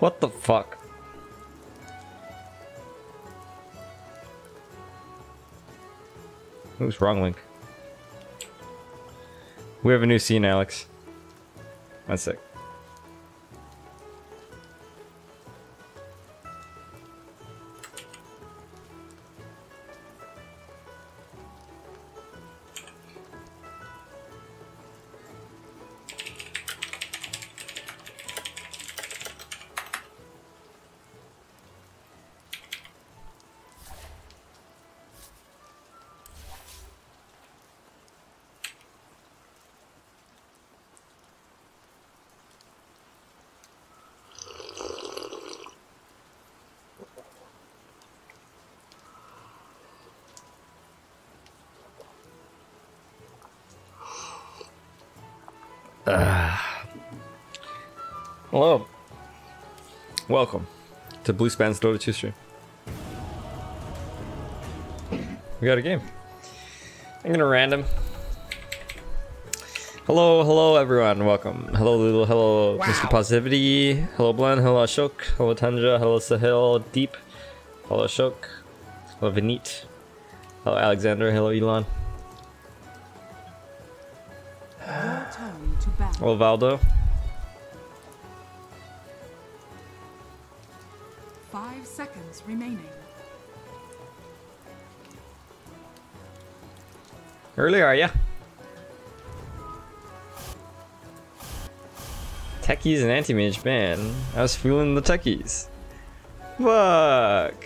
What the fuck? Who's wrong, Link? We have a new scene, Alex. One sec. Hello. Welcome to Blue Span's Dota 2 stream. We got a game. I'm gonna random. Hello everyone. Welcome. Hello Lulu. Hello Mr. Positivity. Hello Blend. Hello Ashok. Hello Tanja. Hello Sahil. Deep. Hello Ashok. Hello Vineet. Hello Alexander. Hello Elon. Hello Valdo. 5 seconds remaining. Early, are ya? Techies and anti-mage, man. I was feeling the techies. Fuck.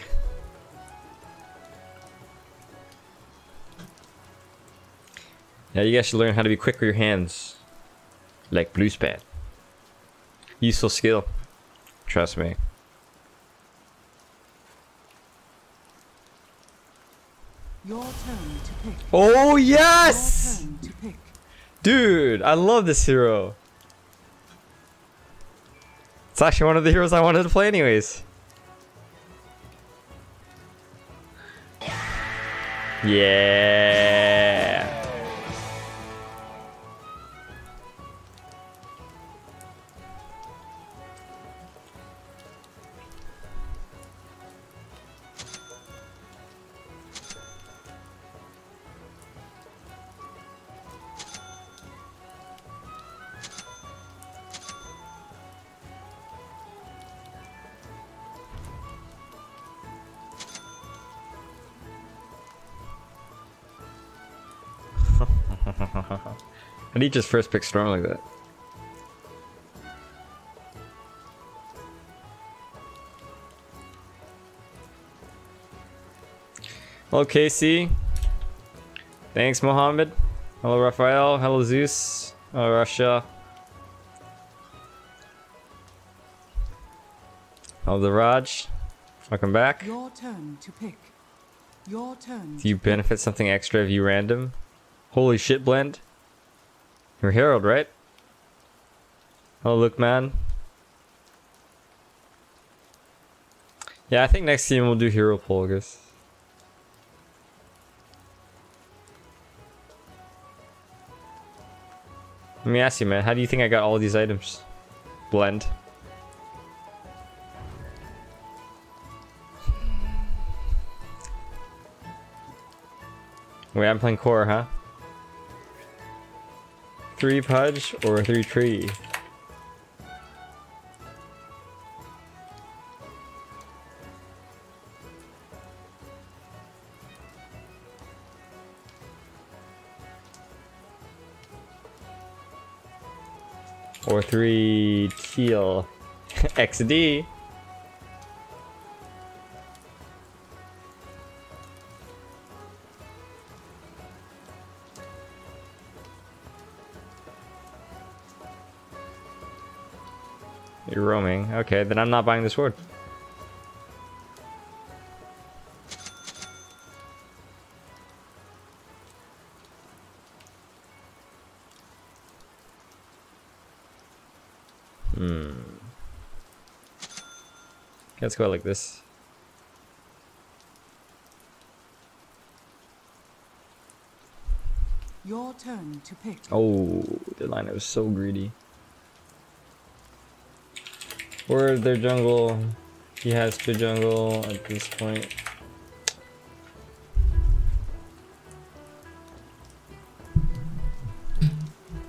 Yeah, you guys should learn how to be quick with your hands. Like Blue Span. Useful skill. Trust me. Your turn to pick. Oh yes! Your turn to pick. Dude, I love this hero. It's actually one of the heroes I wanted to play anyways. Yeah. How do you just first pick Storm like that? Hello Casey. Thanks Mohammed. Hello Raphael. Hello Zeus. Hello Russia. Hello the Raj. Welcome back. Your turn to pick. Your turn. Do you benefit something extra if you random? Holy shit, Blend. You're Herald, right? Oh, look, man. Yeah, I think next team we'll do hero poll, I guess. Let me ask you, man. How do you think I got all these items? Blend. Wait, I'm playing core, huh? 3 Pudge or 3 Tree? Or 3 Teal? XD? You're roaming. Okay, then I'm not buying the sword. Let's go like this. Your turn to pick. Oh, the line was so greedy. Or their jungle. He has good jungle at this point.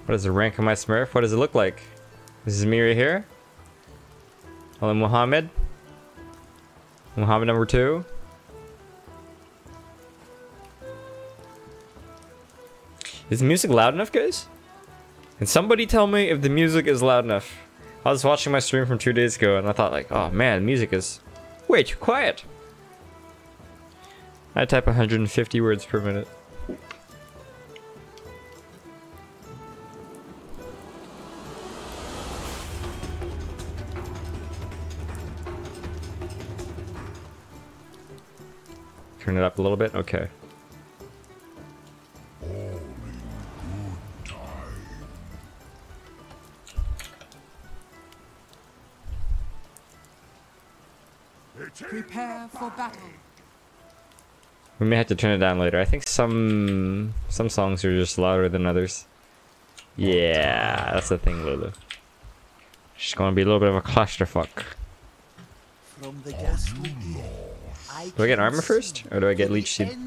What is the rank of my Smurf? What does it look like? This is me right here. Hello, Muhammad. Muhammad number 2. Is the music loud enough, guys? Can somebody tell me if the music is loud enough? I was watching my stream from 2 days ago and I thought like, oh man, music is way too quiet. I type 150 words per minute. Turn it up a little bit, okay. Prepare for battle. We may have to turn it down later. I think some songs are just louder than others. Yeah, that's the thing, Lulu. She's gonna be a little bit of a clusterfuck. From the ghastly Do I get armor first, or do I get leech seed?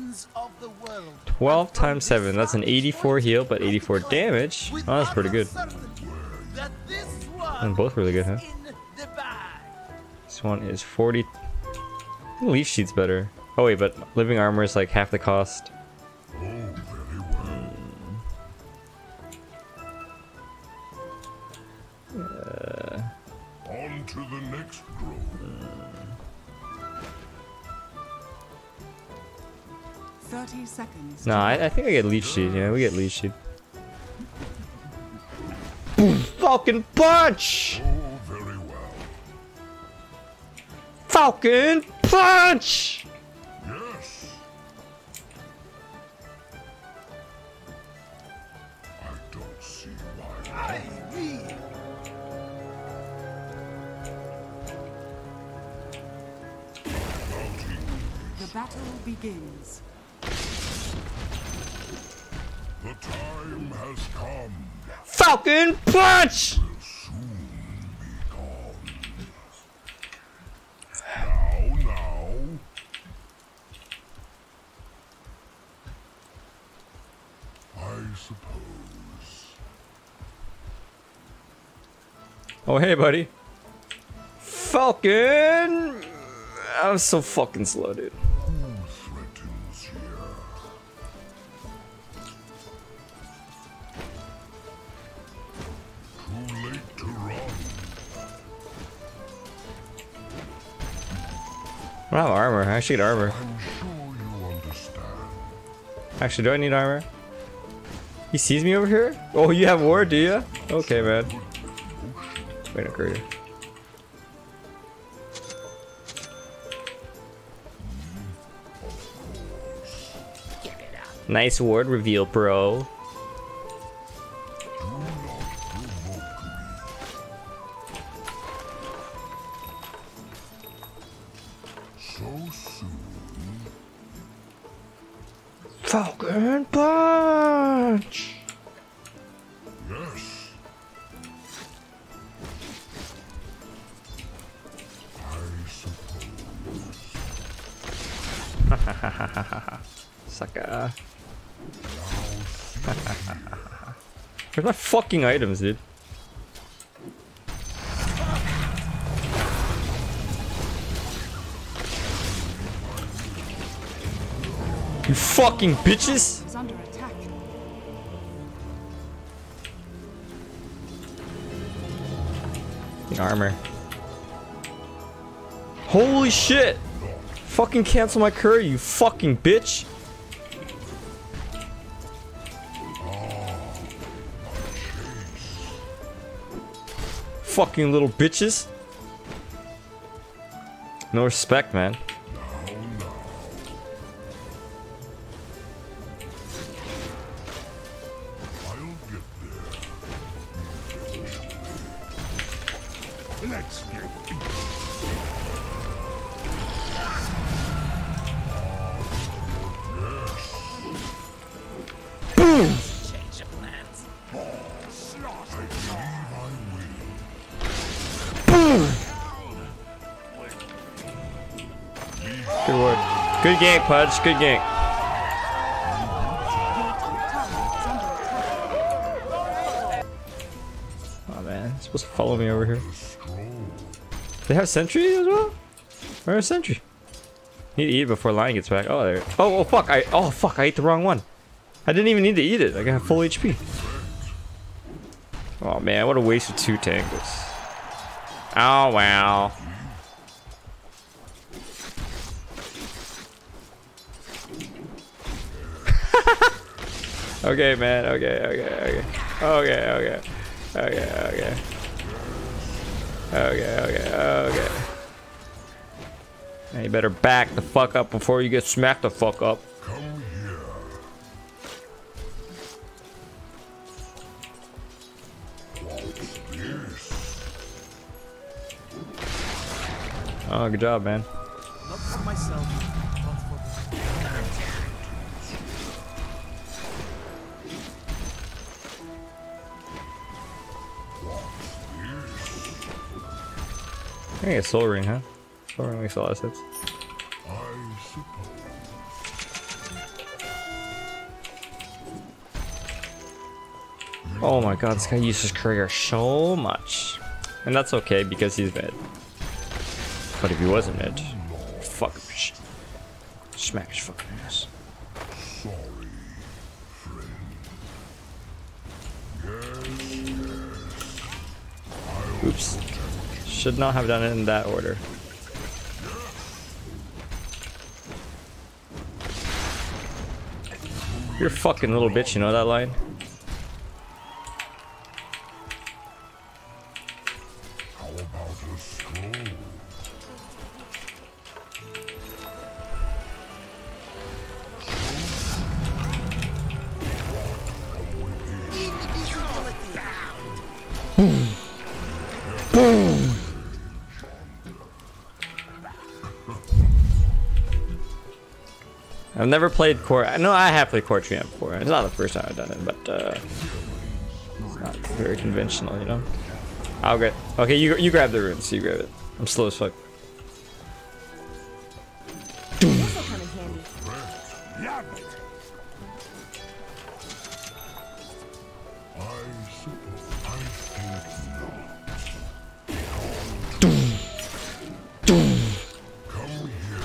12 times 7. That's an 84 heal, but 84 damage. Oh, that's pretty good. And both really good, huh? This one is 40. Leech seed's better. Oh wait, but living armor is like half the cost. Oh, very well. On to the next grove. 30 seconds. No, I think I get leech seed. Yeah, we get leech seed. Boom! Falcon punch! Oh, very well. Falcon punch! Yes. I don't see why. The battle begins. The time has come. Falcon punch! Will soon be gone. Now. I suppose. Oh hey, buddy. Falcon! I'm so fucking slow, dude. Who threatens here? Too late to run. I don't have armor. I actually get armor. I'm sure you understand. Actually, do I need armor? He sees me over here? Oh, you have ward, do you? Okay, man. Wait, no, nice ward reveal, bro. So soon. Falcon punch! Yes. I suppose. Sucker. Where's my fucking items, dude? You fucking bitches! Is under attack. Armor. Holy shit! Fucking cancel my curry, you fucking bitch! Fucking little bitches. No respect, man. I'll get there. Let's get Boom! Change of plans. I believe I will. Boom! Good gank, Pudge. Good gank. Oh man, it's supposed to follow me over here. They have sentry as well? Where's sentry? Need to eat before line gets back. Oh, there. Oh fuck! I ate the wrong one. I didn't even need to eat it. I got full HP. Oh man, what a waste of 2 tankers. Oh wow. Okay, man. Okay. Now you better back the fuck up before you get smacked the fuck up. Come here. What's this? Oh, good job, man. Not for myself, but for the I think it's Soul Ring, huh? Soul Ring makes a lot of sense. I suppose. Oh my god, this guy uses courier so much. And that's okay because he's mid. But if he wasn't mid, fuck him. Smack his fucking ass. Sorry, friend. Yes. Oops. Should not have done it in that order. You're a fucking little bitch, you know that line? How about a stroll? I've never played Core. No, I have played Core Triumph before. It's not the first time I've done it, but it's not very conventional, you know. I'll get. Okay, you grab the runes. You grab it. I'm slow as fuck. This'll come in handy. I suppose. I think not. Come here.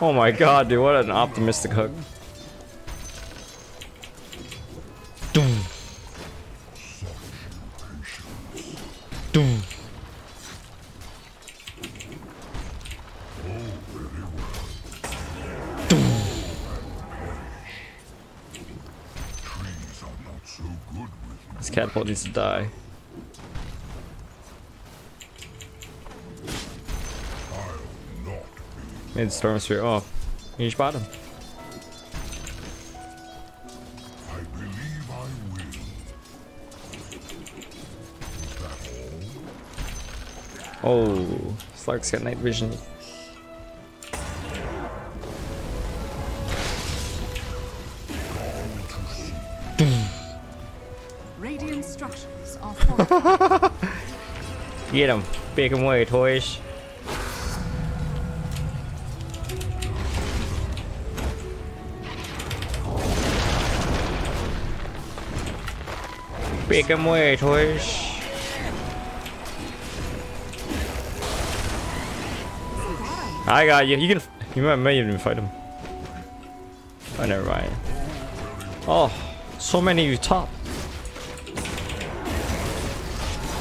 Oh my god, dude! What an optimistic hook. Trees are not so good with me. This catapult needs to die. I'll not be. Made Storm Sphere. Oh, you spot him. I believe I will. Is that all? Oh, Slark's got night vision. Radiant structures are fortified. Get him. Big him away, toys. Big him away, toys. I got you. You can. You might even fight him. Oh, never mind. Oh, so many of you top.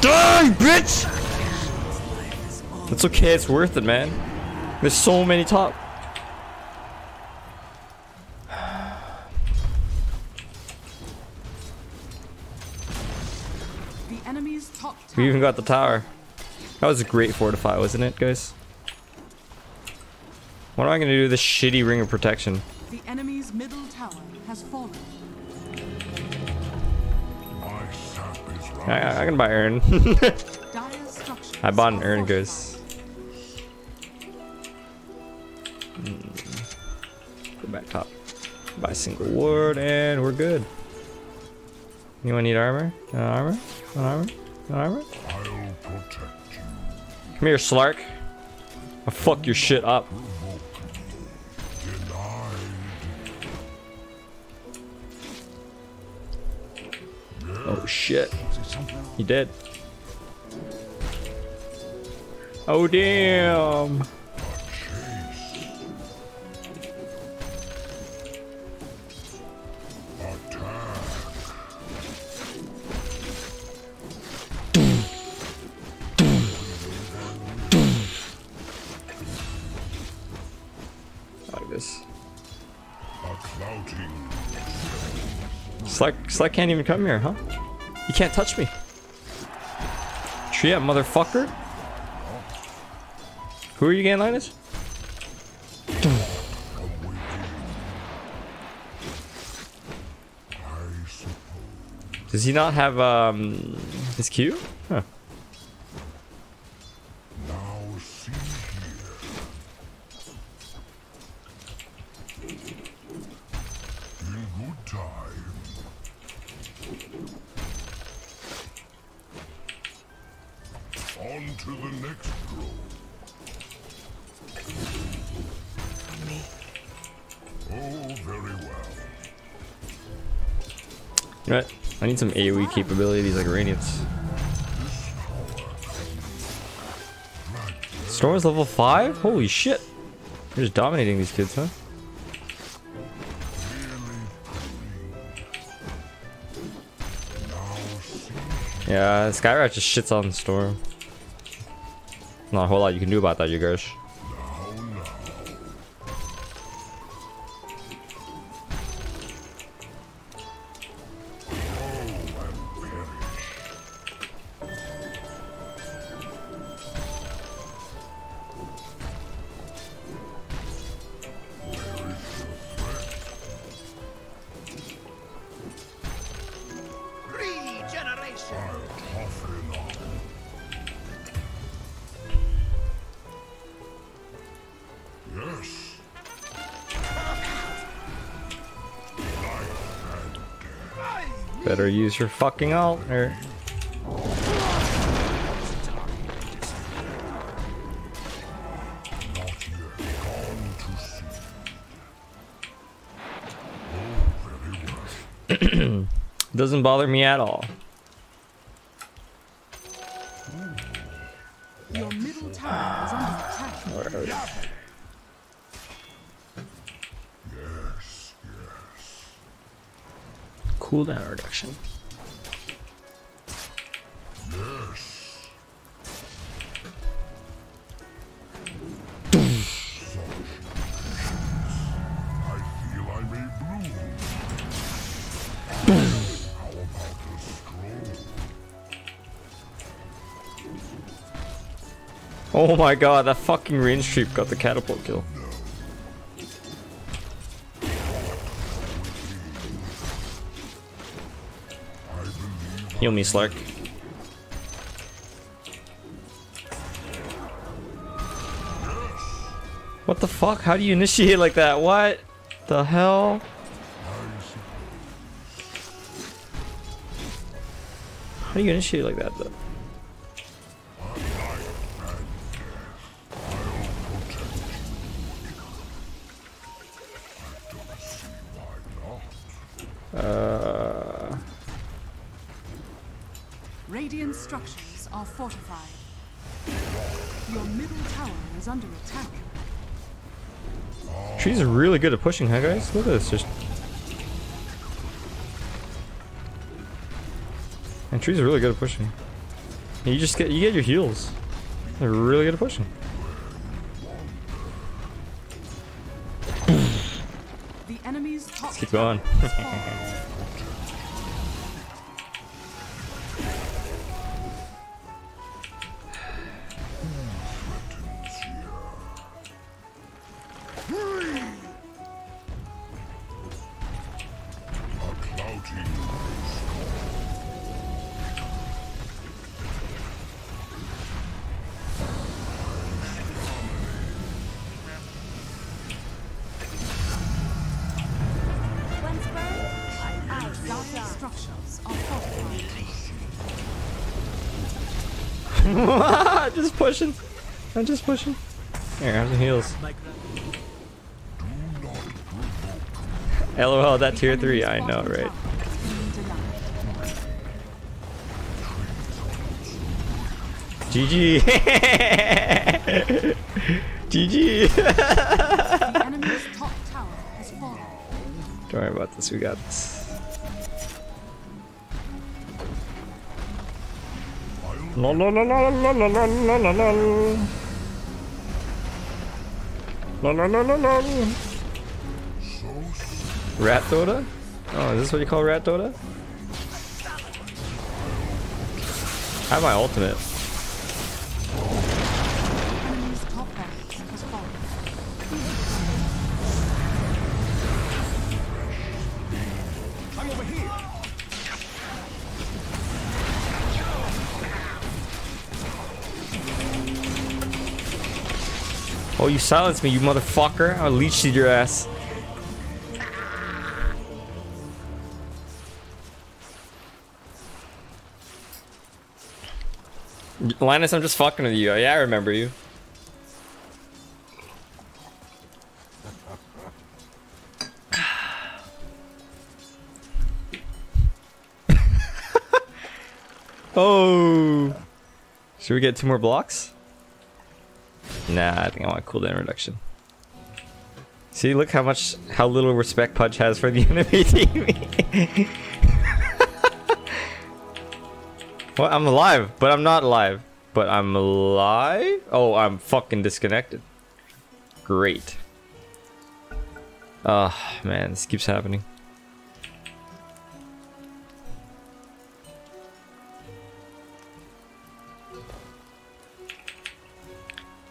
Die, bitch! That's okay. It's worth it, man. There's so many top. The enemy's top tower. We even got the tower. That was a great fortify, wasn't it, guys? What am I gonna do with this shitty ring of protection? The enemy's middle tower has fallen. My sap is right. I can buy urn. Dire structures I bought an are urn, fortified. guys. Go back top. Buy a single ward, and we're good. Anyone need armor? No armor? No armor? No armor? I'll protect you. Come here, Slark. I'll fuck your shit up. Oh shit. He dead. Oh damn. Like this. Slack can't even come here, huh? You can't touch me. Tree up, motherfucker. Who are you again, Linus? Does he not have his Q? Huh. Now see here. In good time. On to the next grove. Oh, very well. You know what? I need some AoE capabilities like Radiance. Storm's level 5? Holy shit. You're just dominating these kids, huh? Yeah, Skyrat just shits on Storm. Not a whole lot you can do about that, you guys. Yes. Better use your fucking ult, or... Not yet. Gone to see. Oh, very well. Doesn't bother me at all. Your middle tower is under attack. Yes, yes. Cooldown reduction. Yes. I feel I may bloom. How about a stroll? Oh my god, that fucking range creep got the catapult kill. Heal me, Slark. What the fuck? How do you initiate like that? What the hell? How do you initiate like that though? Radiant structures are fortified. Your middle tower is under attack. Trees are really good at pushing, huh guys? Look at this, just... And trees are really good at pushing. And you get your heals. They're really good at pushing. The enemy's top Let's keep going. tower has fallen. Dire structures are fortified. Just pushing. I'm just pushing. Here, have some heals. My gratitude. LOL, that tier 3, I know, right? GG! GG! The enemy's top tower has fallen. Don't worry about this, we got this. La la la la la la la la la la. La la la la la. Rat Dota? Oh, is this what you call Rat Dota? I have my ultimate. Enemy's top barracks has fallen. I'm over here. Oh, you silenced me, you motherfucker. I'll leech seed your ass. Linus, I'm just fucking with you. Yeah, I remember you. Oh. Should we get 2 more blocks? Nah, I think I want cooldown reduction. See, look how little respect Pudge has for the enemy team. What? I'm alive, but I'm not alive. But I'm alive? Oh, I'm fucking disconnected. Great. Oh, man, this keeps happening.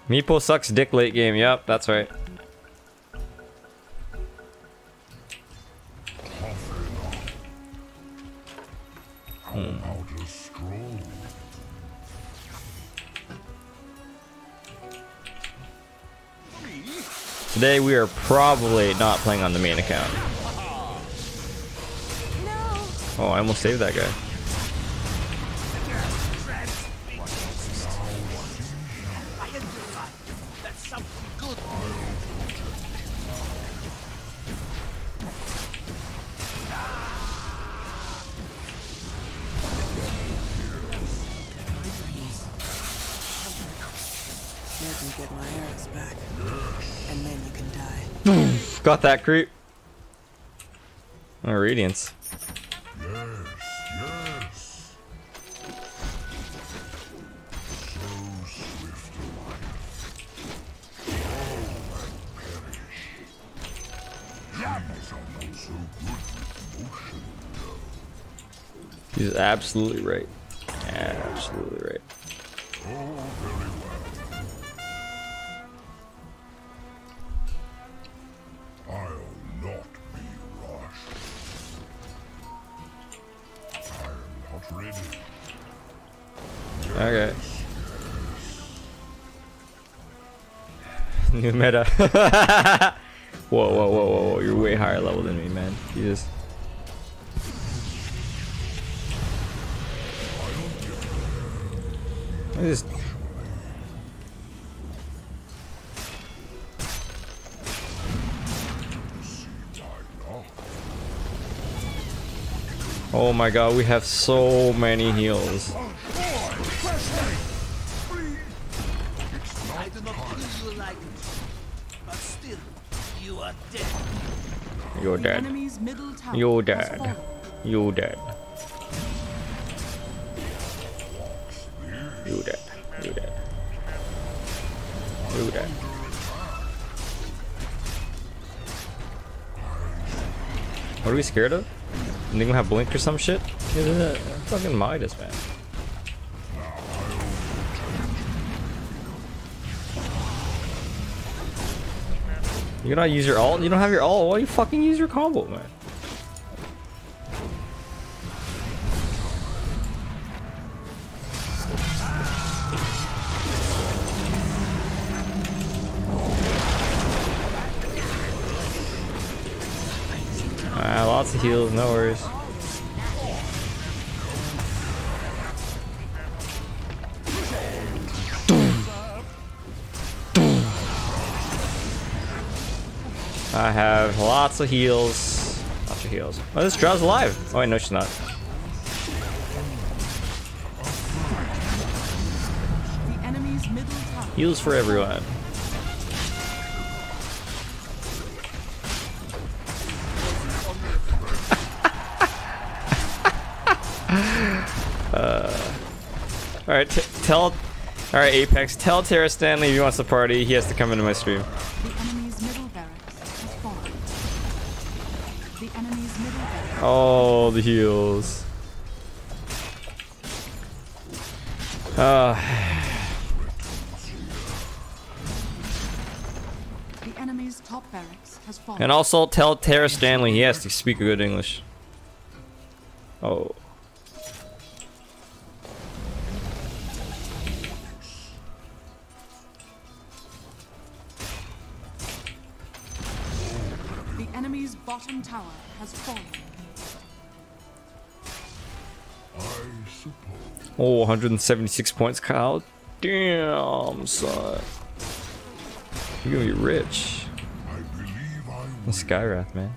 Meepo sucks dick late game. Yep, that's right. Today we are probably not playing on the main account. Oh, I almost saved that guy. Get my arrows back, and then you can die. Got that creep. Oh, Radiance. Yes, yes. So swift life. All that perish. Trees are not so good with motion, though. He's absolutely right. Absolutely right. Oh, very well. I'll not be rushed. I am not ready. Okay. New meta. Whoa, whoa, whoa, whoa, whoa. You're way higher level than me, man. Jesus. I just... Oh my god, we have so many heals. I do not feel you like it, but still, you are dead. You're The dead. enemy's middle tower You're has dead. fallen. You're dead. You're dead. You're dead. You're dead. What are we scared of? You think we'll have blink or some shit? Yeah, fucking Midas, man. You cannot use your ult? You don't have your ult? Why do you fucking use your combo, man? Lots of heals, no worries. I have lots of heals. Lots of heals. Oh, this Drow's alive. Oh, wait, no, she's not. The enemy's middle tower. Heals for everyone. Alright, tell... Alright, Apex, tell Terra Stanley if he wants to party, he has to come into my stream. The enemy's middle barracks has fallen. The enemy's middle barracks. Oh, the heals. The enemy's top barracks has fallen. And also tell Terra Stanley he has to speak good English. Oh. The enemy's bottom tower has fallen. Oh, 176 points, Kyle. Damn, son. You're gonna be rich. The Skywrath, man.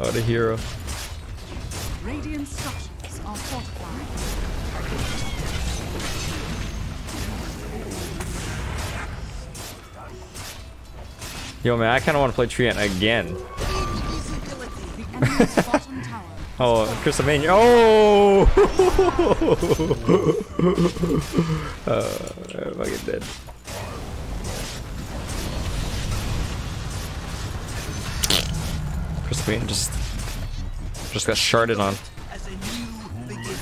What a hero. Radiant structures are fortified. Yo, man, I kind of want to play Treant again. The enemy's bottom tower. Oh, Chris Amania. Oh! I'm fucking dead. Chris Amania just got sharded on. As a new beginning.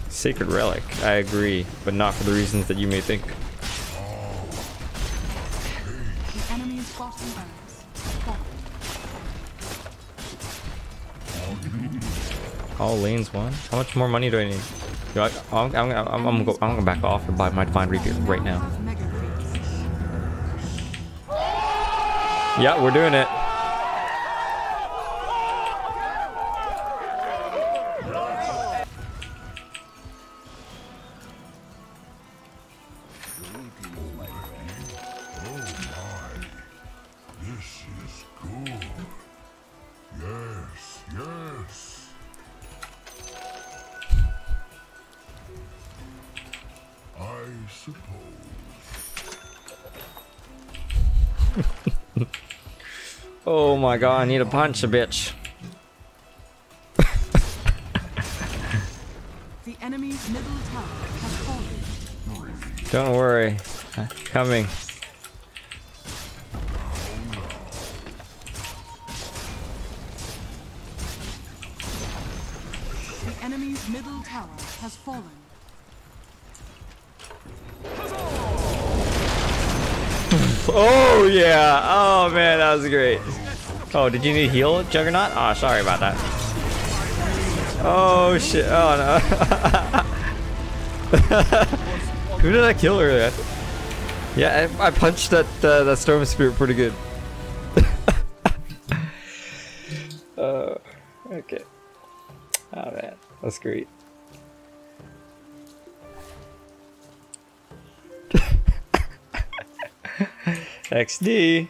Sacred Relic, I agree, but not for the reasons that you may think. The enemy's bottom barracks has fallen. All lanes won. How much more money do I need? Yo, I'm gonna back off and buy my Divine Reaper right now. Have mega creeps. Yeah, we're doing it. This is good. Yes, yes. I suppose. Oh my god, I need a punch, a bitch. The enemy's middle tower has fallen. Don't worry. Coming. The enemy's middle tower has fallen. Oh yeah! Oh man, that was great. Oh, did you need heal, Juggernaut? Oh, sorry about that. Oh shit! Oh no! Who did I kill earlier? Yeah, I punched that Storm Spirit pretty good. Okay. Oh man, that's great. XD.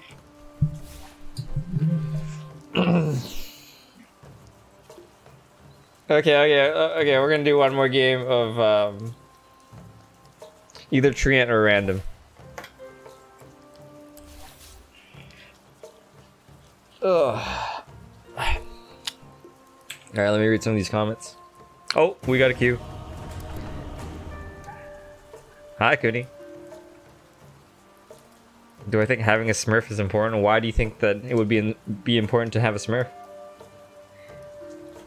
Okay, we're gonna do one more game of either Treant or random. Ugh. Alright, let me read some of these comments. Oh, we got a queue. Hi, Cootie. Do I think having a Smurf is important? Why do you think that it would be important to have a Smurf?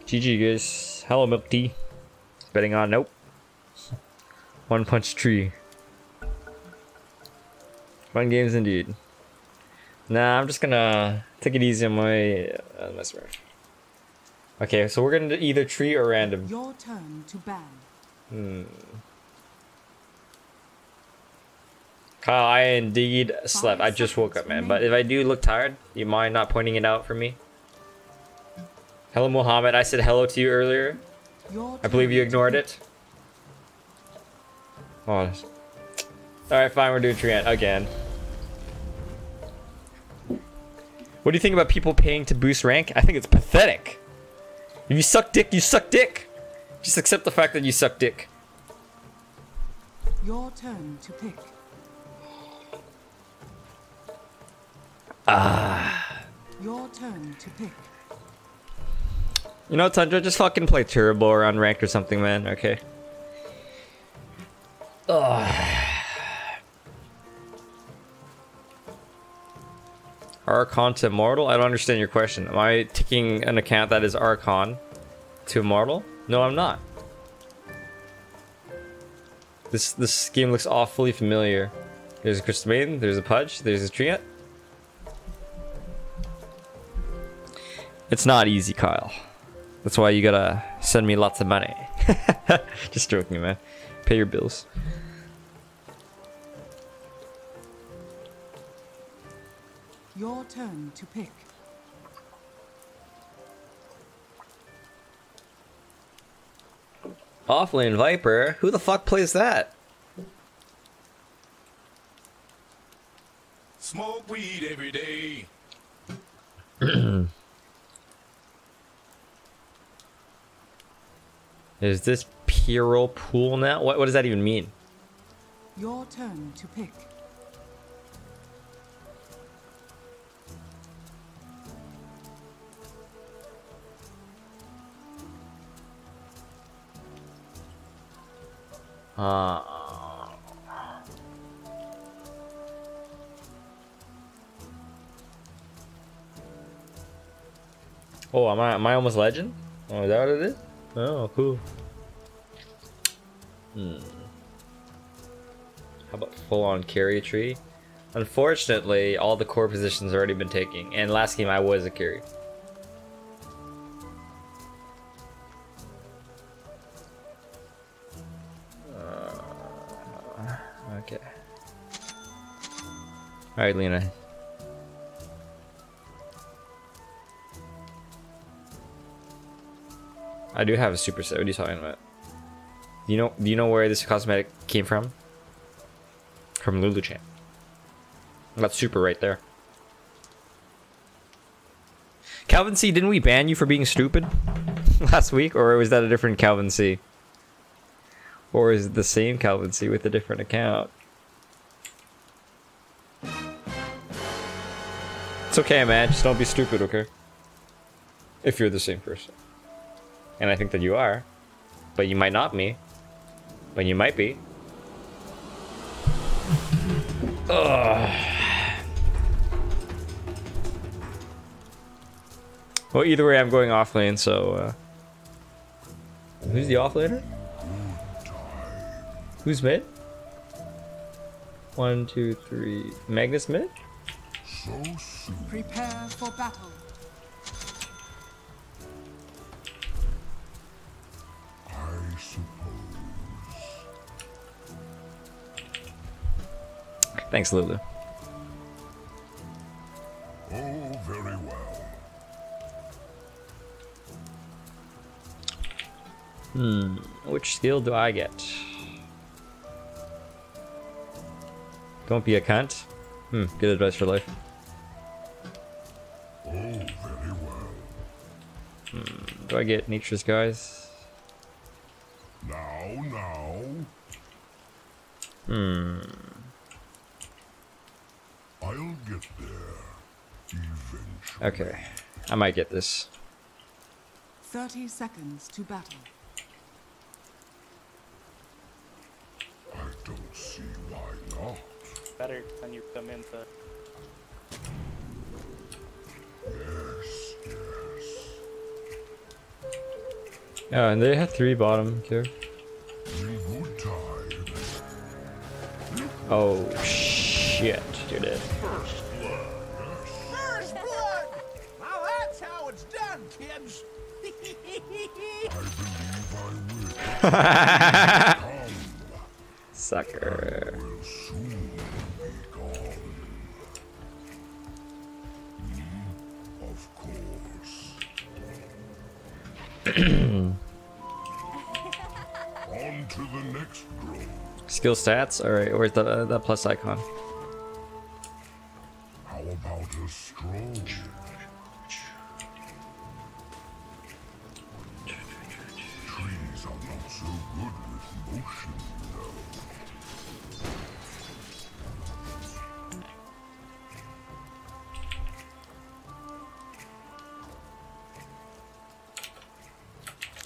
GG, guys. Hello, Milk Tea. Betting on nope. One Punch Tree. Fun games indeed. Nah, I'm just gonna take it easy on my Smurf. Okay, so we're gonna do either tree or random. Your turn to ban. Kyle, I indeed slept. I just woke up, man. But if I do look tired, you mind not pointing it out for me? Hello, Mohammed. I said hello to you earlier. Your I believe you turn to ignored pick. it. Oh. Alright, fine. We're doing Treant again. What do you think about people paying to boost rank? I think it's pathetic. If you suck dick, you suck dick. Just accept the fact that you suck dick. Your turn to pick. Your turn to pick. You know, Tundra, just fucking play Turbo or Unranked or something, man. Okay. Archon to Immortal? I don't understand your question. Am I taking an account that is Archon to Immortal? No, I'm not. This game looks awfully familiar. There's a Crystal Maiden, there's a Pudge, there's a Treant. It's not easy, Kyle. That's why you gotta send me lots of money. Just joking, man. Pay your bills. Your turn to pick. Offlane Viper? Who the fuck plays that? Smoke weed every day. Is this Puro Pool now? What does that even mean? Your turn to pick. Oh, am I almost legend? Oh, is that what it is? Oh, cool. How about full-on carry tree? Unfortunately, all the core positions already been taken, and last game I was a carry. Okay. All right, Lena. I do have a super set. What are you talking about? Do you know where this cosmetic came from? From Luluchamp. That's super right there. Calvin C, didn't we ban you for being stupid last week, or was that a different Calvin C? Or is it the same Calvin C with a different account? It's okay, man. Just don't be stupid, okay? If you're the same person. And I think that you are. But you might not be. But you might be. Ugh. Well, either way, I'm going off lane, so... Who's the offlaner? Who's mid? 1, 2, 3... Magnus mid? So soon. Prepare for battle. I suppose. Thanks, Lulu. Oh, very well. Which skill do I get? Don't be a cunt. Good advice for life. Oh, very well. Do I get Nature's Guys? Now. I'll get there. Eventually. Okay. I might get this. 30 seconds to battle. I don't see why not. Better when you come in to... Yes. Oh, and they have 3 bottom here. In good time. Oh, shit. You're dead. First blood! Now that's how it's done, kids! I believe I will. Sucker. Will soon be gone. Of course. On to the next grove. Skill stats. All right, where's the plus icon? How about a stroll? Trees are not so good with motion, though.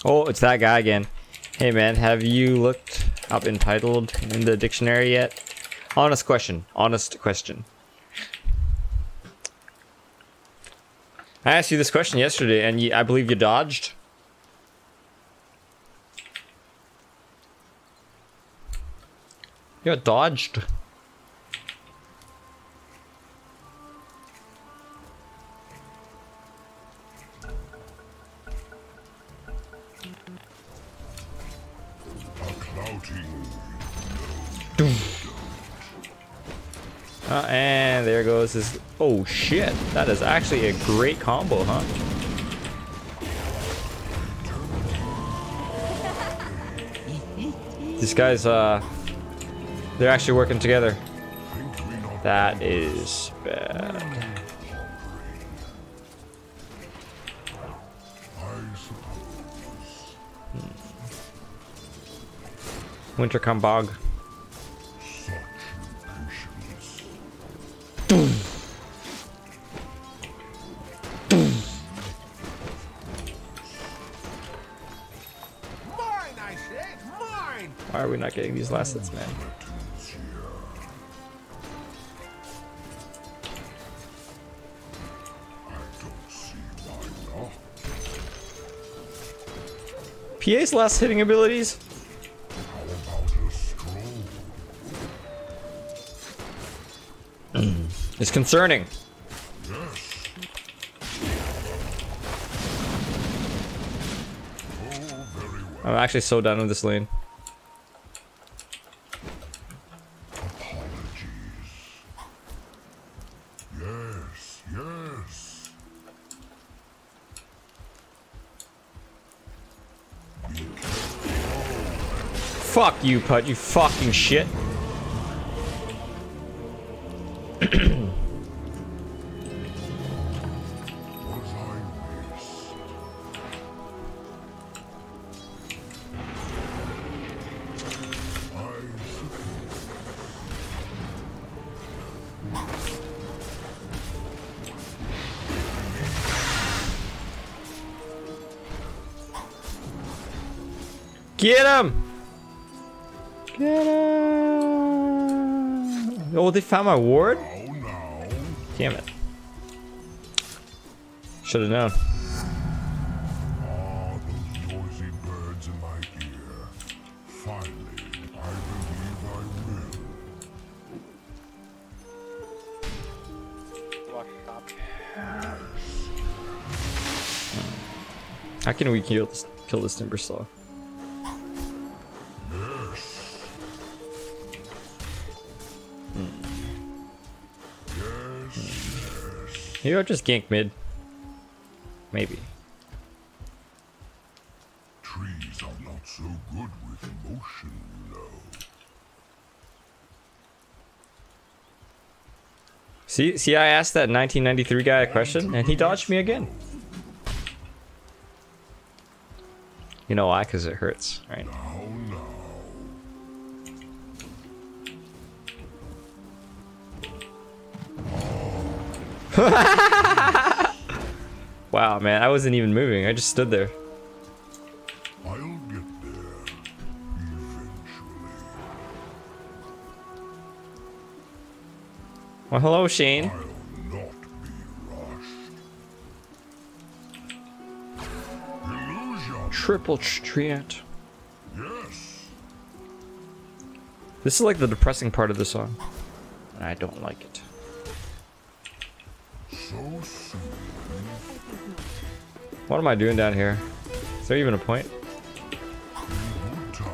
Oh, it's that guy again. Hey man, have you looked up entitled in the dictionary yet? Honest question. Honest question. I asked you this question yesterday, and I believe you dodged. You got dodged. And there goes his. Oh shit, that is actually a great combo, huh? These guys, they're actually working together. That is bad. Winter Kambog. Why are we not getting these last hits, man? PA's last hitting abilities? It's concerning. I'm actually so done with this lane. Fuck you, Put, you fucking shit. Get him! Get him! Oh, they found my ward? Damn it. Should have known. Ah, those noisy birds in my ear. Finally, I believe I will. Watch top. How can we kill this Timbersaw? Maybe I'll just gank mid. Maybe. Trees are not so good with motion, though. See, I asked that 1993 guy a question, and he dodged me again. You know why? Because it hurts, right? Wow, man, I wasn't even moving. I just stood there. I'll get there eventually. Well, hello, Shane. I'll not be rushed. Illusion. Triple triad. Yes. This is like the depressing part of the song. I don't like it. So soon. What am I doing down here? Is there even a point? Good time.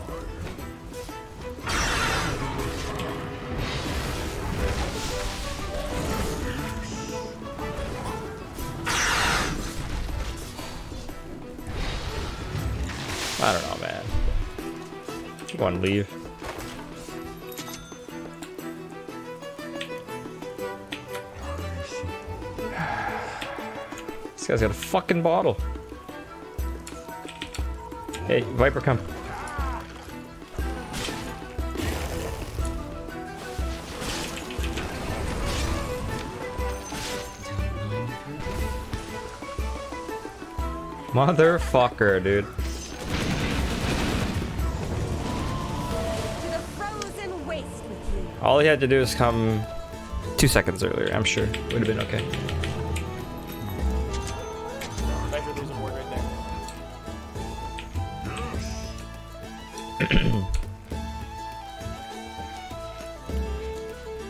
I don't know, man. Go on, leave. This guy's got a fucking bottle. Hey, Viper, come. Motherfucker, dude. To the frozen waste with you. All he had to do is come 2 seconds earlier. I'm sure would have been okay. Viper, there's a ward right there.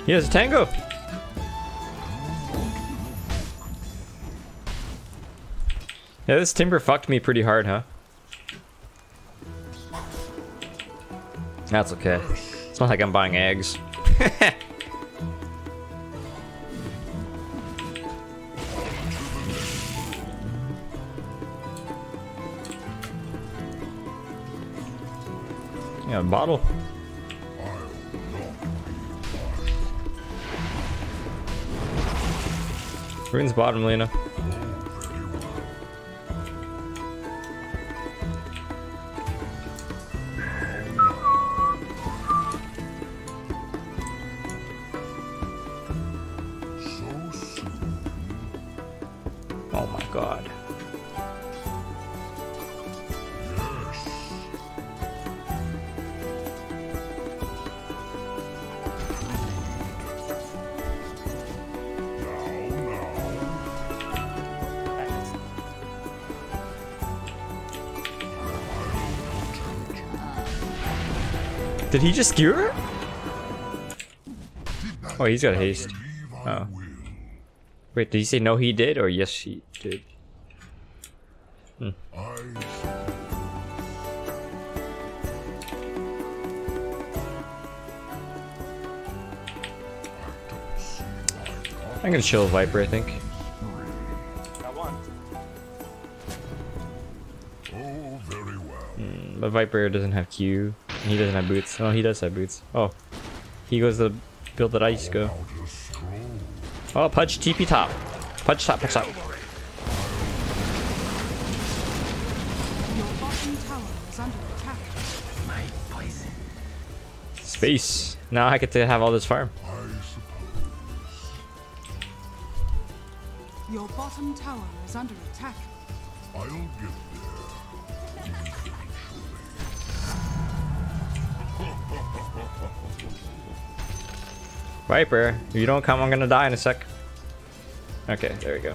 He has a tango. Yeah, this timber fucked me pretty hard, huh? That's okay. It's not like I'm buying eggs. Yeah, a bottle. Rune's bottom, Lena. Oh my god. Did he just skewer? Oh, he's got haste. Oh. Wait, did he say no he did or yes he did? Hmm. I'm gonna chill Viper, I think. Got one. Oh, very well. But Viper doesn't have Q. He doesn't have boots. Oh, he does have boots. Oh. He goes the build that I used to go. Oh, Pudge TP top. Pudge top, Pudge top. Your bottom tower is under attack. Space. Now I get to have all this farm. Your bottom tower is under attack. I'll get there. Viper, if you don't come, I'm gonna die in a sec. Okay, there we go.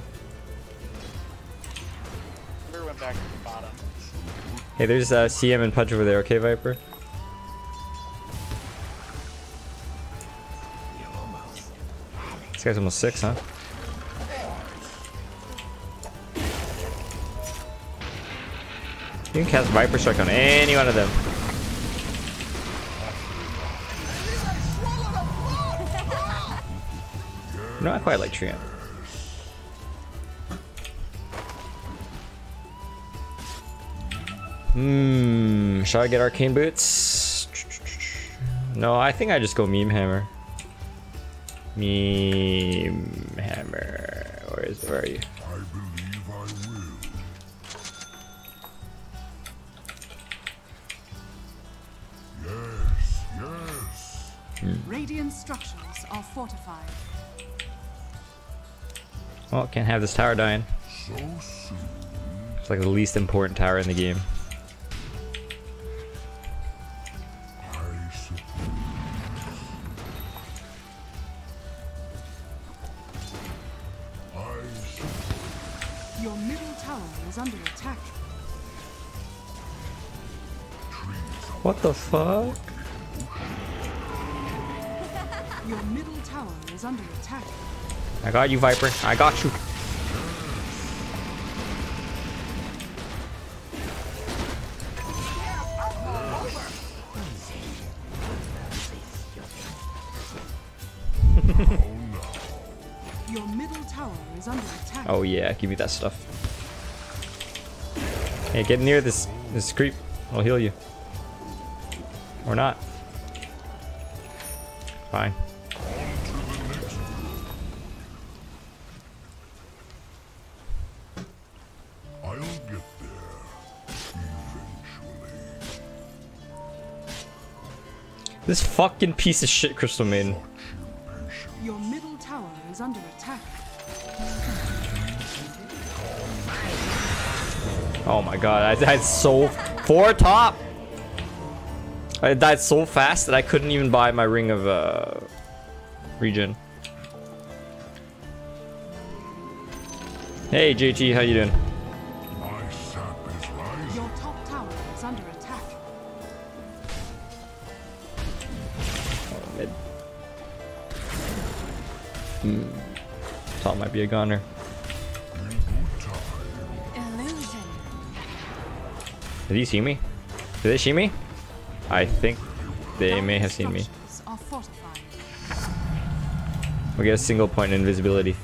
Viper went back to the bottom. Hey, there's CM and Pudge over there, okay, Viper? This guy's almost 6, huh? You can cast Viper Strike on any one of them. No, I quite like Treant. Should I get Arcane Boots? No, I think I just go Meme Hammer. Meme Hammer. Where are you? I believe I will. Yes, yes. Radiant structures are fortified. Oh, can't have this tower dying. So soon. It's like the least important tower in the game. I suppose. Your middle tower is under attack. What the fuck? Your middle tower is under attack. I got you, Viper. I got you. Your middle tower is under attack. Oh yeah, give me that stuff. Hey, get near this creep. I'll heal you. Or not. Fine. I'll get there eventually. This fucking piece of shit, Crystal Maiden. Your middle tower is under attack. Oh my god, I died so... 4 top! I died so fast that I couldn't even buy my ring of regen. Hey JT, how you doing? My sap is rising. Your top tower is under attack. Mid. Top might be a goner. Illusion. Did he see me? Did they see me? I think they may have seen me. Structures are fortified. We get a single point invisibility.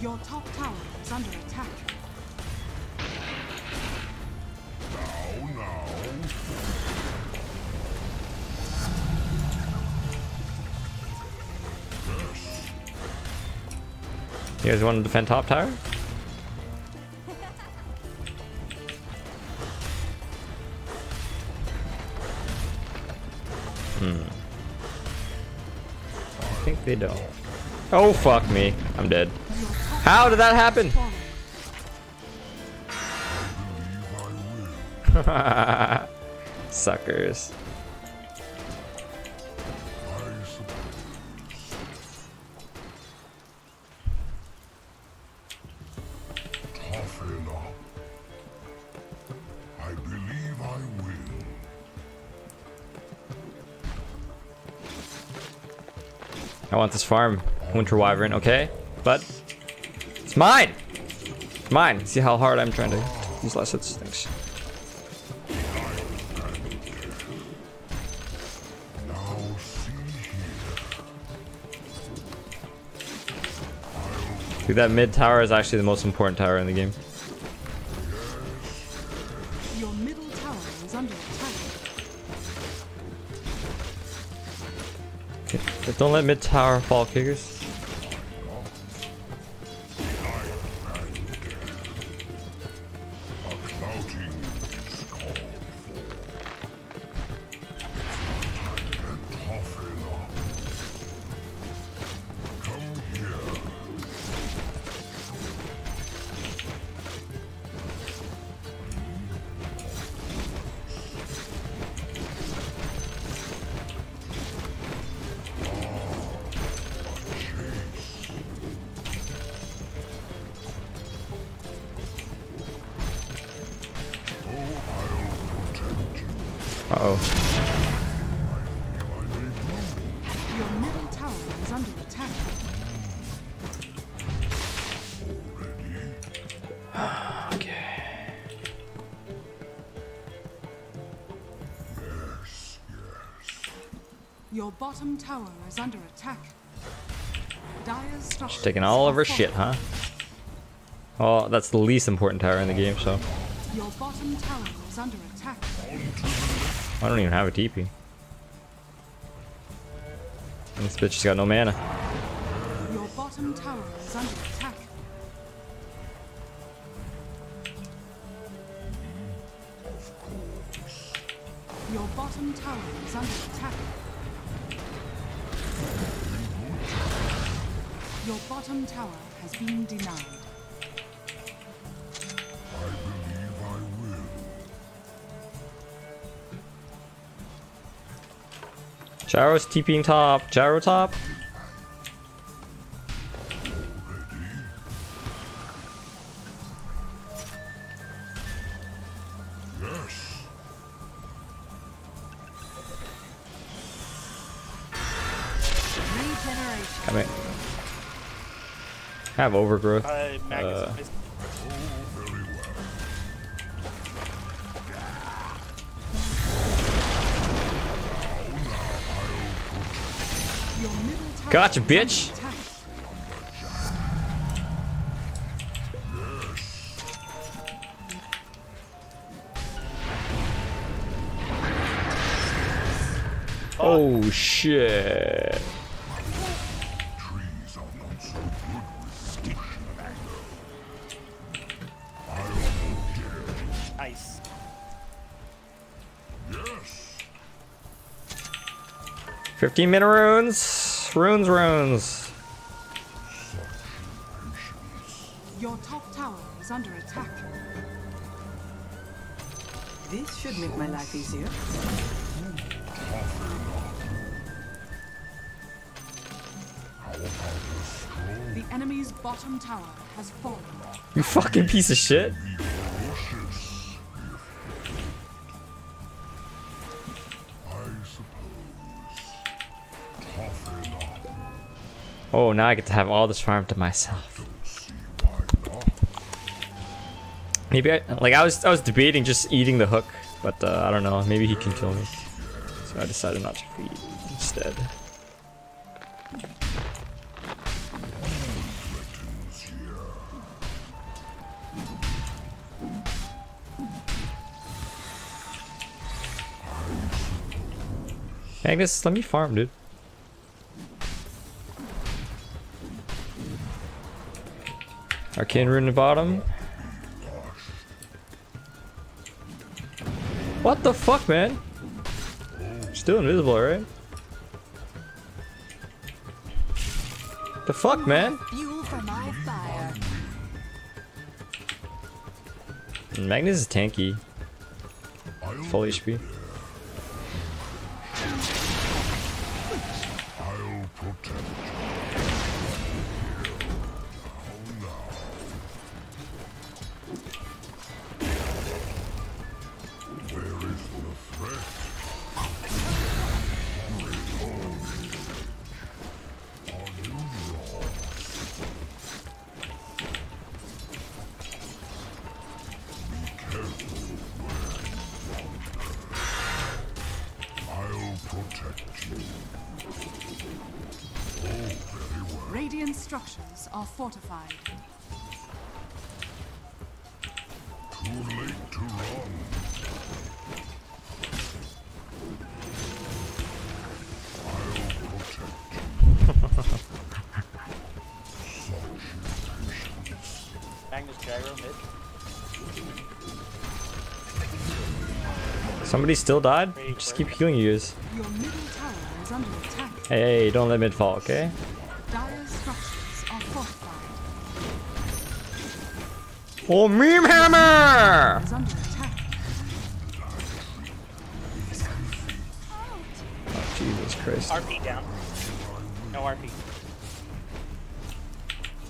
Your top tower is under attack. You guys want to defend top tower? I think they don't. Oh fuck me. I'm dead. How did that happen? Suckers. Toughen up. I believe I will. I want this farm, Winter Wyvern, okay? But it's mine! It's mine. See how hard I'm trying to use less hits? Thanks. Now see here. Dude, that mid tower is actually the most important tower in the game. Your middle tower is under attack. Okay, but don't let mid tower fall, kickers. A clouting is called for. Toughen up. Come here. Uh-oh. Your middle tower is under attack. Okay. Yes, yes. Your bottom tower is under attack. Dire's structures She's taking all of her are shit, huh? Well, that's the least important tower in the game, so fortified. Your bottom tower is under attack. I don't even have a TP. And this bitch has got no mana. Your bottom tower is under attack. Your bottom tower is under attack. Your bottom tower has been denied. I believe I will. Gyro's TPing top. Gyro top. Yes. Regeneration. Come here. Have overgrowth. Magnus missed. Oh, very well. Your middle tower Gotcha, is under bitch. attack. Oh shit. Trees are not so good with motion, though. Nice. Yes. 15-minute runes. Runes. Your top tower is under attack. This should make my life easier. The enemy's bottom tower has fallen. You fucking piece of shit. Oh, now I get to have all this farm to myself. Maybe I was debating just eating the hook, but I don't know. Maybe he can kill me, so I decided not to feed instead. Magnus, let me farm, dude. Arcane rune in the bottom. What the fuck, man? Still invisible, right? The fuck, man? Fuel for my fire. Magnus is tanky. Full HP. I'll protect you. Radiant structures are fortified. Too late to run. I'll protect you. Magnus Gyro mid. Somebody still died? Just keep healing you guys. Your middle tower is under attack. Hey, don't let mid fall, okay? Dire structures are fortified. Oh, meme hammer! Is under attack. Oh, Jesus Christ. RP down. No RP.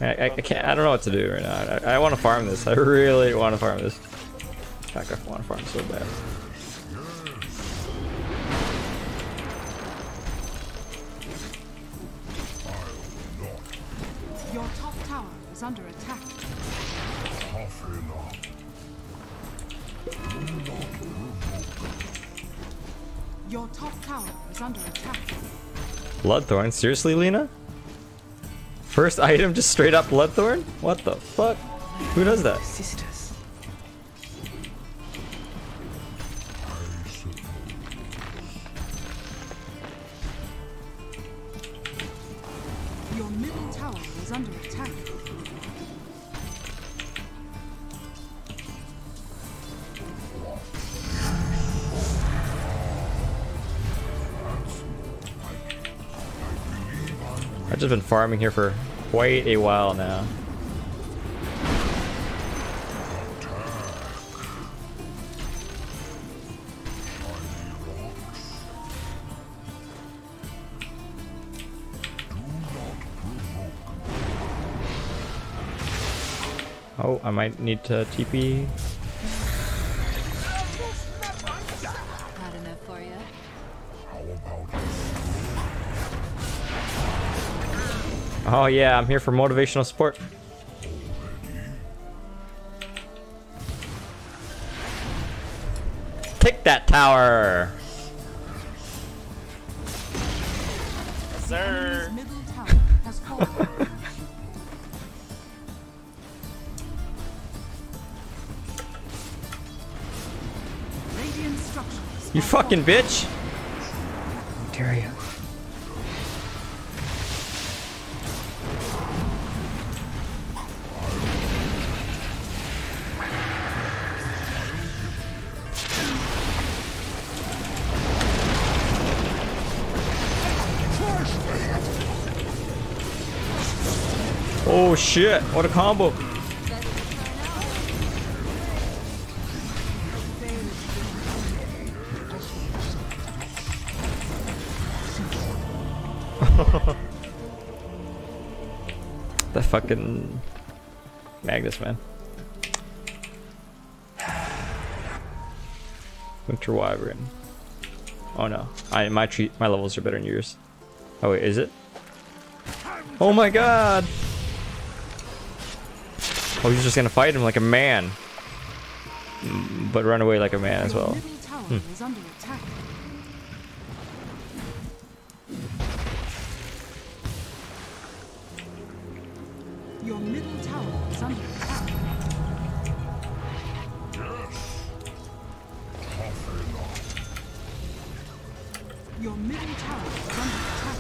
I can't. I don't know what to do right now. I want to farm this. I really want to farm this. In fact, I want to farm so bad. Your top tower is under attack. Your top tower is under attack. Bloodthorn? Seriously, Lena? First item, just straight up Bloodthorn? What the fuck? Who does that? Sisters. Your middle tower is under attack. I've just been farming here for quite a while now. Oh, I might need to TP. Not enough for you. Oh yeah, I'm here for motivational support. Take that tower! Sir. Enemy's middle tower has fallen. Radiant structures. You are fucking fortified. bitch! dare you? Oh shit, what a combo. The fucking Magnus, man. Winter Wyvern. Oh no, my levels are better than yours. Oh wait, is it? Oh my god! Oh, he's just gonna fight him like a man, but run away like a man as well. Your middle tower is under attack. Your middle tower is under attack. Your middle tower is under attack.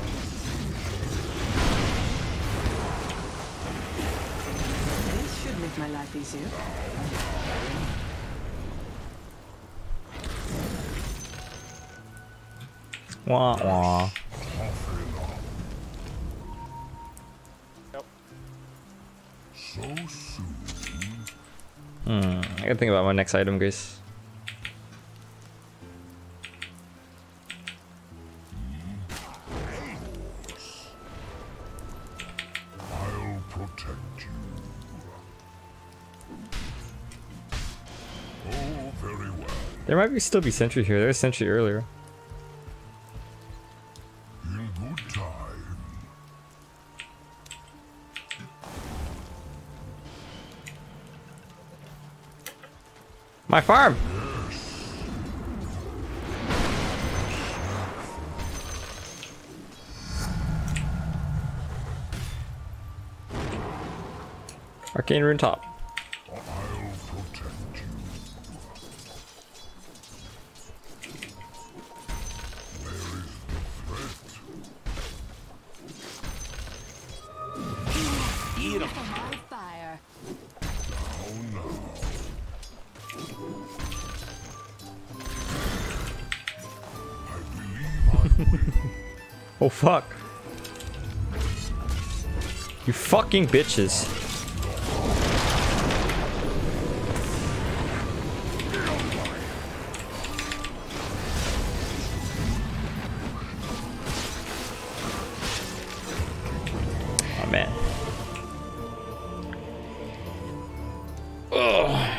This should make my life easier. Wah wah. Nope. So soon. I gotta think about my next item, guys. I'll protect you. Oh, very well. There might still be sentry here. There was sentry earlier. In good time. My farm! Arcane rune top. I'll protect you. Where is the threat? Eat 'em. My fire. Oh no. I believe I will. Oh fuck. You fucking bitches. Oh man. Ugh.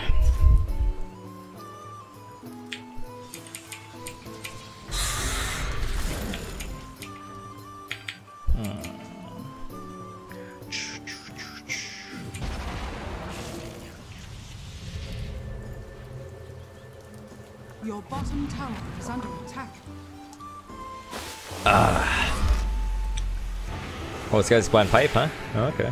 Your bottom tower is under attack. Oh, this guy's blind pipe, huh? Oh, okay.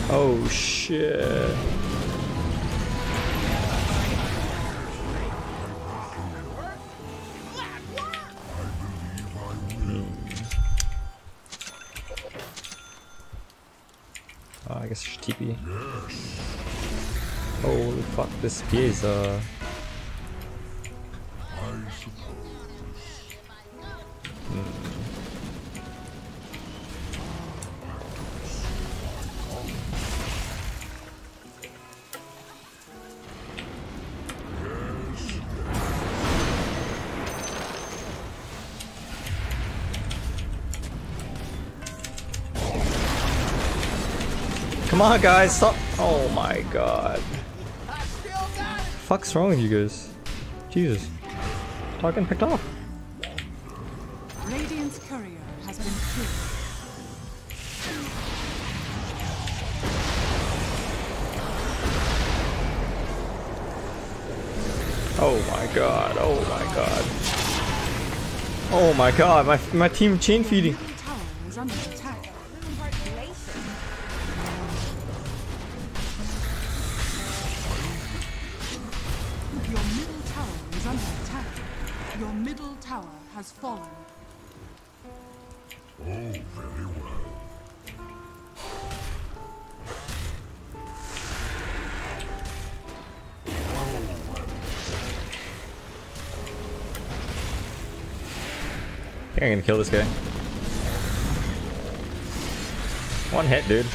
Oh shit. Oh, I guess there's TP. Holy fuck, this Pieza. I suppose. Come on, guys, stop! Oh my god. Fuck's wrong with you guys? Jesus. Talking picked off. Radiant's courier has been killed. Oh my god, oh my god. Oh my god, my team chain feeding. Middle tower is under attack. Your middle tower has fallen. Oh, very well. I think I'm gonna kill this guy. One hit, dude.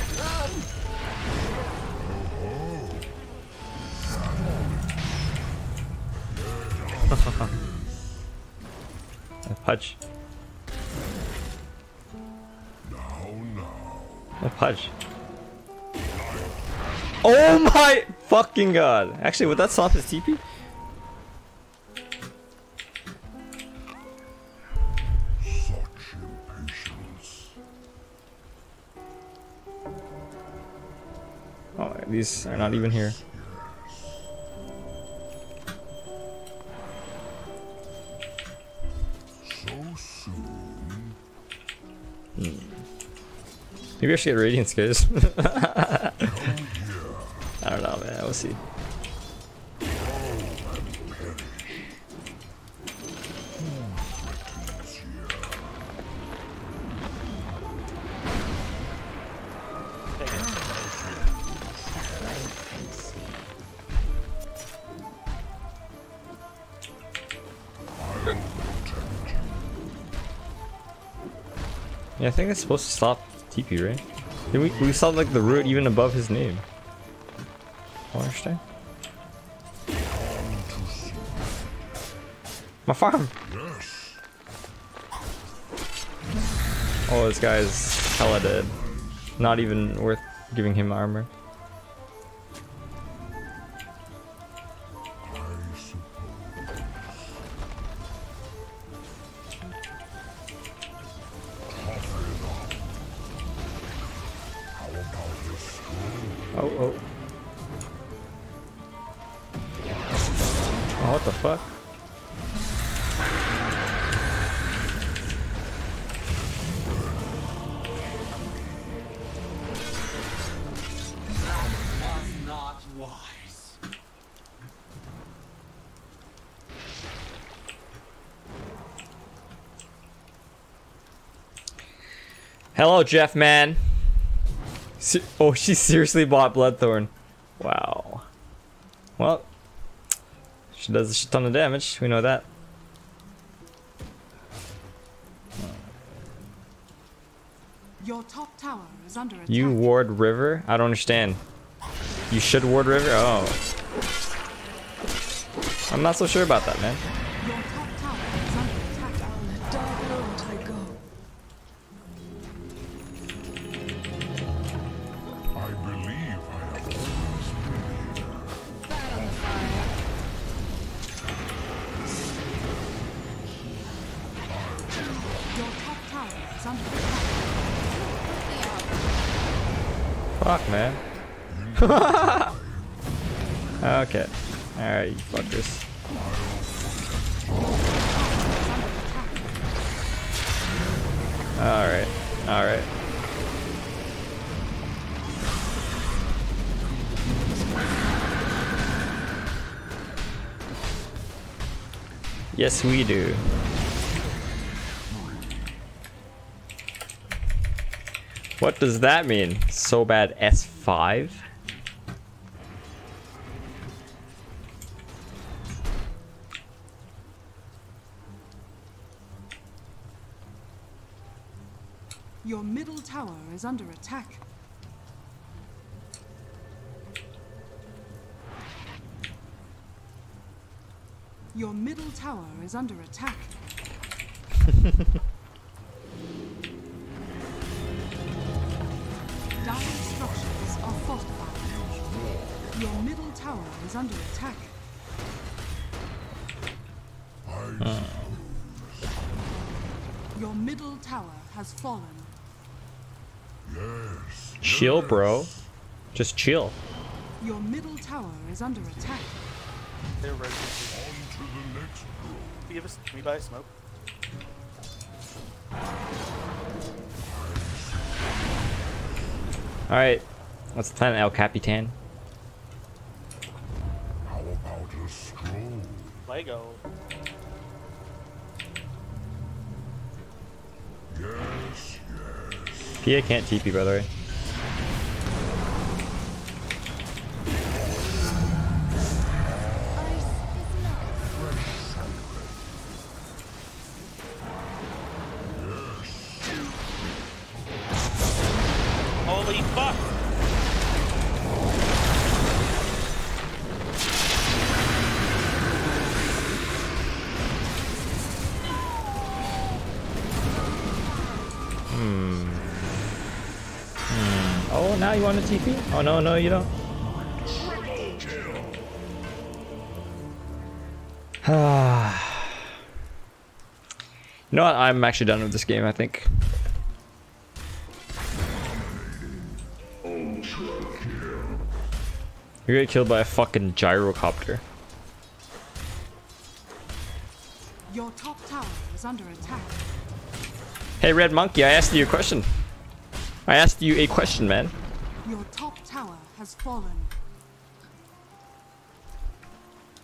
A punch. A punch. Oh my fucking god! Actually, would that stop his TP? Such impatience. Oh, these are not even here. So soon. Maybe I should get Radiance, guys. I don't know, man. We'll see. Yeah, I think it's supposed to stop TP, right? We saw like the root even above his name. I don't understand. My farm! Oh, this guy is hella dead. Not even worth giving him armor. Oh, oh. Oh, what the fuck? Not wise. Hello, Jeff, man. Oh, she seriously bought Bloodthorn. Wow. Well, she does a shit ton of damage. We know that. Your top tower is under attack. You ward river? I don't understand. You should ward river? Oh. I'm not so sure about that, man. Your top tower is under attack. Dark road I go. I believe I have always been here. Battle fire. Your top tower is under attack. Fuck, man. Okay. Alright, you fuckers. Alright. Alright. Yes, we do. What does that mean? So bad S5? Your middle tower is under attack. Your middle tower is under attack. Dire structures are fortified. Your middle tower is under attack. Your middle tower has fallen. Yes. Chill, bro. Just chill. Your middle tower is under attack. They're ready. On to the next row. Can we buy a smoke? Alright. What's the plan, El Capitan? How about a stroll? Lego. PA can't TP, by the way. Holy fuck! Oh, now you want to TP? Oh, no, no, you don't. You know what? I'm actually done with this game, I think. You're gonna get killed by a fucking gyrocopter. Your top tower is under attack. Hey, Red Monkey, I asked you a question. I asked you a question, man. Your top tower has fallen.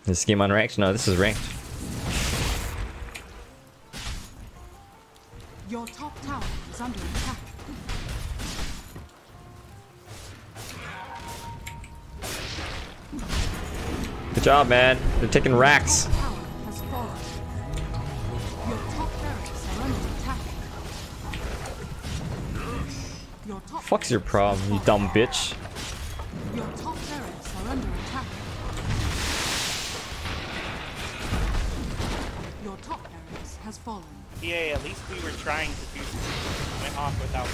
Is this game unranked? No, this is ranked. Your top tower is under attack. Good job, man. They're taking racks. Your tower has fallen. Your top barracks are under attack. Your top Fuck's your problem, you dumb bitch? Your top barracks are under attack. Your top barracks has fallen. Yeah, at least we were trying to do something. Went off without.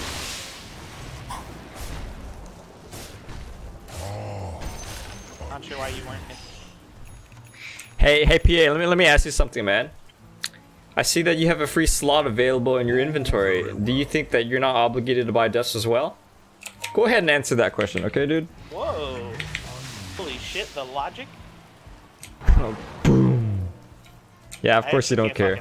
Not sure why you weren't. Hey, PA, let me ask you something, man. I see that you have a free slot available in your inventory. Do you think that you're not obligated to buy dust as well? Go ahead and answer that question, okay, dude? Whoa! Holy shit! The logic. Oh, boom. Yeah, of course you don't care.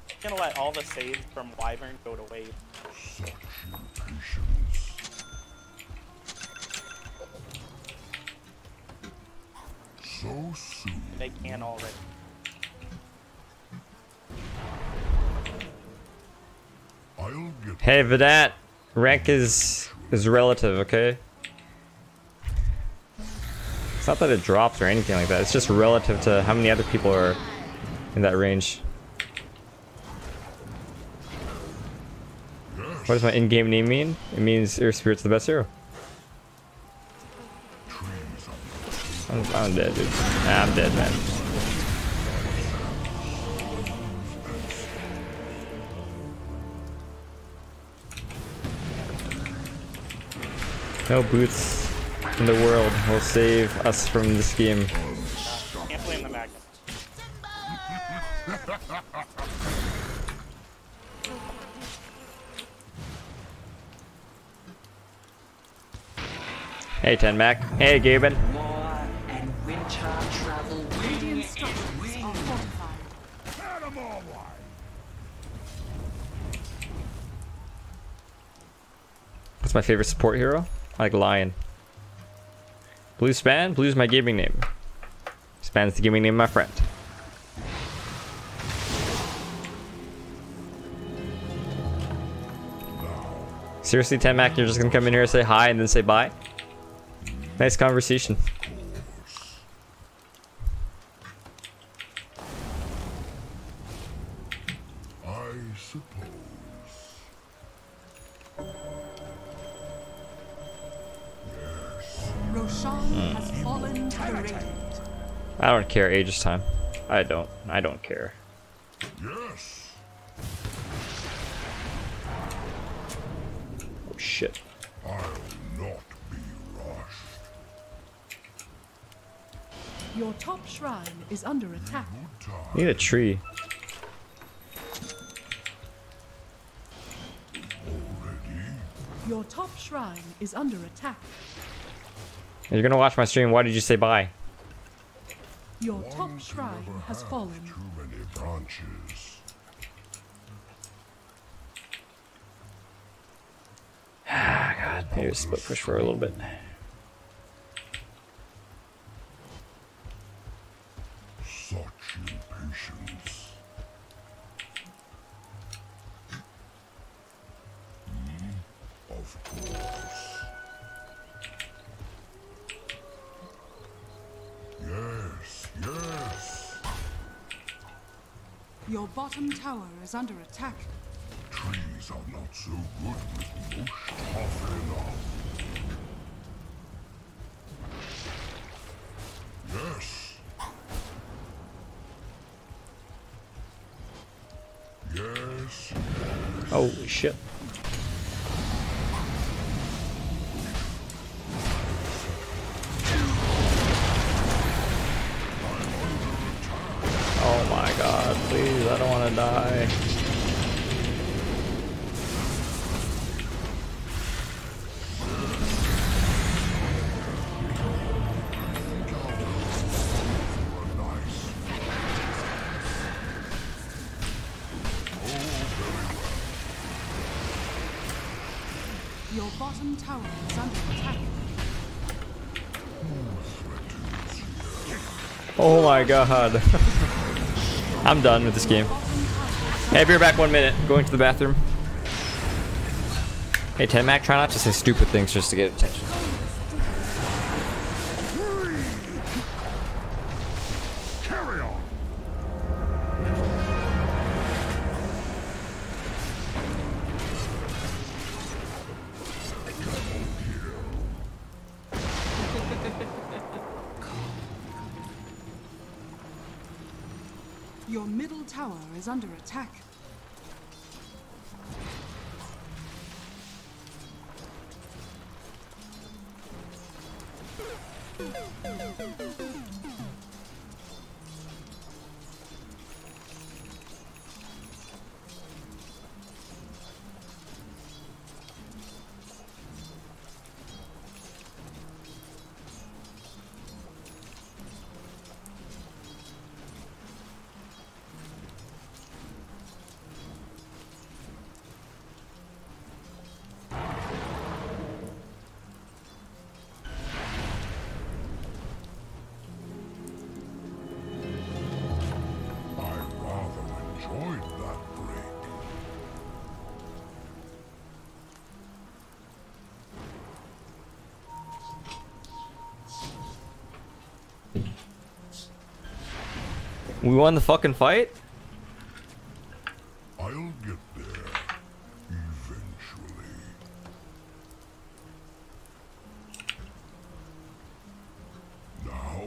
I'm gonna let all the saves from Wyvern go to Wave. Such impatience. So soon. They can already. I'll get Hey, Vidat, rank is relative, okay? It's not that it drops or anything like that. It's just relative to how many other people are in that range. What does my in-game name mean? It means your spirit's the best hero. I'm dead, dude. Nah, I'm dead, man. No boots in the world will save us from this game. Can't blame the Magnum. Hey, Ten Mac. Hey, Gaben. Radiant structures are fortified. What's my favorite support hero? I like Lion. Blue Span? Blue's my gaming name. Span's the gaming name of my friend. Seriously, Ten Mac, you're just gonna come in here and say hi and then say bye? Nice conversation. I suppose. Roshan has fallen to the Radiant. I don't care, Aegis time. I don't care. Yes. Oh shit. I'll not be rushed. Your top shrine is under attack. Good time. I need a tree. Already? Your top shrine is under attack. You're gonna watch my stream, why did you say bye? Your One top can shrine never has have fallen. Too many branches. Ah, God. Maybe split push for a little bit. Such impatience. Your bottom tower is under attack. Trees are not so good with motion. Tough enough. Yes. Yes. Oh shit. Oh my god, please, I don't want to die. Your bottom tower is under attack. Oh my god. I'm done with this game. Hey, be back 1 minute. Going to the bathroom. Hey, Tenmac, try not to say stupid things just to get attention. Carry on. Your middle tower is under attack. Enjoyed that break. We won the fucking fight? I'll get there eventually. Now.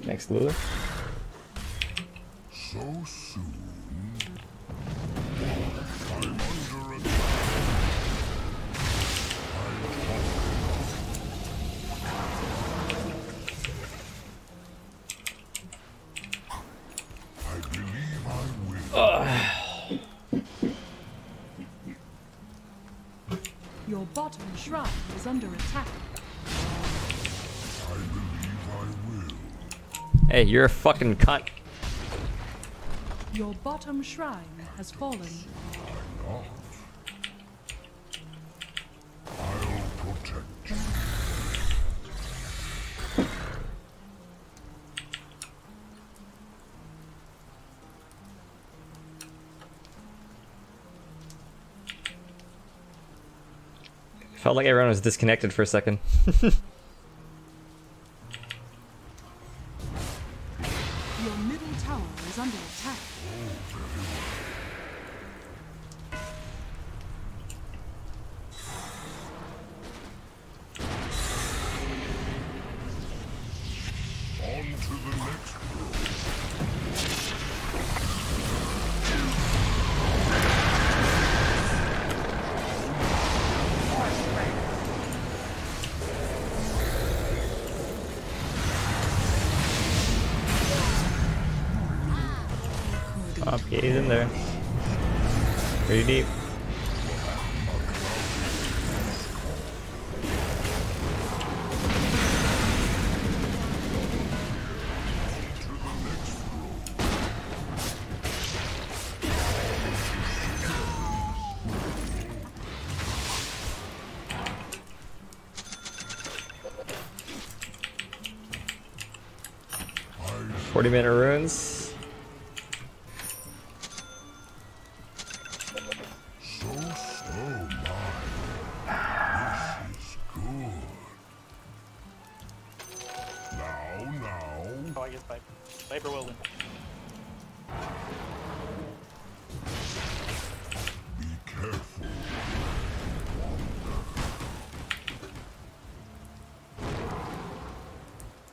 Next Lulu. So soon. I'm under attack. I believe I will. Your bottom shrine is under attack. I believe I will. Hey, you're a fucking cunt. Your bottom shrine has fallen. Not. I'll protect you. Felt like everyone was disconnected for a second. Your middle tower is under attack. On to the next room. Oh, he's in there. Pretty deep. I 40-minute runes. so slow, my. This is good. Now. for Wilden. Be careful.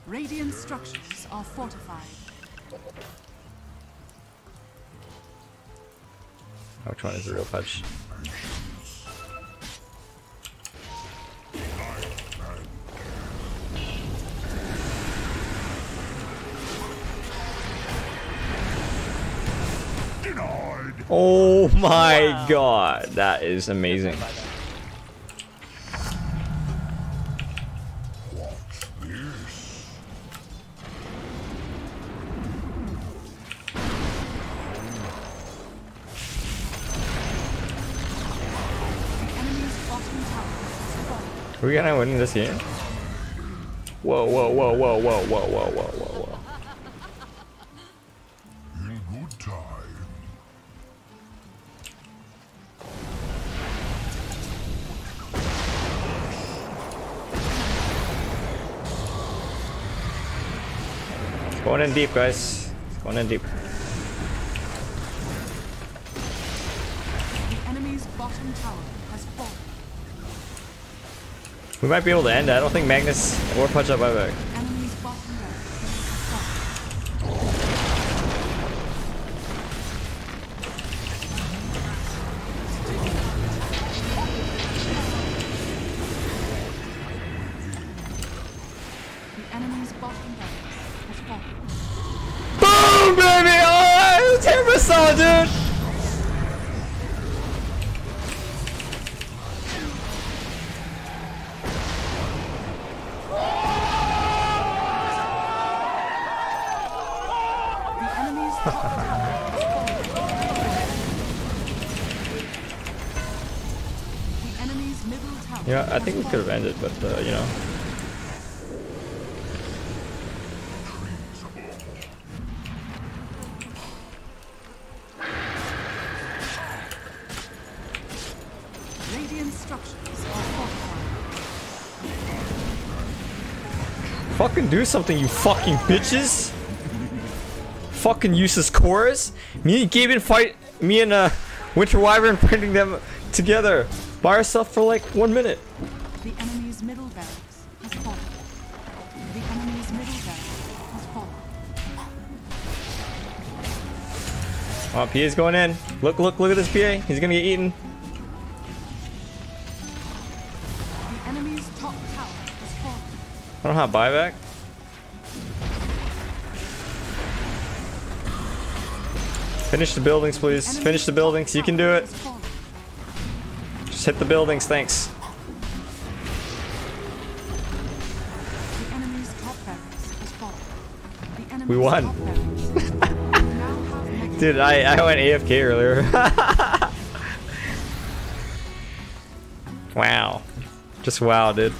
Radiant structures are fortified. Which one is the real punch? Oh my god, that is amazing. Are we gonna win this game? Whoa, whoa, whoa, whoa, whoa, whoa, whoa, whoa, whoa, whoa. In good time. It's going in deep, guys. It's going in deep. The enemy's bottom tower has fallen. We might be able to end it. I don't think Magnus or punch up buyback. Enemy's bottom barracks has fallen. The enemy's bottom barracks has fallen. Boom, baby! Oh, it's Timbersaw, dude! The enemy's top tower has fallen. The enemy's middle tower. Yeah, I think we has could have fallen. ended, but you know. Radiant structures are fortified. Fucking do something, you fucking bitches! Fucking useless cores! Me and Gaben fight, me and Winter Wyvern fighting them together by ourselves for like 1 minute. The enemy's middle barracks has fallen. The enemy's middle barracks has fallen. Oh, PA's going in. Look at this PA. He's gonna get eaten. The enemy's top tower has fallen. I don't have buyback. Finish the buildings, please. Finish the buildings. You can do it. Just hit the buildings, thanks. The enemy's top barracks has fallen. The enemy's We won. top barracks now have mega- Dude, I went AFK earlier. Wow. Just wow, dude.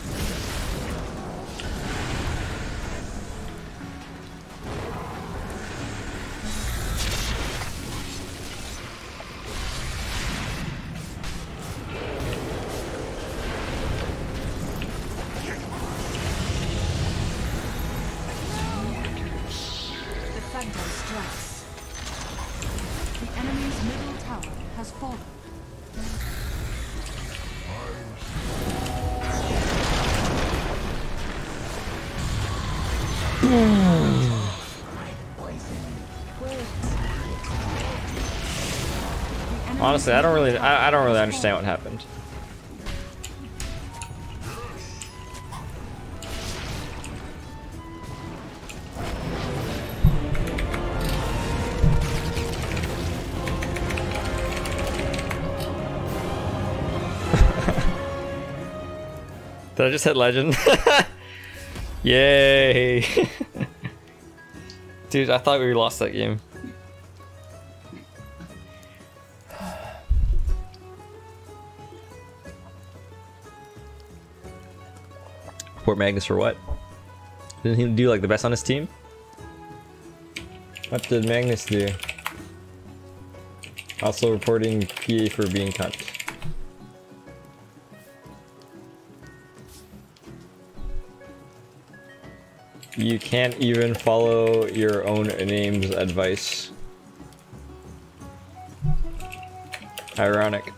Defender strikes. The enemy's middle tower has fallen. Honestly, I don't really understand what happened. Did I just hit legend? Yay! Dude, I thought we lost that game. Poor Magnus for what? Didn't he do like the best on his team? What did Magnus do? Also reporting PA for being cunt. You can't even follow your own name's advice. Ironic.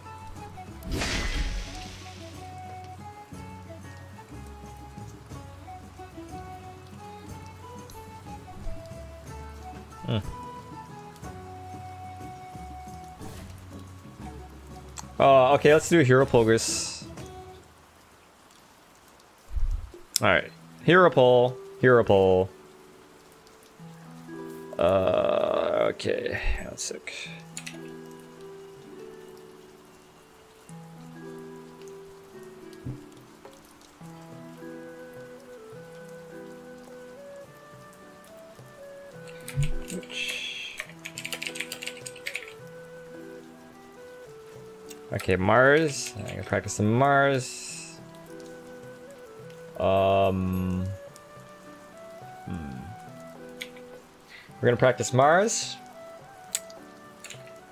Okay, let's do a hero progress. Alright. Hero poll. Hero poll. Okay. That's sick. Okay, Mars. I'm gonna practice some Mars. We're gonna practice Mars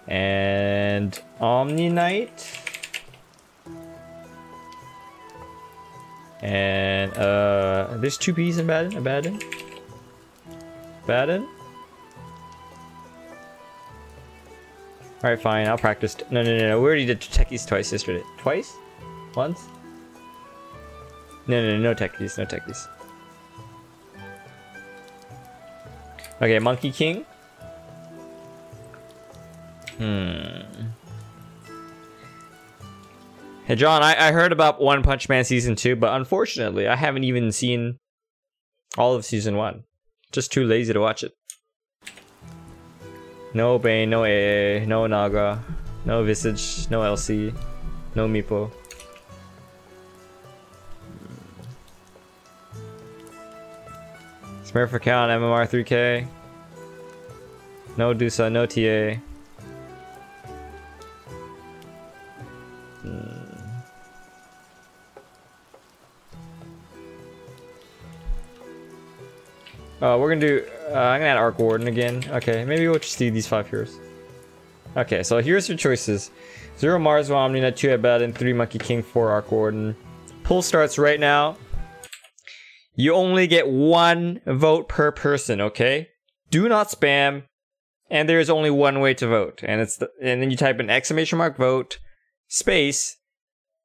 and Omni Knight and there's 2 B's in Abaddon. Alright, fine, I'll practice. No, we already did techies twice yesterday. Twice? Once? No techies, no techies. Okay, Monkey King. Hey John, I heard about One Punch Man Season 2, but unfortunately, I haven't even seen all of Season 1. Just too lazy to watch it. No Bane, no AA, no Naga, no Visage, no LC, no Meepo. Smurf account, MMR 3K. No Dusa, no TA. We're gonna do. I'm gonna add Arc Warden again. Okay, maybe we'll just do these 5 heroes. Okay, so here's your choices: 0 Mars, 1 Omni Knight, 2 Abaddon, 3 Monkey King, 4 Arc Warden. Poll starts right now. You only get 1 vote per person. Okay, do not spam. And there is only 1 way to vote, and then you type an exclamation mark vote space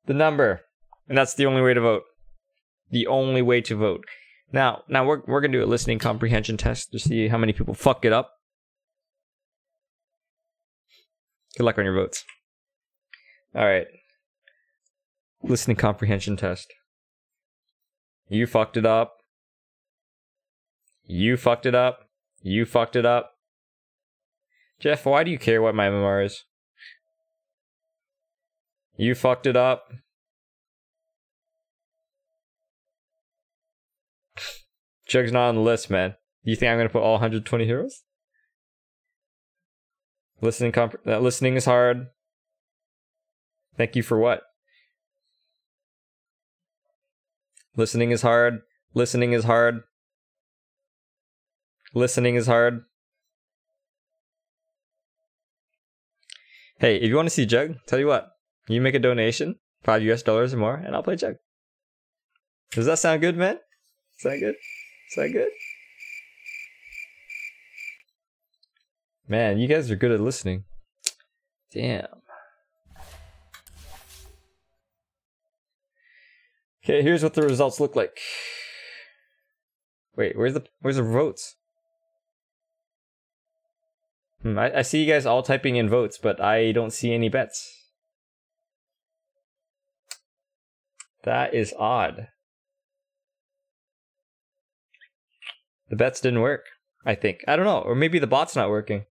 the number, and that's the only way to vote. The only way to vote. Now we're gonna do a listening comprehension test to see how many people fuck it up. Good luck on your votes. All right. Listening comprehension test. You fucked it up. You fucked it up. You fucked it up. Jeff, why do you care what my MMR is? You fucked it up. Jug's not on the list, man. Do you think I'm gonna put all 120 heroes? Listening is hard. Thank you for what? Listening is hard. Listening is hard. Listening is hard. Hey, if you want to see Jug, tell you what. You make a donation, $5 US or more, and I'll play Jug. Does that sound good, man? Is that good? Is that good? Man, you guys are good at listening. Damn. Okay, here's what the results look like. Wait, where's the votes? I see you guys all typing in votes, but I don't see any bets. That is odd. The bets didn't work, I think. I don't know, or maybe the bot's not working.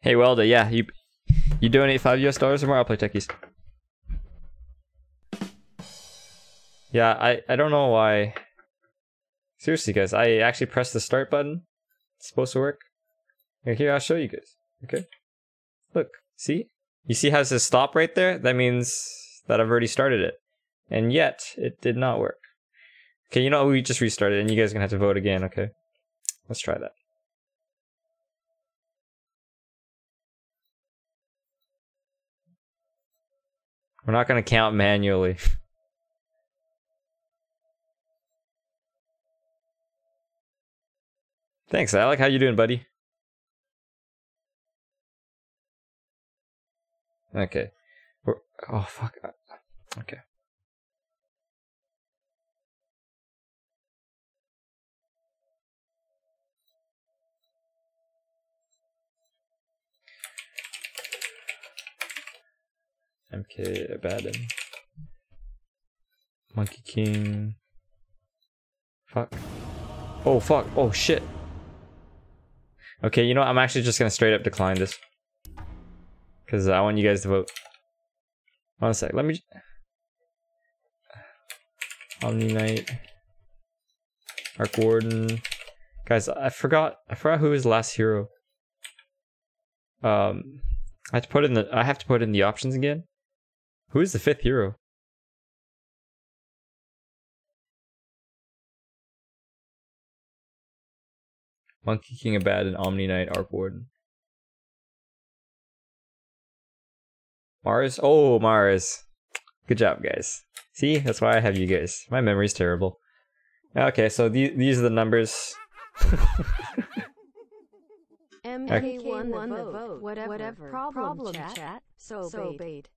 Hey, Welda, yeah, you donate $5 US or more, I'll play techies. Yeah, I don't know why. Seriously, guys, I actually pressed the start button. It's supposed to work. Here, I'll show you guys. Okay, look, see? You see how it says stop right there? That means that I've already started it. And yet, it did not work. Okay, you know, we just restarted and you guys are gonna have to vote again, okay? Let's try that. We're not gonna count manually. Thanks, Alec. How you doing, buddy? Okay. Oh, fuck. Okay. MK Abaddon. Monkey King. Fuck. Oh, fuck. Oh, shit. Okay, you know what? I'm actually just gonna straight up decline this. Because I want you guys to vote. One sec. Let me... Omni Knight. Arc Warden. Guys, I forgot who was last hero. I have to put in the options again. Who is the 5th hero? Monkey King Abaddon, Omni Knight, Arc Warden. Mars? Oh, Mars. Good job, guys. See? That's why I have you guys. My memory's terrible. Okay, so these are the numbers. MK won the vote. Whatever. Problem chat. So bait.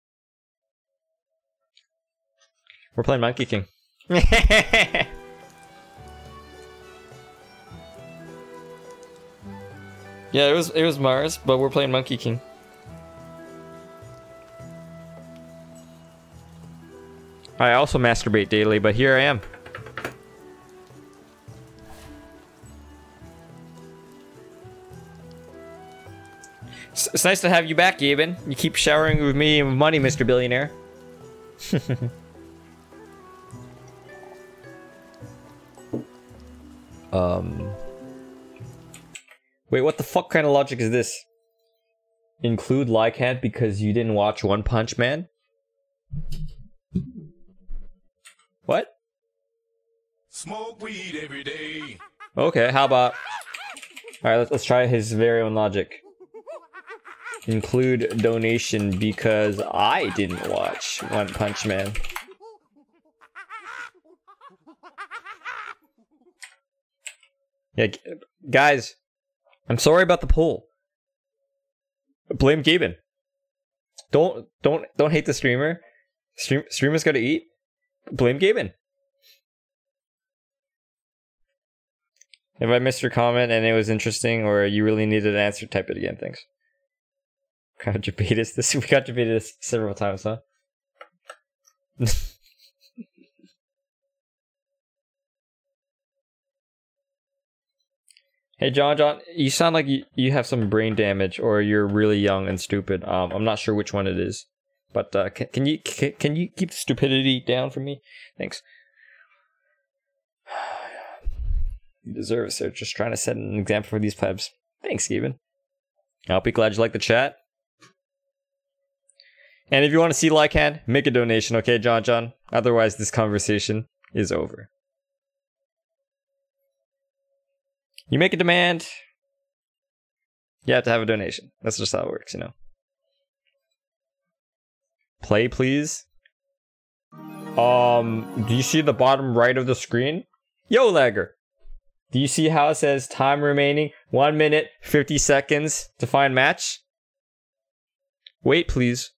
We're playing Monkey King. Yeah, it was Mars, but we're playing Monkey King. I also masturbate daily, but here I am. It's nice to have you back, Gaben. You keep showering with me with money, Mr. Billionaire. Wait, what the fuck kind of logic is this? Include Lycan because you didn't watch One Punch Man? What? Smoke weed every day. Okay, how about... Alright, let's try his very own logic. Include donation because I didn't watch One Punch Man. Yeah, guys, I'm sorry about the poll. Blame Gaben. Don't hate the streamer. Streamers gotta eat. Blame Gaben. If I missed your comment and it was interesting or you really needed an answer, type it again. Thanks. We got debated this several times, huh? Hey John, you sound like you have some brain damage or you're really young and stupid. I'm not sure which one it is, but can you keep the stupidity down for me? Thanks. You deserve it, sir. Just trying to set an example for these plebs. Thanks, Gaben. I'll be glad you like the chat. And if you want to see Lycan, make a donation, okay, John? Otherwise, this conversation is over. You make a demand, you have to have a donation. That's just how it works, you know. Play, please. Do you see the bottom right of the screen? Yo, lagger. Do you see how it says time remaining 1 minute 50 seconds to find match? Wait, please.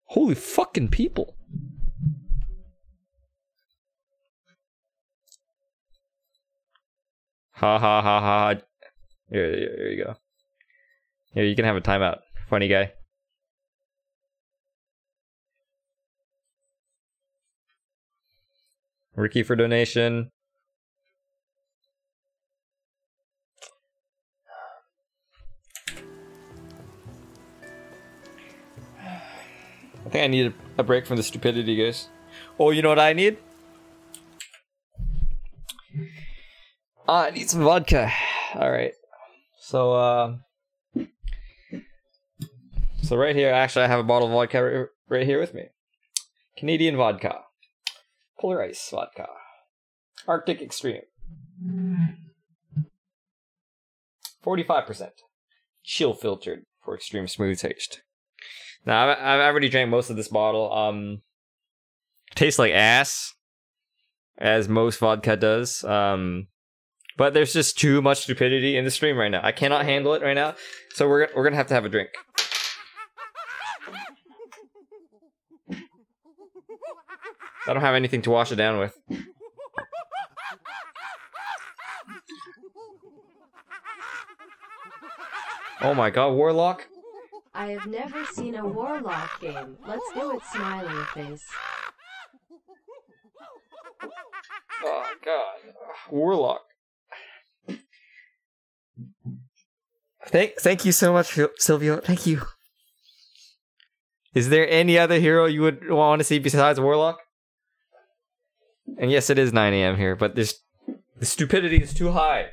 Holy fucking people. Ha ha ha ha. Here you go. Here, you can have a timeout. Funny guy. Ricky for donation. I think I need a break from the stupidity, guys. Oh, you know what I need? I need some vodka. Alright. So right here, actually I have a bottle of vodka right here with me. Canadian vodka. Polar Ice vodka. Arctic Extreme. 45%. Chill filtered for extreme smooth taste. Now I've already drank most of this bottle. Tastes like ass, as most vodka does. But there's just too much stupidity in the stream right now. I cannot handle it right now, so we're gonna have to have a drink. I don't have anything to wash it down with. Oh my god, Warlock? I have never seen a Warlock game. Let's do it, smiley face. Oh god, Warlock. Thank you so much, Silvio. Thank you. Is there any other hero you would want to see besides Warlock? And yes, it is 9 AM here, but the stupidity is too high.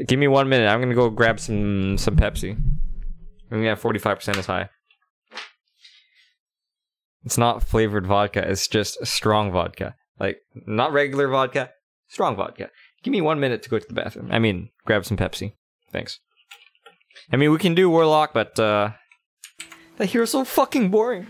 Give me 1 minute. I'm gonna go grab some Pepsi. I'm gonna have 45% as high. It's not flavored vodka. It's just strong vodka. Like, not regular vodka, strong vodka. Give me 1 minute to go to the bathroom. I mean, grab some Pepsi. Thanks. I mean, we can do Warlock, but that hero's so fucking boring.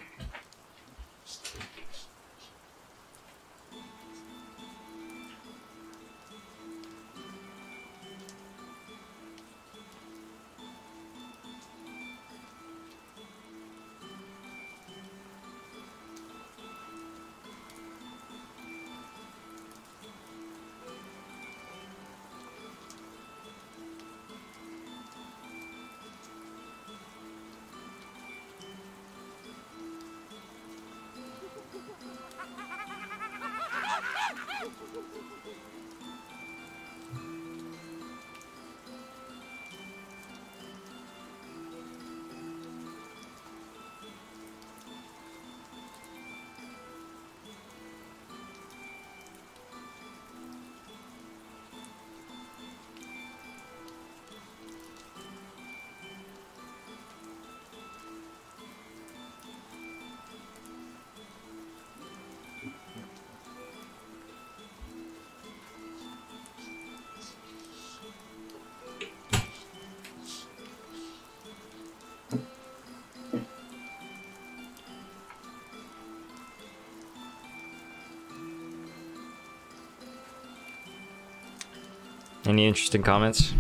Any interesting comments?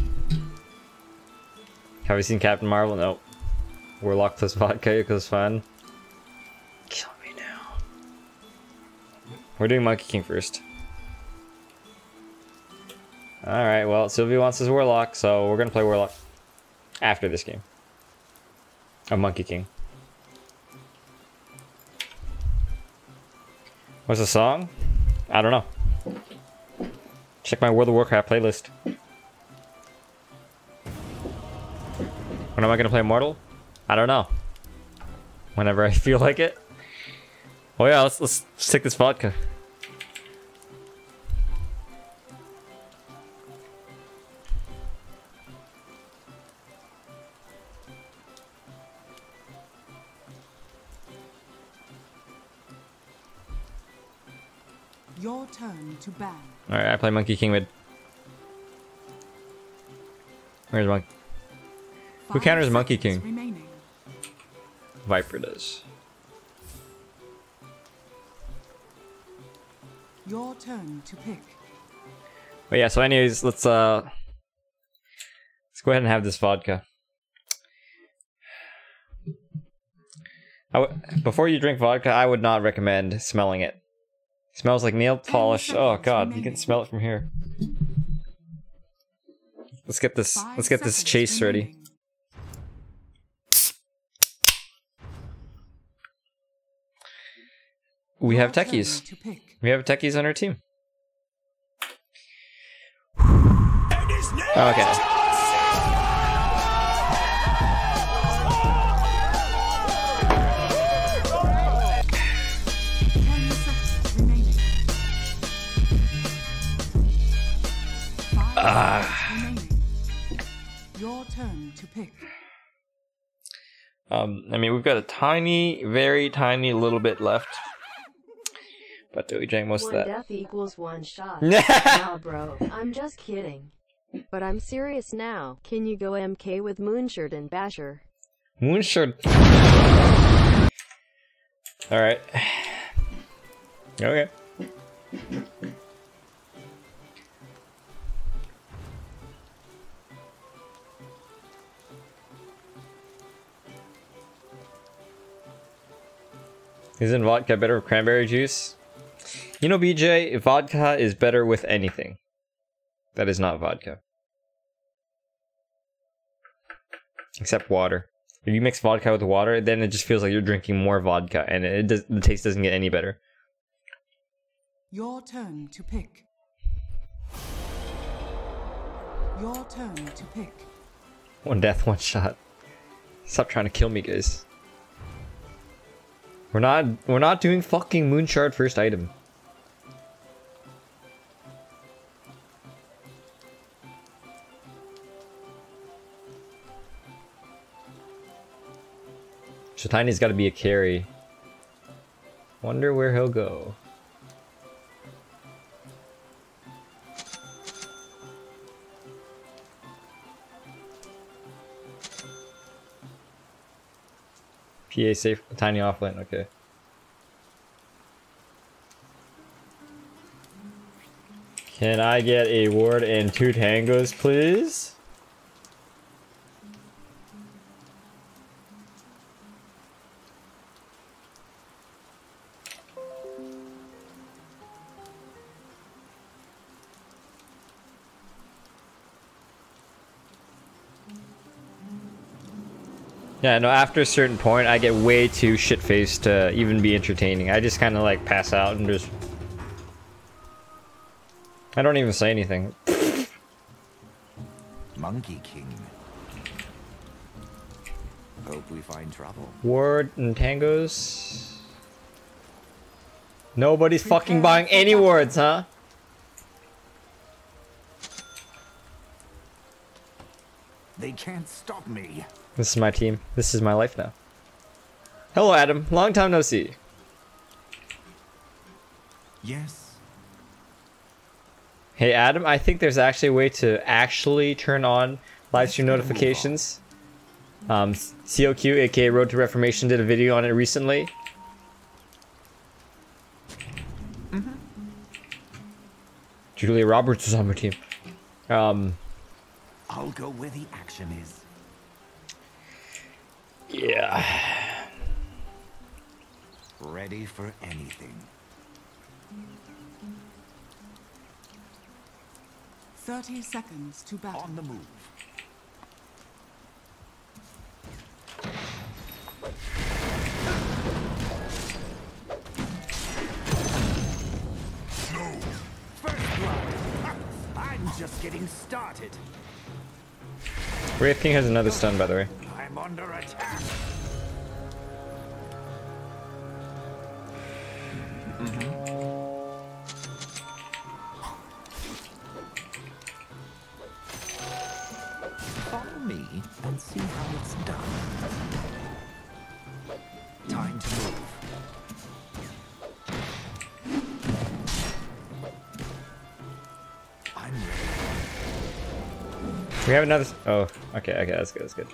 Have you seen Captain Marvel? No. Warlock plus vodka equals fun. Kill me now. We're doing Monkey King first. Alright, well, Sylvia wants his Warlock, so we're gonna play Warlock after this game of Monkey King. What's the song? I don't know. Check my World of Warcraft playlist. When am I gonna play Immortal? I don't know. Whenever I feel like it. Oh yeah, let's take this vodka. Your turn to ban. Alright, I play Monkey King mid. Where's Monkey? Who counters Monkey King? Remaining. Viper does. Your turn to pick. But yeah, so anyways, let's go ahead and have this vodka. Before you drink vodka, I would not recommend smelling it. It smells like nail polish. Oh god, you can smell it from here. Let's get this chase ready. We have techies. We have techies on our team. Okay. Your turn to pick. I mean, we've got a tiny, very tiny little bit left. But we drank most of that. One death equals one shot. Nah, bro, I'm just kidding. But I'm serious now. Can you go MK with Moonshirt and Basher? Moonshard. Alright. Okay. Isn't vodka better with cranberry juice? You know, BJ, vodka is better with anything that is not vodka. Except water. If you mix vodka with water, then it just feels like you're drinking more vodka, and the taste doesn't get any better. Your turn to pick. Your turn to pick. One death, one shot. Stop trying to kill me, guys. We're not doing fucking Moonshard first item. Shatani's got to be a carry. Wonder where he'll go. PA safe, Tiny offline, okay. Can I get a ward and 2 tangos, please? Yeah, no, after a certain point, I get way too shit-faced to even be entertaining. I just kind of like pass out and just... I don't even say anything. Monkey King. Hope we find trouble. Ward and tangos. Nobody's fucking buying any wards, huh? They can't stop me. This is my team. This is my life now. Hello, Adam. Long time no see. Yes. Hey, Adam, I think there's actually a way to actually turn on live stream notifications. COQ, aka Road to Reformation, did a video on it recently. Julia Roberts was on my team. I'll go where the action is. Yeah. Ready for anything. 30 seconds to battle. On the move. First blood. I'm just getting started. Wraith King has another stun, by the way. I'm under attack. Follow me and see how it's done. Time to move. I'm ready. We have another. Oh, okay, that's good, that's good.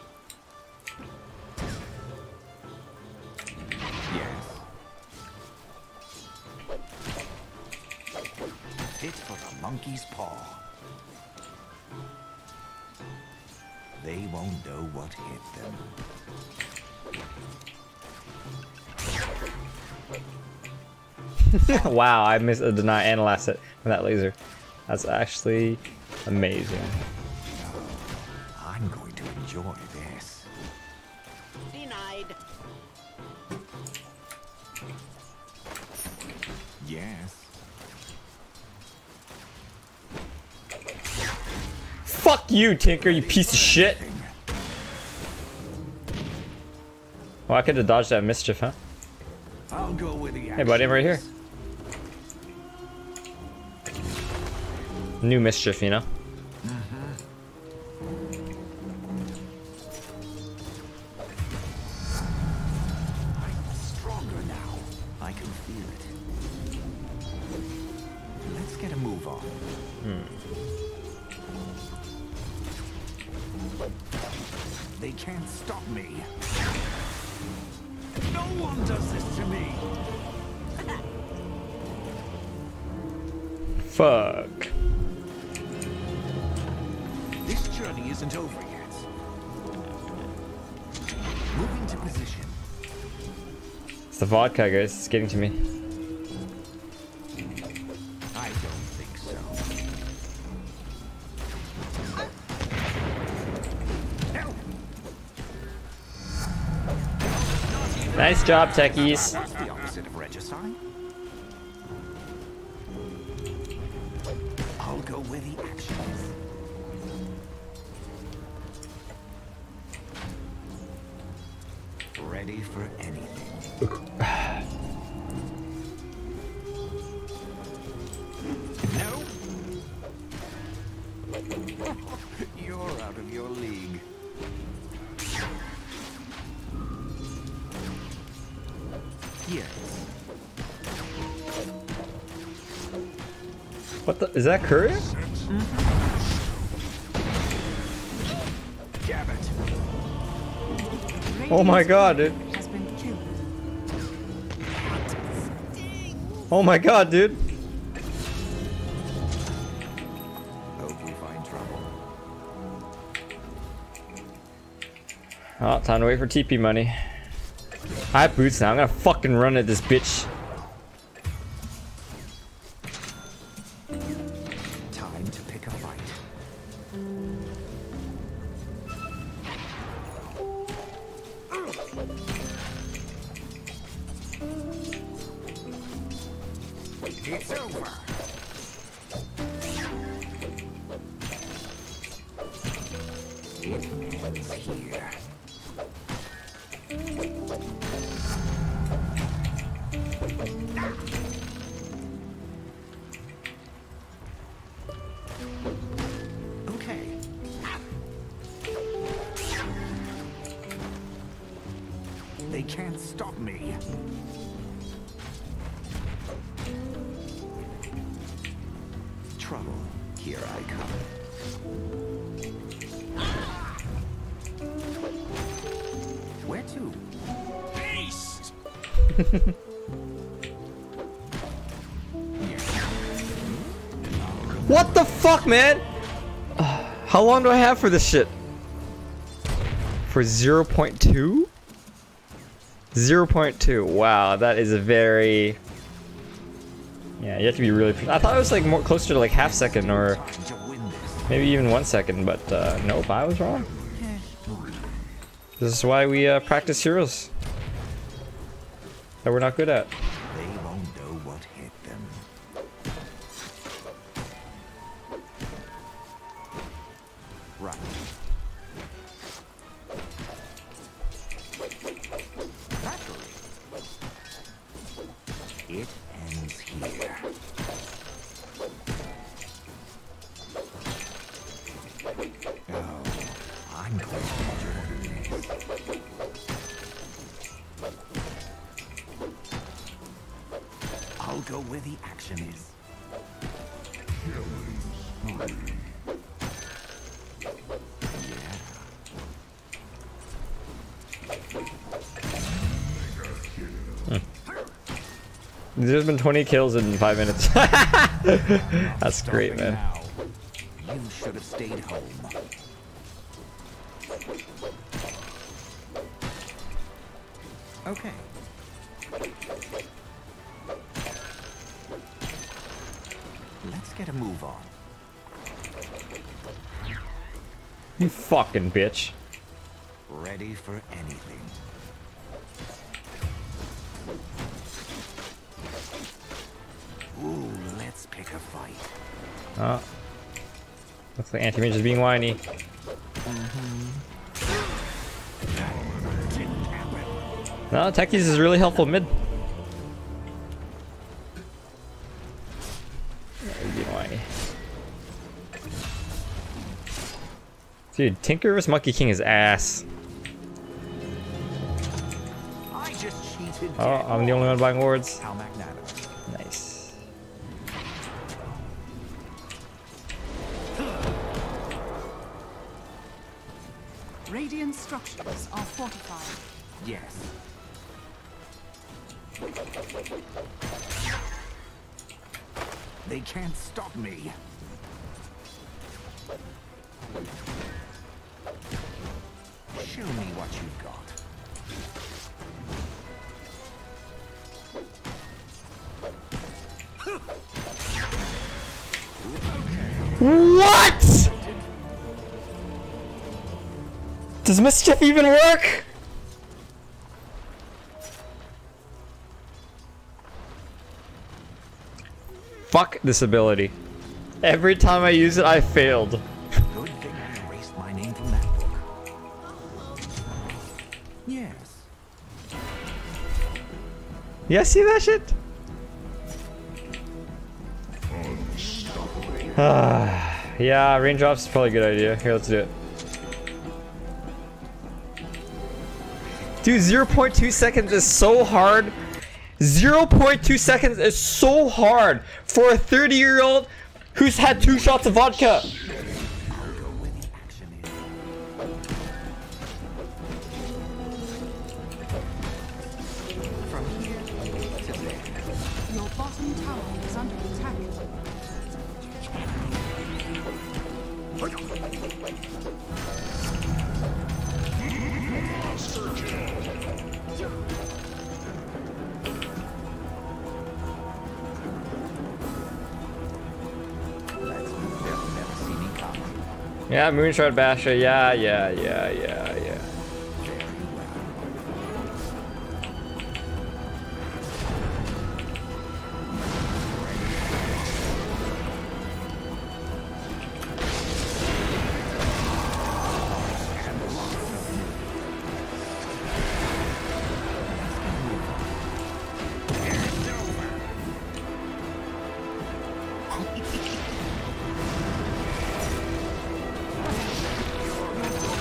Yes. Fit for the monkey's paw. They won't know what hit them. Wow, I missed a deny and a last hit from that laser. That's actually amazing. I'm going to enjoy this. Denied. Yes. Fuck you, Tinker, you piece of shit! Well, I could have dodged that mischief, huh? I'll go with the Hey, buddy, I'm right here. New mischief, you know? I'm stronger now. I can feel it. Let's get a move on. They They can't stop me. No one does this to me. Fuck. This journey isn't over yet. Moving to position. It's the vodka, guys. It's getting to me. I don't think so. Nice job, techies. That's the opposite of regicide. I'll go where the action is. Ready for anything. No. You're out of your league. Yes. What the? Is that Courier? Damn it. Oh my god, dude. Has been killed. Oh my god, dude. Hope we find trouble. Oh, time to wait for TP money. I have boots now. I'm gonna fucking run at this bitch. Time to pick a fight. It's over. It ends here. Okay. They can't stop me. Trouble, here I come. Where to? Beast! What the fuck, man? How long do I have for this shit? For 0.2? 0.2. Wow, that is a very... Yeah, you have to be really... I thought it was like more closer to like half second or Time to win this. maybe even 1 second, but nope, I was wrong. This is why we practice heroes that we're not good at. They won't know what hit them. Right. Naturally. It ends here. Oh, I'm going to join this. I'll go where the action is. There's been 20 kills in 5 minutes. That's great, man. Now. You should have stayed home. Okay. Let's get a move on. You fucking bitch. Ready for anything. Ooh, let's pick a fight. Oh. Looks like Anti-Mage is being whiny. Didn't happen. No, Techies is really helpful mid. He's being whiny. Dude, Tinker vs Monkey King is ass. I just cheated. Oh, I'm the only one buying wards. How magnanimous. Nice. Radiant structures are fortified. Yes. They can't stop me. Show me what you've got. What? Does mischief even work? Fuck this ability. Every time I use it, I failed. Good thing I erased my name from that book. Yes. You guys see that shit? Yeah, raindrops is probably a good idea. Here, let's do it. Dude, 0.2 seconds is so hard. 0.2 seconds is so hard for a 30-year-old who's had 2 shots of vodka. I'll go where the action is. From here to there. Your bottom tower is under attack. They'll never see me coming. Yeah, Moonshot Basher. Yeah.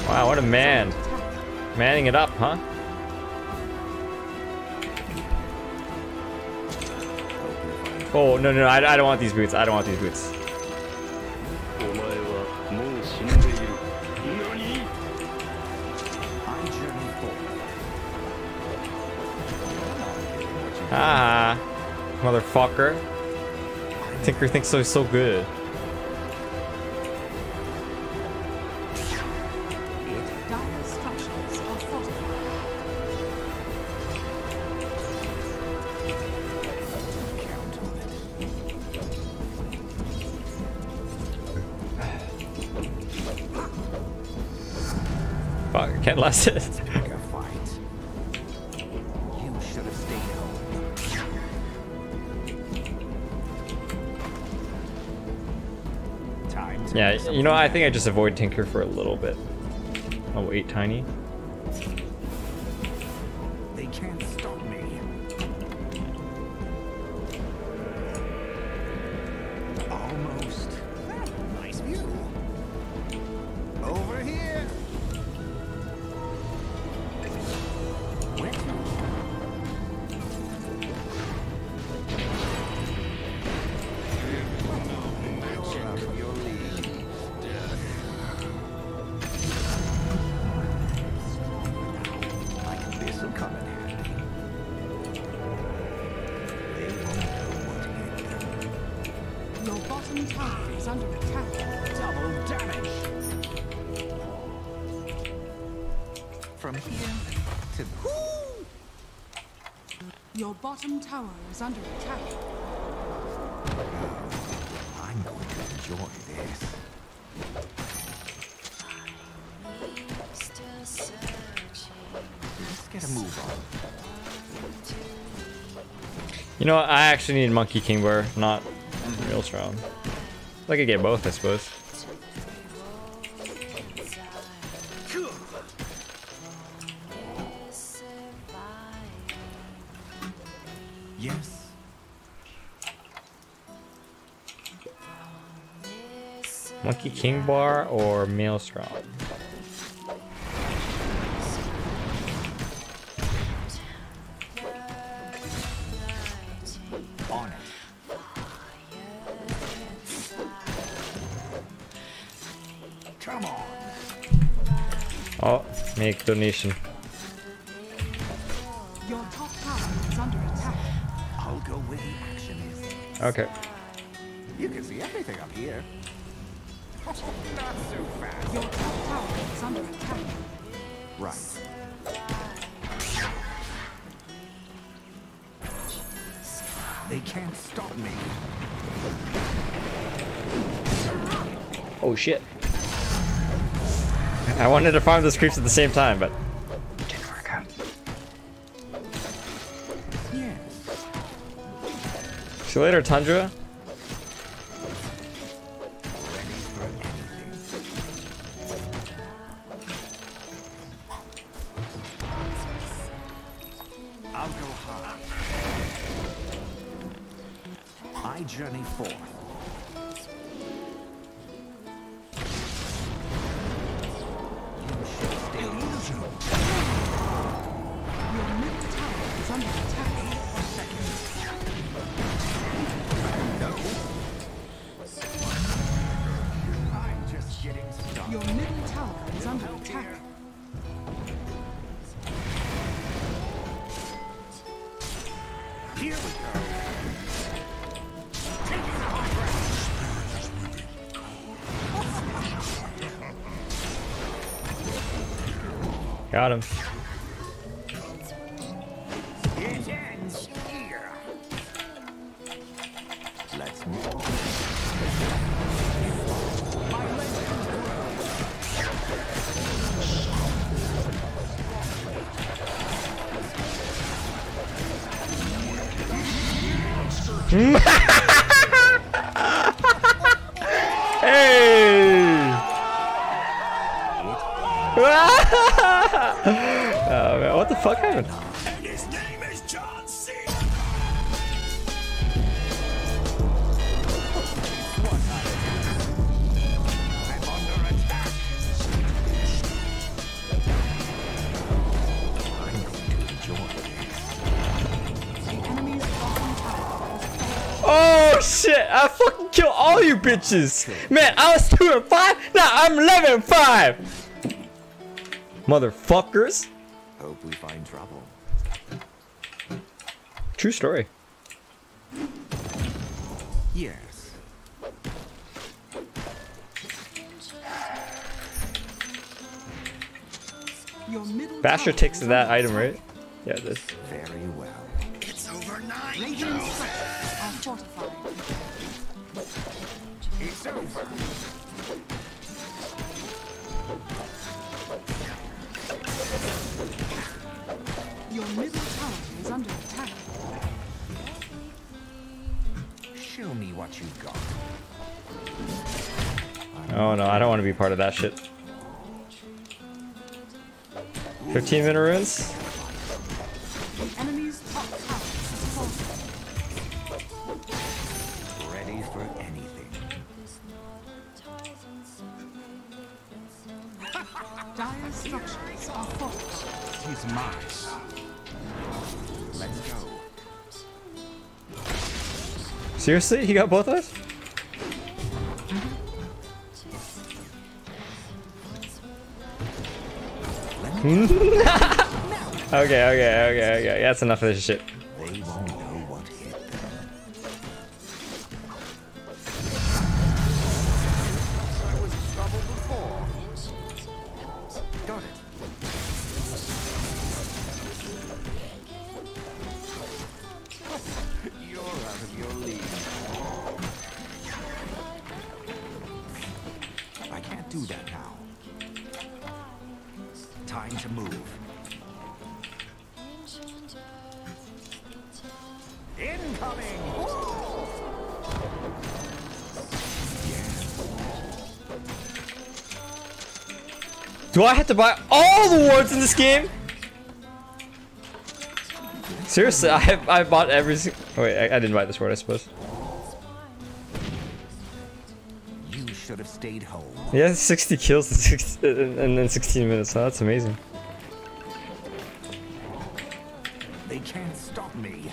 Wow, what a man. Manning it up, huh? Oh, no, I don't want these boots. I don't want these boots. Ah, motherfucker. Tinker thinks so good. Dire structures are fortified. Count on it. Fuck, I can't last it. Pick a fight. You should have stayed home. Time to Yeah, make you know, something I think I just avoid Tinker for a little bit. Oh, wait, Tiny. They can't stop me. Almost. Nice view. Over here. Where to? You're out of your league. Like this will come in handy. They won't know what hit them. Your bottom tower is under attack. Double damage. From here to Your bottom tower is under attack. I'm going to enjoy this. Let's get a move on. You know what? I actually need Monkey King Bar, not Real Strong. I could get both, I suppose. Yes. Monkey King Bar or Maelstrom? On it. Come on. Oh, make donation. Your top tower is under attack. I'll go where the action is. Okay. You can see everything up here. Not so fast. Your top tower is under attack. Right. They can't stop me. Oh shit. I wanted to farm those creeps at the same time, but it didn't work out. Yes. See you later, Tundra. I'll go hard. I journey forth. Your middle tower is under attack. I'm just getting started. Your middle tower is under attack. Here we go. Got him. It ends here. Let's move. My legend Hey! Oh man, what the fuck happened? And his name is John C. I'm under attack. I'm going to enjoy this. The enemy's bottom tower is Oh shit! I fucking killed all you bitches! Man, I was 2 and 5, now I'm 11 and 5! Motherfuckers! Hope we find trouble. True story. Yes. your middle Basher tower takes is that under item, attack. right? Yeah, it is. Very well. It's over 9. Radiant structures are fortified. It's over. Your middle tower is under attack. Show me what you've got. Oh no, I don't want to be part of that shit. 15-minute runes? The enemy's top tower is fortified. Ready for anything. Dire structures are fortified. He's mine. Let's go. Seriously? He got both of us? Okay. That's enough of this shit. They won't know what hit them. I was in trouble before. Got it. You're out of your league. I can't do that now. Time to move. Incoming! Do I have to buy all the wards in this game? Seriously, I bought every single... Oh, wait, I didn't buy this ward, I suppose. You should have stayed home. Yeah, 60 kills and then 16 minutes. Oh, that's amazing. They can't stop me.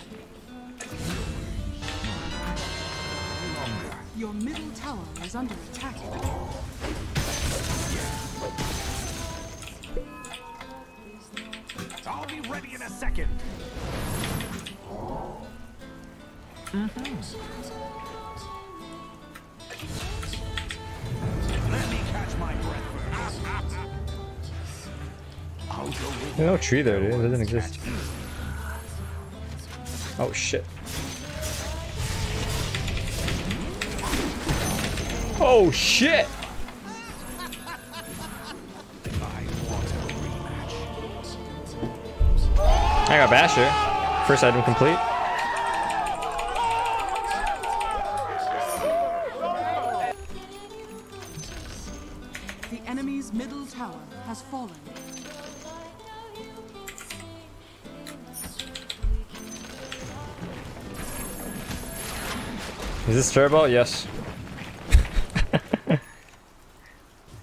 Longer. Your middle tower is under attack. be ready in a second. Let me catch my breath first. I'll go with There's no tree there, dude. It doesn't exist. Oh shit. Oh shit! I got Basher. First item complete. The enemy's middle tower has fallen. Is this turbo? Yes.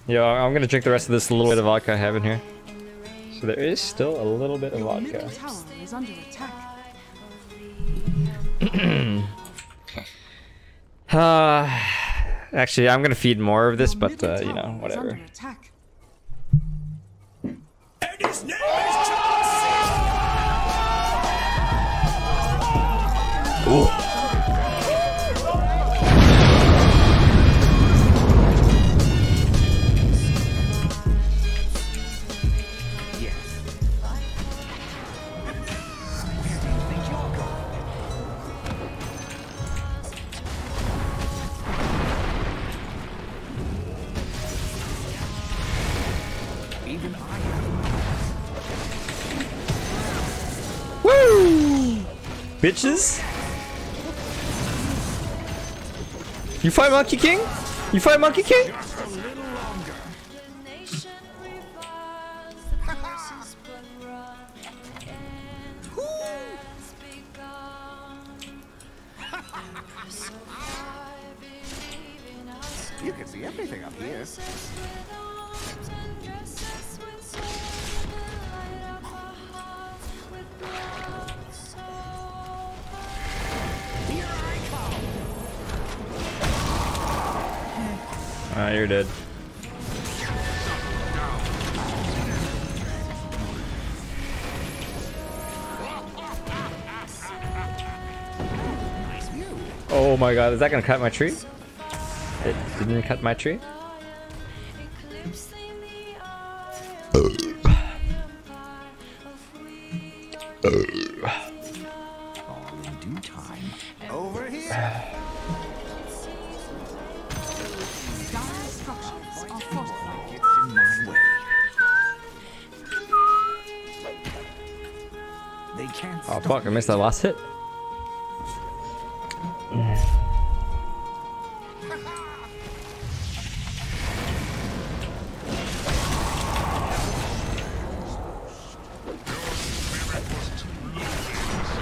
Yo, I'm gonna drink the rest of this little bit of vodka I have in here. So there is still a little bit of Your vodka. middle tower is under attack. Actually, I'm gonna feed more of this, Your but middle you know, tower is whatever. under attack. And his name is John Yes. Where do you think you're going? Even I have Woo! Bitches! You fight Monkey King? You fight Monkey King? just a little longer. You can see everything up here. Here I come. Ah, you're dead. Nice view. Oh my god, is that gonna cut my tree? It didn't cut my tree? All in due time. Over here. Dire structures are fortified. It's in my way. They can't Oh stop fuck, I me. missed that last hit. You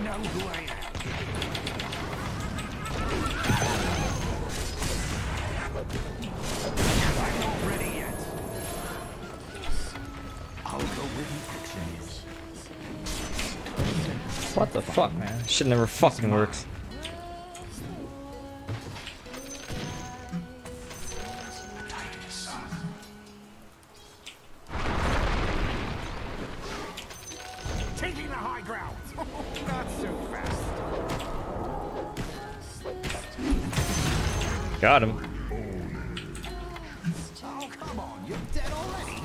know who I am. I'm not ready yet. I'll go where the action is. What the fuck, man? Shit never fucking works. Taking the high ground. Not so fast. Got him. Oh, come on. You're dead already.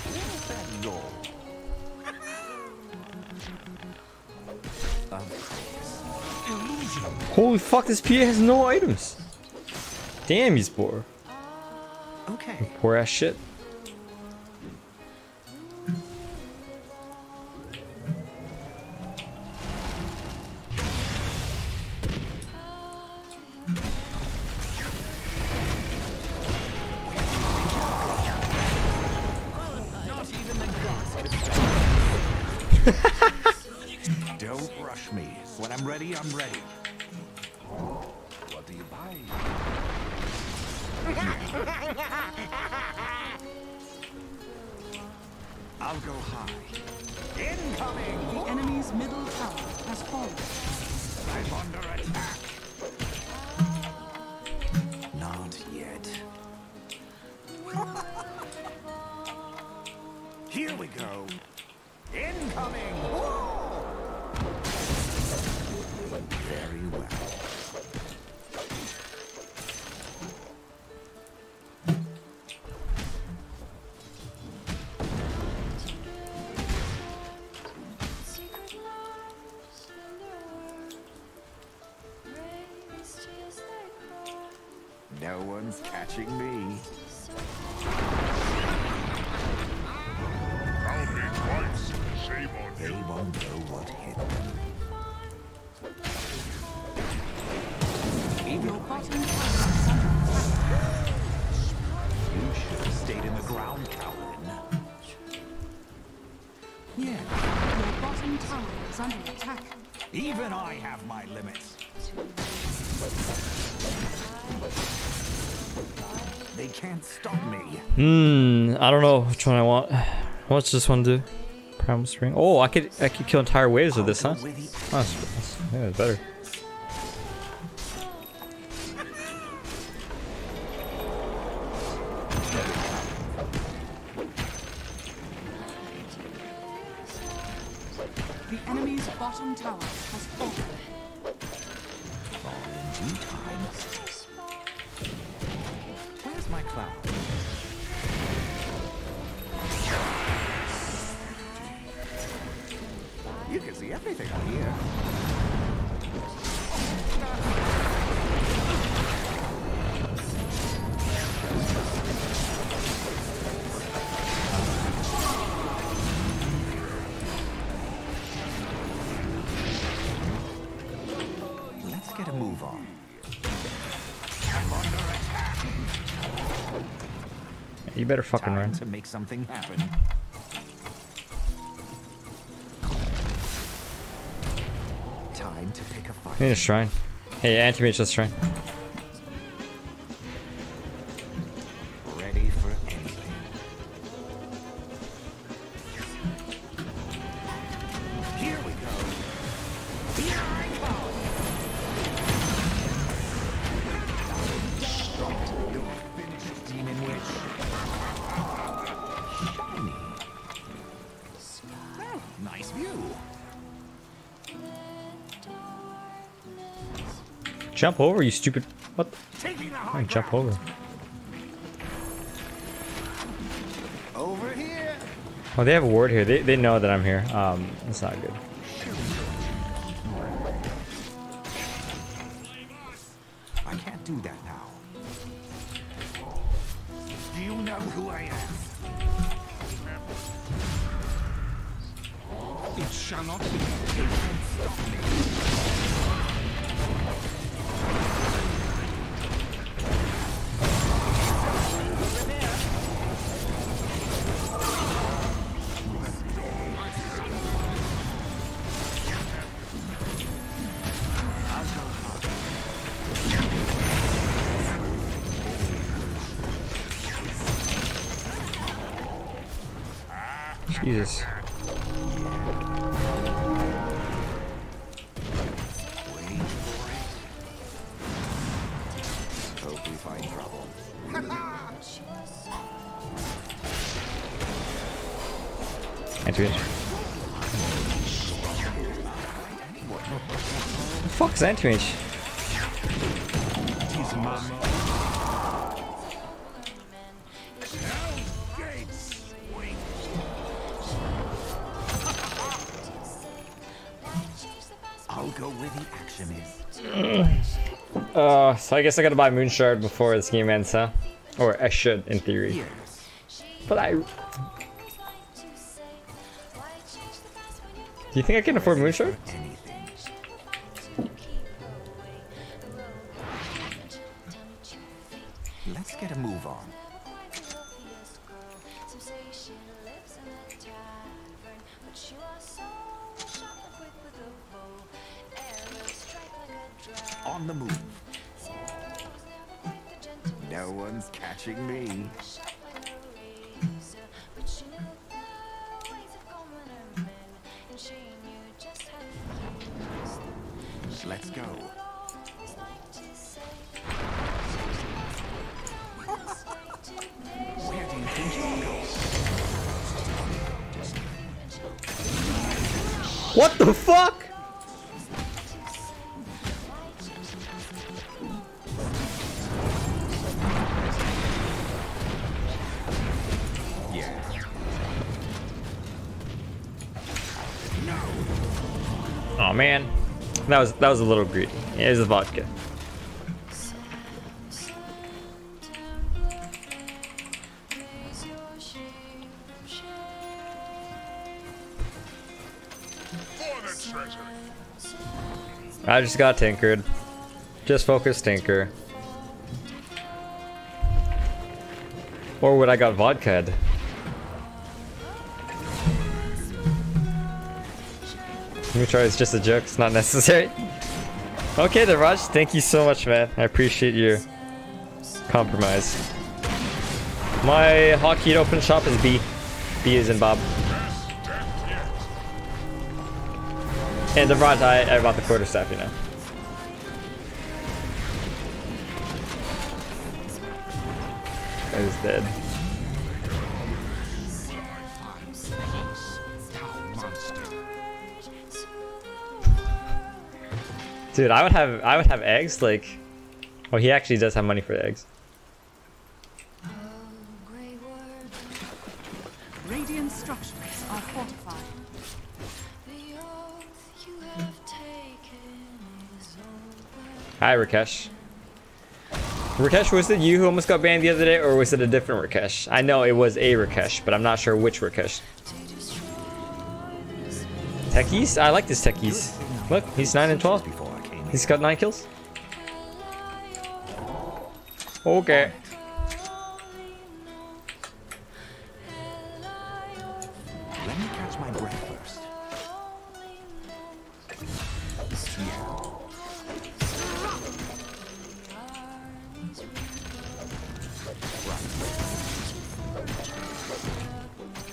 Where's that goal? Illusion. Holy fuck, this PA has no items. Damn, he's poor. Okay. Poor ass shit. Not even the gods could Don't rush me. When I'm ready, I'm ready. What do you buy? I'll go high. Incoming! The enemy's middle tower has fallen. I'm under attack. No one's catching me. Found me twice. Shame on They you. won't know what hit them. Even Your bottom tower is under attack. you should have stayed in the ground, Calvin. Yeah, Your bottom tower is under attack. even I have my limits. They can't stop me. I don't know which one I want. What's this one do? Primal Spring. Oh, I could kill entire waves with this, huh? With the Oh, yeah, it's better. The enemy's bottom tower has fallen. fall in due time. Where's my cloud? You can see everything up here. Let's get a move on. You better fucking Time run. to make something happen. Time to pick a I fight. need a shrine. Hey, anti-mage, let's shrine. Ready for anything. Here we go. Here I come. You're finished, Demon Witch. Shiny. Well, nice view. Jump over, you stupid. What? Taking the Oh, high jump ground. over. Over here. Oh, they have a ward here. They know that I'm here. That's not good. I can't do that now. Do you know who I am? It shall not be. They can't stop me. Jesus. Wait for it. Hope we find trouble. Anti-mage. The fuck is anti-mage? I'll go where the action is. So I guess I gotta buy Moonshard before this game ends, huh? Or I should, in theory. Yes. But Do you think I can afford Moonshard? Anything. Let's get a move on. On the move. No one's catching me. Let's go. Where do you think you're going? What the fuck? Yeah. Oh man, that was a little greedy. Yeah, it was the vodka. I just got tinkered. Just focus tinker. Or would I got vodka'd? Let me try, it's just a joke, it's not necessary. Okay then, Raj, thank you so much, man. I appreciate your compromise. My hotkey to open shop is B. B is in Bob. And the Raj, I bought the quarterstaff, you know. That is dead. Dude, I would have eggs, like... Oh, he actually does have money for the eggs. Radiant structures are fortified. Hi, Rakesh. Rakesh, was it you who almost got banned the other day, or was it a different Rakesh? I know it was a Rakesh, but I'm not sure which Rakesh. Techies? I like this Techies. Look, he's 9 and 12. He's got 9 kills. Okay. Let me catch my breath first.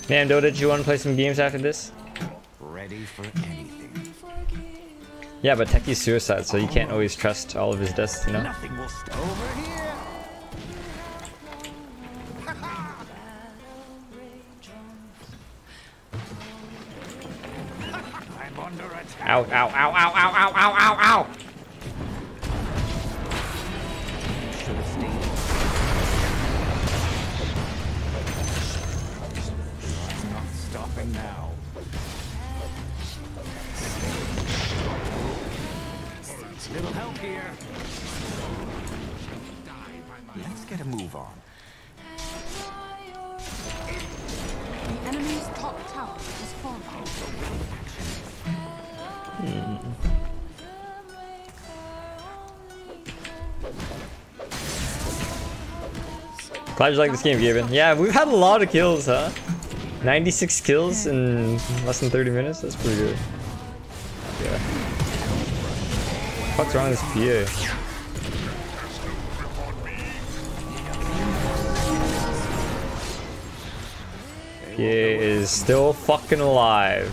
Man, Dota, did you want to play some games after this? Ready for anything. Yeah, but Techie's suicide, so you can't always trust all of his deaths, you know? Nothing will stop over here. I'm under attack. Ow, ow, ow, ow, ow, ow, ow, ow, ow! Should have stayed. I'm not stopping now. Little help here. Let's get a move on. The enemy's top tower is falling. Glad you like this game, Gaben. Yeah, we've had a lot of kills, huh? 96 kills in less than 30 minutes? That's pretty good. Yeah. What's wrong with this PA? PA is still fucking alive.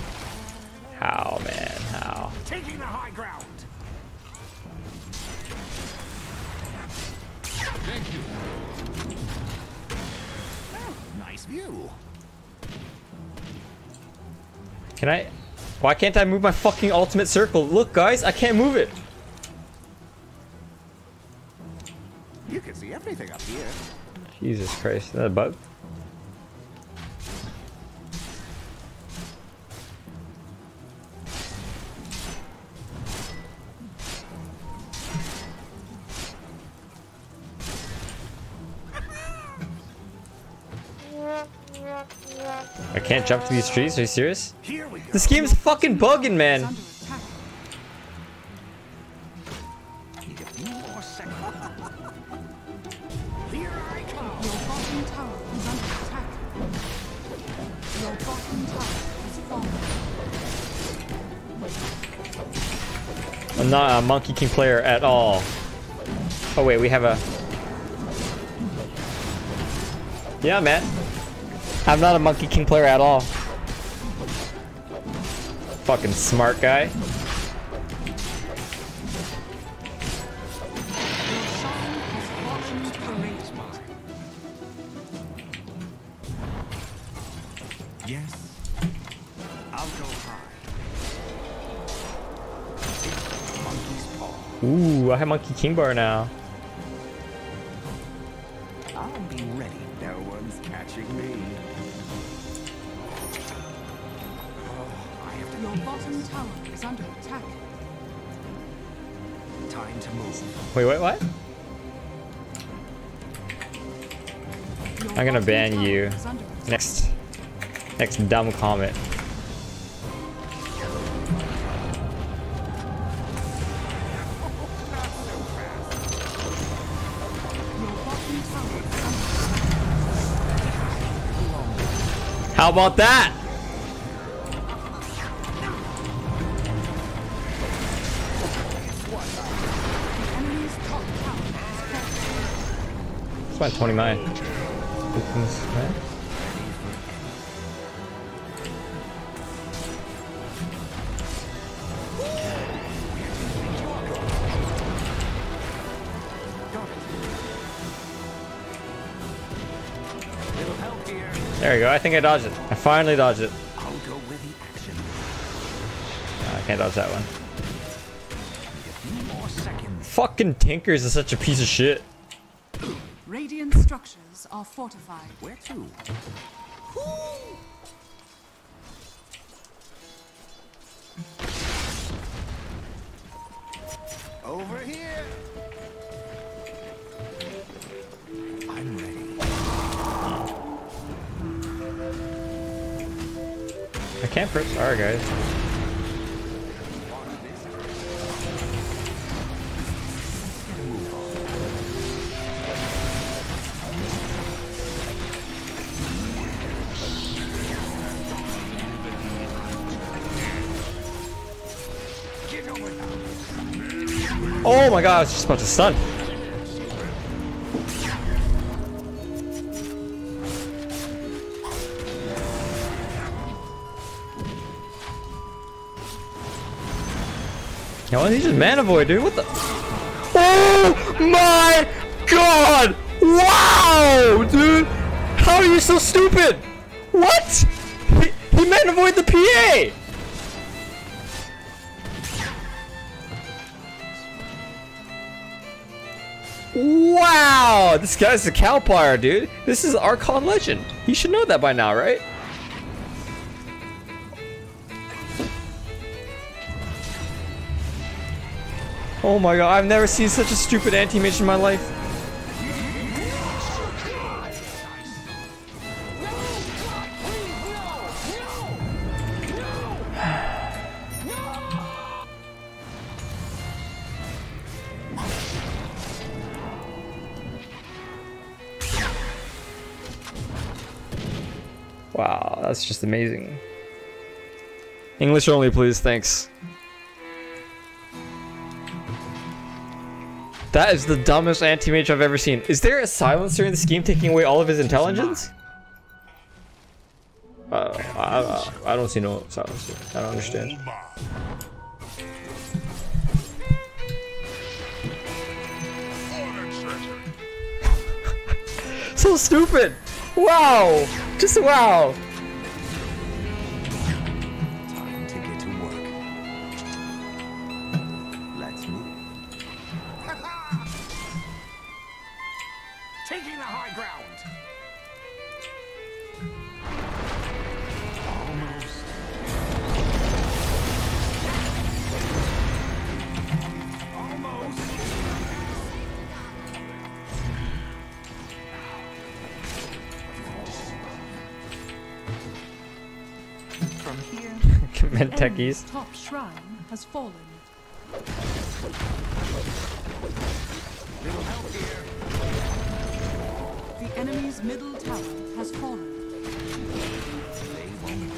How, man? How? Taking the high ground. Nice view. Can I? Why can't I move my fucking ultimate circle? Look, guys, I can't move it. You can see everything up here. Jesus Christ, is that a bug? I can't jump to these trees, are you serious? Here we go. This game's fucking bugging, man. Under attack. Need a few more seconds. Here I come. Your bottom tower is under attack. Your bottom tower is falling. I'm not a Monkey King player at all. Oh wait, we have a... Yeah, man. I'm not a Monkey King player at all. Fucking smart guy. Yes. I'll go high. Monkey's paw. Ooh, I have Monkey King bar now. I'll be ready. No one's catching me. Your bottom tower is under attack. Time to move. Wait, what? Your I'm gonna bottom ban tower you. is under attack. Next dumb comment. How about that? It's about 29. There we go. I think I dodged it. I finally dodged it. I'll go with the action. No, I can't dodge that one. A few more seconds. Fucking Tinkers is such a piece of shit. Radiant structures are fortified. Where to? Over here. I'm ready. I can't press R, guys. Oh my god, I was just about to stun. Yo, he's just mana void, dude. What the? Oh my god! Wow, dude! How are you so stupid? What? He mana void the PA! Wow! This guy's a cow player, dude. This is Archon Legend. You should know that by now, right? Oh my god, I've never seen such a stupid anti-mage in my life. Wow, that's just amazing. English only, please, thanks. That is the dumbest anti-mage I've ever seen. Is there a silencer in this game taking away all of his intelligence? I don't see no silencer. I don't understand. So stupid! Wow! Just wow! Time to get to work. Let's move. Taking the high ground. Almost. Almost. From here. Command techies. Enemy's top shrine has fallen. Little help here. The enemy's middle tower has fallen. They won't.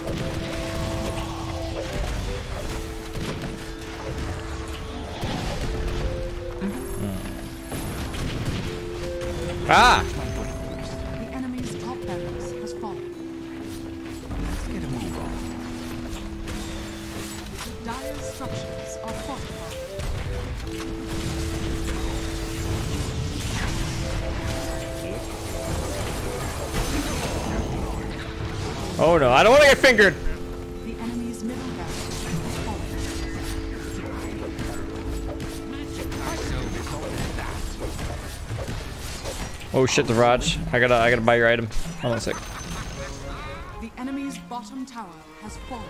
Ah! The enemy's top barracks has fallen. Let's get a move on. Dire structures are fortified. Oh no, I don't want to get fingered! The enemy's middle barracks has fallen. Oh shit, the Raj. I gotta buy your item. Hold on a sec. The enemy's bottom tower has fallen.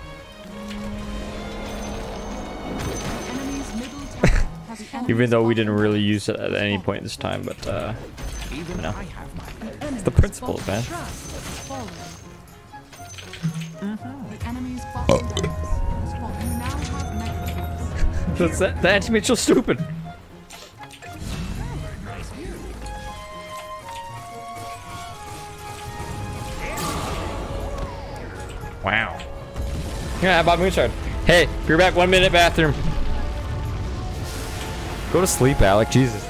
The enemy's middle tower has fallen. Even though we didn't really use it at any point this time, but Even No. I have my it's the principles, man. Shrine has fallen. The enemy's bottom barracks has fallen. You now have mega. That's that. The anti-mage's so stupid. Wow. Yeah, I bought Moonshard. Hey, be back. 1 minute bathroom. Go to sleep, Alec. Jesus.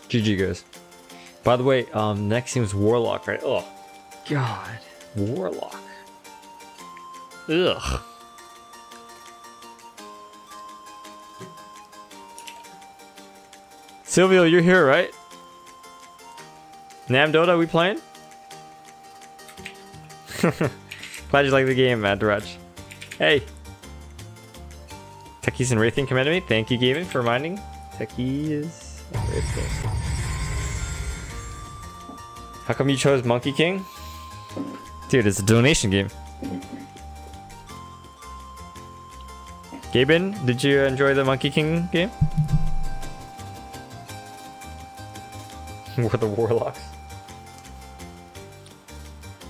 GG guys. By the way, next team is Warlock, right? Oh, God, Warlock. Ugh. Silvio, you're here, right? Namdota, we playing? Glad you like the game, Mad Durach. Hey. Techie's and Raytheon commanded me. Thank you, Gavin, for reminding. Techie is very close. How come you chose Monkey King? Dude, it's a donation game. Gaben, did you enjoy the Monkey King game? We're the Warlocks.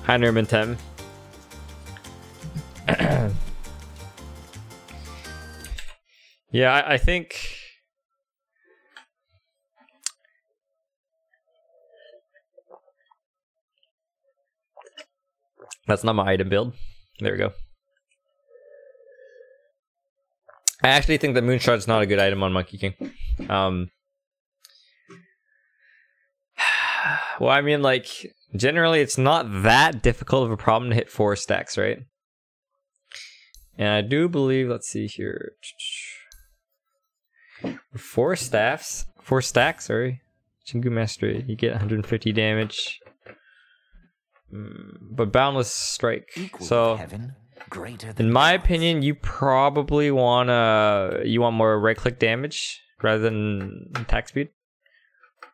Hi, Nerman Tem. Yeah, I think... That's not my item build. There we go. I actually think that Moonshot's not a good item on Monkey King. Well, I mean, like, generally it's not that difficult of a problem to hit 4 stacks, right? And I do believe, let's see here. 4 stacks, sorry. Jingu Mastery, you get 150 damage. But Boundless Strike. So, in my opinion, you probably want more right-click damage rather than attack speed.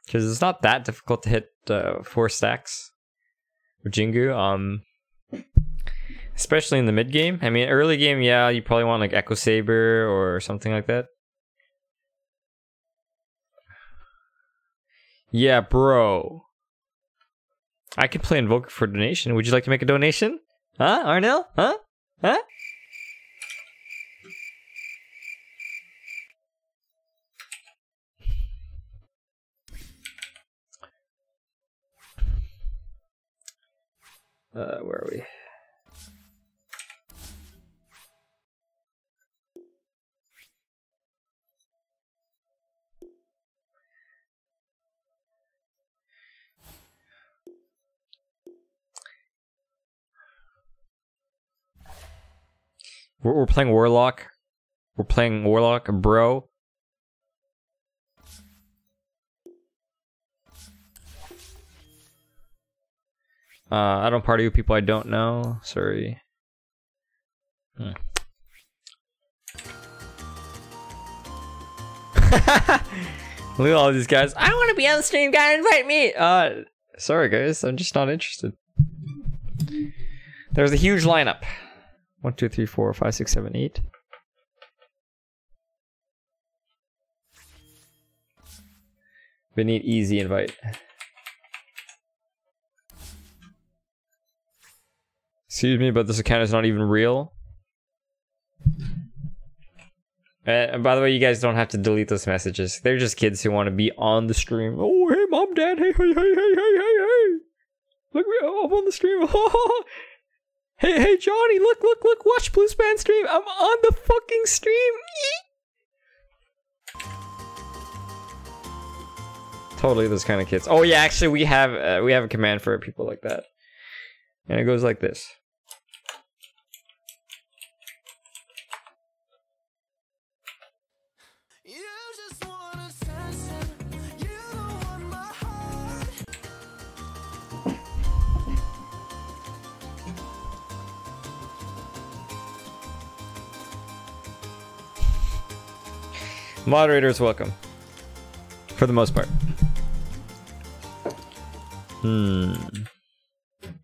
Because it's not that difficult to hit 4 stacks with Jingu. Especially in the mid game. I mean, early game, yeah, you probably want like Echo Saber or something like that. Yeah, bro. I could play Invoker for donation. Would you like to make a donation? Huh, Arnell? Huh? Huh? Where are we? We're playing Warlock. We're playing Warlock, bro. I don't party with people I don't know. Sorry. Look at all these guys. I want to be on the stream, guy. Invite me. Sorry guys, I'm just not interested. There's a huge lineup. 1, 2, 3, 4, 5, 6, 7, 8. We need easy invite. Excuse me, but this account is not even real. And by the way, you guys don't have to delete those messages. They're just kids who want to be on the stream. Oh, hey, mom, dad. Hey, hey, hey, hey, hey, hey, hey. Look, I'm on the stream. Hey, hey, Johnny, look, look, look. Watch Bluespan stream. I'm on the fucking stream. Totally those kind of kids. Oh, yeah, actually, we have a command for people like that. And it goes like this. Moderators, welcome. For the most part.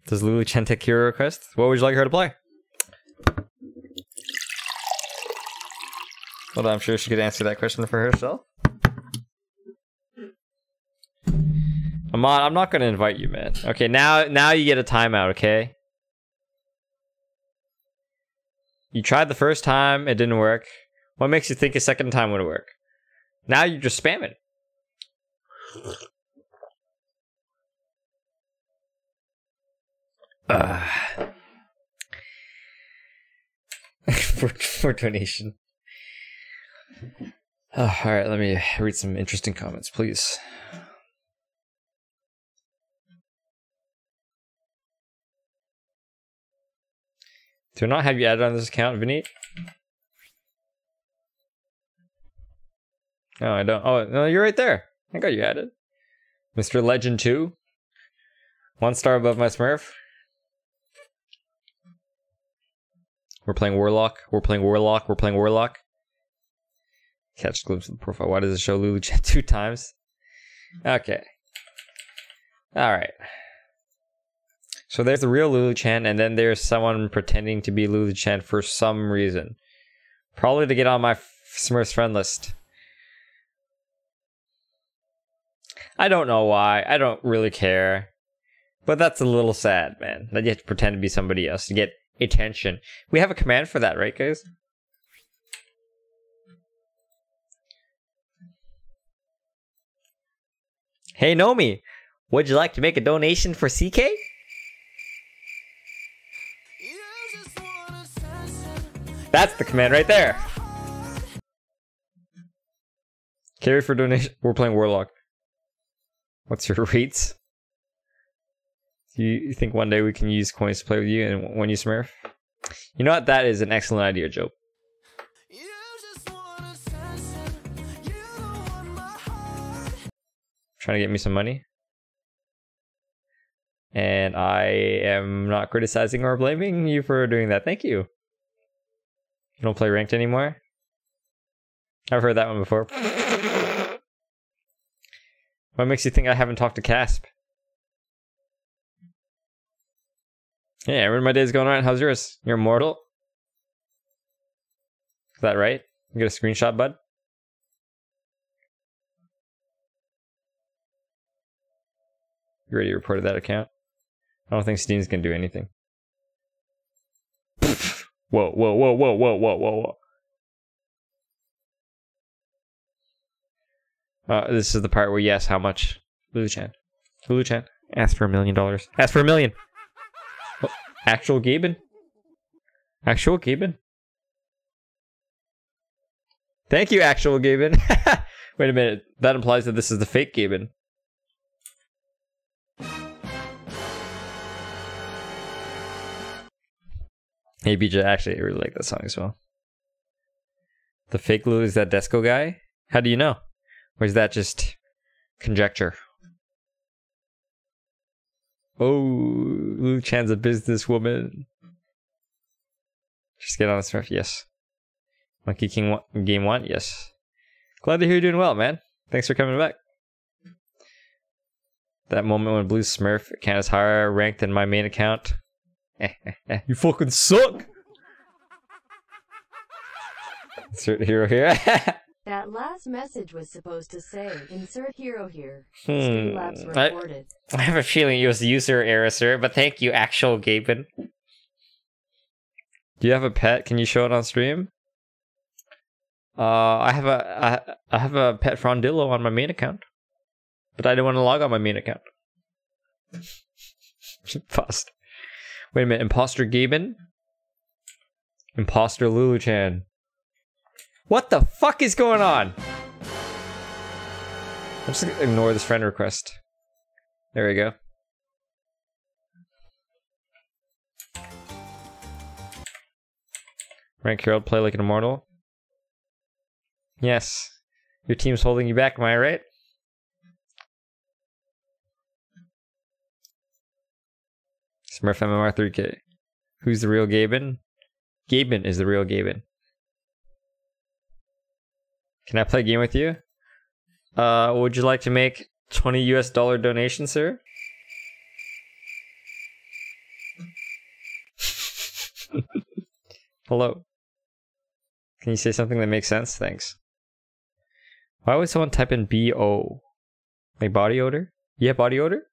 Does Lulu Chen take hero request? What would you like her to play? Well, I'm sure she could answer that question for herself. Ahmad, I'm not gonna invite you, man. Okay, now you get a timeout, okay? You tried the first time, it didn't work. What makes you think a second time would work? Now you're just spamming. For donation. Alright, let me read some interesting comments, please. Do I not have you added on this account, Vineet? No, I don't. Oh, no, you're right there. I got you added. Mr. Legend 2. 1 star above my Smurf. We're playing Warlock. We're playing Warlock. We're playing Warlock. Catch a glimpse of the profile. Why does it show Lulu Chen 2 times? Okay. Alright. So there's the real Lulu Chen, and then there's someone pretending to be Lulu Chen for some reason. Probably to get on my Smurfs friend list. I don't know why. I don't really care. But that's a little sad, man. That you have to pretend to be somebody else to get attention. We have a command for that, right, guys? Hey, Nomi! Would you like to make a donation for CK? That's the command right there! Carry for donation. We're playing Warlock. What's your rates? Do you think one day we can use coins to play with you and when you Smurf? You know what? That is an excellent idea, Joe. Trying to get me some money. And I am not criticizing or blaming you for doing that. Thank you. You don't play ranked anymore? I've heard that one before. What makes you think I haven't talked to Casp? Yeah, every my day's going alright. How's yours? You're immortal? Is that right? You get a screenshot, bud? You already reported that account? I don't think Steam's gonna do anything. Whoa, whoa, whoa, whoa, whoa, whoa, whoa, whoa. This is the part where yes, how much? Lulu Chen. Lulu Chen. Ask for $1 million. Ask for $1 million! Oh, actual Gaben? Actual Gaben? Thank you, actual Gaben. Wait a minute. That implies that this is the fake Gaben. Hey, BJ, actually, I really like that song as well. The fake Lulu is that Desco guy? How do you know? Or is that just conjecture? Oh, Lulu Chan's a businesswoman. Just get on the Smurf, yes. Monkey King Game 1, yes. Glad to hear you're doing well, man. Thanks for coming back. That moment when Blue Smurf account is higher ranked than my main account. You fucking suck! Insert hero here. That last message was supposed to say, insert hero here. Streamlabs reported. I have a feeling it was user error, sir, but thank you, actual Gaben. Do you have a pet? Can you show it on stream? I have a pet Frondillo on my main account, but I don't want to log on my main account. Imposter. Wait a minute, Imposter Gaben? Imposter Lulu-chan. What the fuck is going on? I'm just gonna ignore this friend request. There we go. Rank Herald, play like an immortal. Yes. Your team's holding you back, am I right? Smurf MMR 3K. Who's the real Gaben? Gaben is the real Gaben. Can I play a game with you? Would you like to make $20 US donation, sir? Hello. Can you say something that makes sense? Thanks. Why would someone type in BO? Like body odor? Yeah, body odor?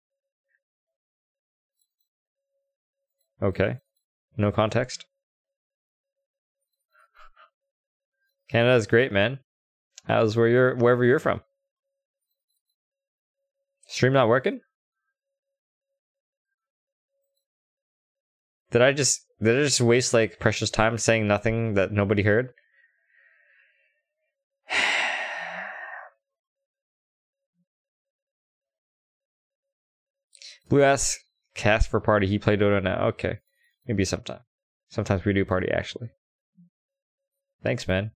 Okay. No context. Canada's great, man. How's wherever you're from? Stream not working? Did I just waste like precious time saying nothing that nobody heard? Blue ass cast for party. He played Dota now. Okay. Maybe sometime. Sometimes we do party actually. Thanks, man.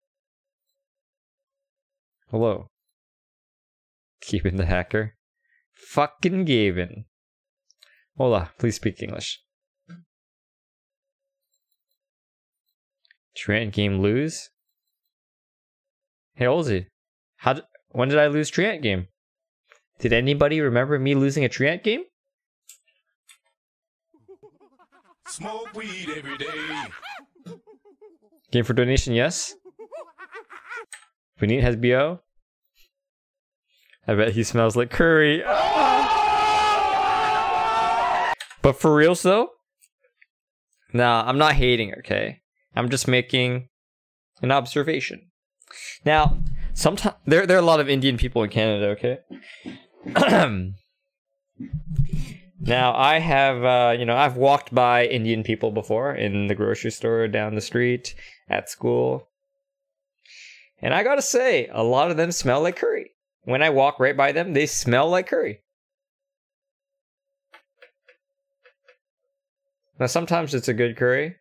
Hello. Keeping the hacker. Fucking Gaben. Hola, please speak English. Treant game lose? Hey Olsey, when did I lose Treant game? Did anybody remember me losing a Treant game? Smoke weed every day. Game for donation, yes. Vinit has BO. I bet he smells like curry. But for real though? Nah, I'm not hating, okay? I'm just making an observation. Now, sometimes there are a lot of Indian people in Canada, okay? Now, I have, I've walked by Indian people before in the grocery store, down the street, at school. And I gotta say, a lot of them smell like curry. When I walk right by them, they smell like curry. Now, sometimes it's a good curry.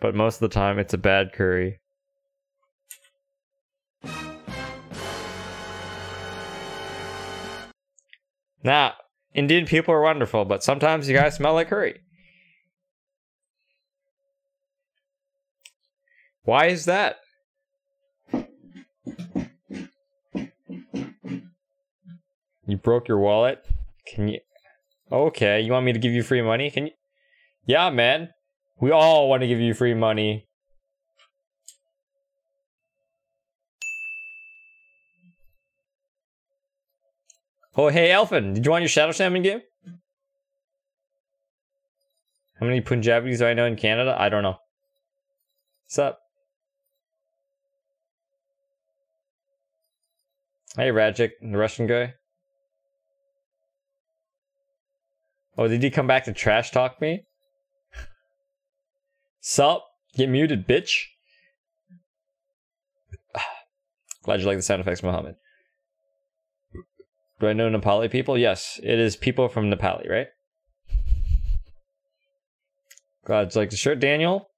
But most of the time, it's a bad curry. Now, Indian people are wonderful, but sometimes you guys smell like curry. Why is that? You broke your wallet? Can you... Okay, you want me to give you free money? Can you... Yeah, man. We all want to give you free money. Oh, hey, Elfin. Did you want your Shadow Shaman game? How many Punjabis do I know in Canada? I don't know. What's up? Hey, Rajik, the Russian guy. Oh, did he come back to trash talk me? Sup? Get muted, bitch. Glad you like the sound effects, Mohammed. Do I know Nepali people? Yes, it is people from Nepali, right? Glad you like the shirt, Daniel.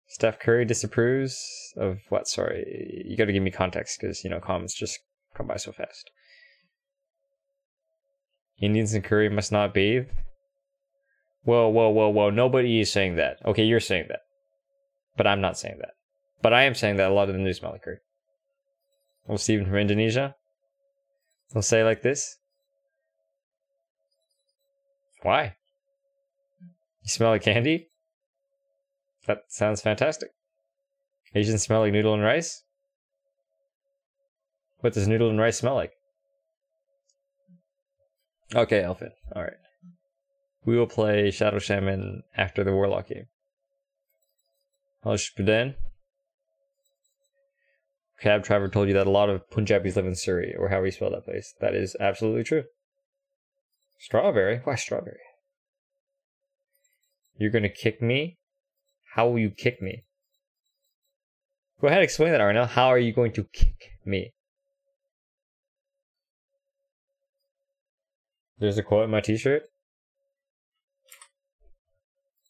Steph Curry disapproves of what? Sorry, you gotta give me context because, comments just come by so fast. Indians and curry must not bathe. Whoa, whoa, whoa, whoa. Nobody is saying that. Okay, you're saying that. But I'm not saying that. But I am saying that a lot of them do smell like curry. Well, Steven from Indonesia. They'll say like this. Why? You smell like candy? That sounds fantastic. Asians smell like noodle and rice? What does noodle and rice smell like? Okay, Elfin. Alright. We will play Shadow Shaman after the Warlock game. Hello, Shpuden. Cab Driver told you that a lot of Punjabis live in Surrey, or how we spell that place. That is absolutely true. Strawberry? Why strawberry? You're gonna kick me? How will you kick me? Go ahead, explain that, Arno. How are you going to kick me? There's a quote in my t-shirt.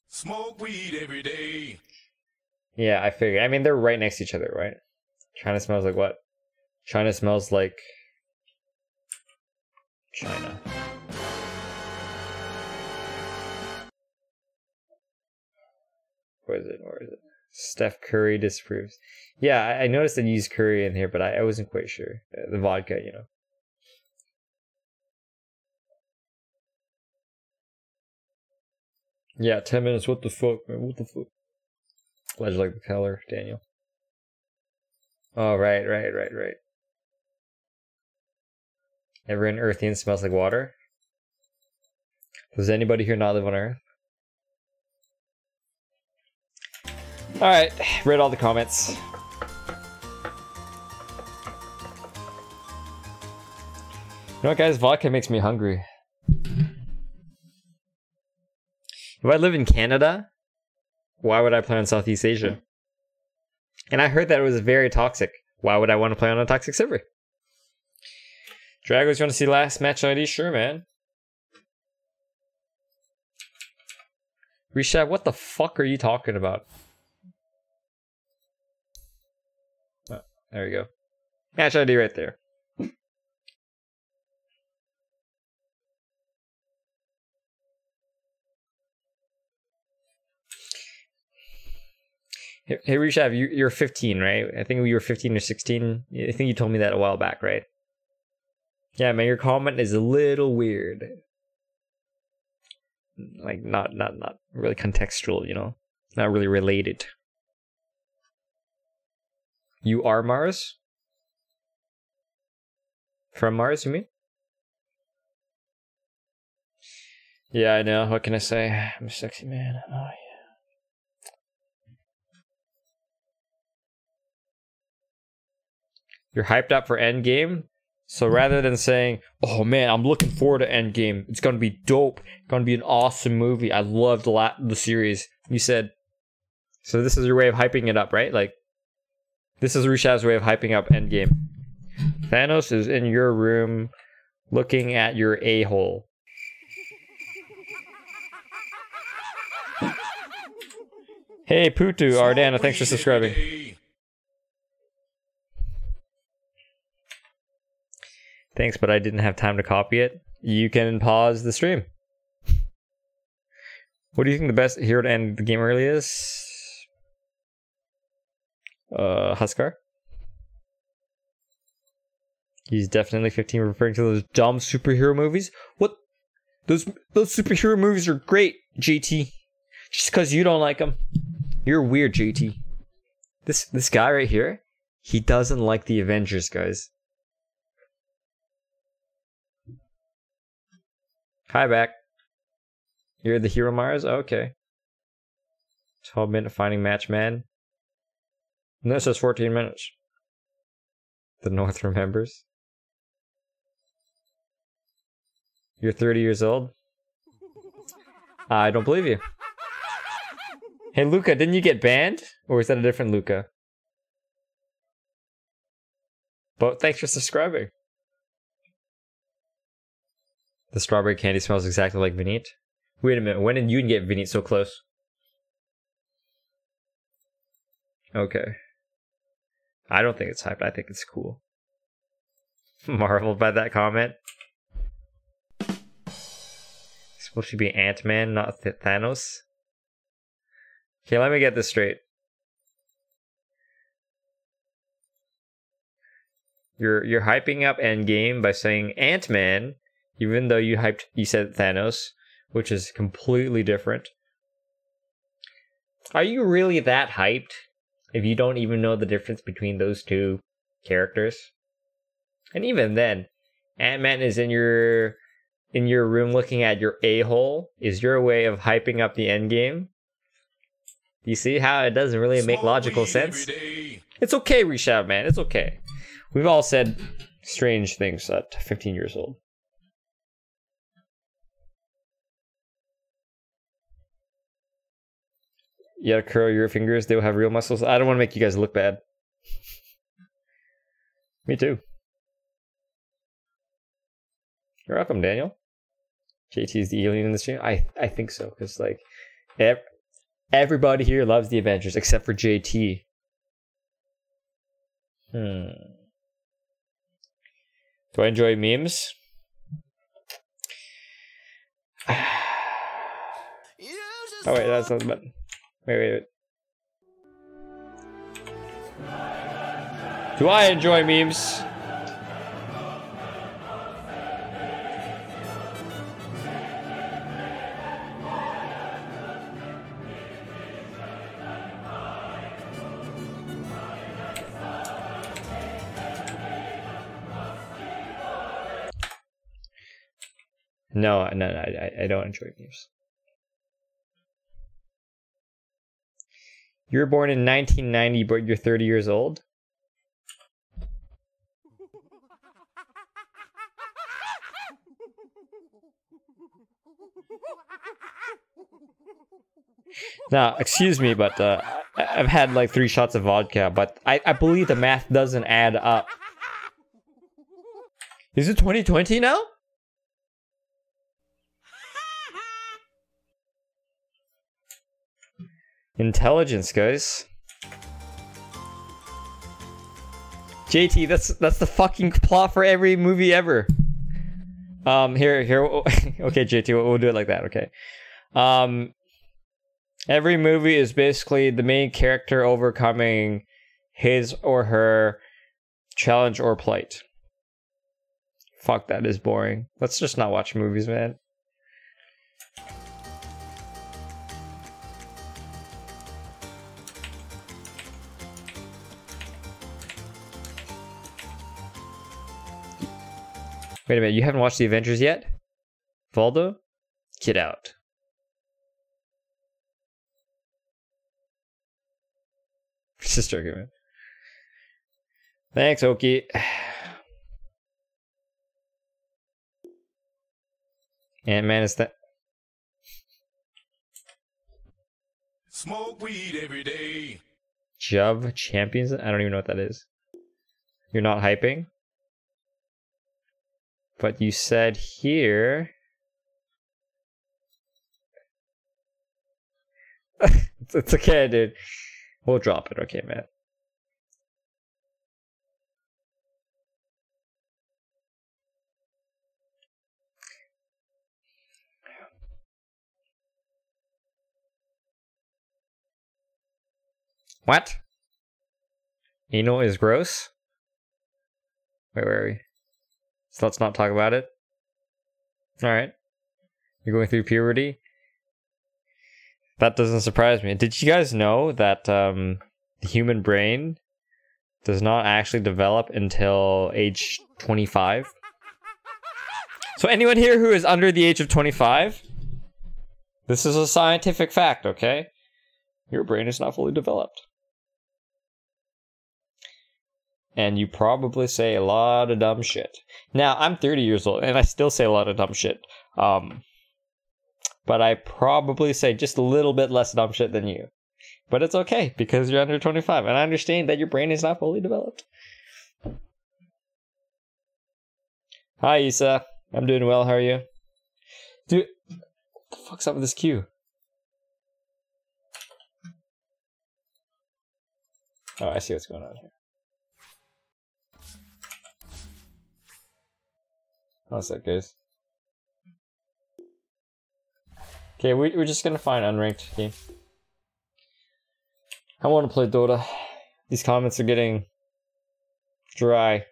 Smoke weed every day. Yeah, I figured. I mean, they're right next to each other, right? China smells like what? China smells like China. Where is it? Where is it? Steph Curry disapproves. Yeah, I noticed they used Curry in here, but I wasn't quite sure. The vodka, you know. Yeah, 10 minutes. What the fuck, man? What the fuck? Glad you like the color, Daniel. Oh, right. Everyone Earthian smells like water. Does anybody here not live on Earth? Alright, read all the comments. You know what, guys? Vodka makes me hungry. If I live in Canada, why would I play on Southeast Asia? And I heard that it was very toxic. Why would I want to play on a toxic server? Dragos, you want to see last match ID? Sure, man. Rishab, what the fuck are you talking about? Oh, there we go. Match ID right there. Hey Rishav, you're 15, right? I think you were 15 or 16. I think you told me that a while back, right? Yeah, man, your comment is a little weird. Like, not really contextual, you know? Not really related. You are Mars? From Mars, you mean? Yeah, I know. What can I say? I'm a sexy man. Oh, yeah. You're hyped up for Endgame? So rather than saying, oh man, I'm looking forward to Endgame, it's gonna be dope, it's gonna be an awesome movie, I loved the series, you said, so this is your way of hyping it up, right? Like, this is Rishab's way of hyping up Endgame. Thanos is in your room looking at your a-hole. Hey Putu, Ardana, thanks for subscribing. Thanks, but I didn't have time to copy it. You can pause the stream. What do you think the best hero to end the game early is? Huskar. He's definitely 15, referring to those dumb superhero movies. What? Those superhero movies are great, JT. Just because you don't like them. You're weird, JT. This guy right here, he doesn't like the Avengers, guys. Hi, back. You're the hero, Mars? Okay. 12-minute finding match, man. No, it says 14 minutes. The North remembers. You're 30 years old? I don't believe you. Hey, Luca, didn't you get banned? Or is that a different Luca? But thanks for subscribing. The strawberry candy smells exactly like Vinit. Wait a minute, when did you get Vinit so close? Okay. I don't think it's hyped, I think it's cool. Marveled by that comment. It's supposed to be Ant-Man, not Thanos. Okay, let me get this straight. You're hyping up Endgame by saying Ant-Man, even though you said Thanos, which is completely different. Are you really that hyped if you don't even know the difference between those two characters? And even then, Ant-Man is in in your room looking at your a-hole is your way of hyping up the end game. Do you see how it doesn't really make logical sense? It's okay, Reshab, man. It's okay. We've all said strange things at 15 years old. You gotta curl your fingers. They'll have real muscles. I don't want to make you guys look bad. Me too. You're welcome, Daniel. JT's the alien in the stream. I think so, because like everybody here loves the Avengers except for JT. Do I enjoy memes? Oh wait, that's not the button. Wait. Do I enjoy memes? No, I don't enjoy memes. You were born in 1990, but you're 30 years old? Now, excuse me, but I've had like 3 shots of vodka, but I believe the math doesn't add up. Is it 2020 now? Intelligence, guys. JT, that's the fucking plot for every movie ever. Here. Okay, JT, we'll do it like that. Okay. Every movie is basically the main character overcoming his or her challenge or plight. Fuck, that is boring. Let's just not watch movies, man. Wait a minute, you haven't watched The Avengers yet? Valdo? Get out. Just joking, man. Thanks, Oki. Ant-Man is that. Smoke weed every day. Jove Champions? I don't even know what that is. You're not hyping? But you said here... it's okay, dude. We'll drop it, okay, man. What? Anal is gross? Wait, where are we? So let's not talk about it. Alright. You're going through puberty? That doesn't surprise me. Did you guys know that the human brain does not actually develop until age 25? So anyone here who is under the age of 25? This is a scientific fact, okay? Your brain is not fully developed. And you probably say a lot of dumb shit. Now, I'm 30 years old, and I still say a lot of dumb shit. But I probably say just a little bit less dumb shit than you. But it's okay, because you're under 25, and I understand that your brain is not fully developed. Hi, Issa. I'm doing well, how are you? Dude, what the fuck's up with this queue? Oh, I see what's going on here. How's that, guys? Okay, we're just gonna find unranked game. I want to play Dota. These comments are getting dry.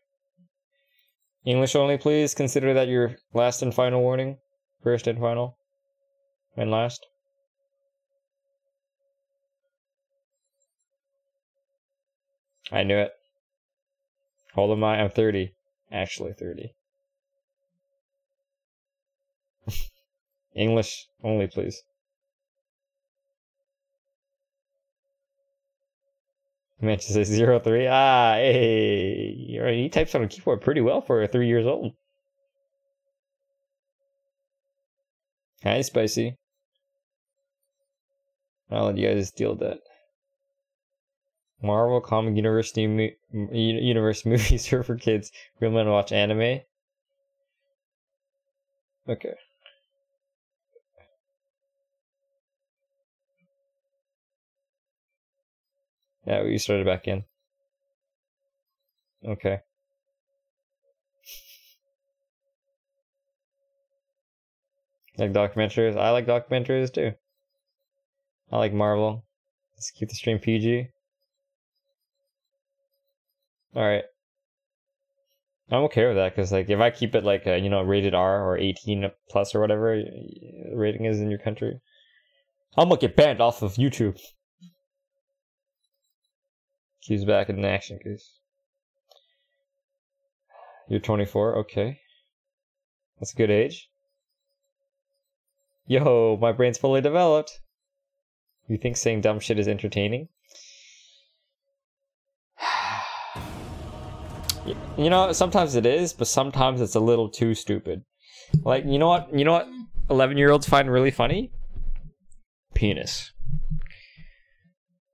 English only, please. Consider that your last and final warning. First and final. And last. I knew it. How old am I? I'm 30. Actually 30. English only, please. Man, to say 03. Ah, hey. He types on a keyboard pretty well for 3 years old. Hi, Spicy. I'll let you guys deal with that. Marvel Comic Universe movies are for kids. Real men watch anime. Okay. Yeah, we started back in. Okay. Like documentaries? I like documentaries too. I like Marvel. Let's keep the stream PG. Alright. I'm okay with that, because like if I keep it like rated R or 18 plus or whatever rating is in your country, I'm gonna get banned off of YouTube. Q's back in action, cause you're 24, okay. That's a good age. Yo, my brain's fully developed. You think saying dumb shit is entertaining? You know, sometimes it is, but sometimes it's a little too stupid. Like, you know what 11-year-olds find really funny? Penis.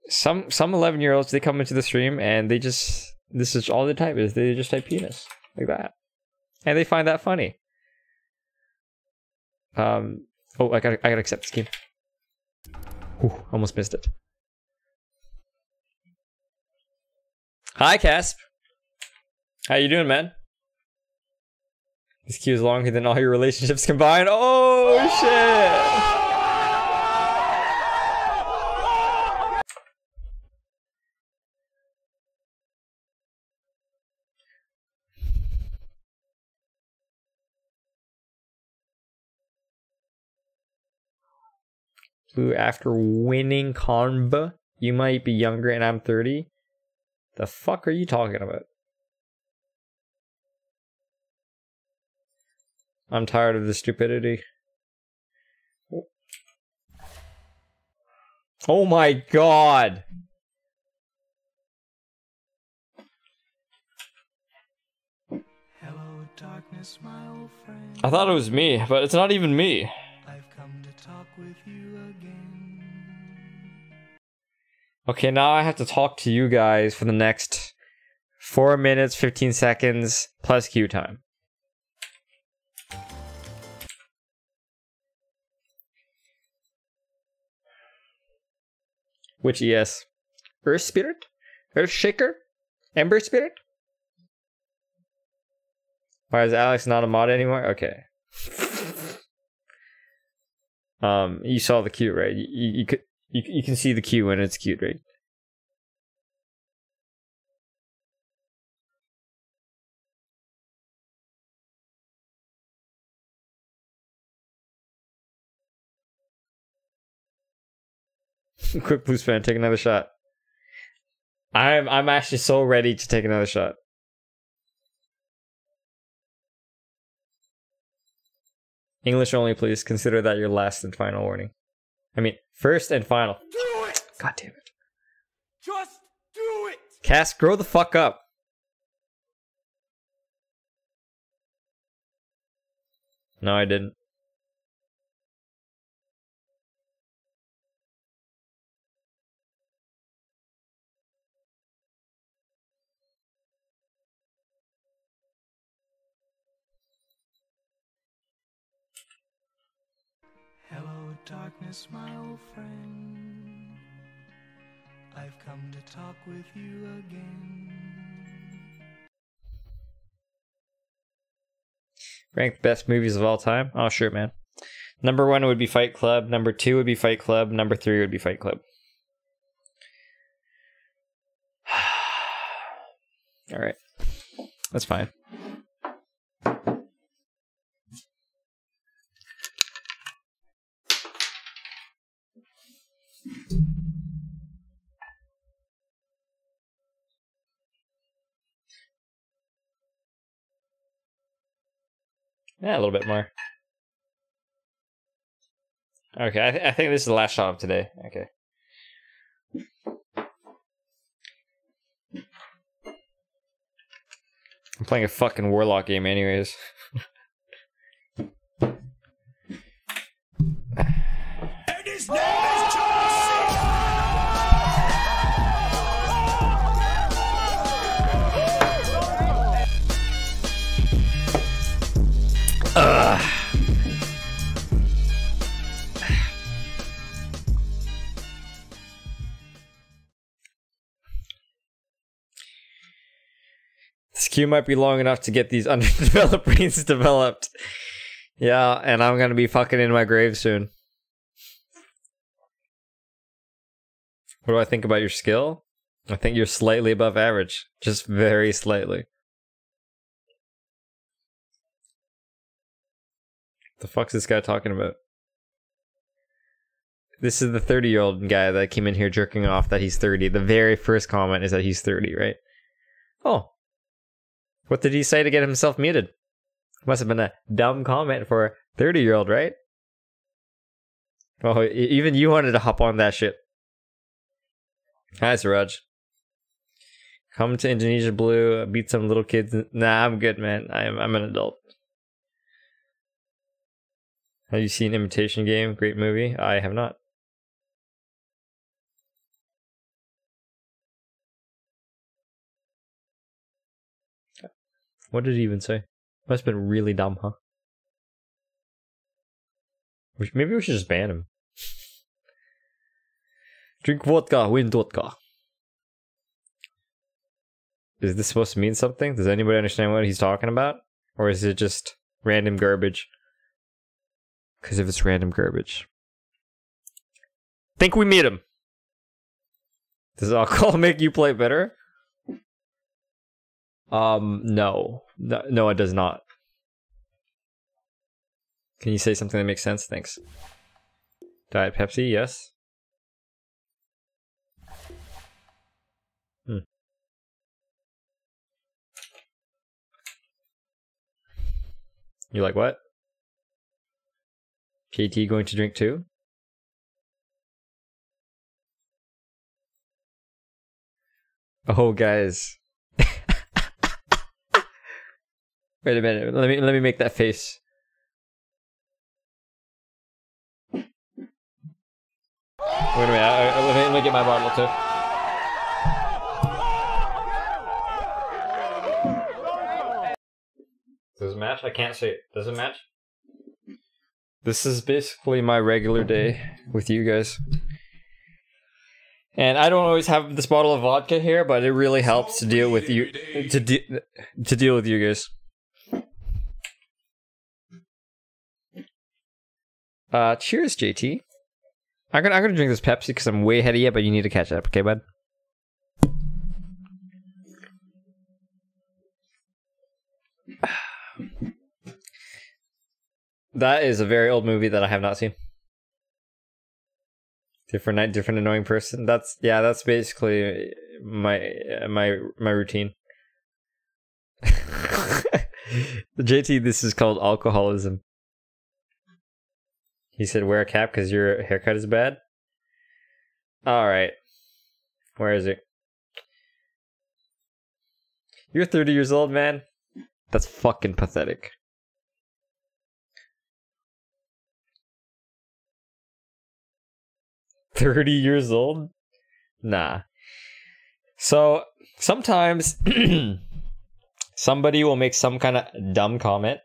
Some 11-year-olds, they come into the stream and they just, this is all they type is, they just type penis. Like that. And they find that funny. Oh, I gotta accept this game. Ooh, almost missed it. Hi, Casp. How you doing, man? This queue is longer than all your relationships combined. Oh, shit! Blue, after winning Conba, you might be younger and I'm 30. The fuck are you talking about? I'm tired of the stupidity. Oh my god! Hello, darkness, my old friend. I thought it was me, but it's not even me. I've come to talk with you again. Okay, now I have to talk to you guys for the next 4 minutes, 15 seconds, plus queue time. Which ES? Earth Spirit? Earth Shaker? Ember Spirit? Why is Alex not a mod anymore? Okay. You saw the queue, right? You can see the queue when it's queued, right? Quick blue span, take another shot. I'm actually so ready to take another shot. English only, please. Consider that your last and final warning. I mean, first and final. Do it! God damn it. Just do it! Cass, grow the fuck up. No, I didn't. Hello, darkness, my old friend. I've come to talk with you again. Ranked best movies of all time? Oh, sure, man. Number 1 would be Fight Club. Number 2 would be Fight Club. Number 3 would be Fight Club. Alright. That's fine. Yeah, a little bit more. Okay, I think this is the last shot of today. Okay. I'm playing a fucking Warlock game anyways. And his name is John Cena! This queue might be long enough to get these underdeveloped brains developed. Yeah, and I'm gonna be fucking in my grave soon. What do I think about your skill? I think you're slightly above average. Just very slightly. The fuck's this guy talking about? This is the 30-year-old guy that came in here jerking off that he's 30. The very first comment is that he's 30, right? Oh. What did he say to get himself muted? Must have been a dumb comment for a 30-year-old, right? Oh, even you wanted to hop on that shit. Hi, Siraj. Come to Indonesia Blue, beat some little kids. Nah, I'm good, man. I'm an adult. Have you seen Imitation Game? Great movie. I have not. What did he even say? Must have been really dumb, huh? Maybe we should just ban him. Drink vodka, win vodka. Is this supposed to mean something? Does anybody understand what he's talking about? Or is it just random garbage? Because if it's random garbage. Think we meet him. Does alcohol make you play better? No, it does not. Can you say something that makes sense? Thanks. Diet Pepsi, yes. You like what? JT going to drink too? Oh, guys. Wait a minute. Let me make that face. Wait a minute. Let me get my bottle too. Does it match? I can't see it. Does it match? This is basically my regular day with you guys. And I don't always have this bottle of vodka here, but it really helps to deal with you to deal with you guys. Cheers, JT. I'm gonna drink this Pepsi because I'm way ahead of you, but you need to catch up, okay, bud? That is a very old movie that I have not seen. Different annoying person. That's basically my routine. JT, this is called alcoholism. He said wear a cap because your haircut is bad. Alright. Where is it? You're 30 years old, man. That's fucking pathetic. $30 years old? Nah. So sometimes somebody will make some kind of dumb comment.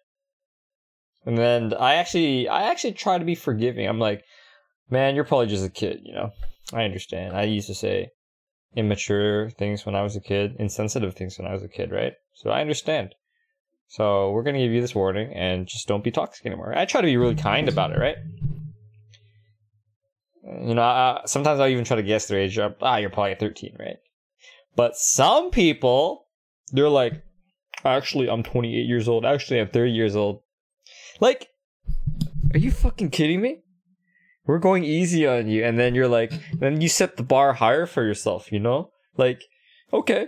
And then I actually try to be forgiving. I'm like, man, you're probably just a kid, you know? I understand. I used to say immature things when I was a kid, insensitive things when I was a kid, right? So I understand. So we're going to give you this warning and just don't be toxic anymore. I try to be really kind about it, right? You know, sometimes I'll even try to guess their age. You're probably 13, right? But some people, they're like, actually, I'm 28 years old. Actually, I'm 30 years old. Like, are you fucking kidding me? We're going easy on you. And then you're like, then you set the bar higher for yourself, you know? Like, okay.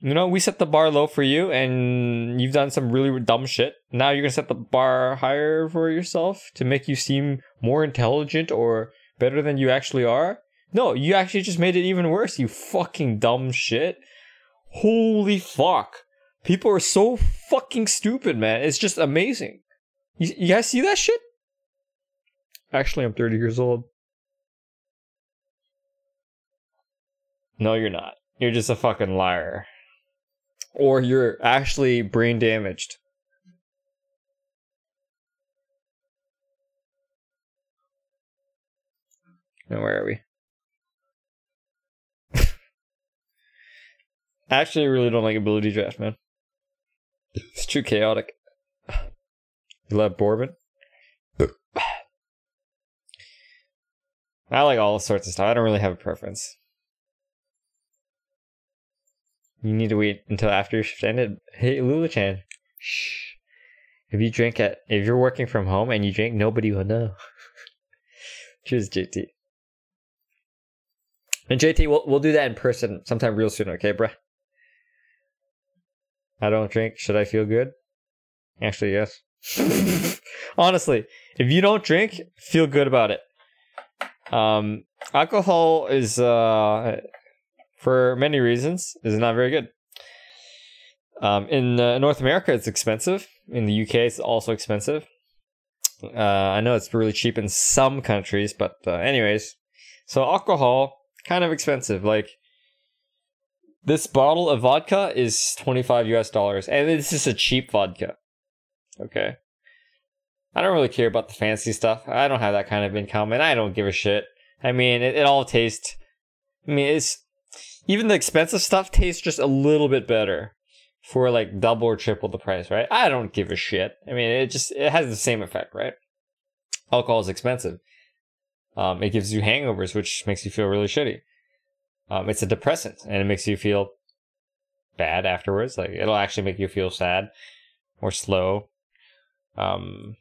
You know, we set the bar low for you, and you've done some really dumb shit. Now you're gonna set the bar higher for yourself to make you seem more intelligent or better than you actually are? No, you actually just made it even worse, you fucking dumb shit. Holy fuck. People are so fucking stupid, man. It's just amazing. You guys see that shit? Actually, I'm 30 years old. No, you're not. You're just a fucking liar. Or you're actually brain damaged. Now, where are we? I actually really don't like ability draft, man. It's too chaotic. You love Bourbon? I like all sorts of stuff. I don't really have a preference. You need to wait until after your shift ended. Hey, Lulu-chan. Shh. If you're working from home and you drink, nobody will know. Cheers, JT. And JT, we'll do that in person sometime real soon, okay, bruh? I don't drink. Should I feel good? Actually, yes. Honestly, if you don't drink, feel good about it. Alcohol is, for many reasons, is not very good. In North America, it's expensive. In the UK, it's also expensive. I know it's really cheap in some countries, but anyways. So alcohol, kind of expensive. Like, this bottle of vodka is $25 US, and this is a cheap vodka. Okay. I don't really care about the fancy stuff. I don't have that kind of income, and I don't give a shit. I mean, it all tastes... I mean, it's... Even the expensive stuff tastes just a little bit better for like double or triple the price, right? I don't give a shit. I mean, it has the same effect, right? Alcohol is expensive. It gives you hangovers, which makes you feel really shitty. It's a depressant, and it makes you feel bad afterwards. Like, it'll actually make you feel sad or slow. It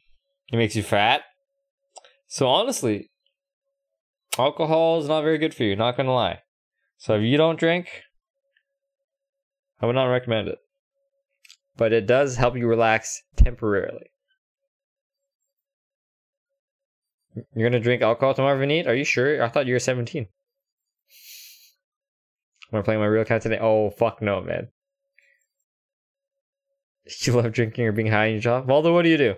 makes you fat. So honestly, alcohol is not very good for you, not gonna lie. So if you don't drink, I would not recommend it. But it does help you relax temporarily. You're gonna drink alcohol tomorrow, Vinit? Are you sure? I thought you were 17. Wanna play my real account today? Oh, fuck no, man. You love drinking or being high in your job? Waldo, what do you do?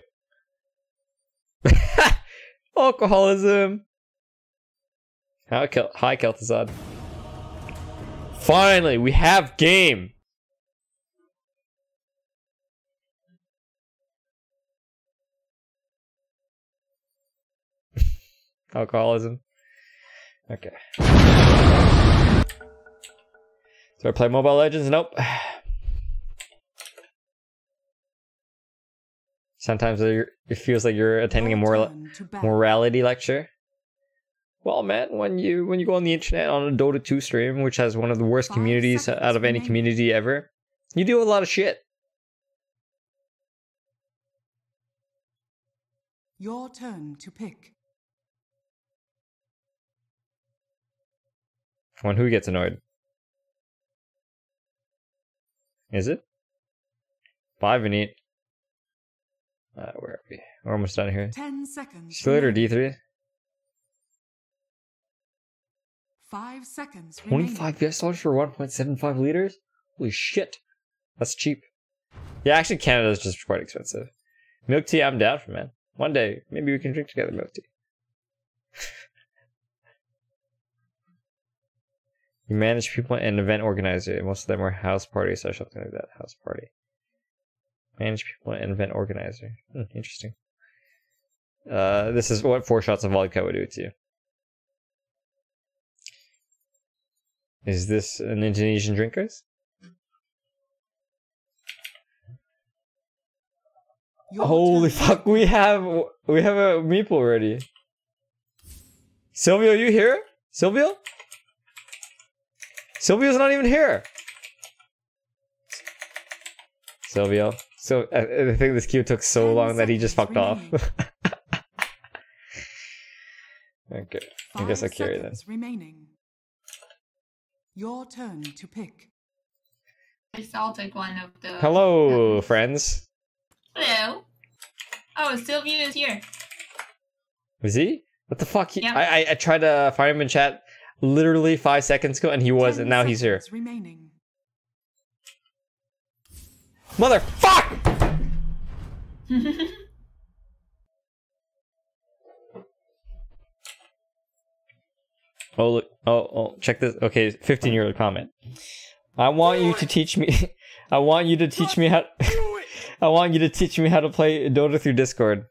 Alcoholism! Hi, Kel'Thuzad. Finally, we have game! Alcoholism. Okay. Do I play Mobile Legends? Nope. Sometimes it feels like you're attending a morality lecture. Well, man, when you go on the internet on a Dota 2 stream, which has one of the worst communities out of any community ever, you do a lot of shit. Your turn to pick. When who gets annoyed? Is it? 5 and 8. Where are we? We're almost done here. 10 seconds. See you later, D3. 5 seconds. $25 US for 1.75 liters? Holy shit. That's cheap. Yeah, actually Canada is just quite expensive. Milk tea, I'm down for, man. One day, maybe we can drink together milk tea. You manage people and event organizer. Most of them are house parties or something like that. House party. Manage people and event organizer. Interesting. This is what 4 shots of vodka would do to you. Is this an Indonesian drinkers? Holy fuck, we have a meeple already. Silvio, you here? Silvio? Silvio's not even here. Silvio. So I think this queue took so long that he just fucked off. Okay, I guess I'll carry then. Remaining. Your turn to pick. I'll take one of the... Hello, friends. Hello. Oh, Sylvia is here. Was he? What the fuck? Yeah. I tried to find him in chat literally 5 seconds ago and he was, and now he's here. Remaining. Motherfuck! Oh look! Oh! Check this. Okay, 15-year-old comment. I want you to teach me. I want you to teach me how. I want you to teach me how to play Dota through Discord.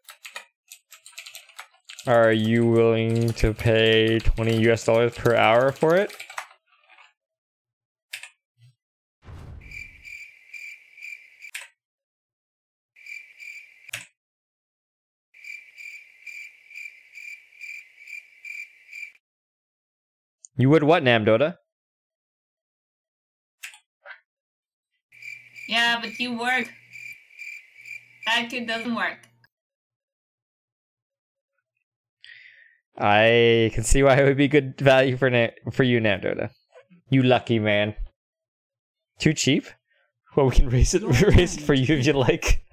Are you willing to pay $20 US per hour for it? You would what, Namdota? Yeah, but you work. That kid doesn't work. I can see why it would be good value for you, Namdota. You lucky man. Too cheap? Well, we can raise it for you if you like.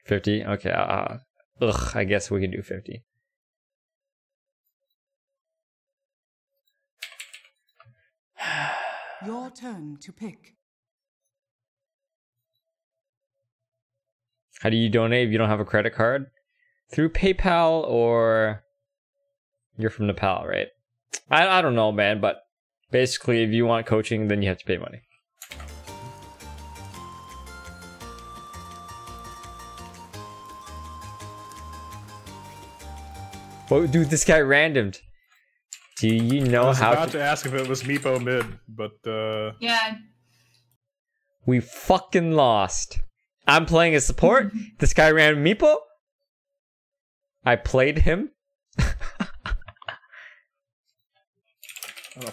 $50? Okay. Ugh, I guess we can do 50. Your turn to pick. How do you donate if you don't have a credit card? Through PayPal, or you're from Nepal, right? I don't know, man, but basically if you want coaching, then you have to pay money. Oh, dude, this guy randomed. Do you know I was how about to ask if it was Meepo mid, but Yeah. We fucking lost. I'm playing a support. This guy ran Meepo. I played him. I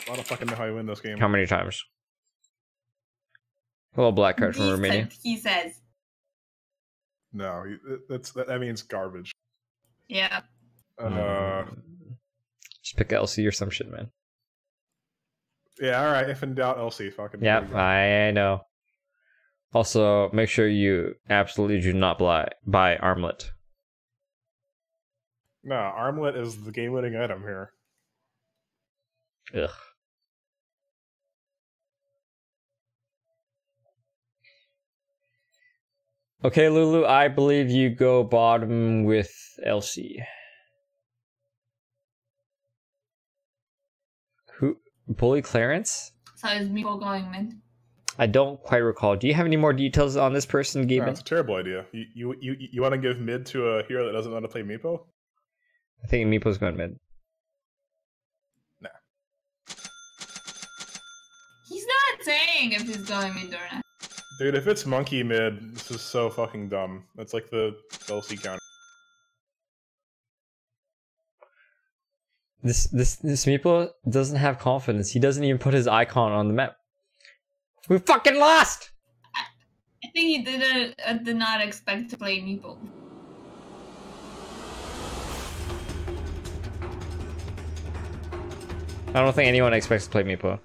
don't fucking know how you win this game. How many times? A little black card from Romania. He says. No, that means garbage. Yeah. Just pick LC or some shit, man. Yeah, all right. If in doubt, LC. Fucking. Yep, I know. Also, make sure you absolutely do not buy Armlet. No, Armlet is the game-winning item here. Ugh. Okay, Lulu, I believe you go bottom with LC. Who? Bully Clarence? So is Meepo going mid? I don't quite recall. Do you have any more details on this person, Gaben? That's a terrible idea. You want to give mid to a hero that doesn't know how to play Meepo? I think Meepo's going mid. Nah. He's not saying if he's going mid or not. Dude, if it's monkey mid, this is so fucking dumb. That's like the LC counter. This Meepo doesn't have confidence. He doesn't even put his icon on the map. We fucking lost! I think he did not expect to play Meepo. I don't think anyone expects to play Meepo.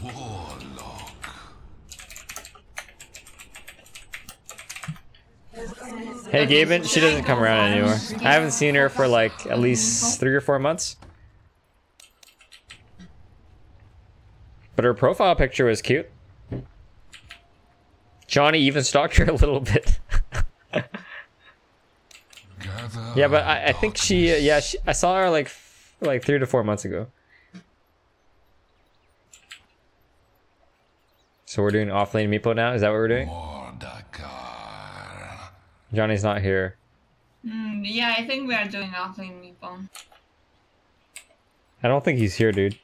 Warlock. Hey Gaben, she doesn't come around anymore. I haven't seen her for like at least 3 or 4 months. But her profile picture was cute. Johnny even stalked her a little bit. Yeah, but I think she, I saw her like 3 to 4 months ago. So we're doing offlane Meepo now? Is that what we're doing? Johnny's not here. Yeah, I think we are doing offlane Meepo. I don't think he's here, dude.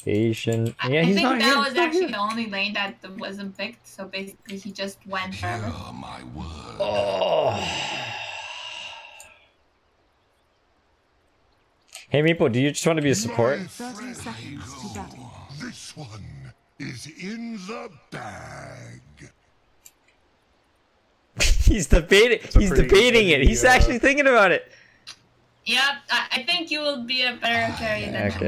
Asian. Yeah, he's not here. I think that was actually the only lane that wasn't picked, so basically he just went forever. Oh. Hey Meepo, do you just want to be a support? 30 seconds to battle. This one is in the bag. He's debating. He's pretty debating it. heavy, He's actually thinking about it. Yep, I think you will be a better carry than him.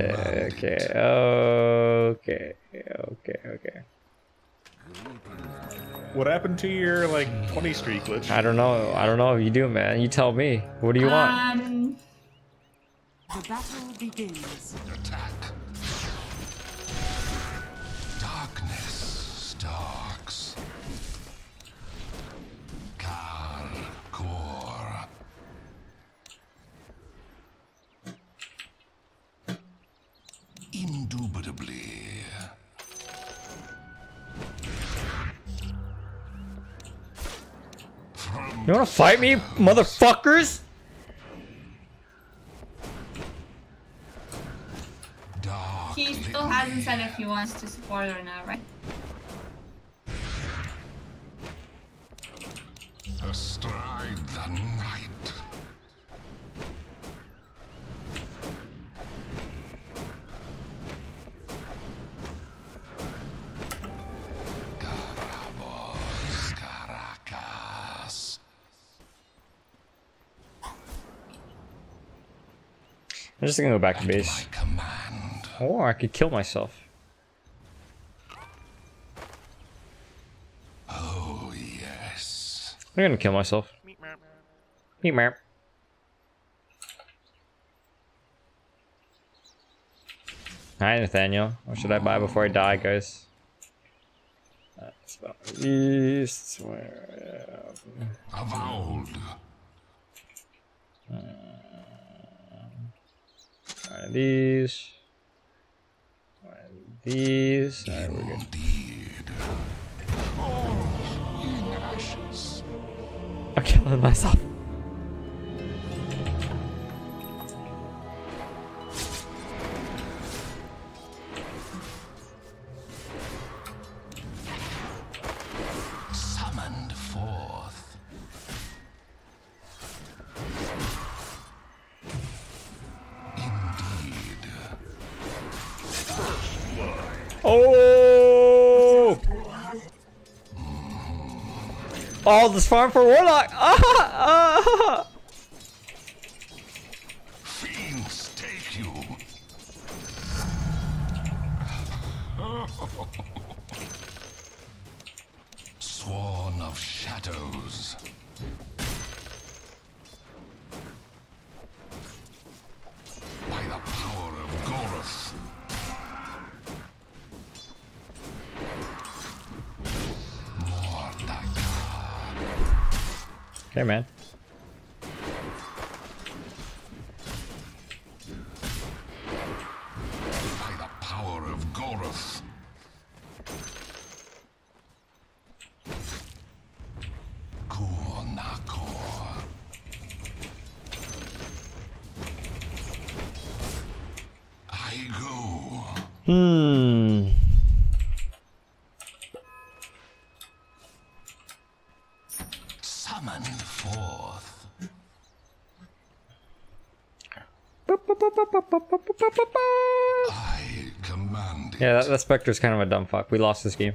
Okay. What happened to your like 20 streak glitch? I don't know if you do, man. You tell me. What do you want? The battle begins. Attack. Darkness stalks. Karkor. Indubitably. You wanna fight me, motherfuckers? He still hasn't said if he wants to support or not, right? Astride the night. Karabos, Caracas. I'm just gonna go back to base. Or I could kill myself. Oh, yes. I'm gonna kill myself. Meep meep. Hi, Nathaniel. What should I buy before I die, guys? That's about east. Where? Avowed. These. These. Alright, we're good. I'm killing myself. Summoned forth. Indeed. Oh! Oh, this farm for Warlock! Fiends take you. Sworn of shadows. By the power of Gorath. Okay, man. By the power of Gorath. Kurnakur. I go. Summoned forth. I command it. Yeah, that Spectre's kind of a dumb fuck. We lost this game.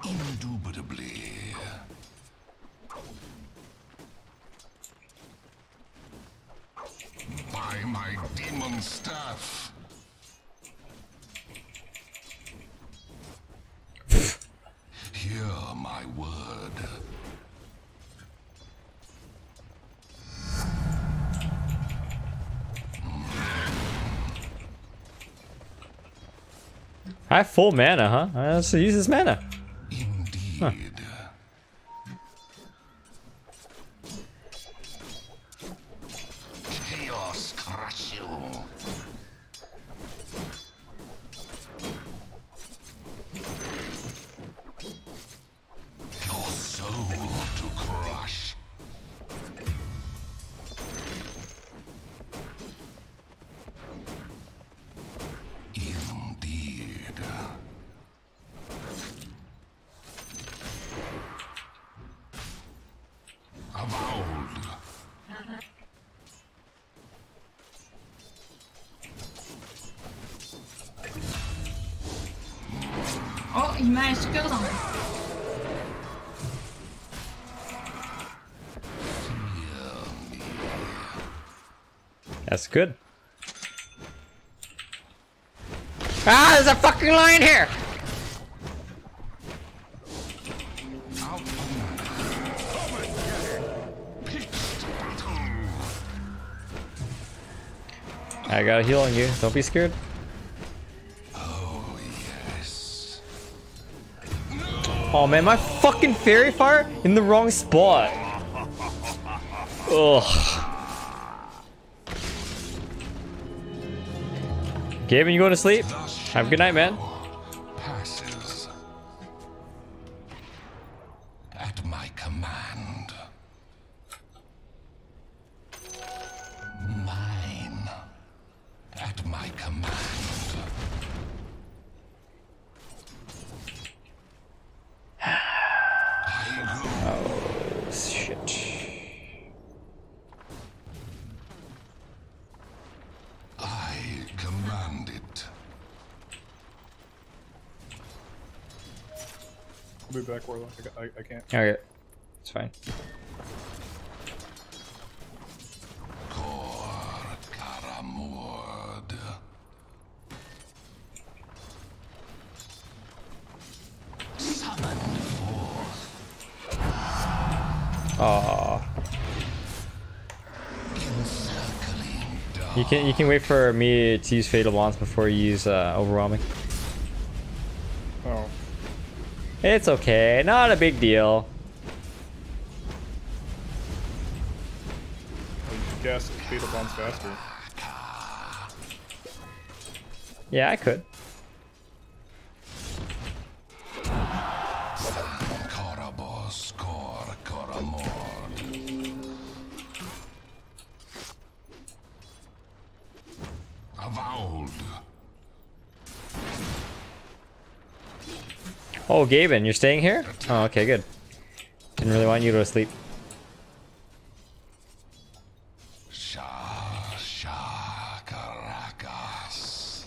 Indubitably. By my demon staff. Hear my word. I have full mana, huh? Let's use this mana. Indeed. Huh. Chaos crush you. Your soul to crush. Indeed. Avowed. Oh, he managed to kill someone. That's good. Ah, there's a fucking lion here! I got a heal on you. Don't be scared. Oh, yes. Oh man, my fucking fairy fire in the wrong spot. Ugh. Gavin, you going to sleep? Have a good night, man. Passes at my command. Mine at my command. Oh shit. I command it. I'll be back, Warlock. I can't. Okay, it's fine. Kor Karamord. Summoned forth. Aww. Encircling dark. You can wait for me to use Fatal Bonds before you use Overwhelming. Oh. It's okay, not a big deal. I guess Fatal Bonds faster. Yeah, I could. Korabos Kor Koramord. Avowed. Oh, Gavin, you're staying here? Oh, okay, good. Didn't really want you to go to sleep. Karakas.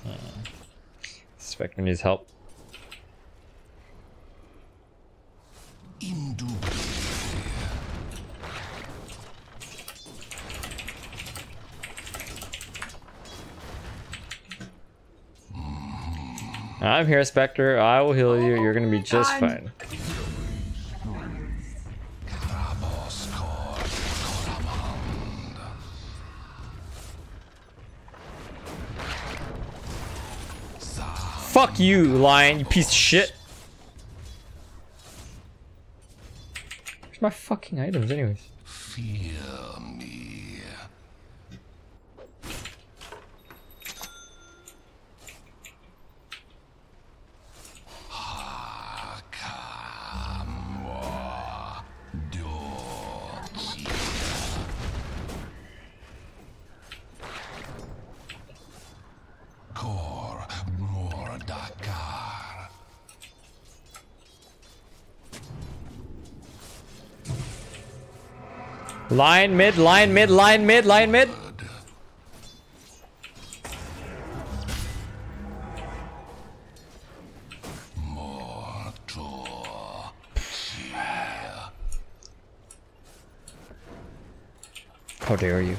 Spectre needs help. I'm here, Spectre. I will heal you. You're gonna be just fine. Fuck you, lion, you piece of shit. Where's my fucking items, anyways? Fear me. Line mid, line mid, line mid, line mid. How dare you?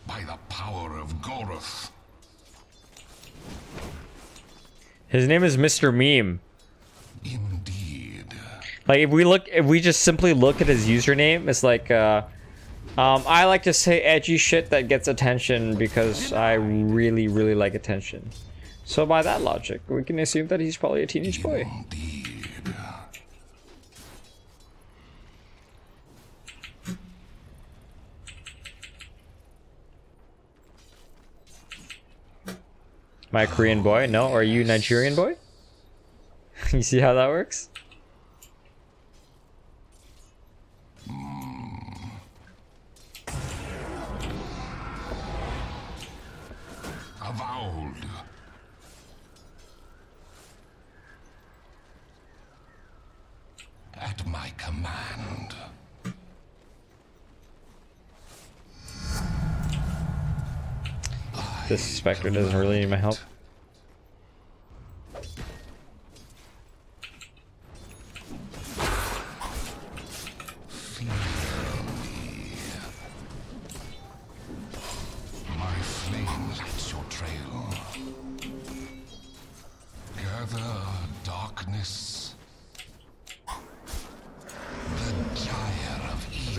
By the power of Goroth. His name is Mr. Meme. Indeed. Like if we just simply look at his username, it's like I like to say edgy shit that gets attention because I really like attention. So by that logic, we can assume that he's probably a teenage boy. Indeed. Am I a Korean boy? No. Are you Nigerian boy? You see how that works? Avowed. At my command. This Spectre doesn't really need my help.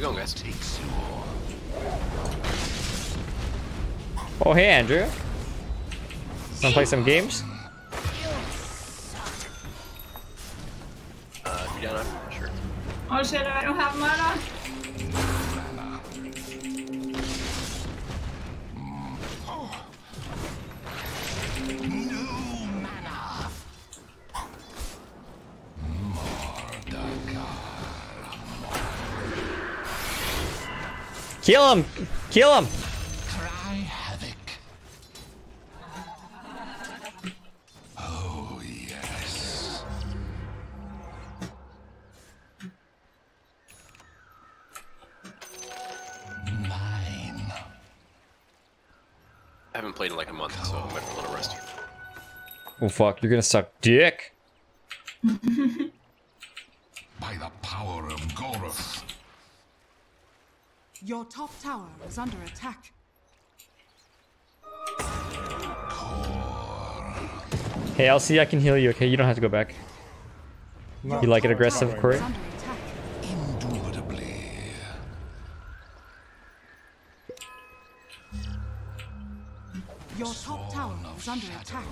we going, guys? Oh, hey, Andrew. Wanna play some games? If you're down, sure. Oh shit, I don't have mana. Kill him! Kill him! Cry havoc. Oh, yes. Mine. I haven't played in like a month, so I might be a little rusty. Oh fuck, you're gonna suck dick. By the power of Goroth. Your top tower is under attack. Hey, Elsie, I can heal you, okay? You don't have to go back. You like it aggressive, Corey? Indubitably. Your top tower is under attack.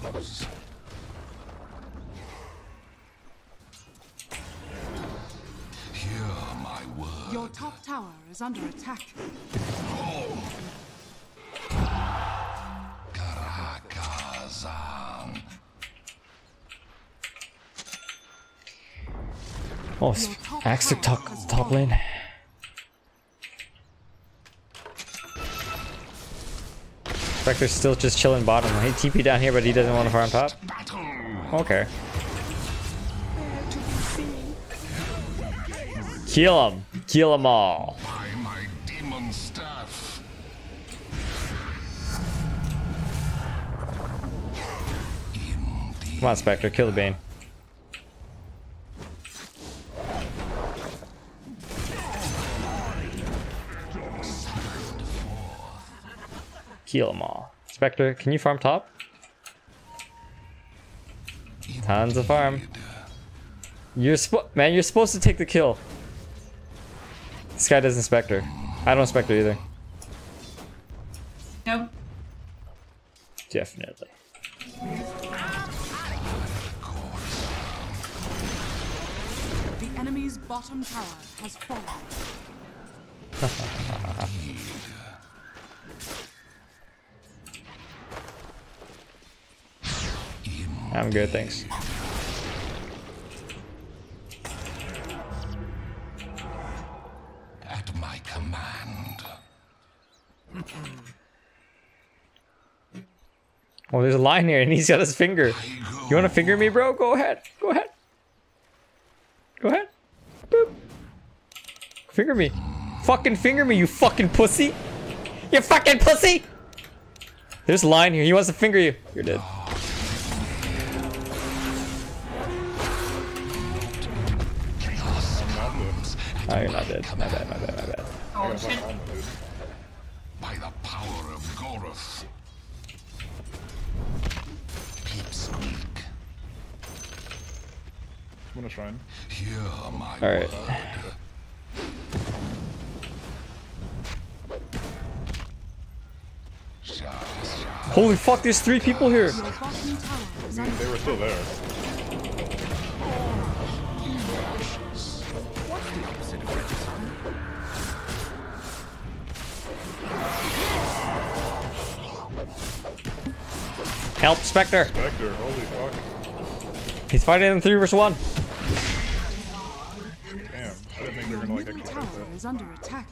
Hear my word. Your top tower is under attack. Karakazan. Oh, Axe took top lane. Spectre's still just chilling bottom. He TP down here, but he doesn't want to farm top. Okay. Kill him! Kill them all! By my demon staff. Come on, Spectre, kill the Bane. Kill them all. Spectre, can you farm top? Tons of farm. You're supposed to take the kill. This guy doesn't Spectre. I don't Spectre either. Nope. Definitely. The enemy's bottom tower has fallen. I'm good, thanks. At my command. Oh, there's a line here and he's got his finger. You want to finger me, bro? Go ahead. Go ahead. Go ahead. Boop. Finger me. Fucking finger me, you fucking pussy. You fucking pussy. There's a line here. He wants to finger you. You're dead. Oh, you're not dead. My bad, my bad, my bad. Oh shit. By the power of Goroth. Pipsqueak. I'm gonna shrine. Hear my Alright. Holy fuck, there's 3 people here. Your bottom tower is under They were still there. Help, Spectre. Spectre, holy fuck. He's fighting in 3 vs 1. Damn, I didn't think they were gonna like middle actually tower fight that. is under attack.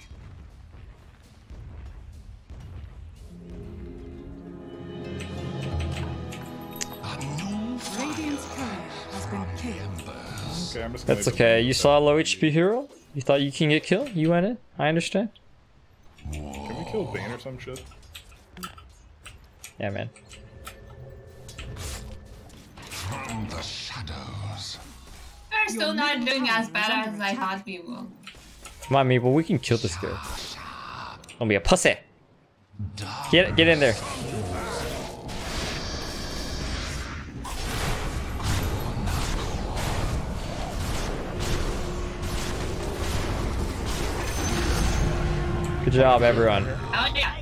Radiant's courier has been killed. Okay, I'm just gonna That's okay. You saw a low HP hero? You thought you can get killed? You went in? I understand. Can we kill Bane or some shit? Yeah, man. From the shadows. We're still not doing as bad as I thought we will. Come on, Maple. We can kill this guy. Don't be a pussy. Get in there. Good job, everyone. Oh yeah.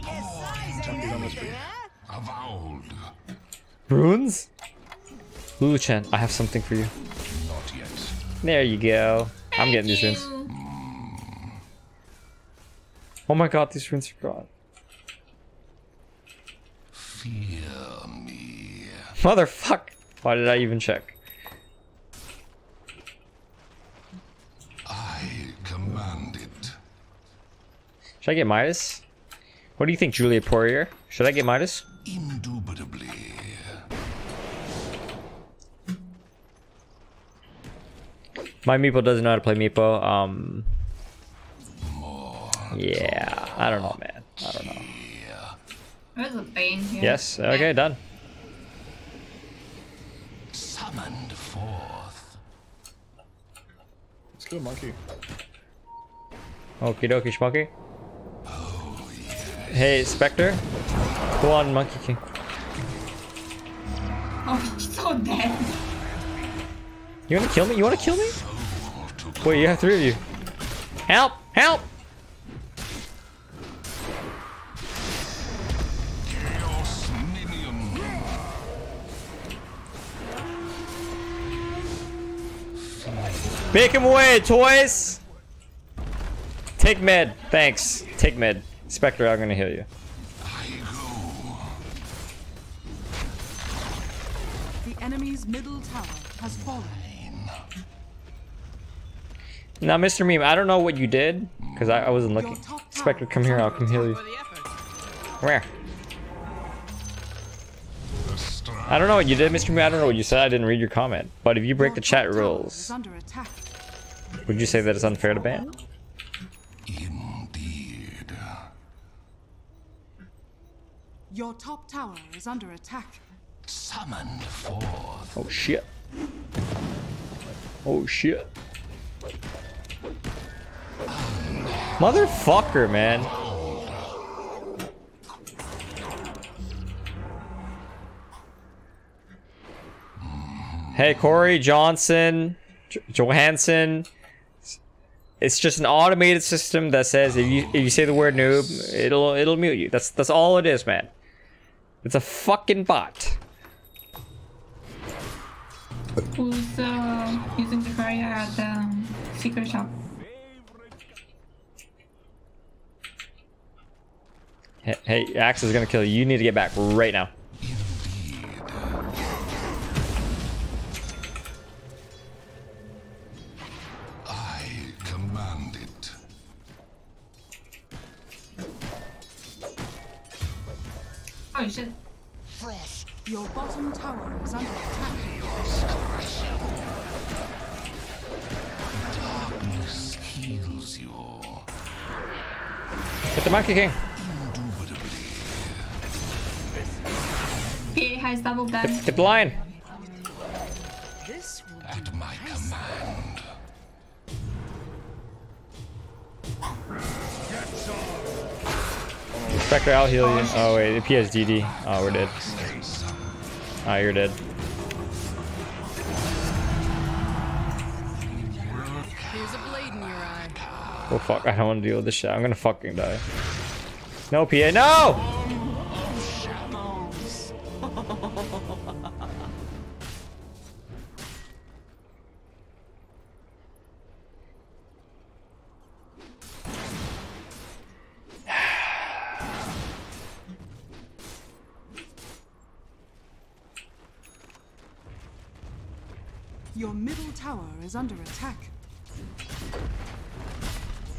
Chunky's on this tree. Avowed. Runes? Lulu-chan, I have something for you. Not yet. There you go. I'm getting these runes. Oh my god, these runes are gone. Fear me. Motherfuck! Why did I even check? I command it. Should I get Midas? What do you think, Julia Poirier? Should I get Midas? Indubitably. My Meepo doesn't know how to play Meepo. Yeah, I don't know, man. I don't know. There's a Bane here. Yes, okay, done. Summoned forth. Let's kill Monkey. Okie dokie, Schmucky. Hey, Spectre. Go on, Monkey King. Oh, he's so dead. You wanna kill me? You wanna kill me? Wait, you have 3 of you. Help! Help! Chaos minion. Make him away, toys! Take med, thanks. Take med. Spectre, I'm gonna heal you. The enemy's middle tower has fallen. Now, Mr. Meme, I don't know what you did, because I wasn't looking. Spectre, come here, I'll come heal you. Where? I don't know what you did, Mr. Meme, I don't know what you said, I didn't read your comment. But if you break the chat rules, would you say that it's unfair to ban? Indeed. Your top tower is under attack. Summoned forth. Oh shit. Oh shit. Motherfucker, man. Hey, Corey Johnson, Johansson. It's just an automated system that says if you say the word noob, it'll mute you. That's all it is, man. It's a fucking bot. Who's using the fire at the secret shop? Hey, Axe is gonna kill you. You need to get back right now. I command it. Oh shit. Your bottom tower is under attack. Darkness heals you. Get the Monkey King. PA has double damage. Get the lion. At my command. Spectre, I'll heal you. Oh wait, the PSDD. Oh, we're dead. Oh, you're dead. Here's a blade in your eye. Oh fuck, I don't want to deal with this shit. I'm gonna fucking die. No, PA, no! Your middle tower is under attack.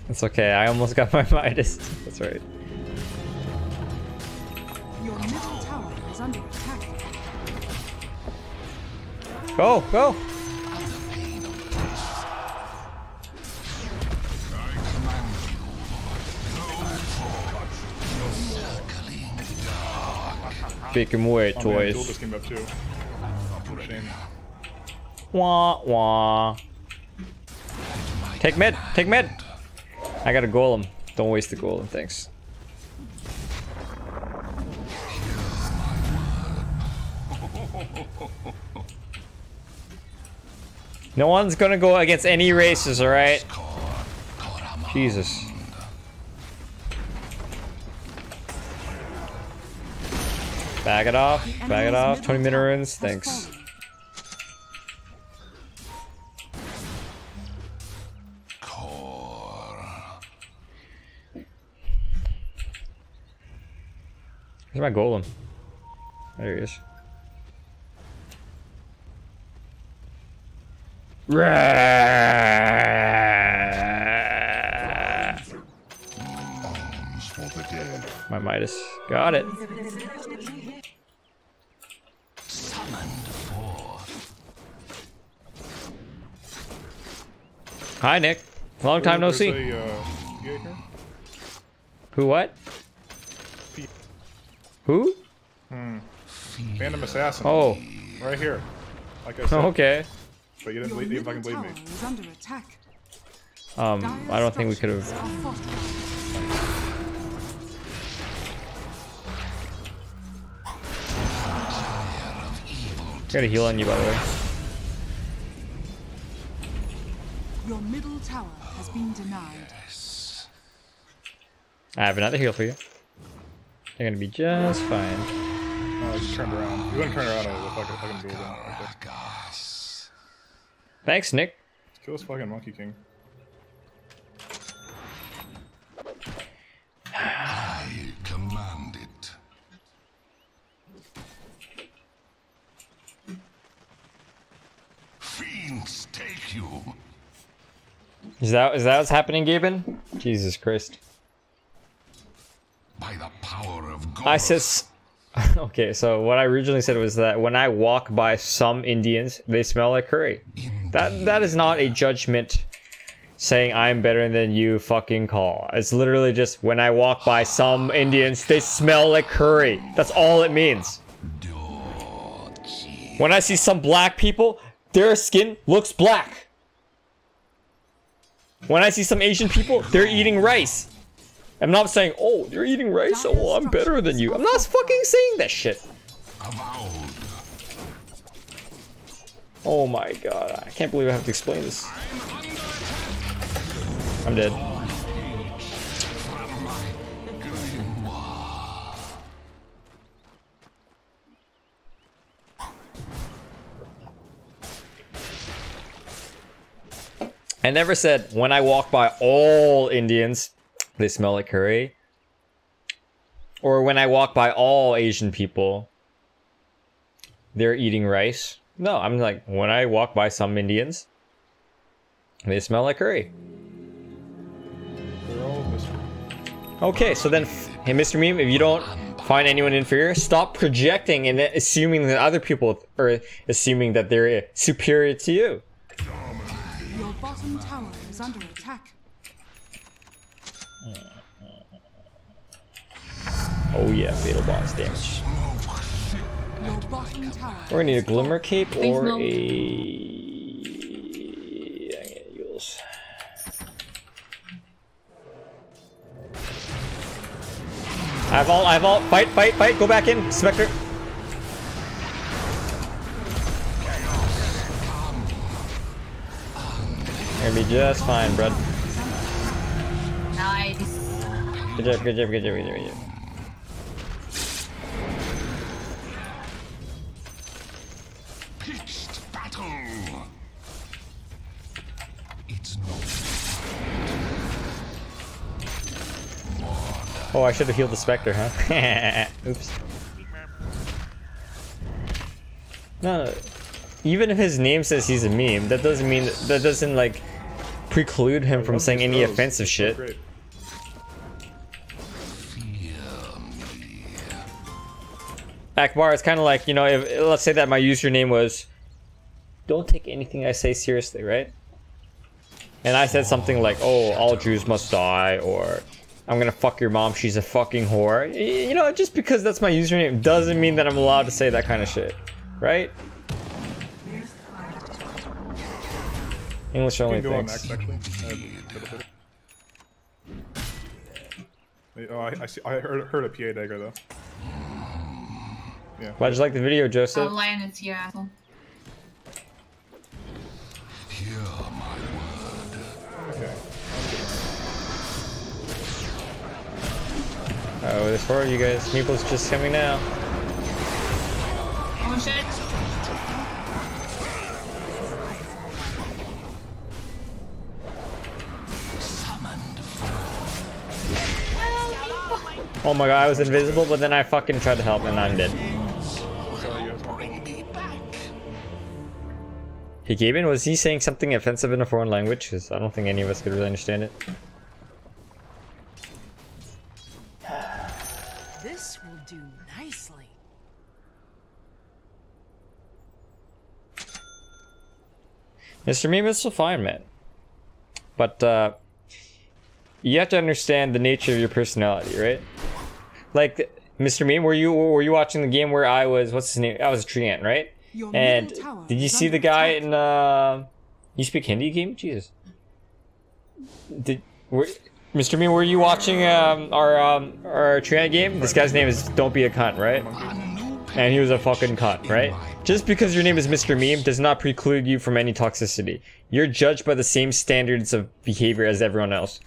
It's okay, I almost got my Midas. That's right. Your middle tower is under attack. Go, go! Make him away, Oh, man, Duel toys. just came up too. What a shame. Wah wah. Take mid, take mid. I got a golem. Don't waste the golem, thanks. No one's gonna go against any races, alright? Jesus. Bag it off. Bag it off. 20-minute runes. Thanks. Where's my golem? There he is. My Midas. Got it. Hi, Nick. Long time no see. Who what? Who? Phantom Assassin. Oh. Right here. Like I said. Okay. But you didn't even fucking believe me. I don't think we could have. Got a heal on you, by the way. Your middle tower has been denied. I have another heal for you. They're gonna be just fine. Oh, I just turned around. You wouldn't turn around, I was fucking building. Okay. Thanks, Nick. Let's kill this fucking Monkey King. I command it. Fiends take you. Is that what's happening, Gaben? Jesus Christ. By the power of God. I says. Okay, so what I originally said was that when I walk by some Indians, they smell like curry. That is not a judgment saying I'm better than you fucking call. It's literally just when I walk by some Indians, they smell like curry. That's all it means. When I see some black people, their skin looks black. When I see some Asian people, they're eating rice. I'm not saying, oh, they're eating rice, oh, I'm better than you. I'm not fucking saying that shit. Oh my god, I can't believe I have to explain this. I'm dead. I never said when I walk by all Indians, they smell like curry. Or when I walk by all Asian people, they're eating rice. No, I'm like, when I walk by some Indians, they smell like curry. They're all Mr. Okay, so then, hey, Mr. Meme, if you don't find anyone inferior, stop projecting and assuming that other people are assuming that they're superior to you. Your bottom tower is under attack. Oh yeah, fatal boss damage. Your bottom tower. We're gonna need a Glimmer Cape or no. Yules. I have all. Fight, go back in, Spectre. You're gonna be just fine, bud. Nice. Good job. Pitched battle. It's no. Oh, I should have healed the Spectre, huh? Oops. No, even if his name says he's a meme, that doesn't mean that doesn't like preclude him from saying any offensive shit. Akbar, it's kind of like, you know, if let's say that my username was, don't take anything I say seriously, right? And I said something like, oh, all Jews must die, or I'm gonna fuck your mom, she's a fucking whore. You know, just because that's my username doesn't mean that I'm allowed to say that kind of shit, right? English only, thanks. Oh, I see. I heard a PA dagger though. Yeah. Glad you like the video, Joseph. Oh, Lion is here, asshole. Hear my word. Okay. Oh, there's 4 of you guys. Meeple's just coming now. Oh shit. Oh my god, I was invisible, but then I fucking tried to help and I'm dead. Hey Gaben, was he saying something offensive in a foreign language? Because I don't think any of us could really understand it. This will do nicely. Mr. Meme is so fine, man. But you have to understand the nature of your personality, right? Like, Mr. Meme, were you watching the game where I was, what's his name? I was Triant, right? And did you see the guy in you speak Hindi, game? Jesus. Mr. Meme, were you watching our Triant game? This guy's name is Don't Be a Cunt, right? And he was a fucking cunt, right? Just because your name is Mr. Meme does not preclude you from any toxicity. You're judged by the same standards of behavior as everyone else.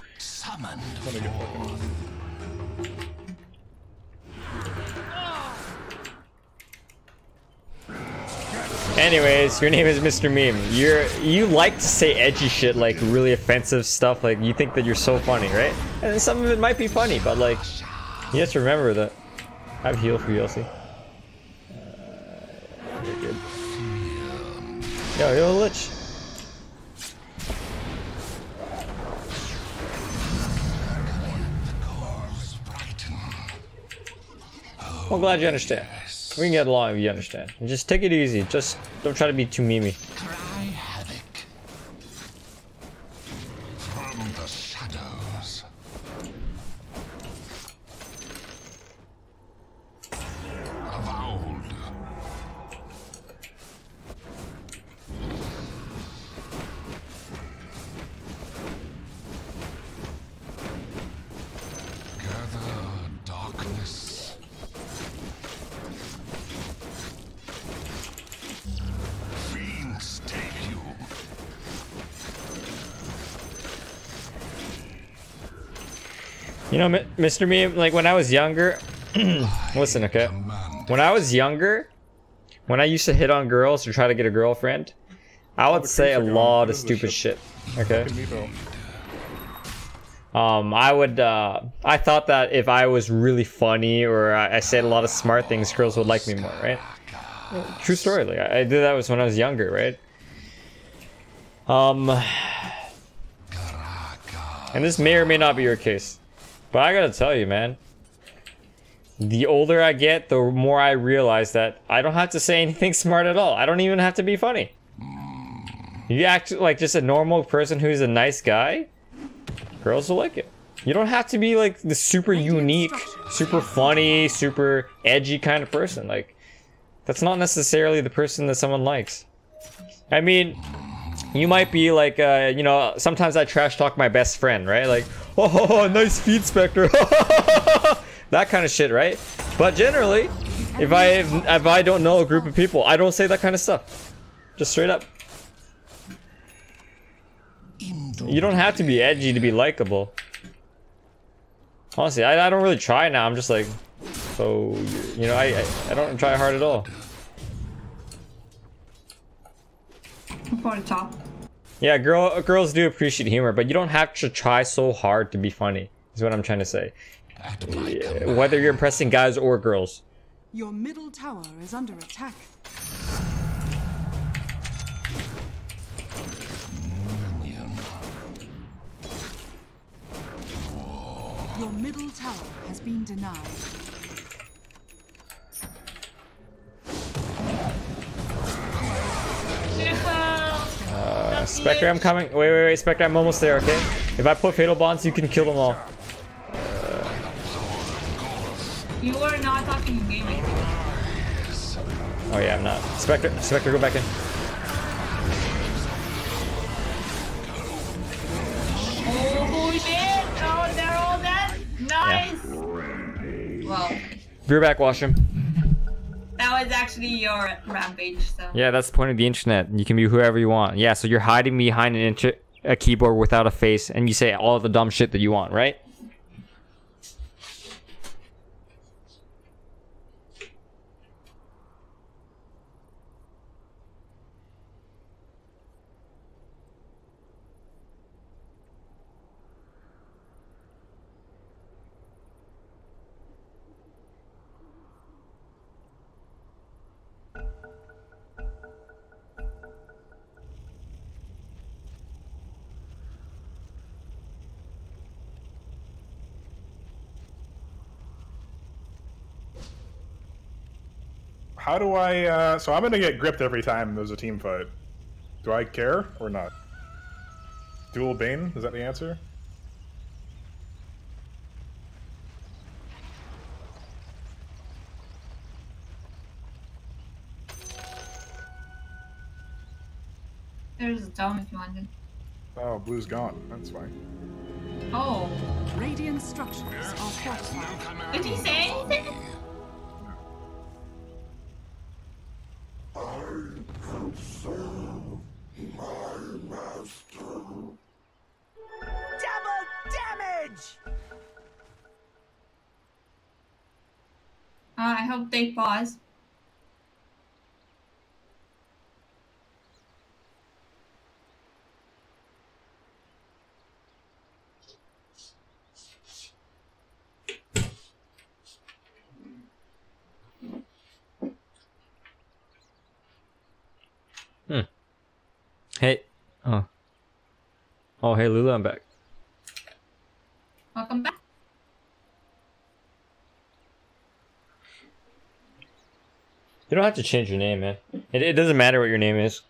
Anyways, your name is Mr. Meme. You like to say edgy shit, like really offensive stuff, like you think that you're so funny, right? And some of it might be funny, but like, you have to remember that. I have heal for you, Elsie. You're good. Yo, Lich. I'm glad you understand. We can get along if you understand. And just take it easy. Just don't try to be too memey. Cry havoc from the shadows. Of old. Gather darkness. Fiends take you. You know, Mr. Meme, like when I was younger, listen, okay? When I was younger, when I used to hit on girls to try to get a girlfriend, I would say a lot of stupid shit, okay? I thought that if I was really funny or I said a lot of smart things, girls would like me more, right? True story, like I did that when I was younger, right? And this may or may not be your case. But I gotta tell you, man, the older I get, the more I realize that I don't have to say anything smart at all. I don't even have to be funny. You act like just a normal person who's a nice guy, girls will like it. You don't have to be like the super unique, super funny, super edgy kind of person. Like, that's not necessarily the person that someone likes. I mean, you might be like, you know, sometimes I trash talk my best friend, right? Like, oh, nice feet, Spectre. That kind of shit, right? But generally, if I don't know a group of people, I don't say that kind of stuff. Just straight up. You don't have to be edgy to be likable. Honestly, I don't really try now. I'm just like, so, you know, I don't try hard at all. For the top. Yeah, girls do appreciate humor, but you don't have to try so hard to be funny, is what I'm trying to say. Whether you're impressing guys or girls. Your middle tower is under attack. Your middle tower has been denied. Spectre, I'm coming. Wait, Spectre, I'm almost there, okay? If I put Fatal Bonds, you can kill them all. You are not talking to gaming. Oh yeah, I'm not. Spectre, go back in. Oh shit! Oh, they're all dead. Nice. Yeah. Well, Be right back, Washroom. that was actually your rampage. So. Yeah, that's the point of the internet. You can be whoever you want. Yeah, so you're hiding behind a keyboard without a face, and you say all the dumb shit that you want, right? How do I? So I'm gonna get gripped every time there's a team fight. Do I care or not? Dual Bane? Is that the answer? There's a dome if you wanted. Oh, blue's gone. That's fine. Oh. Radiant structures are fortified. Did he say anything? Double damage! I hope they pause. Hey. Oh. Oh, hey, Lulu, I'm back. Welcome back. You don't have to change your name, man. It doesn't matter what your name is.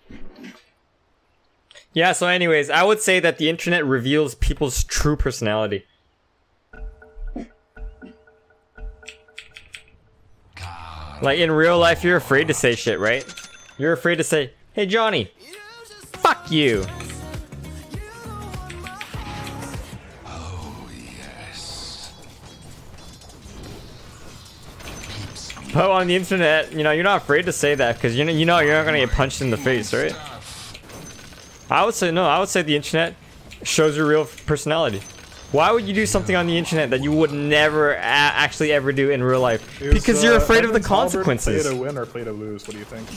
Yeah, so anyways, I would say that the internet reveals people's true personality. Like, in real life, you're afraid to say shit, right? You're afraid to say, hey, Johnny, fuck you. But on the internet, you know, you're not afraid to say that because you know you're not gonna get punched in the face, right? I would say no. I would say the internet shows your real personality. Why would you do something on the internet that you would never actually ever do in real life? Because you're afraid of the consequences. Play to win or play to lose? What do you think?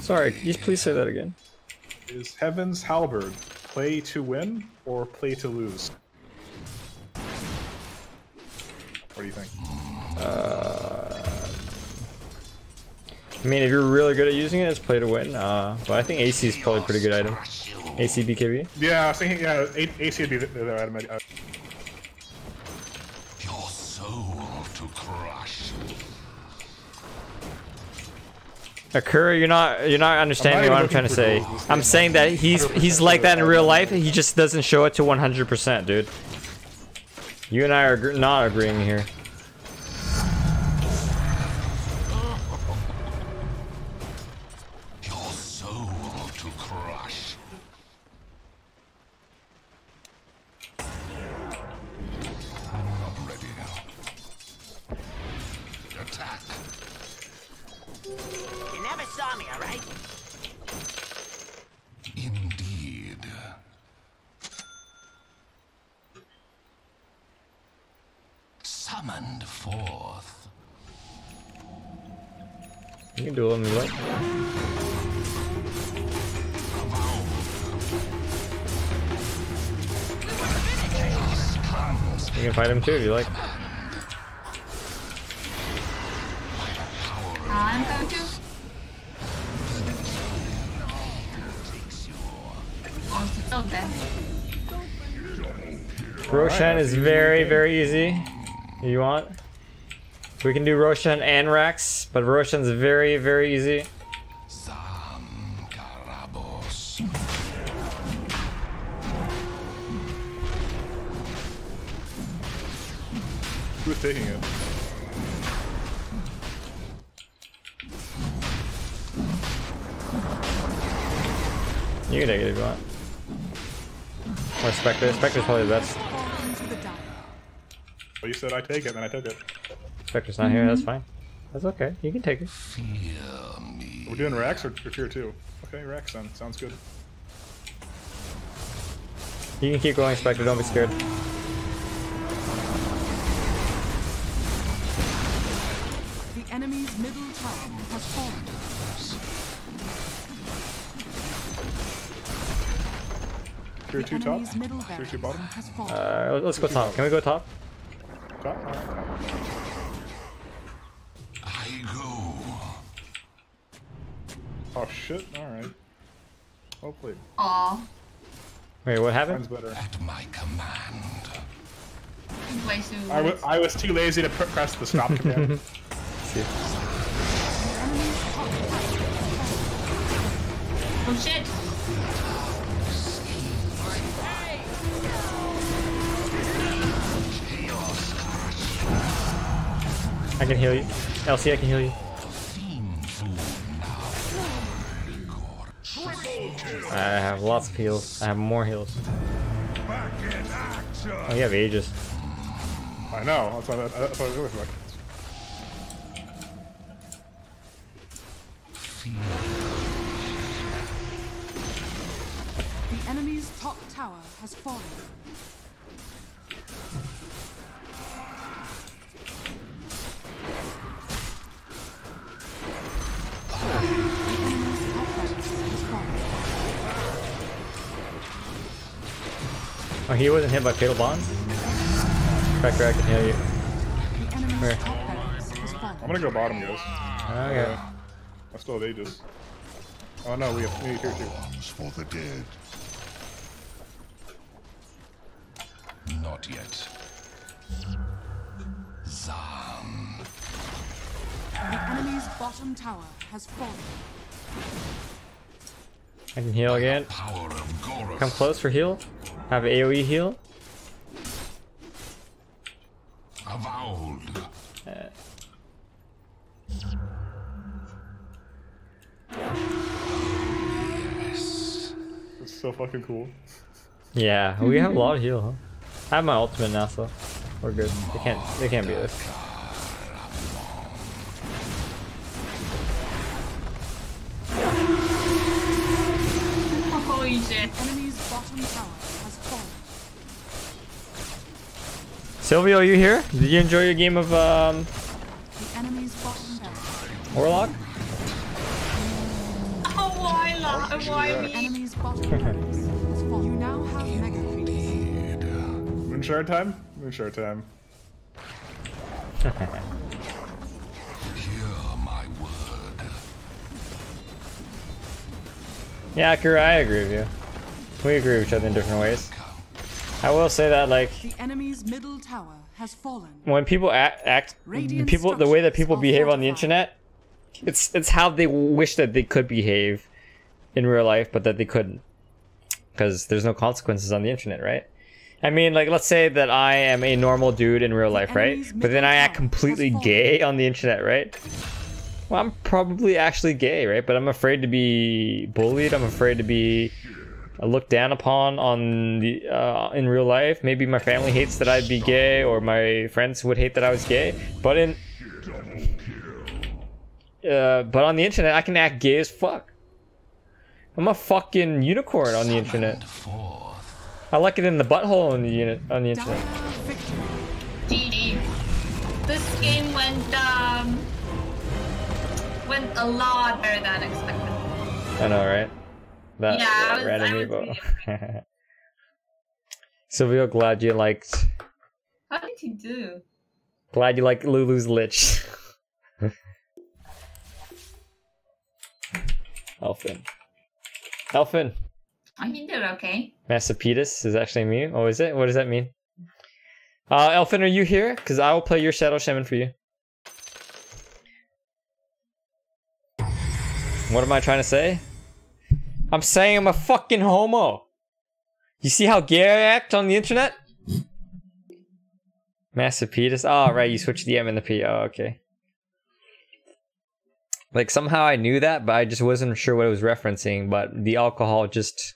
Sorry, can you please say that again? Is Heaven's Halberd play to win or play to lose? What do you think? I mean, if you're really good at using it, it's play to win. But I think AC is probably a pretty good item. AC BKB? Yeah, I was thinking, yeah, AC would be the item. Your soul to crush. Akura, you're not understanding what I'm trying to say. I'm saying that he's like that in real life. He just doesn't show it to 100%, dude. You and I are not agreeing here. Indeed. Summoned forth. You can do it when you like. You can fight him too if you like. I'm going to. Oh, okay. Roshan is very, very easy. You want? We can do Roshan and Rax, but Roshan's very, very easy. Who's taking it? You can take it if you want. Or Spectre. Spectre's probably the best. Well, you said I take it, then I took it. Spectre's not here, that's fine. That's okay, you can take it. We're doing Rex or tier 2? Okay, Rex then. Sounds good. You can keep going, Spectre, don't be scared. The enemy's middle tower has fallen. Tier 2 top? Tier 2 bottom? Let's go top. Can we go top? Top? Alright. I go. Oh shit, alright. Hopefully. Aw. Wait, what happened? Mine's better. At my command. I was too lazy to press the stop command. The enemy's Oh shit! I can heal you. Elsie, I can heal you. I have lots of heals. I have more heals. Oh, you have Aegis. I know. That's what I was doing. The enemy's top tower has fallen. Oh, he wasn't hit by Fatal Bond? Cracker, I can heal you. Where? I'm gonna go bottom, guys. Okay. I still have Aegis. Oh no, we need here too. For the dead. Not yet. Zan. The enemy's bottom tower has fallen. I can heal again. Come close for heal. Have AoE heal. Avowed. Yes. It's so fucking cool. Yeah, we have a lot of heal, huh? I have my ultimate now, so we're good. They can't beat us. Holy shit. Enemy's bottom tower has fallen. Silvio, are you here? Did you enjoy your game of The enemy's bottom tower. Warlock? Oh, why me? Enemy's bottom tower has fallen. You now have mega creeps. Moonshard time? Moonshard time. Hear my word. Yeah, Akira, I agree with you. We agree with each other in different ways. I will say that, like, The enemy's middle tower has fallen. when people the way that people behave on the internet, it's how they wish that they could behave in real life, but that they couldn't, because there's no consequences on the internet, right? I mean, like, let's say that I am a normal dude in real life, right? But then I act completely gay on the internet, right? Well, I'm probably actually gay, right? But I'm afraid to be bullied. I'm afraid to be looked down upon on the in real life. Maybe my family hates that I'd be gay, or my friends would hate that I was gay. But on the internet, I can act gay as fuck. I'm a fucking unicorn on the internet. I like it in the butthole on the internet. GG. This game went a lot better than expected. I know, right? Yeah, random Evo. Silvio, glad you liked. How did he do? Glad you like Lulu's Lich. Elfin. Elfin. He did okay. Massapetus is actually me. Oh, is it? What does that mean? Elfin, are you here? Because I will play your Shadow Shaman for you. What am I trying to say? I'm saying I'm a fucking homo. You see how gay I act on the internet? Massapetus. Oh, right. You switched the M and the P. Oh, okay. Like, somehow I knew that, but I just wasn't sure what it was referencing. But the alcohol just...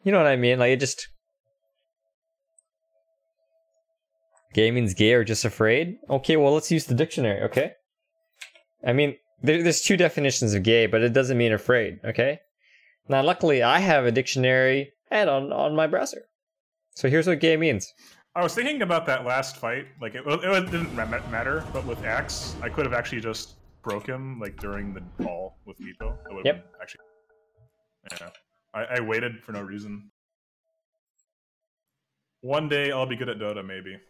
You know what I mean? Like, it just... Gay means gay or just afraid? Okay, well, let's use the dictionary, okay? I mean, there's two definitions of gay, but it doesn't mean afraid, okay? Now, luckily, I have a dictionary and on my browser. So here's what gay means. I was thinking about that last fight. Like, it didn't matter, but with Axe, I could have actually just broke him, like, during the call with Mito. That would have been actually... Yeah. I waited for no reason. One day I'll be good at Dota, maybe.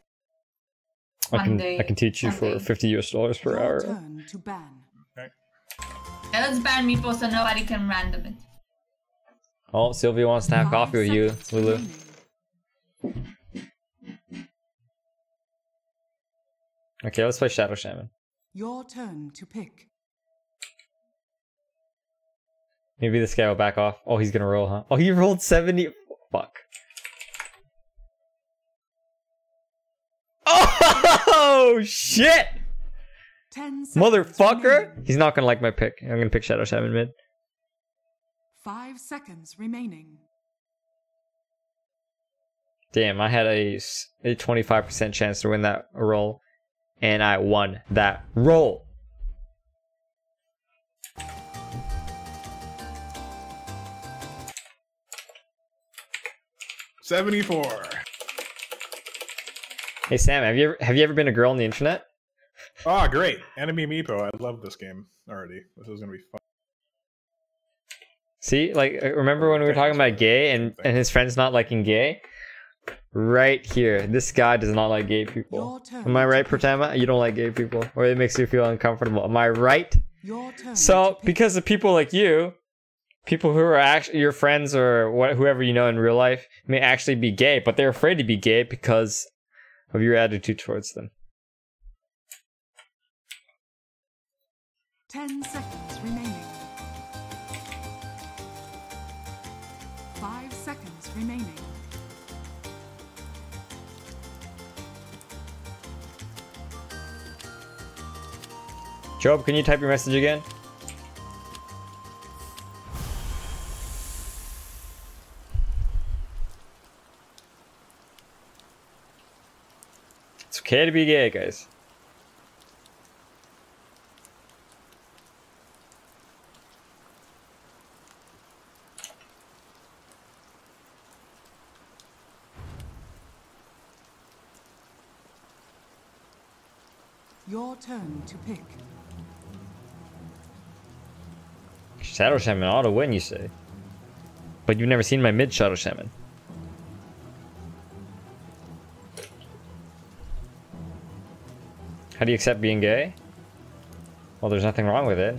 I can teach you for $50 US per hour. Turn to ban. Okay. Yeah, let's ban Meepo so nobody can random it. Oh, Sylvia wants to have coffee with you, Lulu. Okay, let's play Shadow Shaman. Your turn to pick. Maybe this guy will back off. Oh, he's gonna roll, huh? Oh, he rolled 70. Fuck. Oh, shit! 10 seconds Motherfucker! remaining. He's not gonna like my pick. I'm gonna pick Shadow Shaman mid. 5 seconds remaining. Damn, I had a 25% chance to win that roll, and I won that roll. $74. Hey Sam, have you ever been a girl on the internet? Oh, great. Enemy Meepo. I love this game already. This is going to be fun. See, like, remember when we were talking about gay and his friends not liking gay? Right here, this guy does not like gay people. Am I right, Pratama? You don't like gay people, or it makes you feel uncomfortable. Am I right? So, because of people like you, people who are actually your friends or whoever you know in real life may actually be gay, but they're afraid to be gay because of your attitude towards them. 10 seconds remaining. 5 seconds remaining. Job, can you type your message again? It's okay to be gay, guys. Your turn to pick. Shadow Shaman ought to win, you say? But you've never seen my mid Shadow Shaman. How do you accept being gay? Well, there's nothing wrong with it.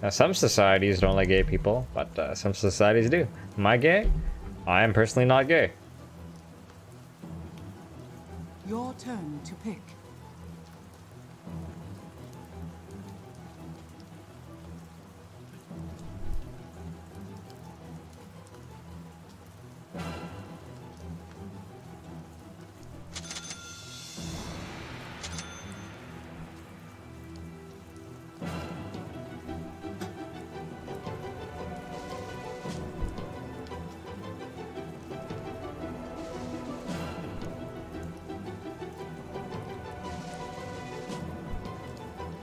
Now, some societies don't like gay people, but some societies do. Am I gay? I am personally not gay. Your turn to pick.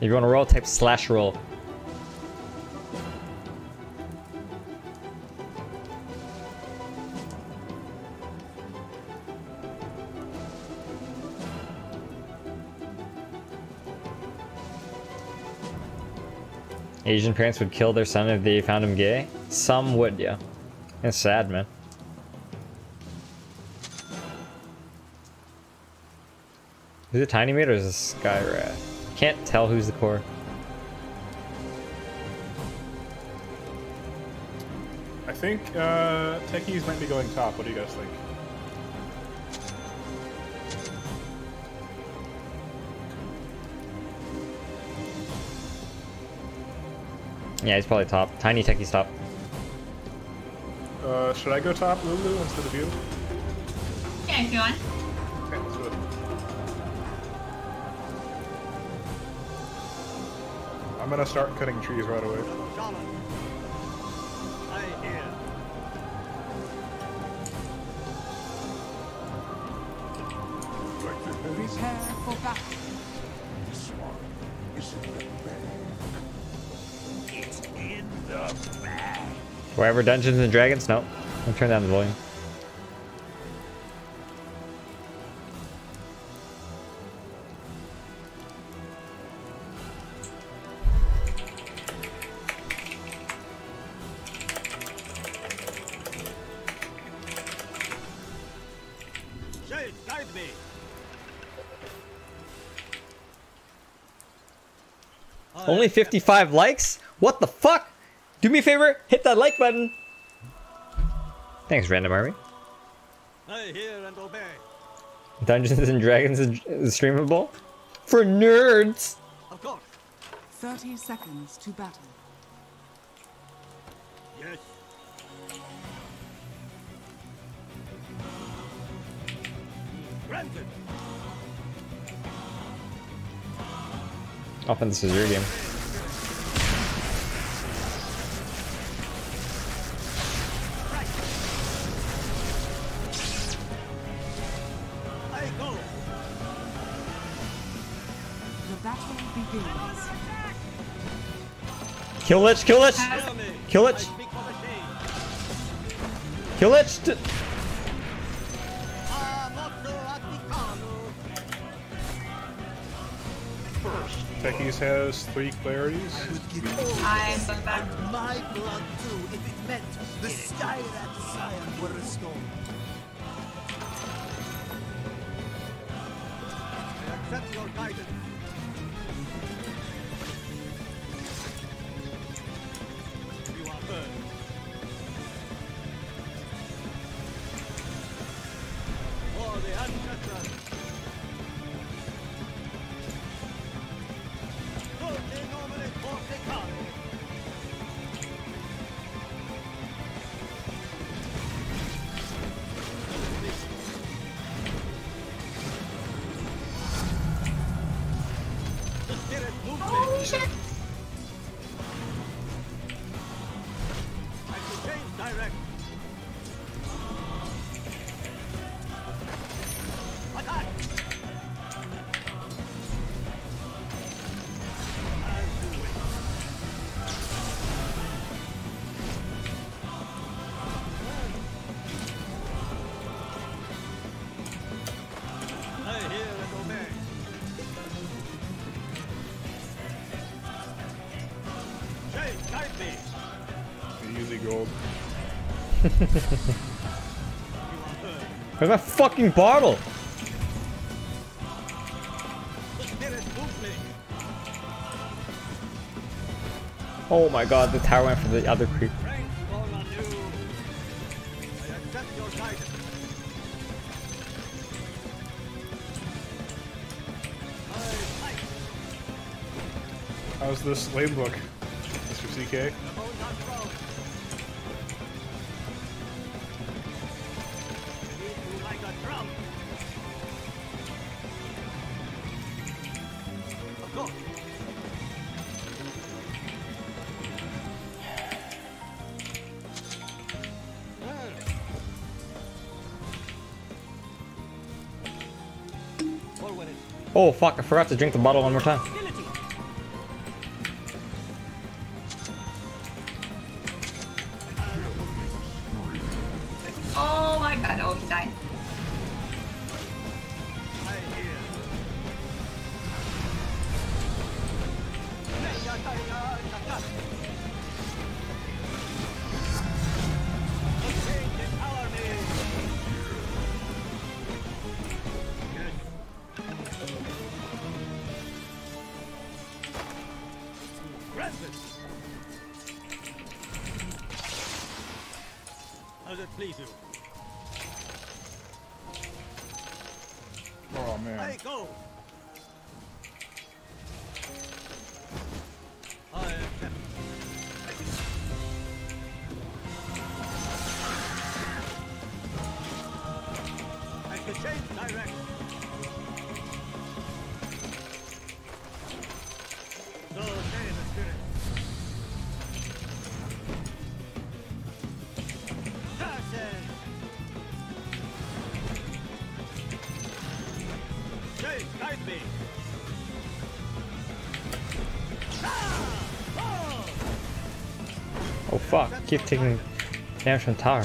If you want to roll, type /roll. Asian parents would kill their son if they found him gay? Some would, yeah. It's sad, man. Is it Tiny Mate or is it Skyrat? Can't tell who's the core. I think techies might be going top. What do you guys think? Yeah, he's probably top. Tiny Techie's top. Should I go top, Lulu, instead of you? Yeah, if you want. Okay, let's do it. I'm gonna start cutting trees right away. Prepare for battle. This one isn't the bag. It's in the bag. Wherever Dungeons and Dragons? Nope. I'll turn down the volume. Guide me. Only 55 likes? What the fuck? Do me a favor, hit that like button. Thanks, Random Army. I hear and obey. Dungeons and Dragons is streamable? For nerds! Of course. 30 seconds to battle. Yes. Granted. Often this is your game. I go. The battle begins. Kill Lich! Kill Lich! Kill Lich! Kill Lich! Techies has 3 clarities. I saw that. My blood too, if it meant the sky that Zion were restored. I accept your guidance. You are heard. For the ancestors. Holy shit! I should change direct. Attack! I hear and obey. James, guide me. Easy gold. Where's my fucking bottle? The spirit moves me. Oh my god, the tower went for the other creep. Strength fall on you. I accept your guidance. How's this lane book, Mr. CK? Like a drum. Of course. Oh fuck, I forgot to drink the bottle one more time. Oh my god, oh he died. How does it please you? Oh man. I go. I accept. I can change direct. So say the spirit. Darcy! Jay, guide me! Oh fuck, keep taking damage from tower.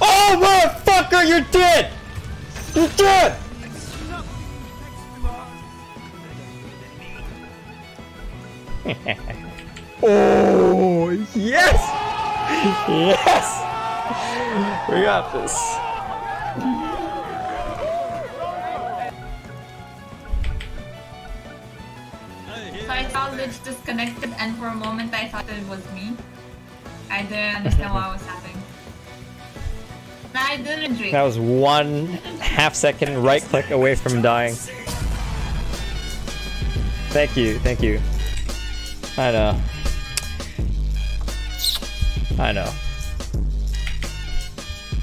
Oh motherfucker, you're dead! You're dead! Oh yes! Yes! We got this. So I saw Lich disconnected and for a moment I thought it was me. I didn't understand what was happening. I didn't drink. That was 1/2 second right click away from dying. Thank you, thank you. I know. I know.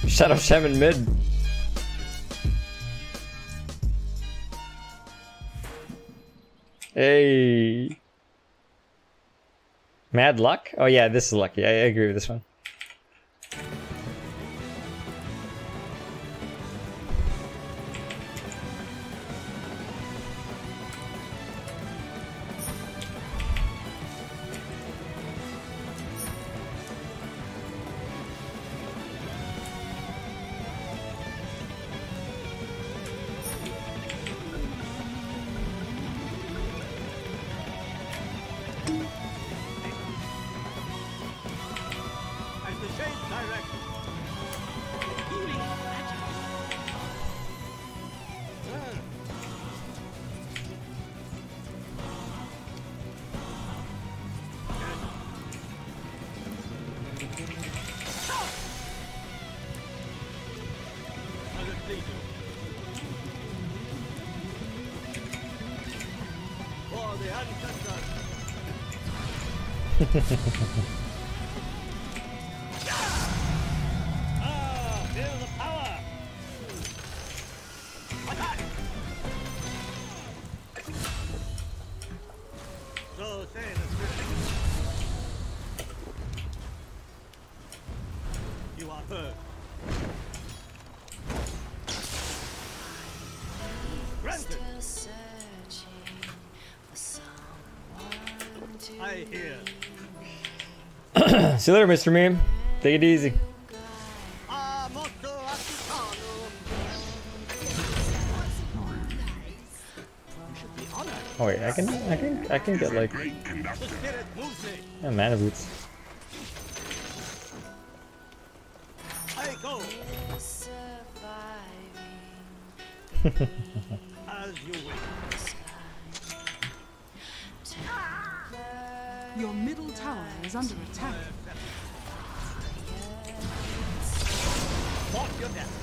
Shadow Shaman mid. Hey. Mad luck? Oh yeah, this is lucky. I agree with this one. Feel the power! Attack! So say the spirit. You are heard. Granted. I hear. See you later, Mr. Meme. Take it easy. Oh wait, I can get like mana boots. I go. As you wish. Your middle tower is under attack. Walk your death.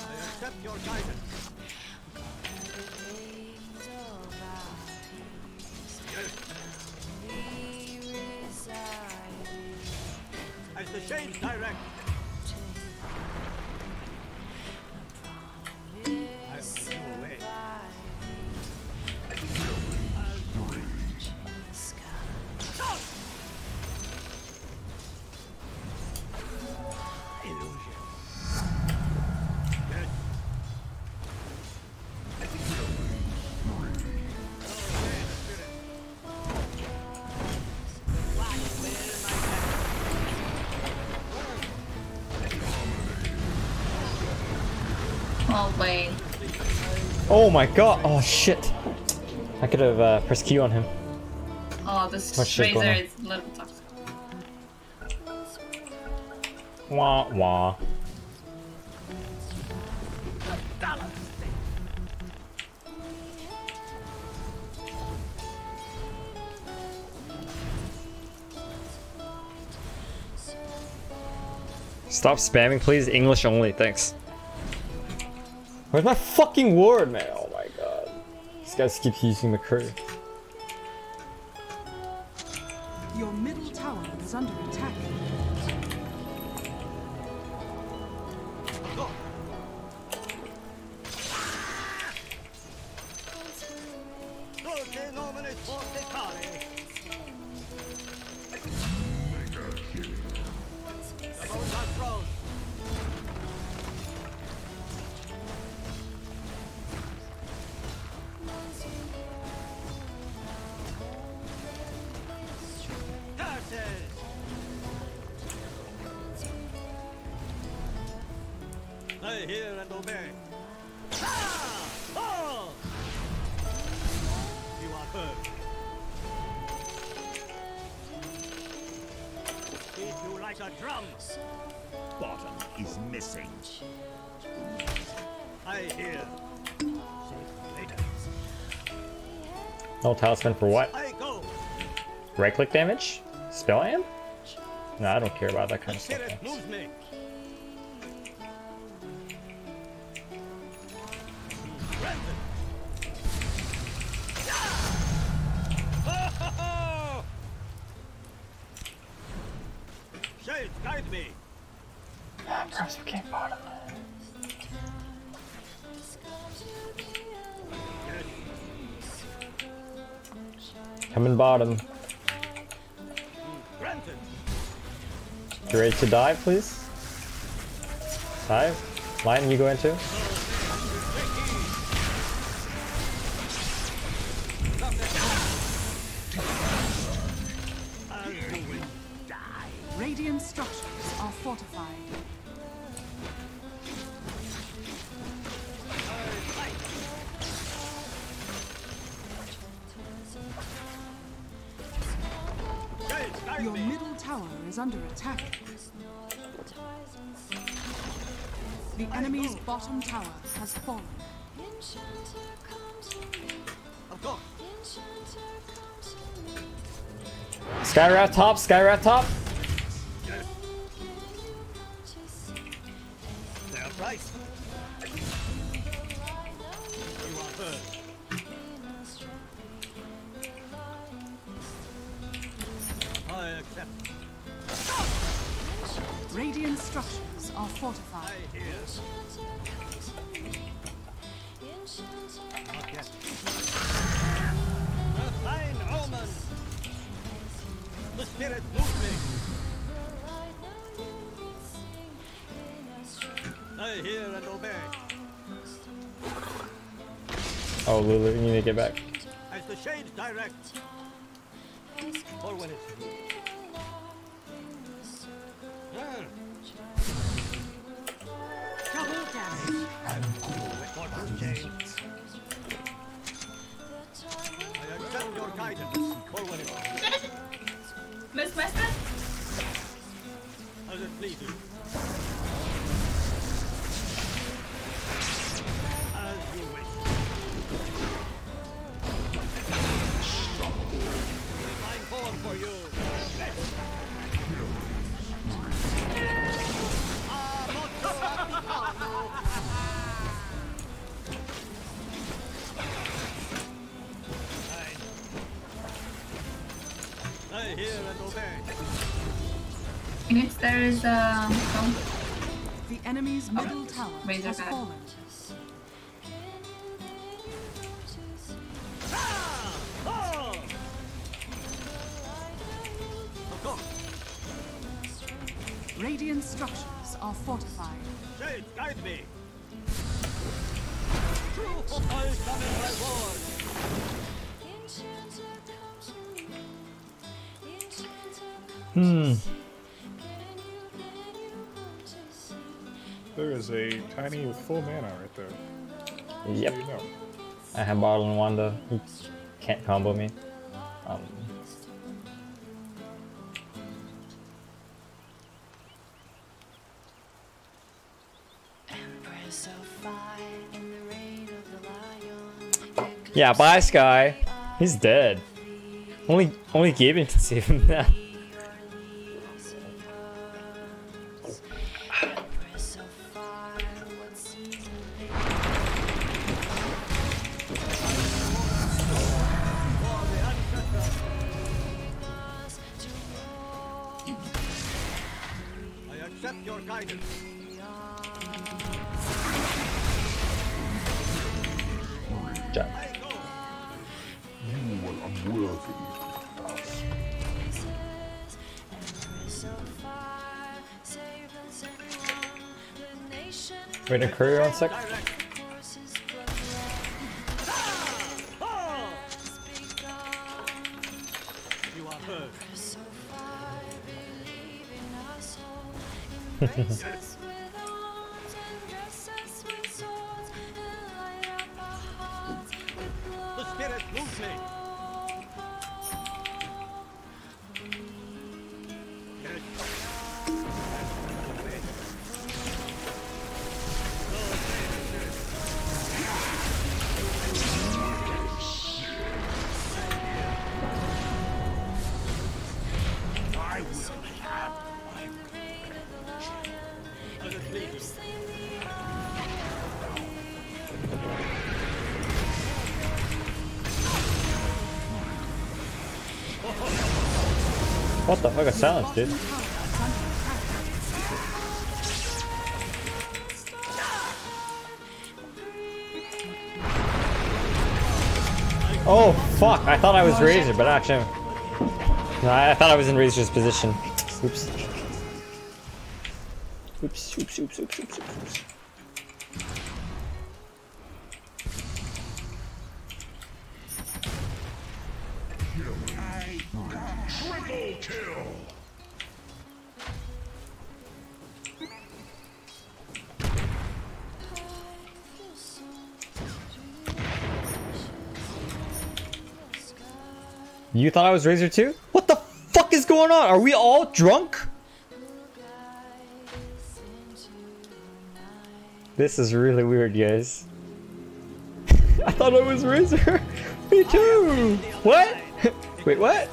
I accept your guidance. As the shades direct. I will give you away. Oh wait. Oh my god! Oh shit! I could have pressed Q on him. Oh, this What's shit going Razor on? is a little toxic. Wah wah. Stop spamming, please. English only, thanks. Where's my fucking word, man? Oh my god. This guy keeps using McCurry. Your middle tower is under attack. I hear and obey. Ah! Oh! You are heard. Beat you like a drum. Bottom is missing. I hear. Later. No talisman for what? I go. Right click damage? Spell Amp? No, I don't care about that kind of stuff. Man. Shades, guide me. Press okay bottom. Coming bottom. You ready to dive, please? Dive. Lion, you go into. Radiant structures are fortified. Your middle tower is under attack. The enemy's bottom tower has fallen. Skyrath top, Skyrath top. Price. You are heard. I accept. Radiant structures are fortified. Not yet. A fine omen. The spirit moves me. I hear and obey. Oh, Lulu, you need to get back. As the shades direct. Or when it's Double damage. I accept your guidance. Or when it's Miss Master? as it pleases you. As you wish. Divine form for you. I hear and obey. Units, there is some. The enemy's middle tower Razor has guard. fallen. Radiant structures are fortified. Shades, guide me. True footfalls come in my ward. There is a tiny with full mana right there. Yep. So you know. I have Bottle and Wanda. He can't combo me. Yeah, bye Sky. He's dead. Only Gaben can save him now. I accept your guidance. Jack. You are unworthy of us. Wait a courier on sec. You are heard. The spirit moves me. What the fuck is silence, dude? Oh fuck! I thought I was Razor, but actually, no, I thought I was in Razor's position. Oops. Oops! Oops! Oops! Oops! Oops! Oops! Triple kill. You thought I was Razor too? What the fuck is going on? Are we all drunk? This is really weird, guys. I thought I was Razor. Me too. What? Wait, what?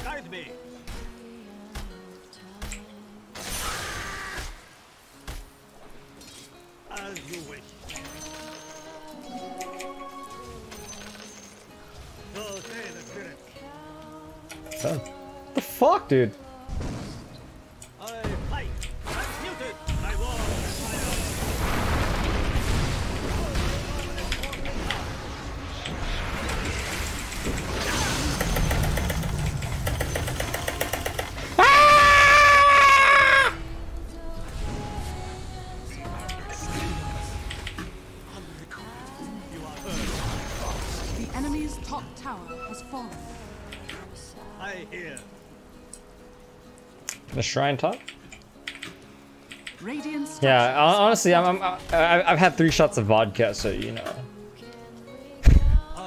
Guide me. As you wish. So say the spirit. What the fuck, dude? I fight. Transmuted. I war. The enemy's top tower has fallen. I hear. The shrine top? Radiant's Yeah, honestly, I've had 3 shots of vodka, so you know.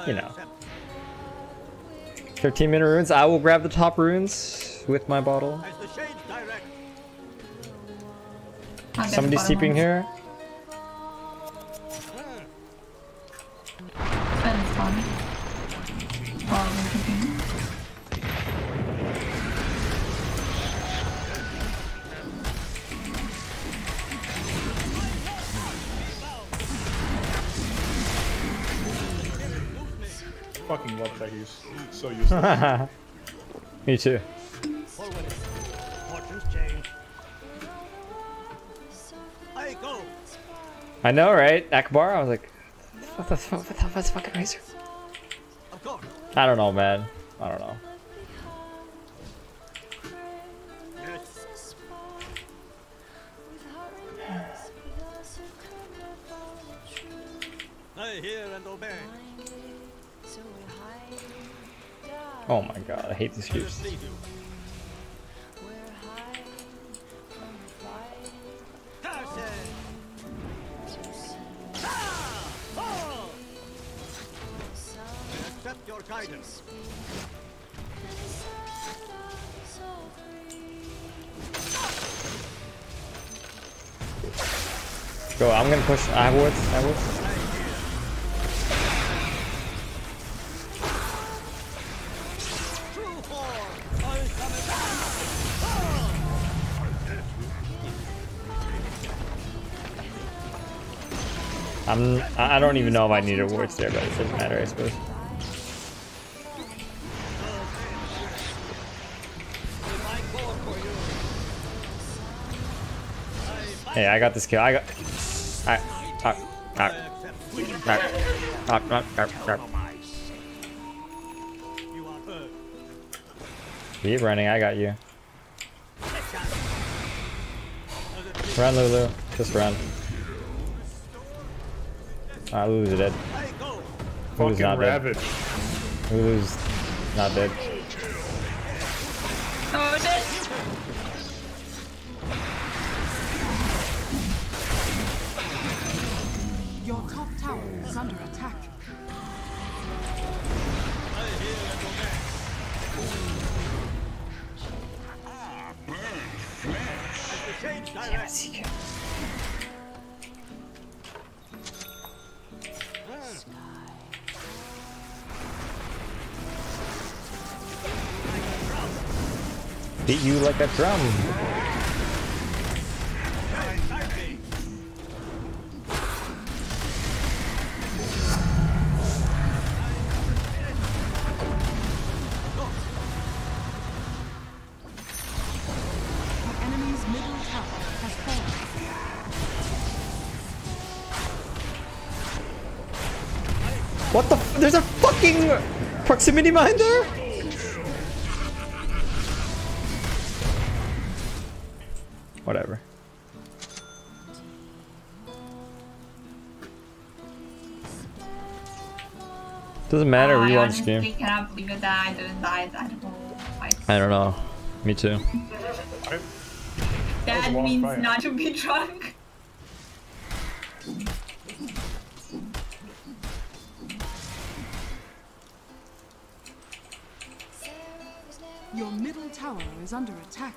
You know. 13-minute runes. I will grab the top runes with my bottle. As the shades direct. Somebody steeping here. Fucking love that he's so useless. Me too. Fortunes change. I go. I know, right? Akbar? I was like, what the fuck? What the fuck's fucking Razor? Of course. I don't know, man. I don't know. Yes. I hear and obey. Oh my god, I hate these cubes. Accept your guidance. Go, I'm gonna push. I have wards. I have wards. I don't even know if I needed wards there, but it doesn't matter, I suppose. Hey, I got this kill. I got. Keep running. I got you. Run, Lulu. Just run. Alright, Lulu's dead. Lulu's not dead. Lulu's not dead. Oh, dead. Your top tower is under attack. Beat you like a drum. What the f— there's a fucking proximity mine there? Whatever. Doesn't matter, we won this game. I cannot believe it that I didn't die that whole fight. I don't know. Me too. That means not to be drunk. Your middle tower is under attack.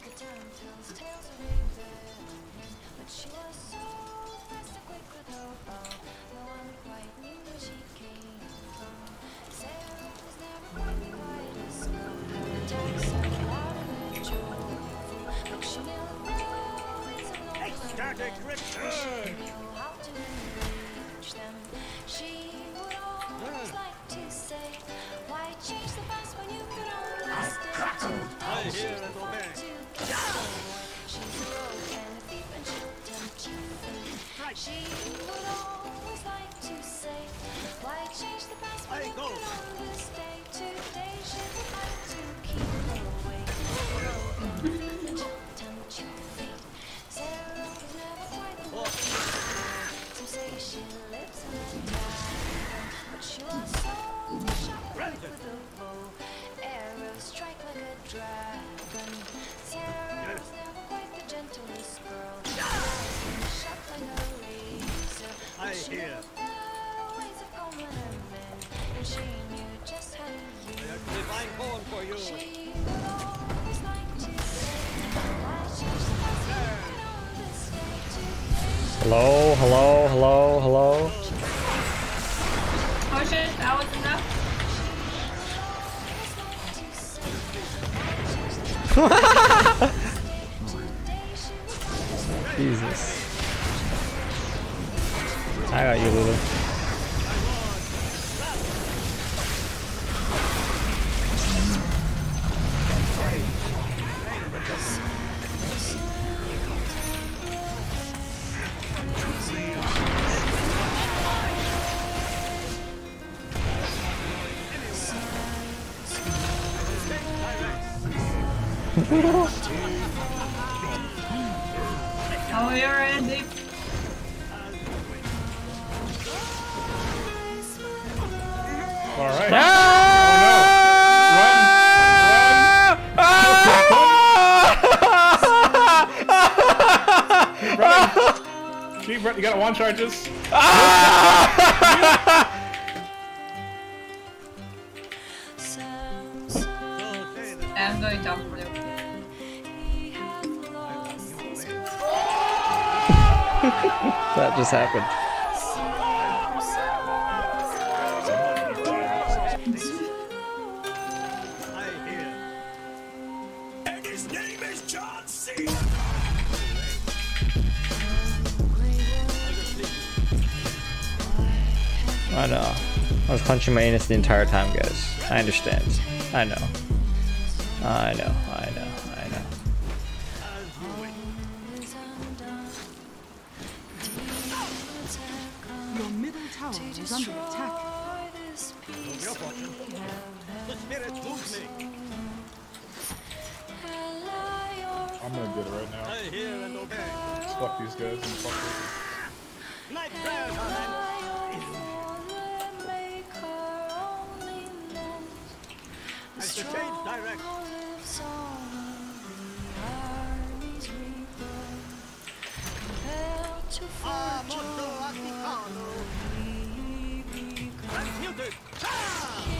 Hello, hello, hello, hello. Oh shit, that was enough. Jesus. I got you, Lulu. Oh, you're ready. Alright. Ah! Oh no! Run! Keep running. You got one charges. I'm going down for you. That just happened. And his name is John C. I know. I was punching my anus the entire time, guys. I understand. I know. I know. I know. I know. Your middle tower is under attack. Your fortune. The spirit moves me. I'm gonna get it right now. I hear and obey. Fuck these guys and fuck this. My prayers are answered. As the change direct. Mondo Africano. Transmuted.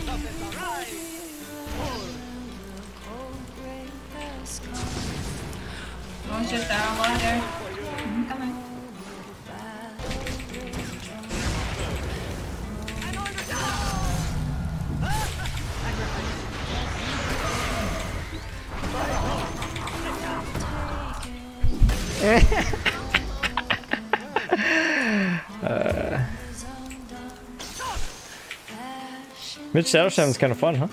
Something arise. Oh shit, there are water. I'm coming. Mitch Shadow Shaman's kind of fun, huh?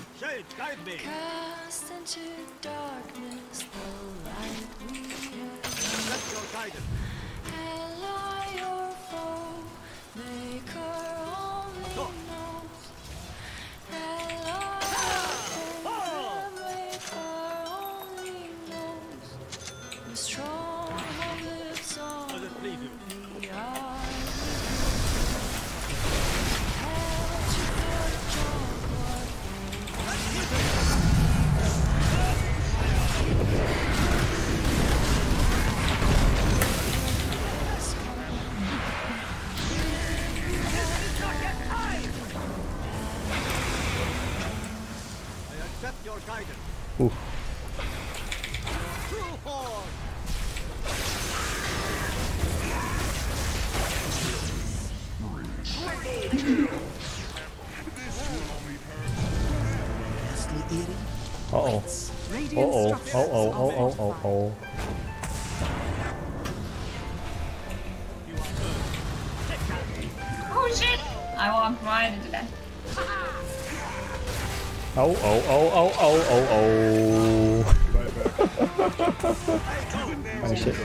Oh. Oh shit! I walked right into that. Oh. Oh shit.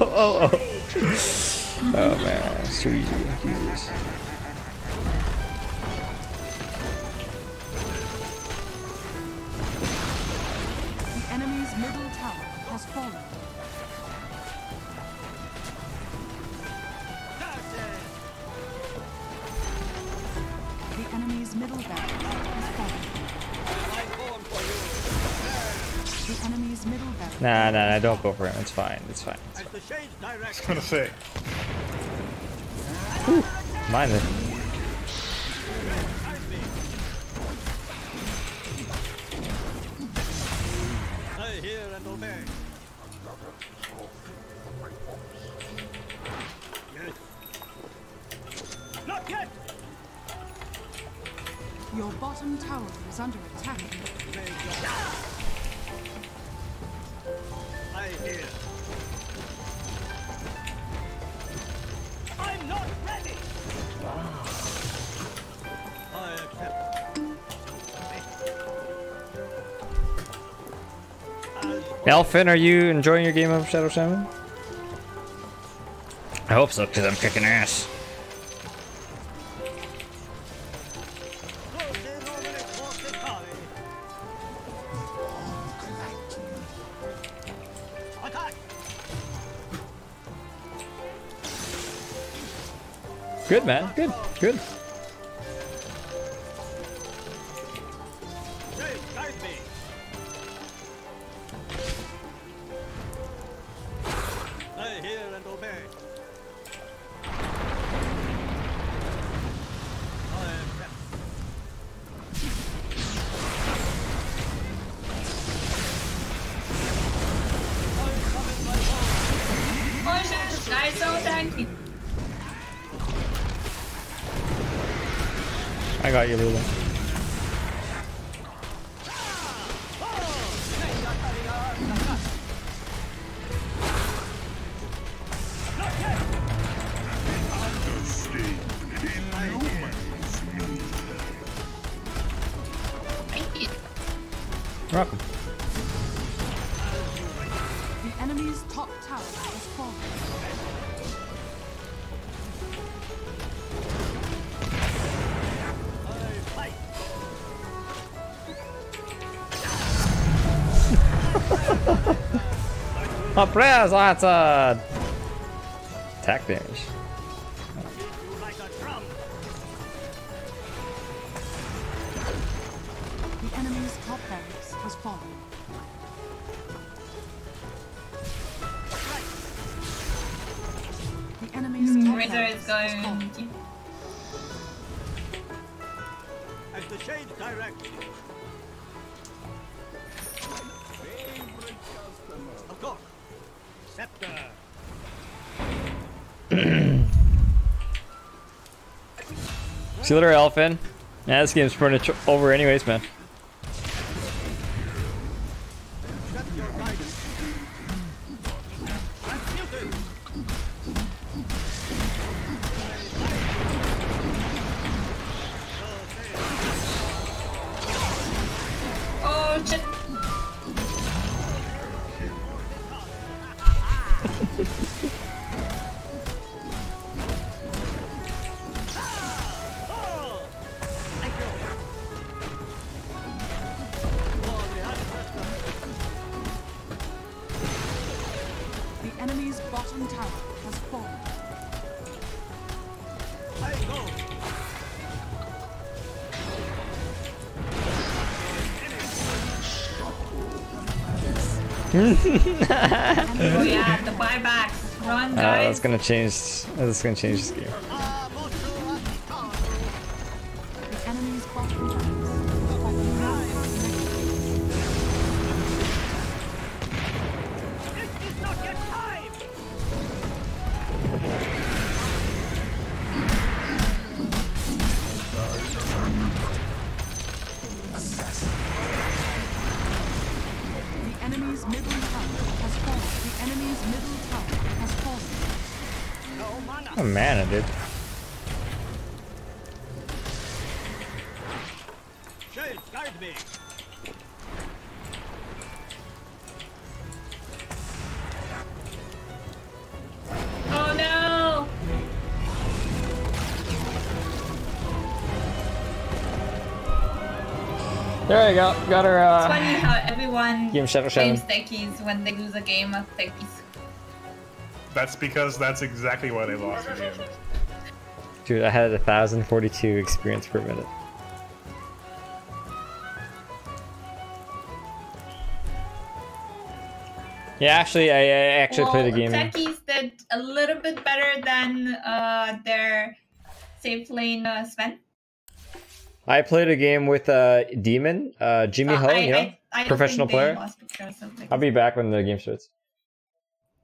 Oh. Oh man, it's too easy. Jesus. The enemy's middle tower has fallen. The enemy's middle barracks has fallen. The enemy's middle barracks. Nah, don't go for him. It's fine. It's fine. I was gonna say. Mine then. I hear and obey. Yes. Not yet. Your bottom tower is under attack. I hear. I'm not ready. I accept. Elfin, are you enjoying your game of Shadow Shaman? I hope so, because I'm kicking ass. Good, man. Good. Good. I hear and obey. I accept. Oh shit, this guy's so tanky. I got you, Lula. You're welcome. The enemy's top tower has fallen. My prayers, that's attack damage. The enemy's top barracks has fallen. The enemy's top Razor barracks is has going. fallen. As the shades direct. Of course. Scepter. See you later, Elfin. Yeah, this game's pretty much over anyways, man. Accept your guidance. Transmuted. Oh shit. The enemy's bottom tower has fallen. I go. Oh yeah, the buybacks. Run, guys. That's gonna change. That's gonna change this game. The enemy's bottom barracks has fallen. Oh mana, dude. Shade, guide me. Oh no! There we go. Got her. It's funny how everyone Game Shadow blames Shadow. techies when they lose a game of techies. That's because that's exactly why they lost the game. Dude, I had 1,042 experience per minute. Yeah, actually, I actually played a game. Techies did a little bit better than their safe lane Sven. I played a game with Demon, Jimmy Ho, you know, I don't professional think they player. lost because of I'll be back when the game starts.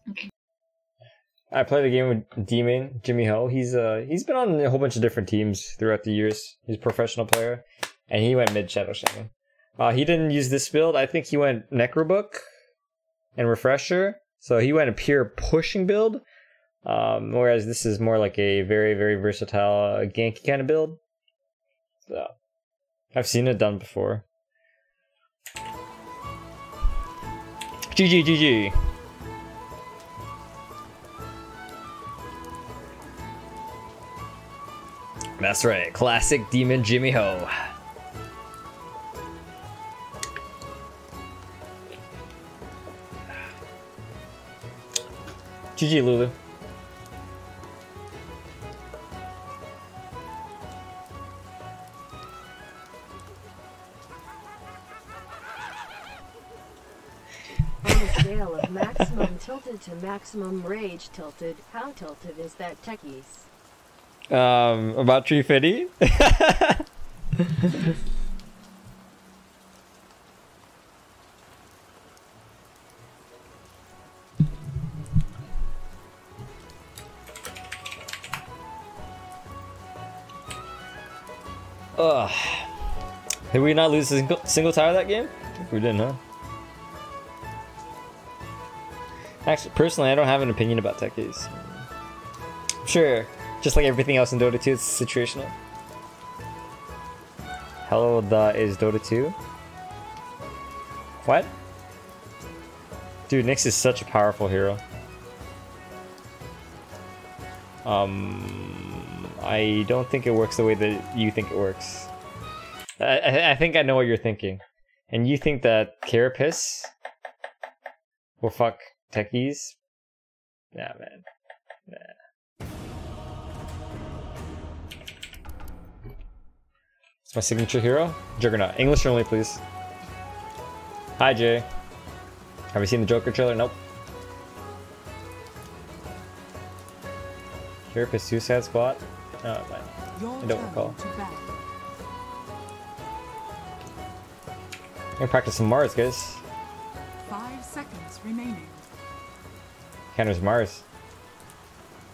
Okay. I played a game with Demon, Jimmy Ho. He's been on a whole bunch of different teams throughout the years. He's a professional player, and he went mid Shadow Shaman. He didn't use this build. I think he went Necrobook and Refresher. So he went a pure pushing build, whereas this is more like a very, very versatile ganky kind of build. So I've seen it done before. GG. That's right, classic Demon Jimmy Ho. GG, Lulu. On a scale of maximum tilted to maximum rage tilted, how tilted is that techies? About 350? Ugh. Did we not lose a single tire that game? We didn't, huh? Actually, personally, I don't have an opinion about techies. Sure, just like everything else in Dota 2, it's situational. Hello, is Dota 2? What? Dude, Nyx is such a powerful hero. I don't think it works the way that you think it works. I think I know what you're thinking. And you think that Carapace will fuck techies? Nah, man. Nah. It's my signature hero? Juggernaut. English only, please. Hi, Jay. Have you seen the Joker trailer? Nope. Carapace Suicide Squad? Oh, man. I don't recall. I'm gonna practice some Mars, guys. 5 seconds remaining. Counters Mars.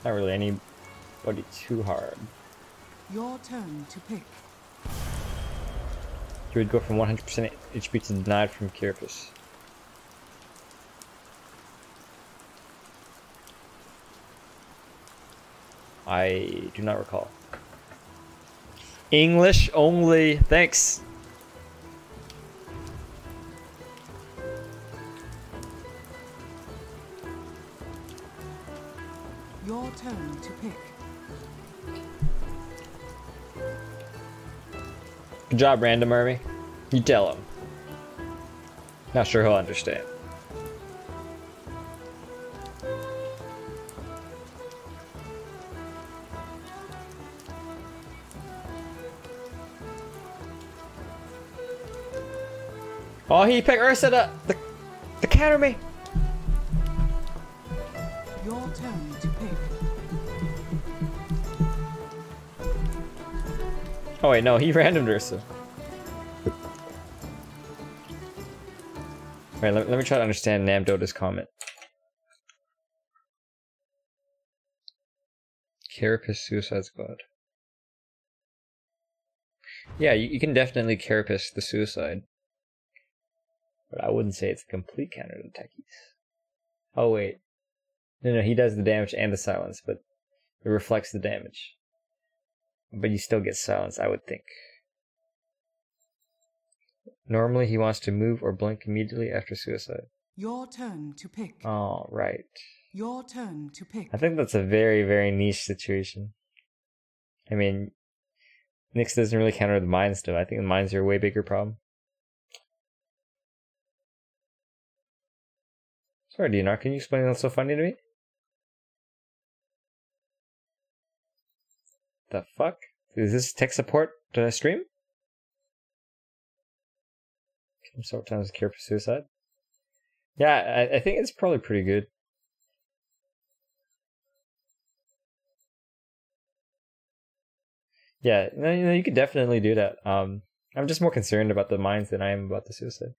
Not really anybody too hard. Your turn to pick. You would go from 100% HP to denied from Carapace. I do not recall. English only. Thanks. Your turn to pick. Good job, Random Army. You tell him. Not sure he'll understand. Oh, he picked Ursa the counter me. Your turn to pick. Oh wait, no, he randomed Ursa. Alright, let me try to understand Namdota's comment. Carapace Suicide Squad. Yeah, you can definitely Carapace the Suicide. But I wouldn't say it's a complete counter to techies. Oh wait. No, he does the damage and the silence, but It reflects the damage. But you still get silenced, I would think. Normally he wants to move or blink immediately after suicide. Your turn to pick. Oh, right. Your turn to pick. I think that's a very, very niche situation. I mean, Nyx doesn't really counter the mines though. I think the mines are a way bigger problem. Sorry, DNR, can you explain what's so funny to me? The fuck? Is this tech support stream? Sometimes cure for suicide. Yeah, I think it's probably pretty good. Yeah, you could definitely do that. I'm just more concerned about the mines than I am about the suicide.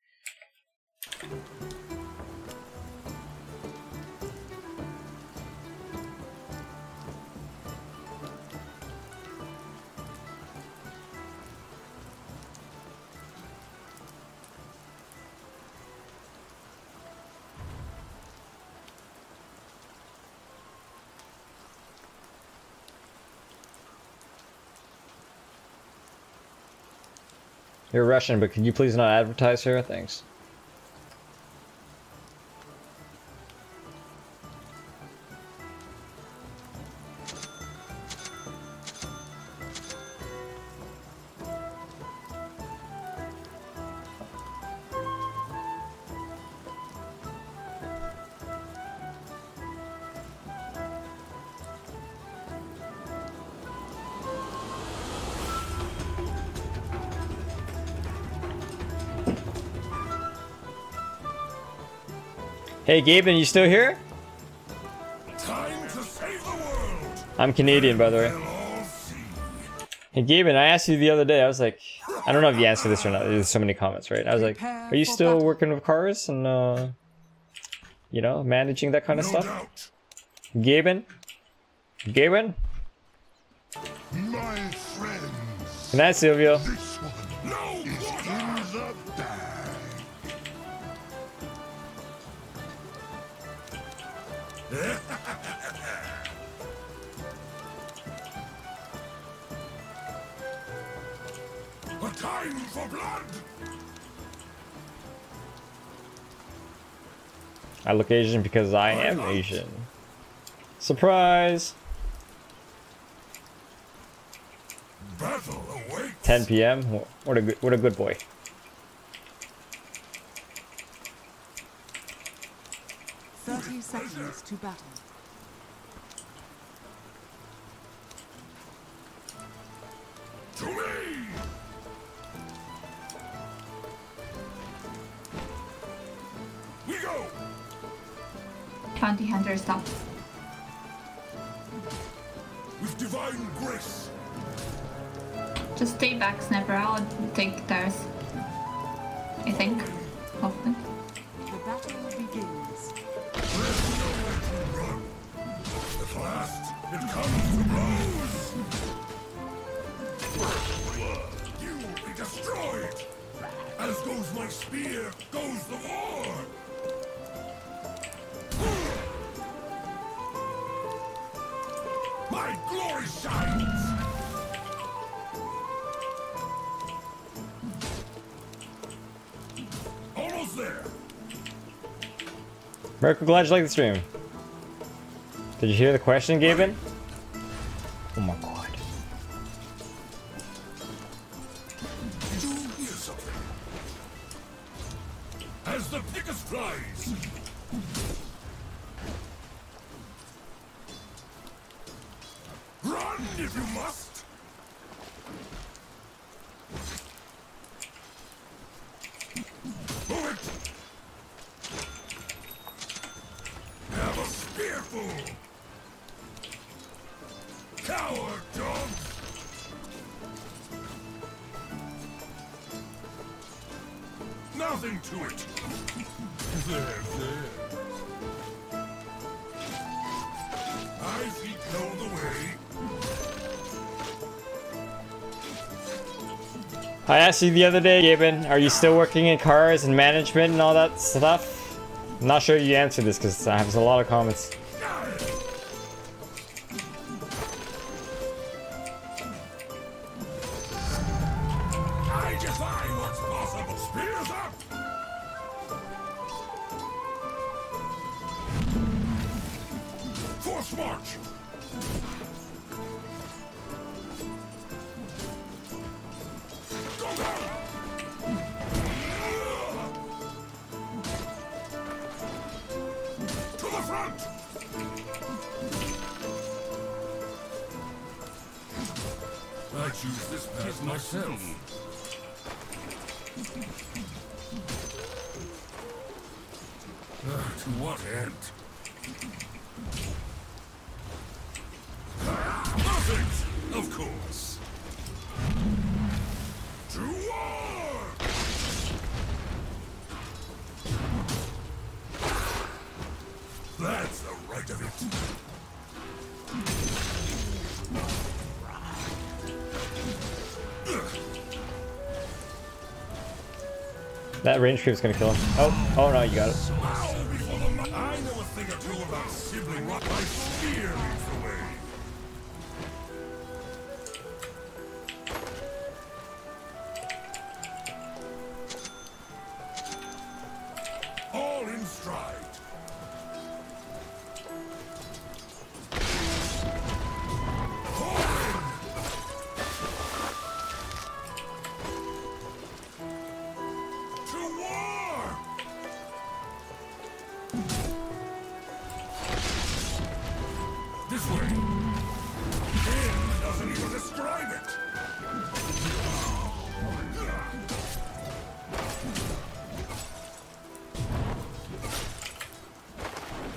You're Russian, but could you please not advertise her? Thanks. Hey Gaben, you still here? Time to save the world. I'm Canadian, by the way. Hey Gaben, I asked you the other day, I was like, I don't know if you answered this or not, there's so many comments, right? I was like, are you still working with cars and, you know, managing that kind of stuff? Gaben? Gaben? My friends. Good night, Silvio. This one is in the bag. A time for blood. I look Asian because I am Asian. Surprise! Battle awaits. 10 p.m. What a good boy. Seconds to battle. To me. We go. Bounty hunter stop. With divine grace. Just stay back, Sniper. I'll take theirs. I think. Hopefully. The battle begins. At last, it comes to blows. You will be destroyed. As goes my spear, goes the war. My glory shines. Almost there. Miracle, glad you like the stream. Did you hear the question, Gaben? Oh my god. Did you hear something? As the Picus flies. Run if you must. Move it. Have a spearful. Coward dogs. Nothing to it. There. My feet know the way. I asked you the other day, Gaben, are you still working in cars and management and all that stuff? I'm not sure you answered this because I have a lot of comments. Force march! Go down! To the front! I choose this path myself. To what end? Perfect! Of course. To war! That's the right of it. That range creep's gonna kill him. Oh no, you got it. I know a thing or two about sibling rock. My spear leads the way. All in stride. This way. Ken doesn't even describe it.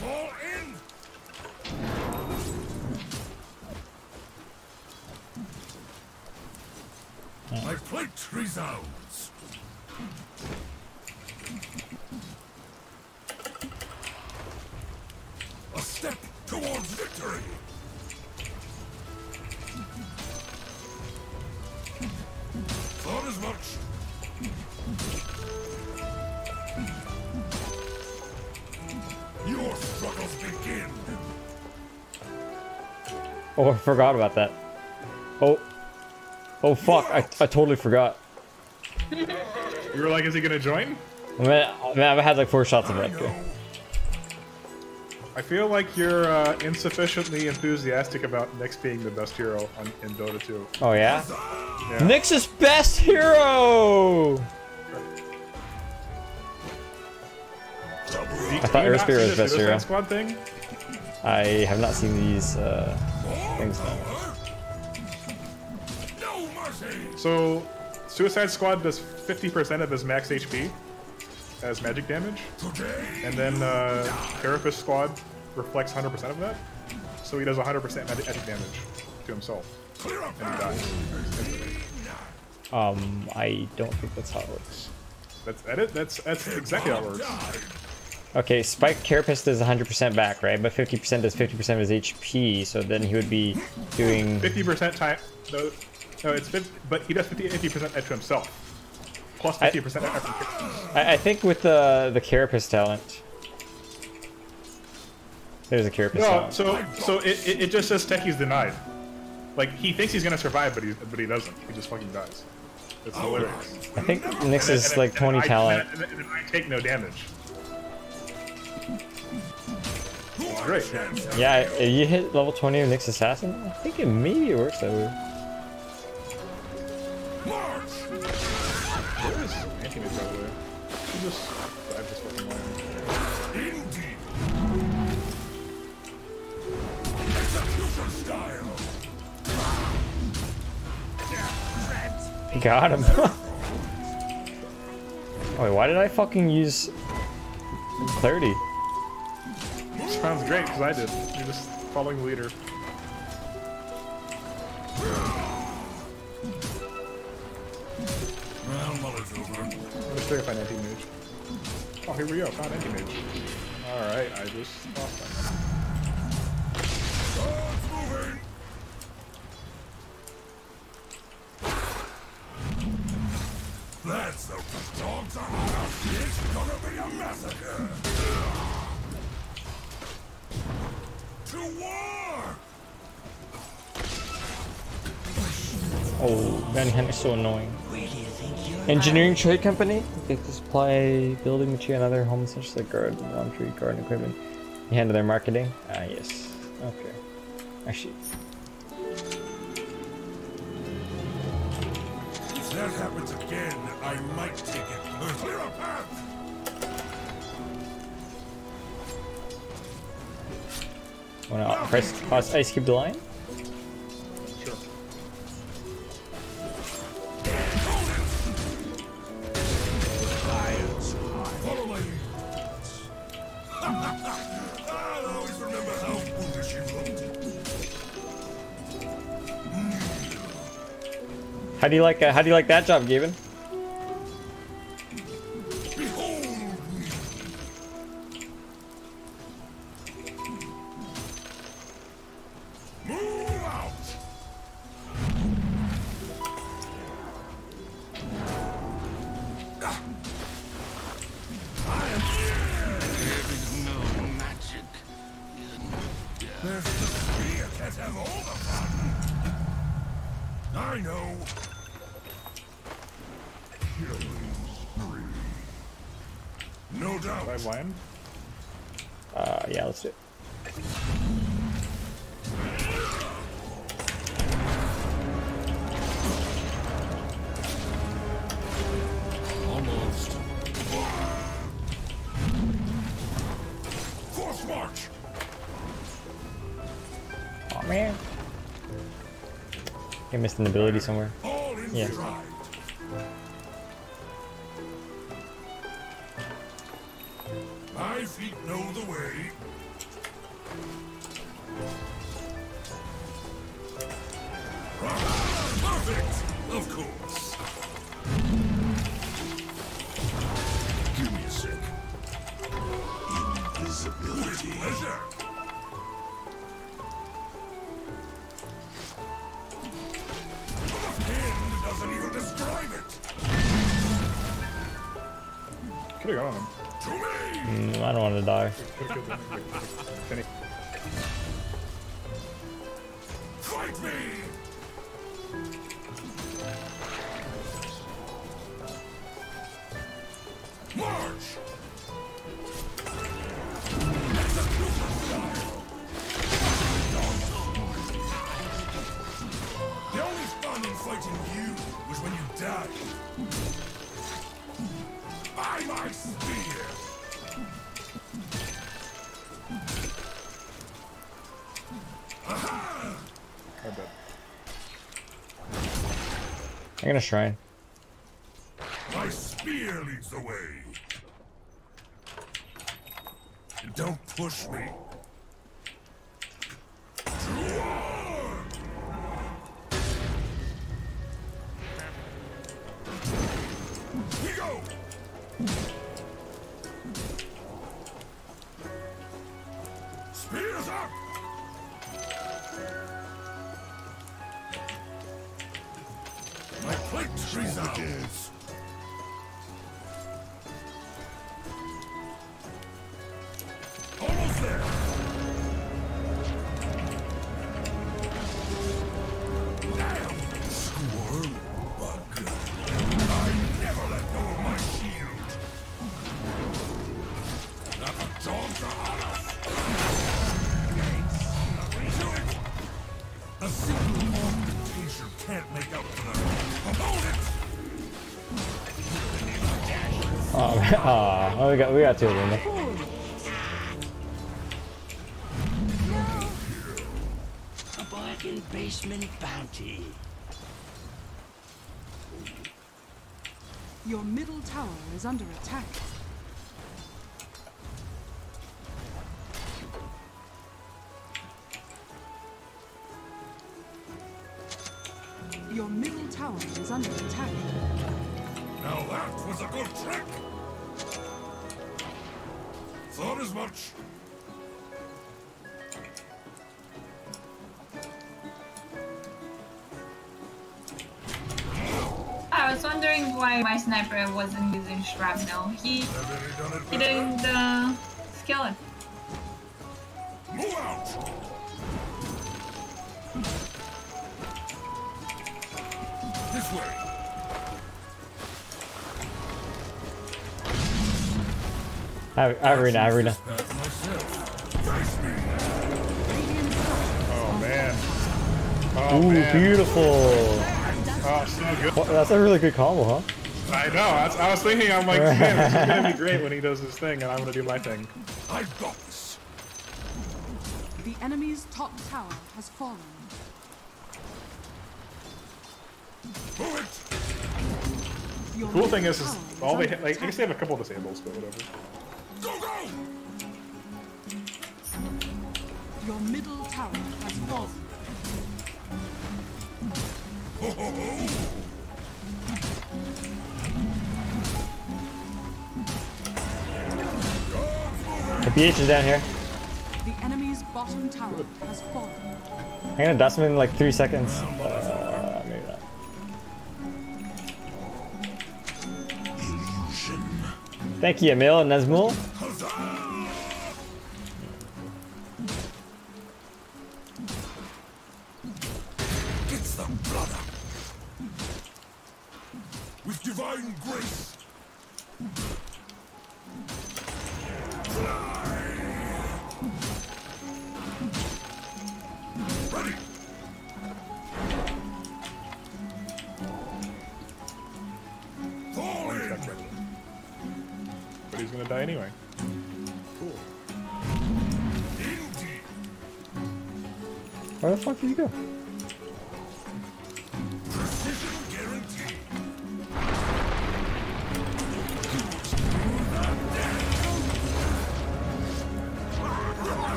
Fall in. My plate resounds. A step towards victory. Thought as much. Your struggles begin. Oh, I forgot about that. Oh fuck, I totally forgot. You were like, is he gonna join? I've had like 4 shots of it. I feel like you're insufficiently enthusiastic about Nyx being the best hero in Dota 2. Oh yeah? Nyx's best hero! I thought Airspear was best hero. Squad thing? I have not seen these things though. So, Suicide Squad does 50% of his max HP as magic damage, and then Carapace Squad reflects 100% of that, so he does 100% magic damage to himself, and he dies instantly. I don't think that's how it works. That's exactly how it works. Okay, Spike Carapace does 100% back, right? But 50% does 50% of his HP, so then he would be doing 50% time. No, it's 50, but he does 50% to himself. Plus 50% after. I think with the Carapace talent. There's a Carapace talent. So it just says Techie's denied. Like, he thinks he's gonna survive, but he doesn't. He just fucking dies. It's hilarious. I think Nyx is like 20 talent. And I take no damage. It's great. Yeah, if you hit level 20 of Nyx Assassin, I think maybe it works that way. There is anti-mage by the way. She just died this fucking line. Execution style. Got him. Wait, why did I fucking use Clarity? Sounds great, because I did. You're just following the leader. Well, Muller's over. Let's try to find anti-mage. Oh, here we go. Found anti-mage. Alright, I just lost that. Dogs moving. That's the dogs are out. It's gonna be a massacre. To war! Oh, Van Hen is so annoying. Engineering trade company? They supply building material and other home essentials like garden, laundry, garden equipment. You handle their marketing? Ah, yes. Okay. Actually. If that happens again, I might take it. Clear a path! Wanna press ice cube the line? Sure. Follow my lead. I'll always remember how foolish you looked. How do you like that job, Gaben? I know. No doubt. Live land? Yeah, let's do it. Almost. Force march. Oh man. I missed an ability somewhere. Yeah. My feet know the way. Perfect! Of course. Give me a sec. Invisibility. Pleasure. The pen doesn't even describe it. Could've gone him. I don't want to die. Fight me! March! The only fun in fighting you was when you died. By my spear! I'm gonna shrine. My spear leads the way. Don't push me. To arm! We go! Spears up! My plate resounds. Almost there. Damn squirrel bug. I never let go of my shield. Not the dogs are on us. Do it. A single augmentation can't make up for the opponent. Oh, we got two of them. A bargain basement bounty. Your middle tower is under attack. Your middle tower is under attack. Now that was a good trick. Thought as much. I was wondering why my sniper wasn't using shrapnel. He didn't skill it. Move out. This way. Arena. Face me. Oh, Ooh, man. beautiful. Oh, so good. Well, that's a really good combo, huh? I know. I was thinking, I'm like, man, this is gonna be great when he does his thing, and I'm gonna do my thing. I've got this. The enemy's top tower has fallen. Your Cool thing middle is tower all they under like. I guess they attack. have a couple disables, but whatever. Go, go! Your middle tower has fallen. The BH is down here. The enemy's bottom tower has fallen. I'm gonna dust him in like 3 seconds. Maybe not. Thank you, Emil and Nazmul. It's the brother. With divine grace. Ready. Fall in. But he's gonna die anyway. Cool. Where the fuck did you go? Precision guarantee.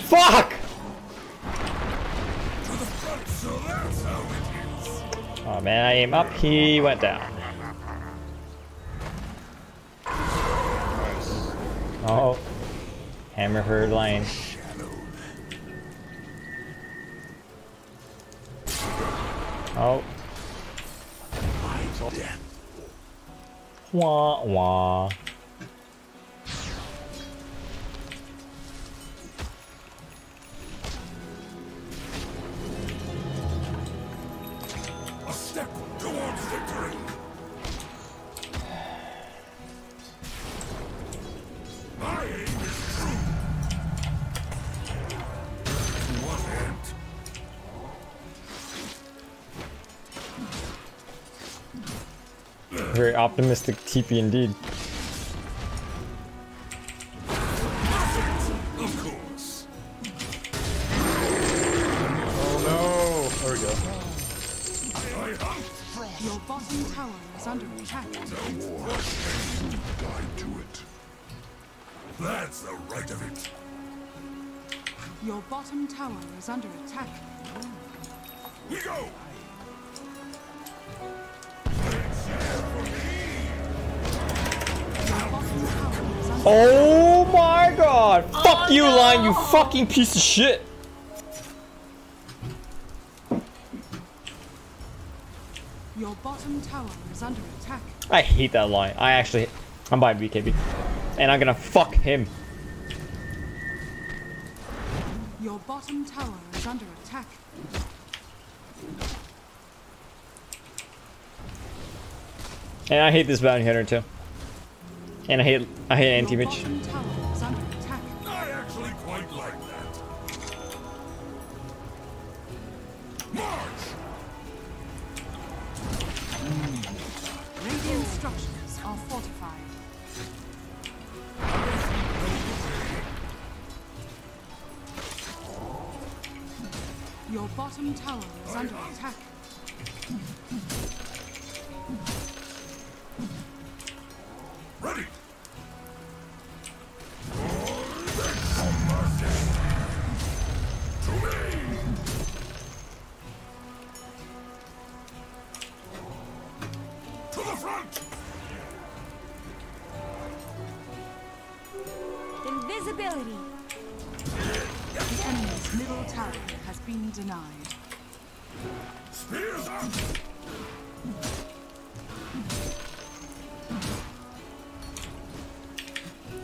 Fuck! To the front, so that's how it is. Oh man, I aim up, he went down. Oh. Hammer her lane. Oh. Wah wah. A step towards victory. My aim is true. To what end? Very optimistic TP indeed. Of course. Oh no! There we go. I hunt from. Your bottom tower is under attack. No rush me. Die to it. That's the right of it. Your bottom tower is under attack. We go. Your bottom tower is under Oh my god! Fuck you, Lion, you fucking piece of shit! Your bottom tower is under attack. I hate that line. I'm buying BKB. And I'm gonna fuck him. Your bottom tower is under attack. And I hate this bounty hunter too. And I hate Your anti-mage. bottom tower is under attack. I actually quite like that. March! Radiant structures are fortified. Your bottom tower is under attack. Ready! To me! To the front! Invisibility. The enemy's middle tower has been denied. Spears up!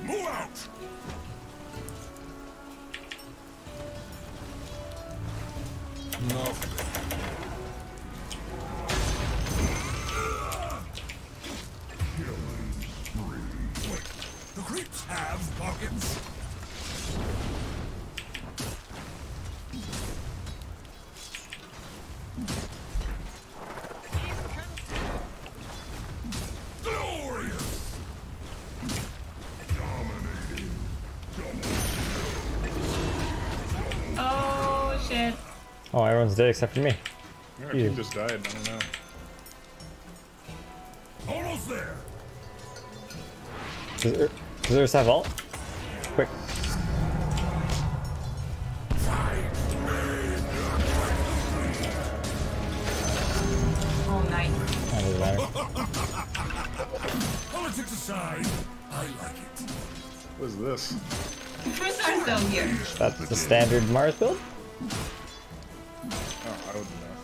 Move out! Nothing. Killing spree. Wait, the creeps have pockets? Glorious! Dominating. Oh shit. Oh, everyone's dead except for me. Our team just died. I don't know. Almost there. Does Ursa have ult? Quick. Oh, nice. That doesn't matter. Politics aside, I like it. What is this? First are still here. That's the standard Mars build? Oh, I wouldn't know.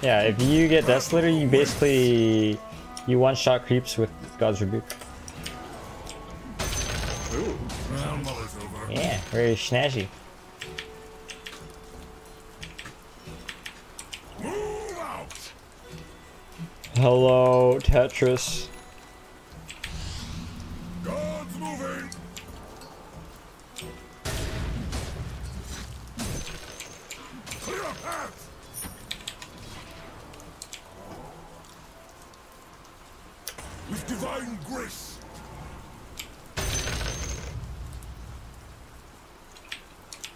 Yeah, if you get Desolator, you basically... You one-shot creeps with God's Rebuke. Ooh. Yeah, very snazzy. Move out. Hello, Tetris. God's moving. Clear a path. With divine grace.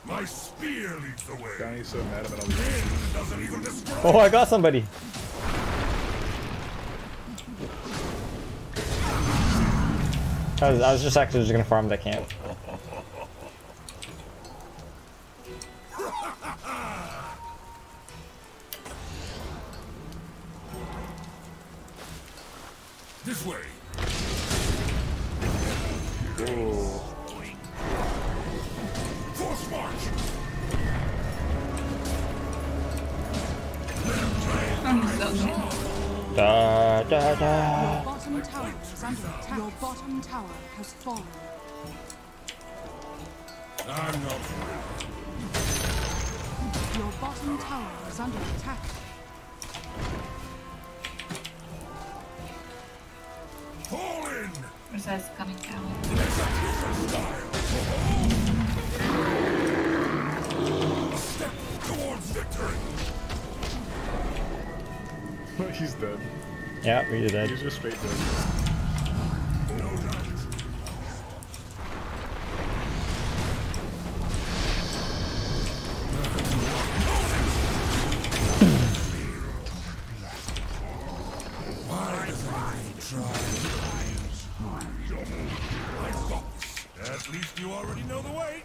My spear leads the way. Johnny's so mad about all these. Doesn't even describe. Oh, I got somebody. I was just actually just gonna farm that camp. This way. Ooh. Force march. Da da da. Your bottom tower is under attack. Your bottom tower has fallen. I'm not. Your bottom tower is under attack. Fall in. Ursa's coming down. A step towards victory. He's dead. Yeah, we did that. He's just straight dead. No doubt. Why does I try? I got this. At least you already know the way.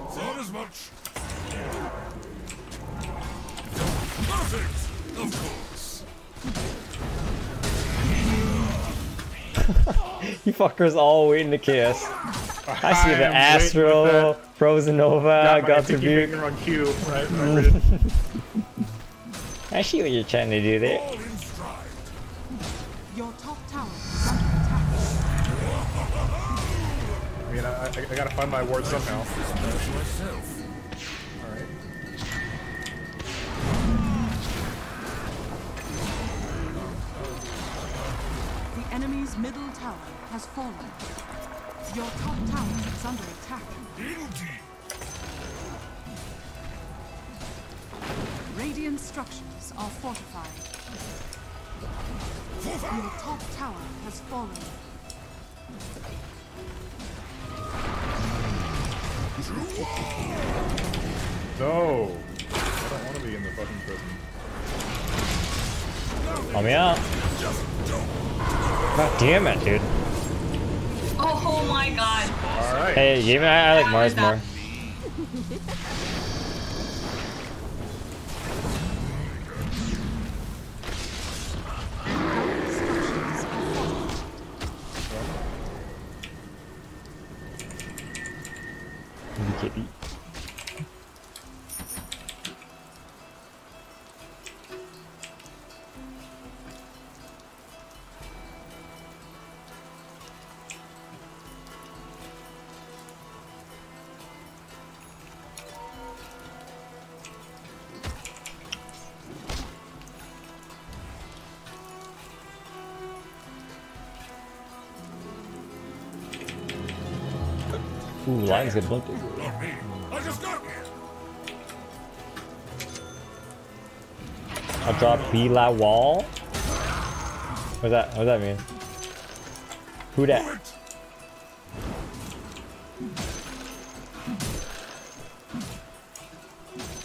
Thought as much. Perfect, of course. You fuckers all waiting to kiss. I see the Astro, Frozen Nova, God's Rebuke. Finger on Q, right? I see what you're trying to do there. Your top tower is under attack. I mean, I gotta find my ward somehow. Alright. The enemy's middle tower has fallen. Your top tower is under attack. Radiant structures are fortified. Your top tower has fallen. No! I don't want to be in the fucking prison. Help me out. God damn it, dude. Oh my god. Alright. Hey, even I like Mars more. BKB. Ooh, lines get blunted. I just got here. I'll drop Bila wall. What's that? What does that mean? Who dat?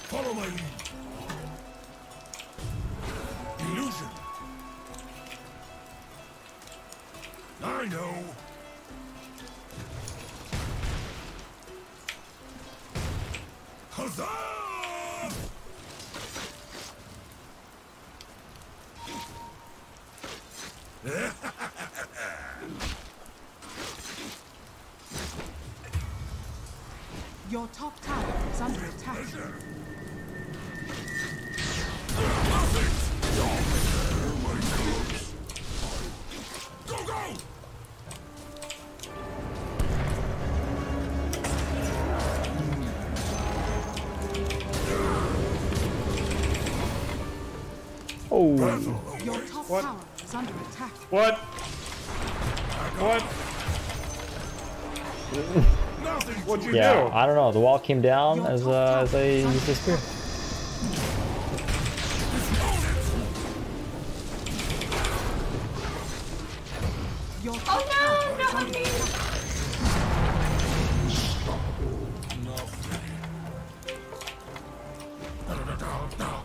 Follow my lead. Illusion. I know. Huzzah! Your top tower is under attack. Go, go! Oh. Your top tower is under attack. What? What? What'd you do? I don't know. The wall came down as I used the spear. Oh no, not on me.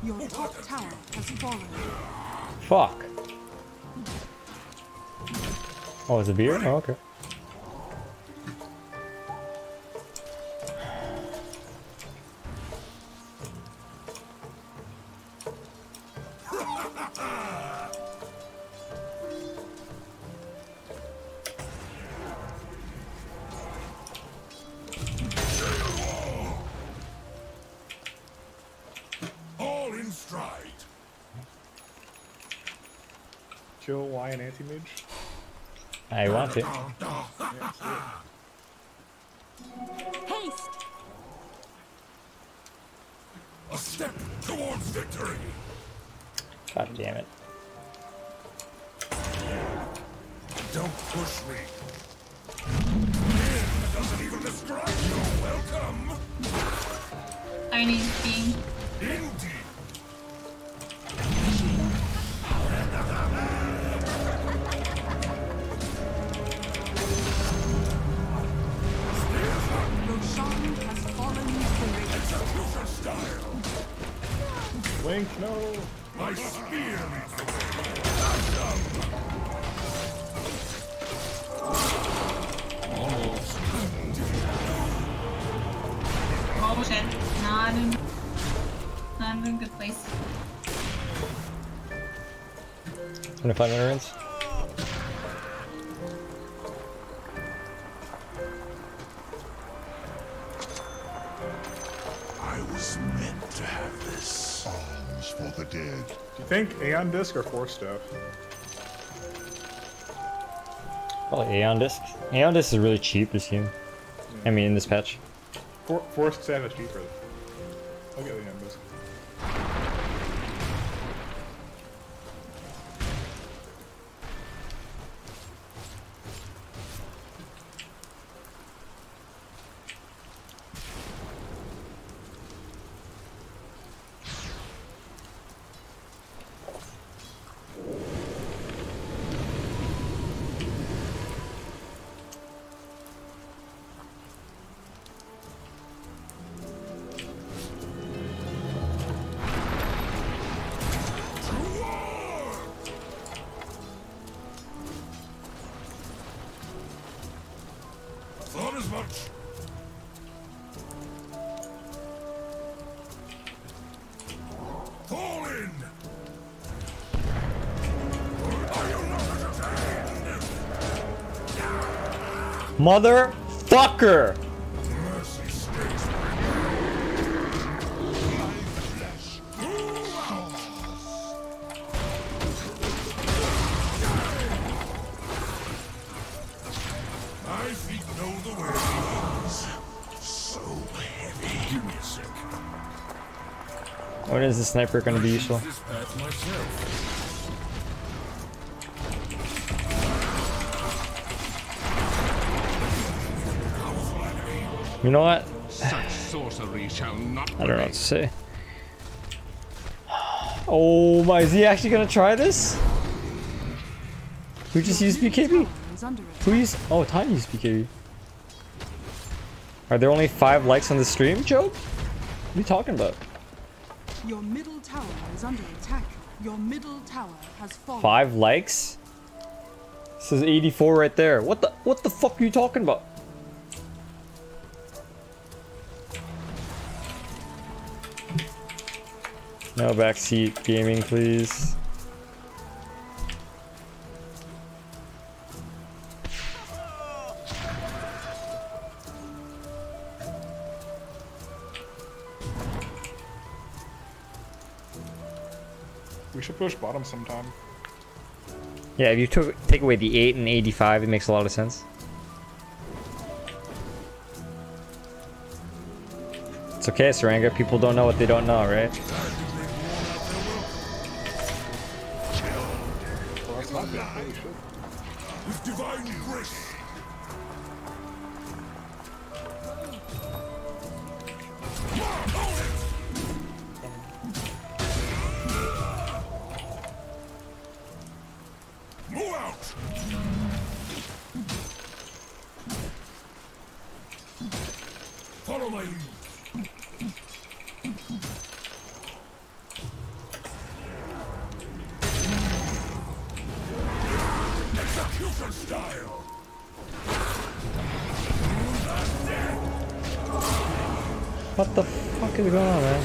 Your top tower has fallen. Fuck. Oh, it's a beer? Oh, okay. All in stride. Kill Lion Anti-Mage? I want to. Haste! A step towards victory. God damn it. Don't push me. It doesn't even describe you. Welcome. Only being. Indeed. Roshan has fallen victory. Execution style. Link, no. My spear leads the way. Oh shit. Not in a good place. 25 minutes. I was meant to have this. Alms for the dead. Do you think Aeon Disc or Force Staff? Probably Aeon Disc. Aeon Disc is really cheap this game. I mean, in this patch. Force Staff is cheaper. I'll get Aeon Disc. Thought as much. Fall in. Are you not entertained? Motherfucker! Mercy stays my feet know the ways. So heavy. Give me a sec. When is the sniper going to be useful? This path myself. Powerful enemy. You know what? Such sorcery shall not I don't know what to say. Oh my, is he actually gonna try this? Who just used BKB? Who used? Oh, Tiny used BKB. Are there only 5 likes on the stream, Joe? What are you talking about? Your middle tower is under attack. Your middle tower has fallen. 5 likes? This is 84 right there. What the fuck are you talking about? No backseat gaming, please. We should push bottom sometime. Yeah, if you take away the 8 and 85, it makes a lot of sense. It's okay, Saranga. People don't know what they don't know, right? Well, that's not bad. Holy shit. With divine grace. Move out. Follow my lead. Execution style. What the fuck is going on, man?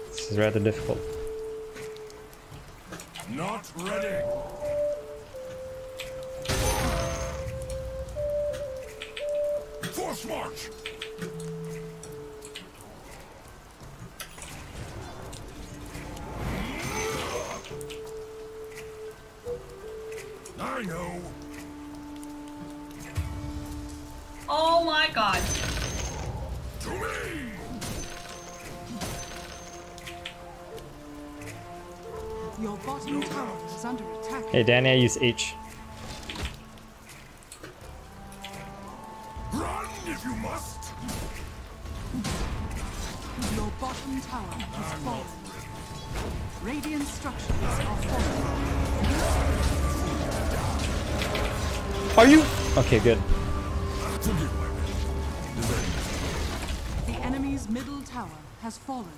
This is rather difficult. Not ready. Force march. I know. Oh my god. To me. Your bottom tower is under attack. Hey, Danny, I use H. Run if you must. Your bottom tower has fallen. Radiant structures are falling. Are you? Okay, good. The enemy's middle tower has fallen.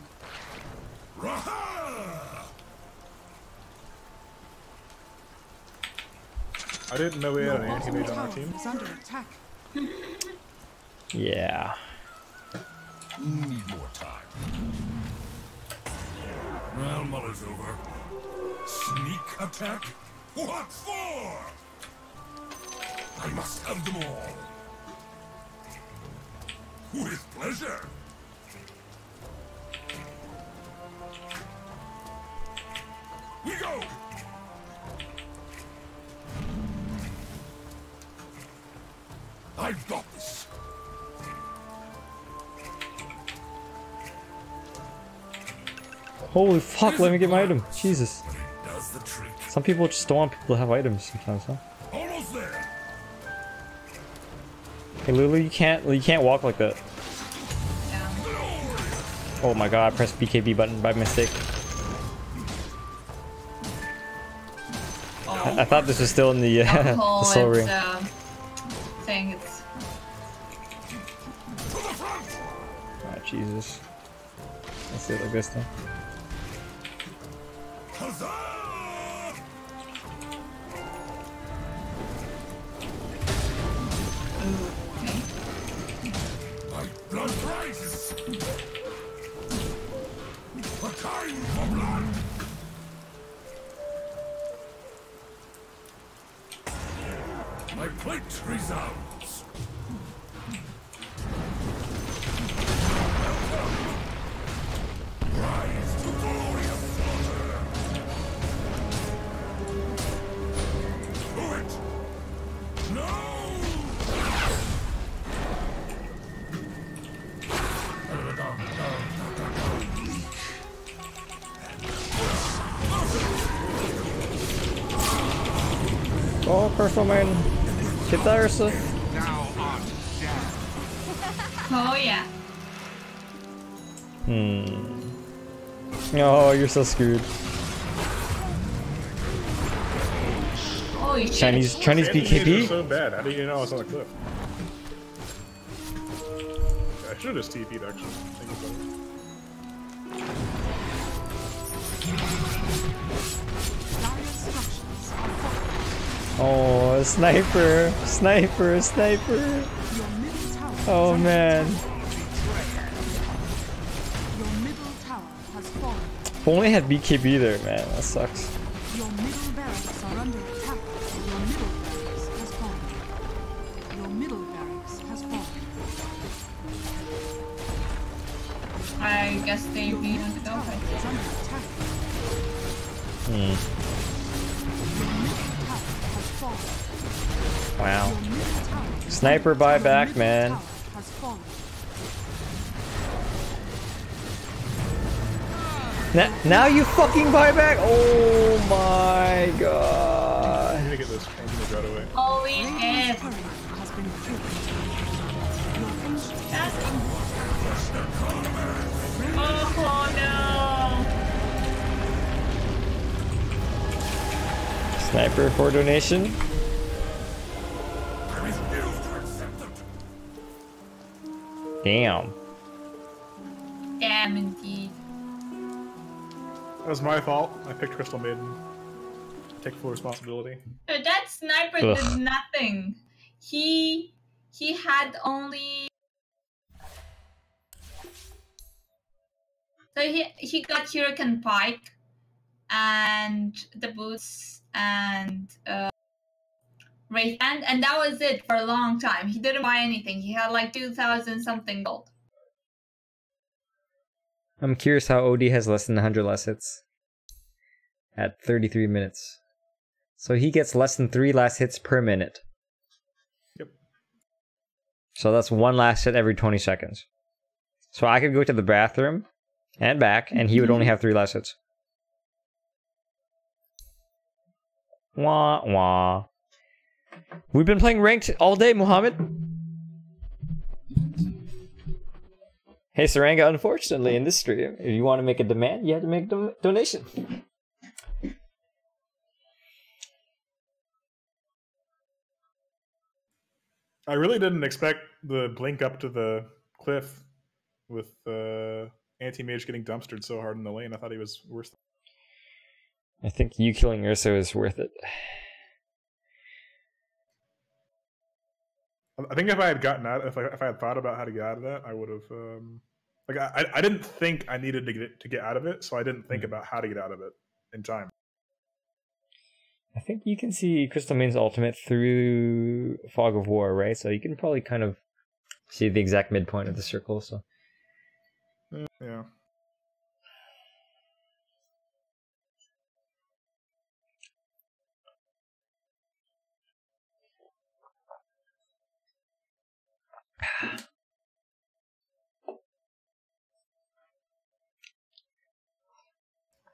I didn't know we had an Your anti-mage bottom on our tower team. is under attack. Yeah. Need more time. Well, Muller's over. Sneak attack? What for? I must have them all. With pleasure. We go! I've got this. Holy fuck, let me get my item. Jesus. Does the trick. Some people just don't want people to have items sometimes, huh? Almost there. Hey Lulu, you can't walk like that. Oh my god, I pressed BKB button by mistake. I thought this was still in the, the soul ring. Saying it's... Ah, Jesus. Let's do it like this then. My blood rises. A time for blood. My plate resounds. Rise to glorious slaughter. Do it. No. Performing Kitharsa. Oh yeah. Oh, you're so screwed. Holy shit. Chinese Anti-mage BKB? is so bad. How do you know it's on a cliff? I should have just TP'd actually. Think about it. Oh, sniper, sniper, sniper. Oh man. Your middle tower has fallen. If only I had BKB there, man. That sucks. Your middle barracks are under attack. Your middle barracks has fallen. Your middle barracks has fallen. I guess they beat us to go. It's under attack. Wow. Sniper buyback, man. Has fallen. Now you fucking buy back? Oh my god. I'm gonna get this. I'm gonna go away. Holy shit. Has been killed. Oh no. Sniper for donation. Damn. Damn indeed. That was my fault. I picked Crystal Maiden. Take full responsibility. So that sniper did nothing. He had only. So he got Hurricane Pike and the boots and Wraith Band, and that was it for a long time. He didn't buy anything. He had like 2,000 something gold. I'm curious how OD has less than 100 last hits at 33 minutes. So he gets less than 3 last hits per minute. Yep. So that's 1 last hit every 20 seconds. So I could go to the bathroom and back, and he would only have 3 last hits. Wah wah. We've been playing ranked all day, Muhammad. Hey, Saranga, unfortunately, in this stream, if you want to make a demand, you have to make a donation. I really didn't expect the blink up to the cliff with anti-mage getting dumpstered so hard in the lane. I thought he was worse. I think you killing Ursa is worth it. I think if I had gotten out, if I had thought about how to get out of that, I would have. Like I didn't think I needed to get out of it, so I didn't think about how to get out of it in time. I think you can see Crystal Main's ultimate through Fog of War, right? So you can probably kind of see the exact midpoint of the circle. So yeah.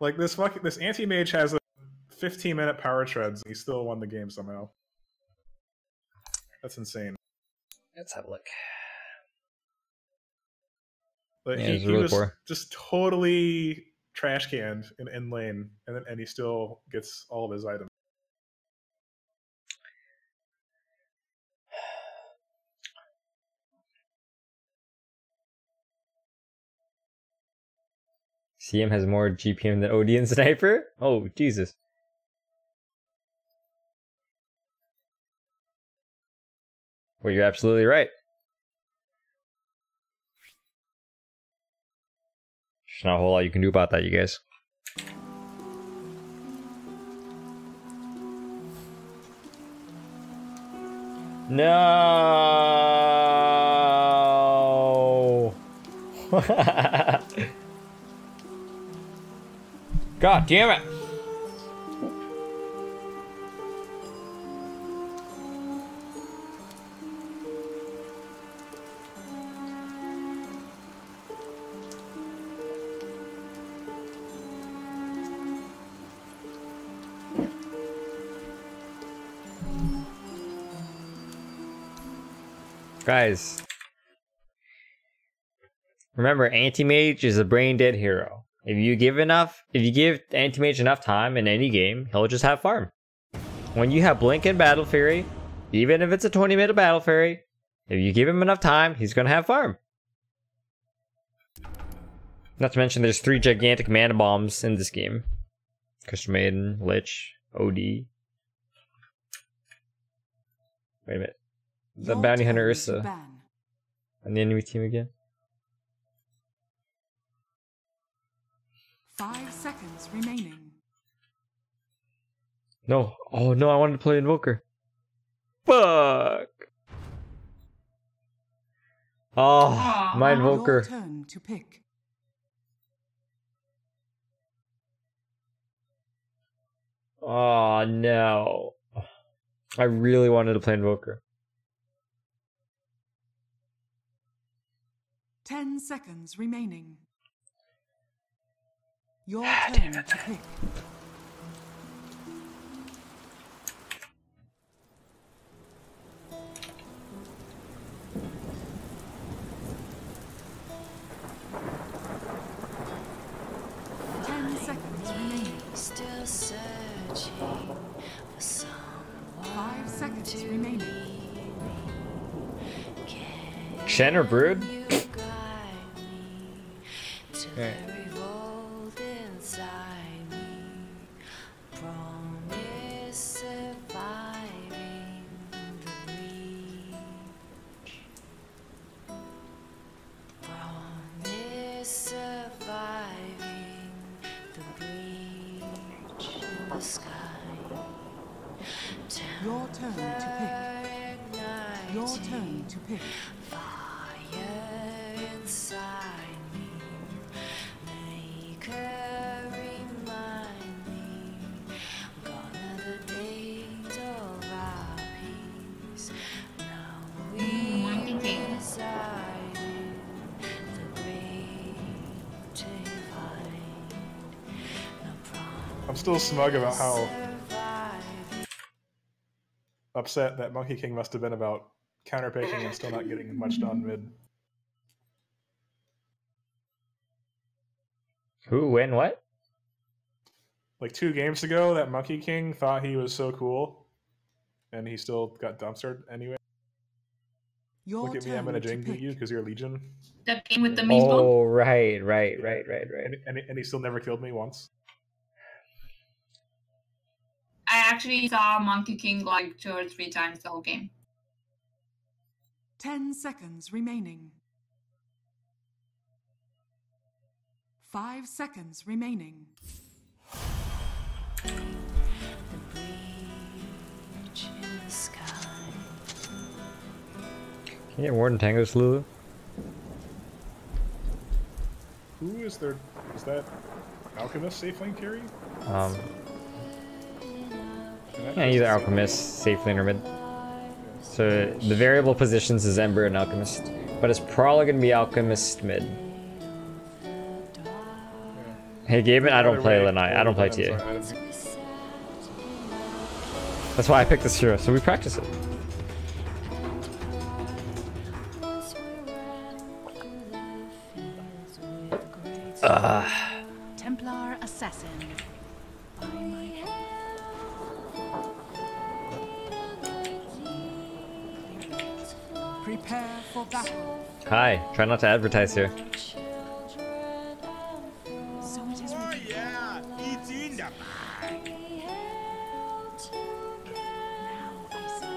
Like this anti-mage has a 15-minute power treads and he still won the game somehow. That's insane. Let's have a look. But yeah, he really was poor. just totally trash canned in lane, and he still gets all of his items. CM has more GPM than OD and Sniper? Oh, Jesus. Well, you're absolutely right. There's not a whole lot you can do about that, you guys. No. God damn it. Guys, remember, Anti-Mage is a brain-dead hero. If you give Anti-Mage enough time in any game, he'll just have farm. When you have Blink and Battle Fury, even if it's a 20-minute Battle Fury, if you give him enough time, he's gonna have farm. Not to mention, there's 3 gigantic mana bombs in this game. Crystal Maiden, Lich, OD. Wait a minute. The Bounty Hunter Ursa. And the enemy team again. 5 seconds remaining. No. Oh no, I wanted to play Invoker. Fuck. Oh, my Invoker. Your turn to pick. Oh no. I really wanted to play Invoker. 10 seconds remaining. Your turn to pick. Still searching for someone. 5 seconds remaining. Shen or Brood? Okay. Your turn to pick. Your turn to pick. Fire inside me, make her remind me, gone are the days of our peace. Now we reside in the great divide. I'm still smug about how upset that Monkey King must have been about counterpicking and still not getting much done mid. Who win what? Like 2 games ago, that Monkey King thought he was so cool, and he still got dumpstered anyway. Look at me, I'm gonna jingle you because you're Legion. The game with the meatball? Oh, right. And he still never killed me once. I actually saw Monkey King like 2 or 3 times the whole game. 10 seconds remaining. 5 seconds remaining. The breach in the sky. Can you get Warden Tangos, Lulu? Who is there? Is that Alchemist safe lane carry? Yeah, either Alchemist, safe lane, or mid. So the variable positions is Ember and Alchemist, but it's probably gonna be Alchemist mid. Hey Gaben, I don't play Lanai, I don't play TA. That's why I picked this hero, so we practice it. Templar Assassin. Prepare for battle. Hi, try not to advertise here. So it is Oh yeah, it's in the bag. now I see.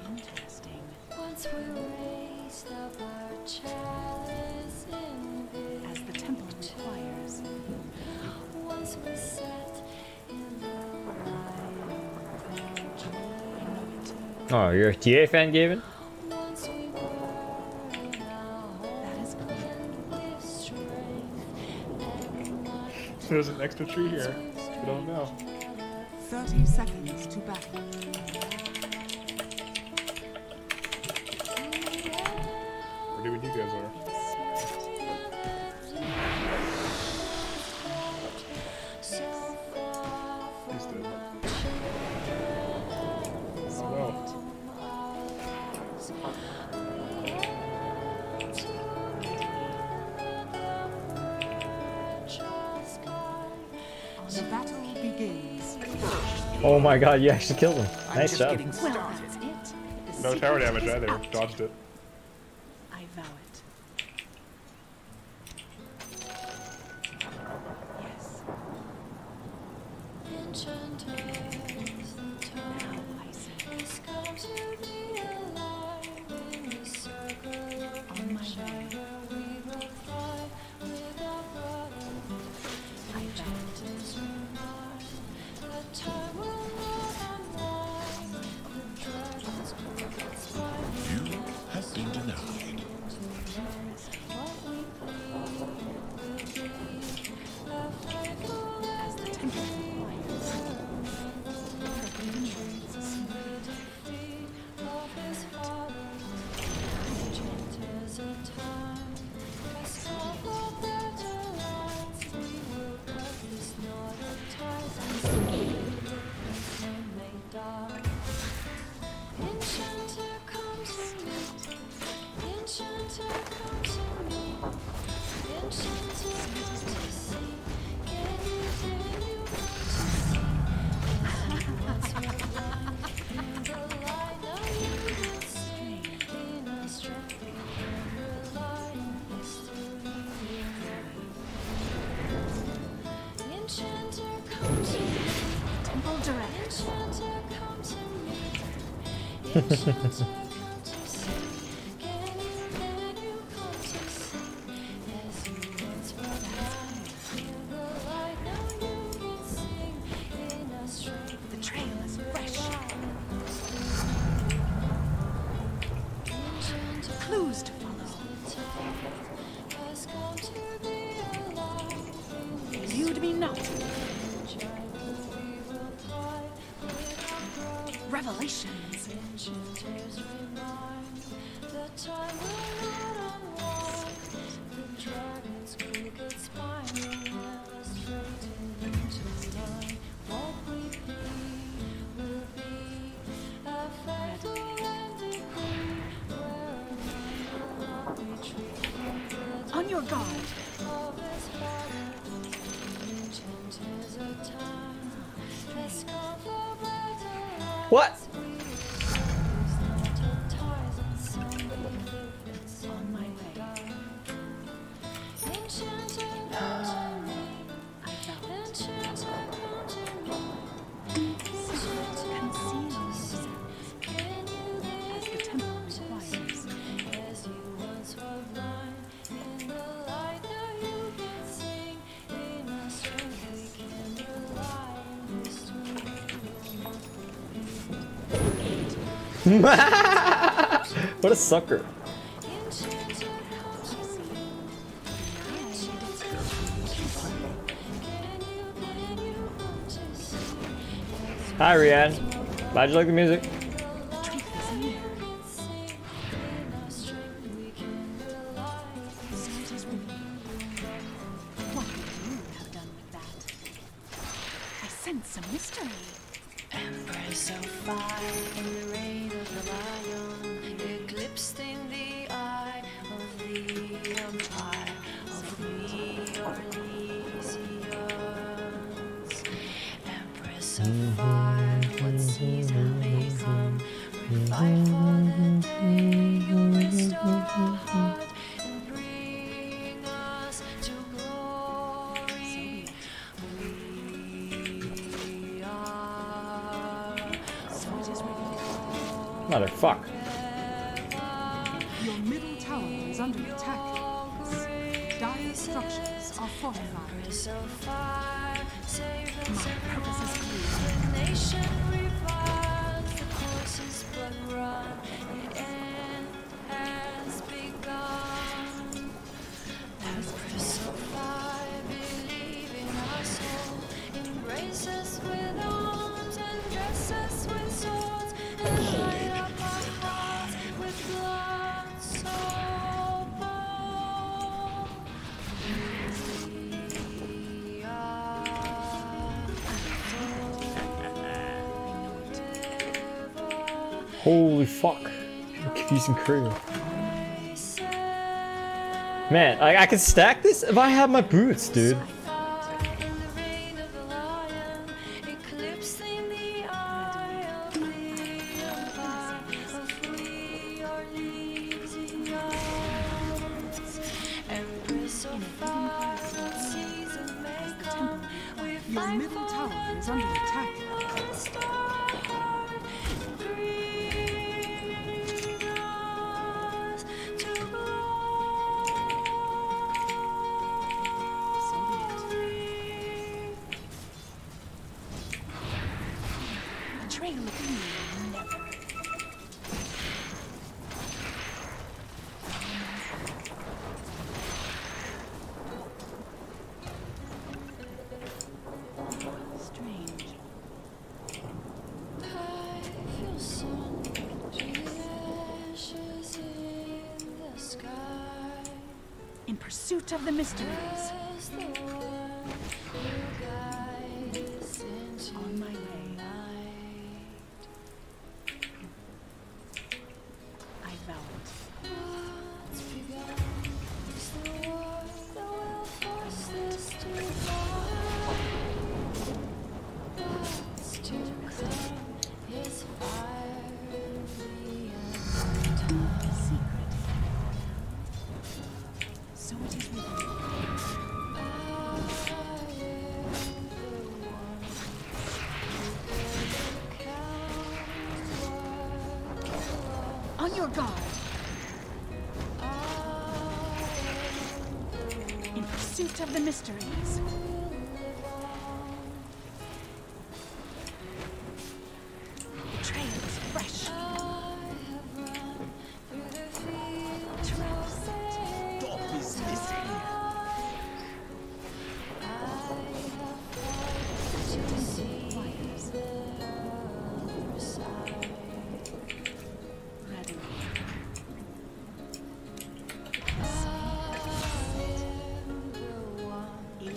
Interesting. Once we raised up our chalice in As the temple requires. once we sat in the light of our Oh, you're a TA fan, Gaben? once we were now That is clear. with strength and might. There's an extra tree here. We don't know. 30 seconds to battle. We're doing you guys are. The battle begins. Oh my god, you actually killed him. Nice job. Well, that's it. No tower damage either. Dodged it. I vow it. Yes. Now I see. On my way. I vow it. You have been denied. As the temple requires. Temple direct. The trail is fresh. Clues to follow. Elude me not. Revelations. On your guard. What? On my way. I vow it. Conceals as the temple requires. What a sucker. Hi, Rian. Glad you like the music. What would you have done with that? I sense some mystery. Empress of fire in the reign of the lion, eclipsed in the eye of the empire of the Orlesians. Empress of fire, what season may come, revive for the day you restore our heart and bring us to glory. We are Motherfuck. Your middle tower is under attack. Dire structures are fortified. My purpose is clear. The nation revives, the course is but run, the end has begun. Empress of fire, believe in our soul, embrace us with arms and dress us with swords, and light up our hearts with blood so bold. We are Holy fuck. Confusing crew. Man, I can stack this if I have my boots, dude. Your middle tower is under attack. Betrayal of me, never. Strange. I feel sun ashes in the sky. In pursuit of the mysteries. As the one who guides into On my way. I vow it. what's begun is the war that will force this to fight. What's to come is fire beyond Secret. So it is written. On your guard. In pursuit of the mysteries. Betrayal is fresh. Stop is missing.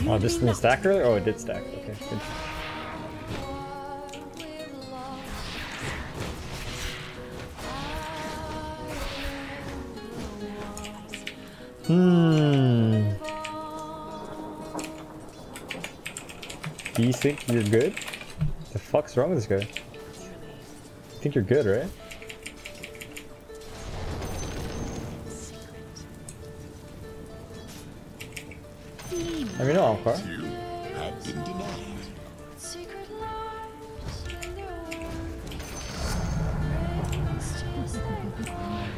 Oh, this didn't stack earlier? Oh, it did stack. Okay, good. Do you think you're good? The fuck's wrong with this guy? You think you're good, right? Let me know, Amkar. You have been denied. secret lives in their words. Just like mine.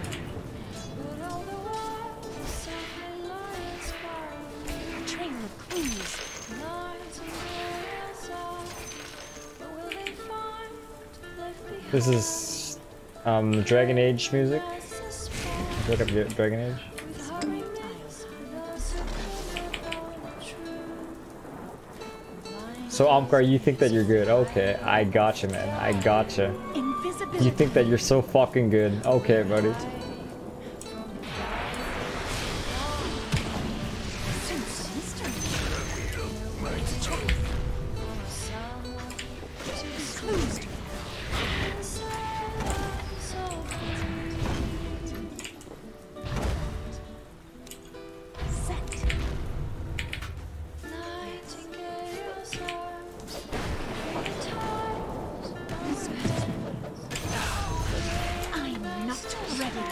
But all the while, softly lights sparkling. Betrayal of queens. Nights and days off. But will they find left behind? This is Dragon Age music. Look up your Dragon Age. So Amkar, you think that you're good? Okay, I gotcha, man. I gotcha. You think that you're so fucking good? Okay, buddy. I'm not ready.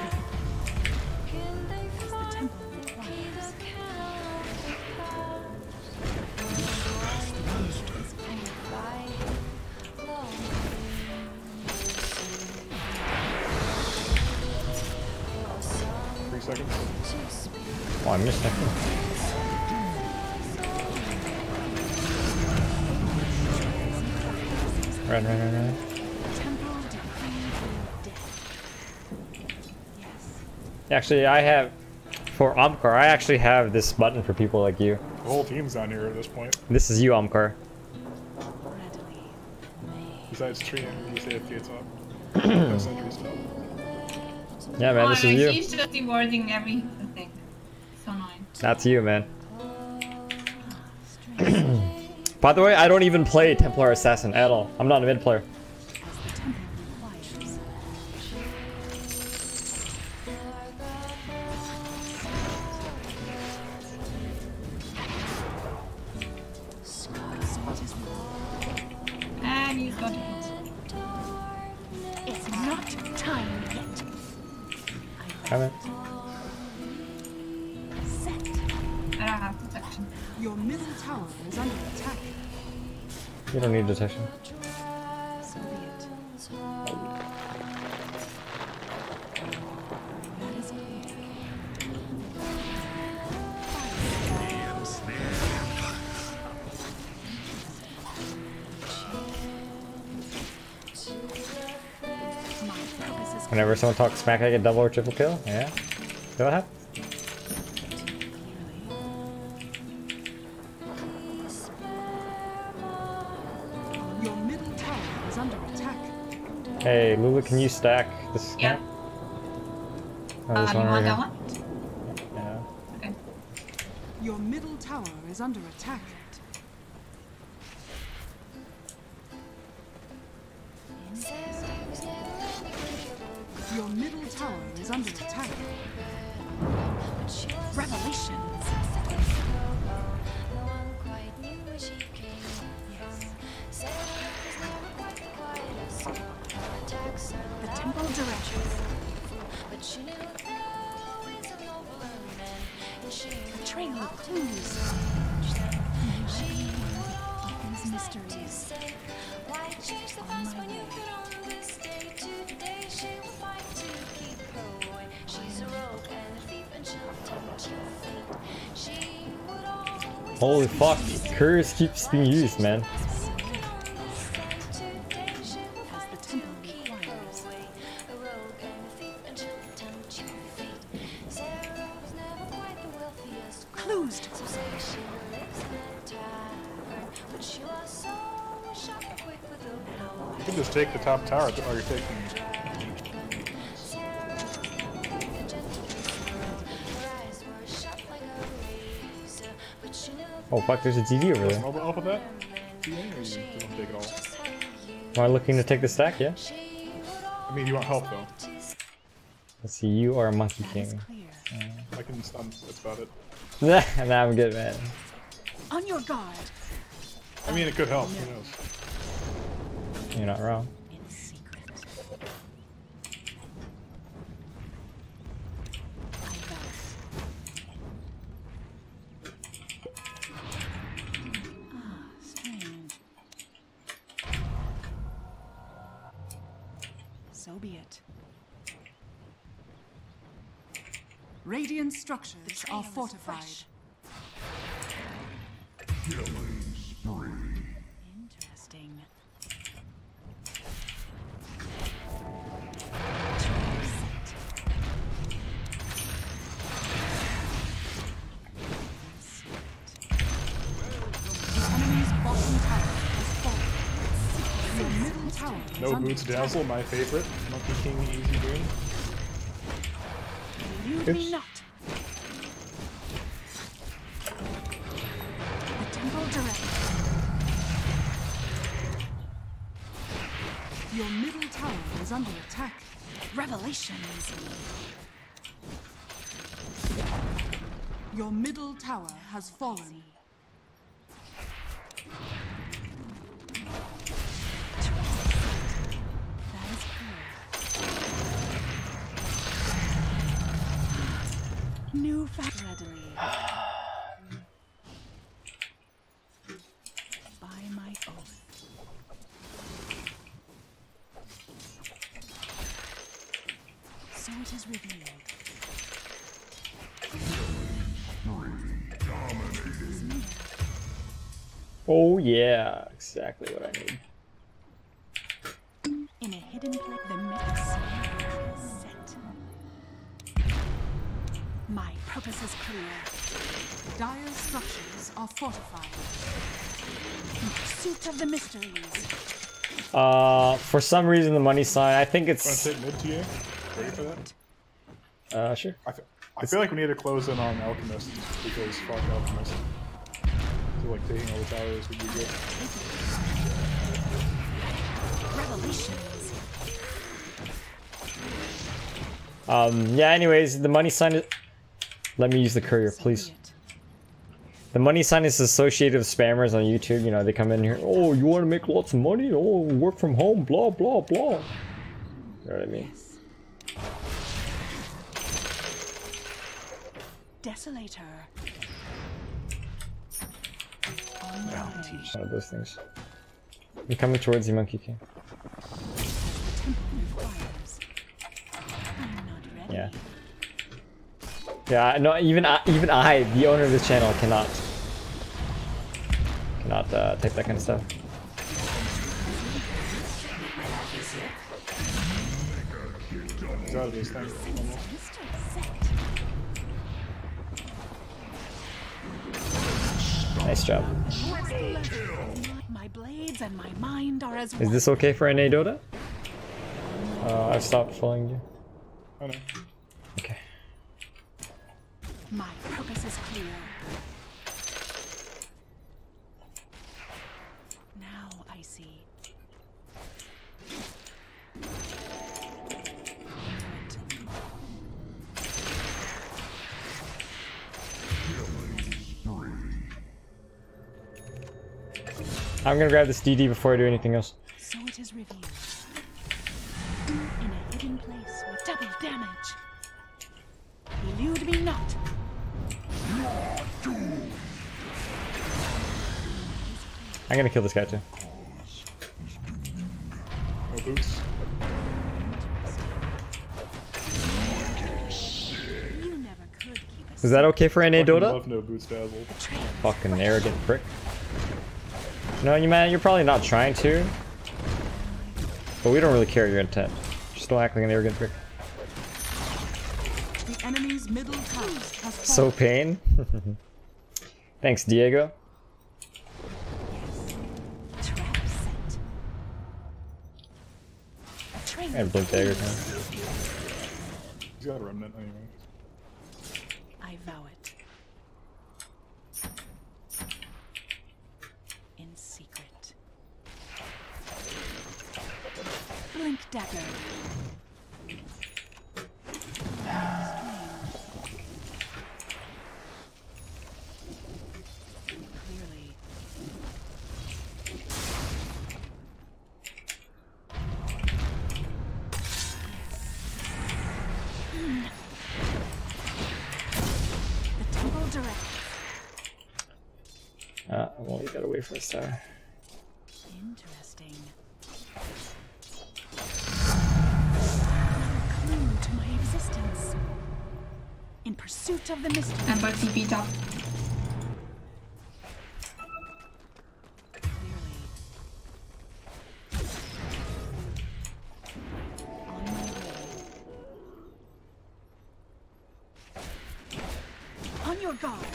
As the temple requires. Seconds. Oh, I missed that. Right. Actually, I have, for Amkar, I actually have this button for people like you. The whole team's down here at this point. This is you, Amkar. Besides Tree and you say if it's up. No sentry stuff. Yeah, man, this is you. He's just rewarding everything. So annoying. That's you, man. By the way, I don't even play Templar Assassin at all. I'm not a mid player. And he's got it. It's not time yet. Come in. I don't have protection. Your middle tower is under attack. You don't need detection. So be it. That is clear. Whenever someone talks smack, I get double or triple kill. Yeah. Go ahead. Your middle tower is under attack. Hey, Lula, can you stack this? Yeah. Oh, this You one want right that here. one? Yeah. Okay. Your middle tower is under attack. Your middle tower is under attack. Revelations. The temple directions. The trail of clues. These mysteries. On my way. Holy fuck, Curse keeps being used, man. Closed. You can just take the top tower, or you're taking. Oh fuck, there's a TV over there. Off of that? Yeah, or you don't take it all? Am I looking to take the stack? Yeah. I mean, you want help though. Let's see, you are a Monkey King. I can stun. That's about it. Nah, I'm good, man. On your guard. I mean, it could help. Who knows? You're not wrong. Strange. So be it. Radiant structures are fortified. Interesting. No Boots Dazzle, my favorite. Monkey King Easy Game. Elude me not. The temple direct. Your middle tower is under attack. Revelations. Your middle tower has fallen. New fact readily. By my oath. So it is revealed. Oh yeah, exactly what I need. In a hidden place, the mix is set. My purpose is clear. Dire structures are fortified. In pursuit of the mysteries. For some reason the money sign, I think it's... Want to hit mid tier? Ready for that? Sure. I feel like we need to close in on Alchemist, because fuck Alchemist. So like taking all the towers would be good. Revelations. Yeah, anyways, the money sign is... Let me use the courier, please. The money sign is associated with spammers on YouTube. You know, they come in here, oh, you want to make lots of money? Oh, work from home, blah, blah, blah. You know what I mean? Desolator. One of those things. I'm coming towards you, Monkey King. Yeah. Yeah, no, even I, the owner of this channel, cannot take that kind of stuff. Nice job. My blades and my mind are as Is this okay for NA Dota? I've stopped following you. Oh no. Okay. My purpose is clear. Now I see. I'm gonna grab this DD before I do anything else. So it is revealed. In a hidden place with double damage. Elude me not. I'm gonna kill this guy too. No boots. Is that okay for NA Dota? Love no boots dazzled. Fucking arrogant prick. No, you man, you're probably not trying to. But we don't really care your intent. Just don't act like an arrogant prick. The enemy's middle tower has So pain. Thanks, Diego. I have blink dagger now. He's got a remnant anyway. I vow it. In secret. Blink dagger. Clearly. The temple direct. Well, you gotta wait for a star. Interesting. Clue to my existence. In pursuit of the mystery. I'm about to beat up. On your guard.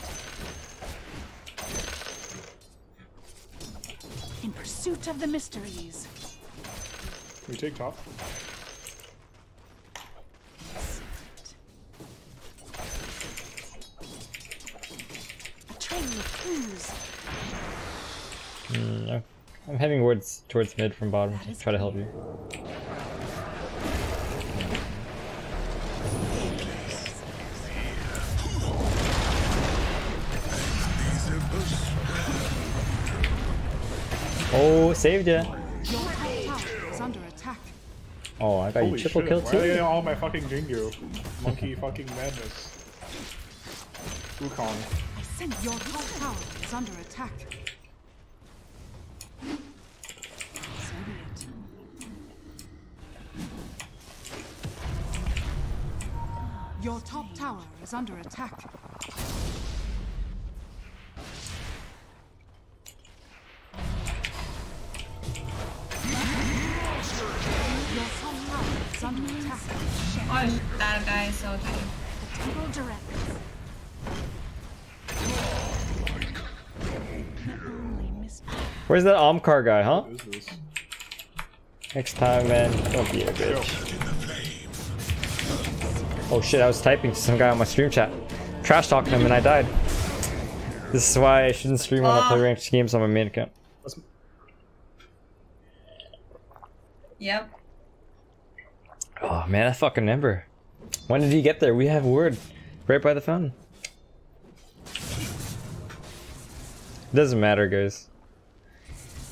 In pursuit of the mysteries. Can we take top? A trail of clues. No. I'm heading towards mid from bottom to try to help you. Oh, saved ya. Your top tower is under attack. Oh, I got Holy you triple shit, kill why are they too. all my fucking Jingu? Monkey fucking madness. Wukong. I think your top tower is under attack. So be it. Your top tower is under attack. Your top tower is under attack. Oh, that guy is so good. The temple direct. Where's that Omkar guy, huh? What is this? Next time, man, don't be a bitch. Oh shit, I was typing to some guy on my stream chat. Trash talking him and I died. This is why I shouldn't stream when I play ranked games on my main account. Yep. Oh man, that fucking Ember. When did he get there? We have word. Right by the fountain. Doesn't matter, guys.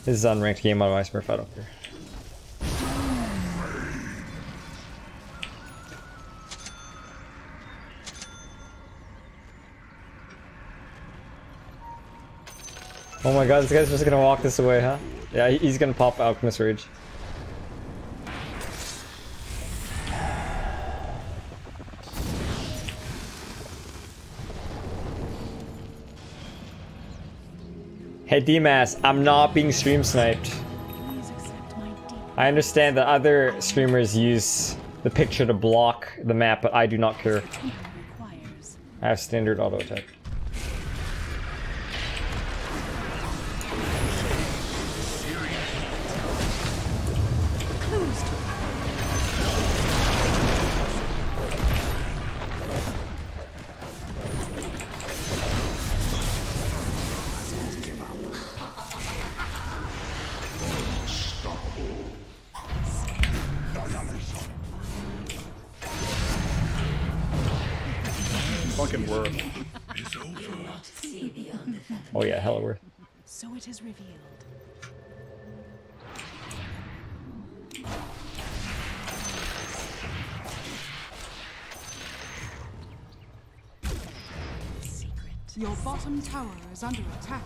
This is an unranked game on my Smurf, I don't care. Oh my god, this guy's just gonna walk this away, huh? Yeah, he's gonna pop Alchemist Rage. Hey DMAS, I'm not being stream sniped. I understand that other streamers use the picture to block the map, but I do not care. I have standard auto attack. Fucking worth. Oh yeah, hella worth. So it is revealed. Your bottom tower is under attack.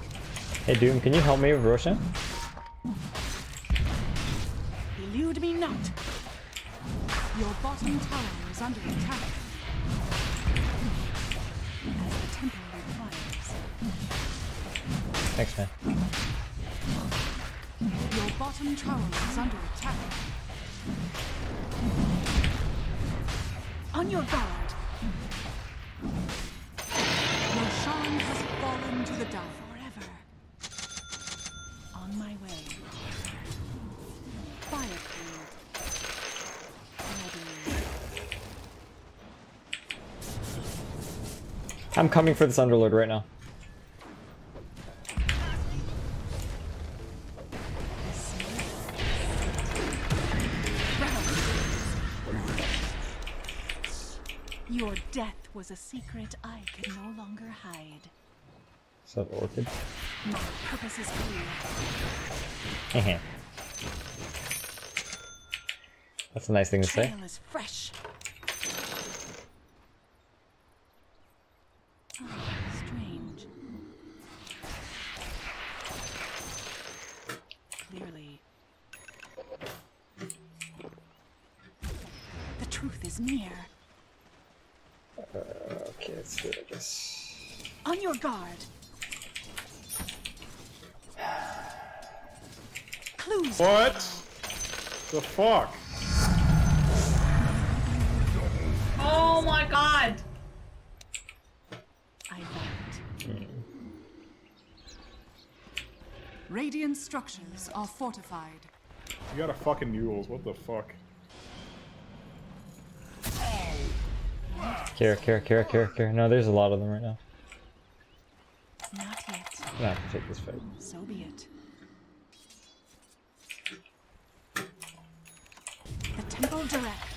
Hey Doom, can you help me with Roshan? Elude me not. Your bottom tower is under attack. As the temple requires. Thanks, man. Your bottom tower is under attack. On your guard. Roshan has fallen to the dark. Forever. On my way. Fire Ready. I'm coming for this Underlord right now. Your death was a secret I could no longer hide. Is that Orchid? My purpose is clear. That's a nice thing to say. Trail is fresh. Strange. Clearly. The truth is near. Okay, let's do it, I guess. On your guard. Clues. What? The fuck? Oh my god! I vote. Radiant structures are fortified. You got a fucking mules. What the fuck? Care. No, there's a lot of them right now. Not yet. I'm gonna have to take this fight. So be it. The temple directs.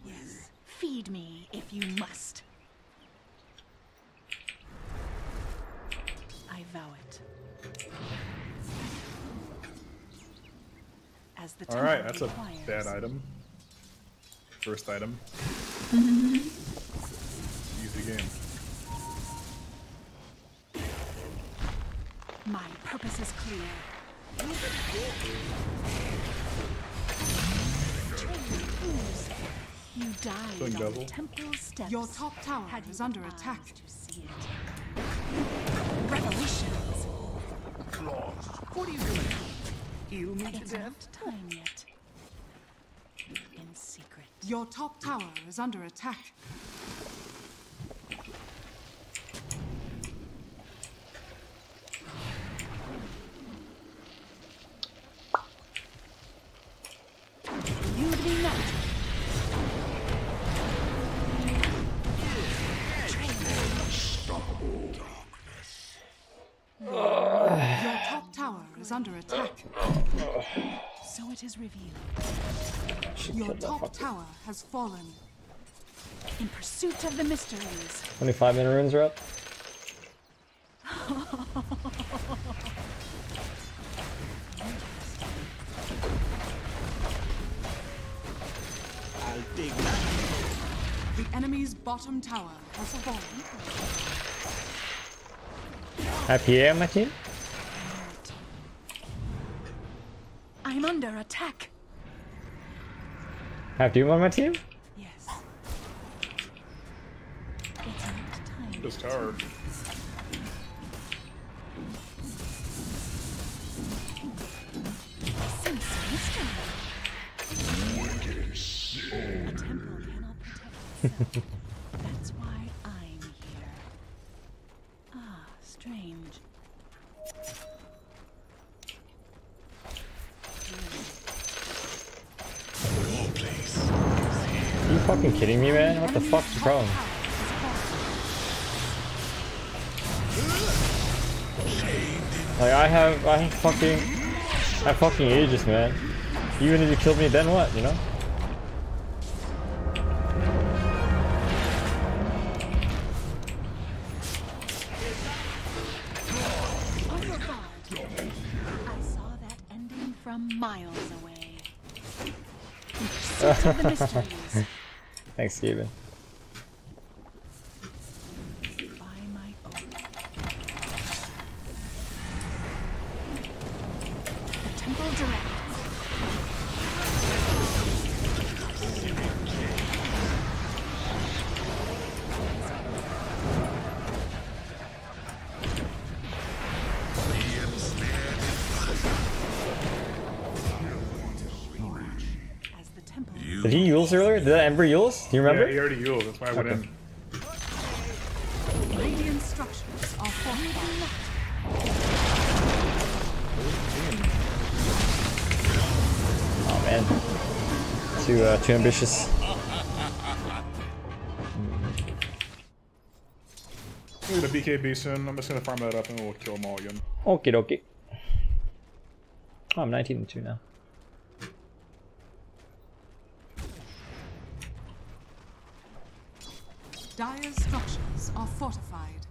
Yes. Feed me if you must. I vow it. As the temple Alright, that's a requires. bad item. First item. Easy game. My purpose is clear. You died Doing on double. the temple steps. Your top tower Had is you under eyes attack. to see it. Revelations. What are you doing? Heal me to It's death? not time yet. In secret. Your top tower is under attack. Elude me not. Your top tower is under attack. So it is revealed. Your top tower has fallen. In pursuit of the mysteries. 25-minute runes are up. I'll dig that. The enemy's bottom tower has fallen. I have PA on my team? I'm under attack. I have Doom on my team? Yes. This tower. A temple cannot protect itself. That's why I'm here. Ah, strange. Are you fucking kidding me, man? What the fuck's the problem? Like I have fucking Aegis, man. Even if you killed me, then what, you know? I saw that ending from miles away. Secret of the mysteries. Thanks, Steven. By my oath. The temple direct. Did he Yules earlier? Did that Ember Yules? Do you remember? Yeah, he already Yules. That's why I went in. Radiant structures are fortified. Oh man, too ambitious. We're gonna BKB soon. I'm just gonna farm that up and we'll kill them all again. Okie dokie. Oh, I'm 19-2 now. Dire's structures are fortified.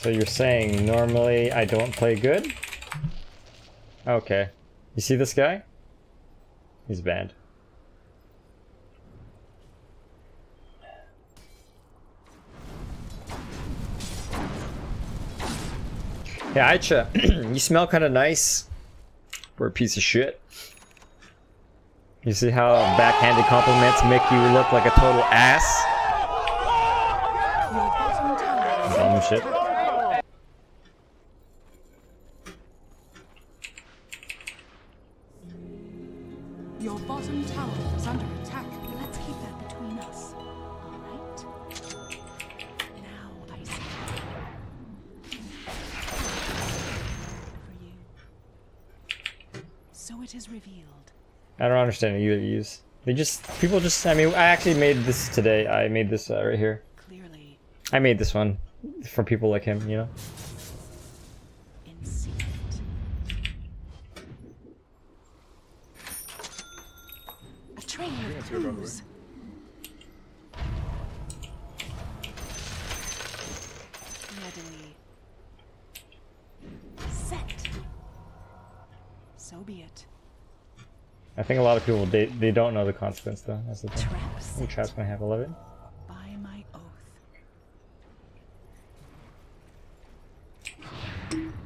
So you're saying normally I don't play good? Okay. You see this guy? He's banned. Yeah, Aicha, you smell kind of nice. We're a piece of shit. You see how backhanded compliments make you look like a total ass? Dumb shit. Your bottom tower is under attack. Let's keep that between us. Alright? Now I see. For you. So it is revealed. I don't understand either use. People just, I mean, I actually made this today. I made this right here. Clearly. I made this one for people like him, you know? In secret. A train of clues. Readily. Set. So be it. I think a lot of people, they don't know the consequence though. That's the thing. Any traps gonna have 11? By my oath.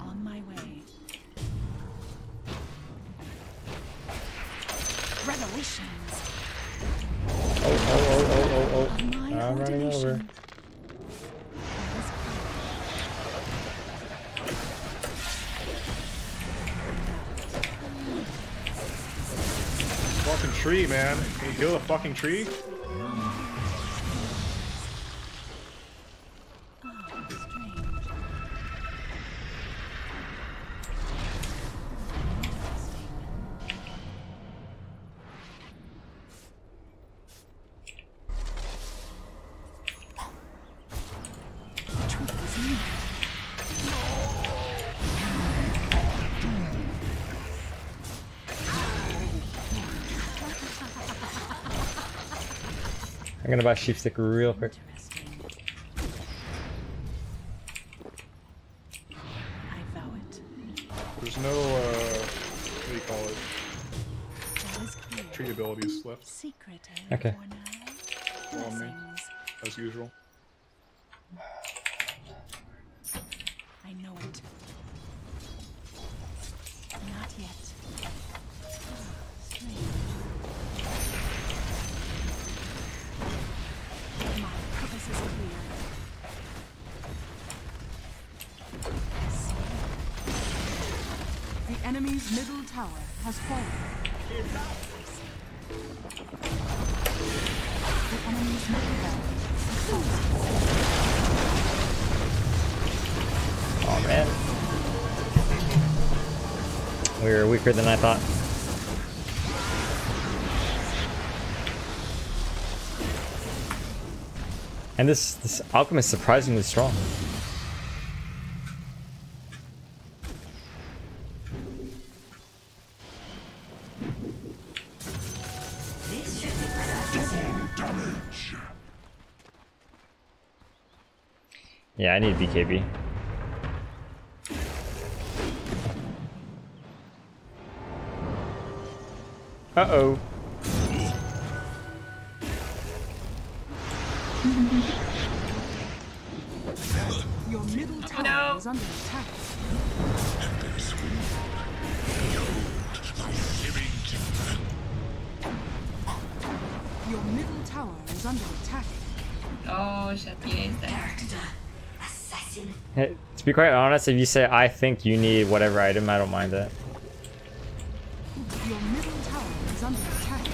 On my way. Revelations. Oh. I'm running over. Fucking tree, man. Can you kill a fucking tree? I'm gonna buy sheep stick real quick. I vow it. There's no, what do you call it? That is clear. Treat abilities left. Secret Okay. On me, as usual. I know it. Not yet. Strange. My purpose is clear. The enemy's middle tower has fallen. The enemy's middle barracks has fallen. Oh man. We're weaker than I thought. And this alchemist is surprisingly strong. Yeah, I need BKB. Uh-oh. Your middle tower is under attack. Your middle tower is under attack. Oh, Shatia is there. Hey, to be quite honest, if you say I think you need whatever item, I don't mind that. Your middle tower is under attack.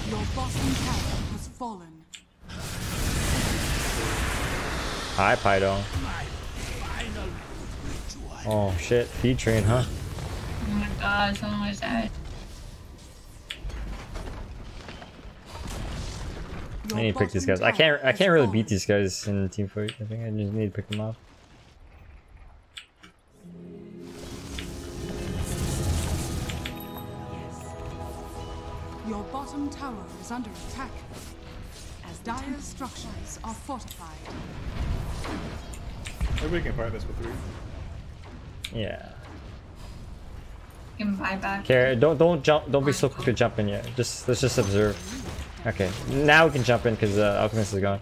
Your bottom tower has fallen. Hi, Pydo. Oh shit, feed train, huh? Oh my god, someone was dead. I need to pick these guys. I can't really beat these guys in team fight. I think I just need to pick them off. Your bottom tower is under attack. As dire structures are fortified. Maybe we can fight this with 3. Yeah. You can buy back. Okay, don't jump. Don't be so quick to jump in yet. Let's just observe. Okay, now we can jump in because Alchemist is gone.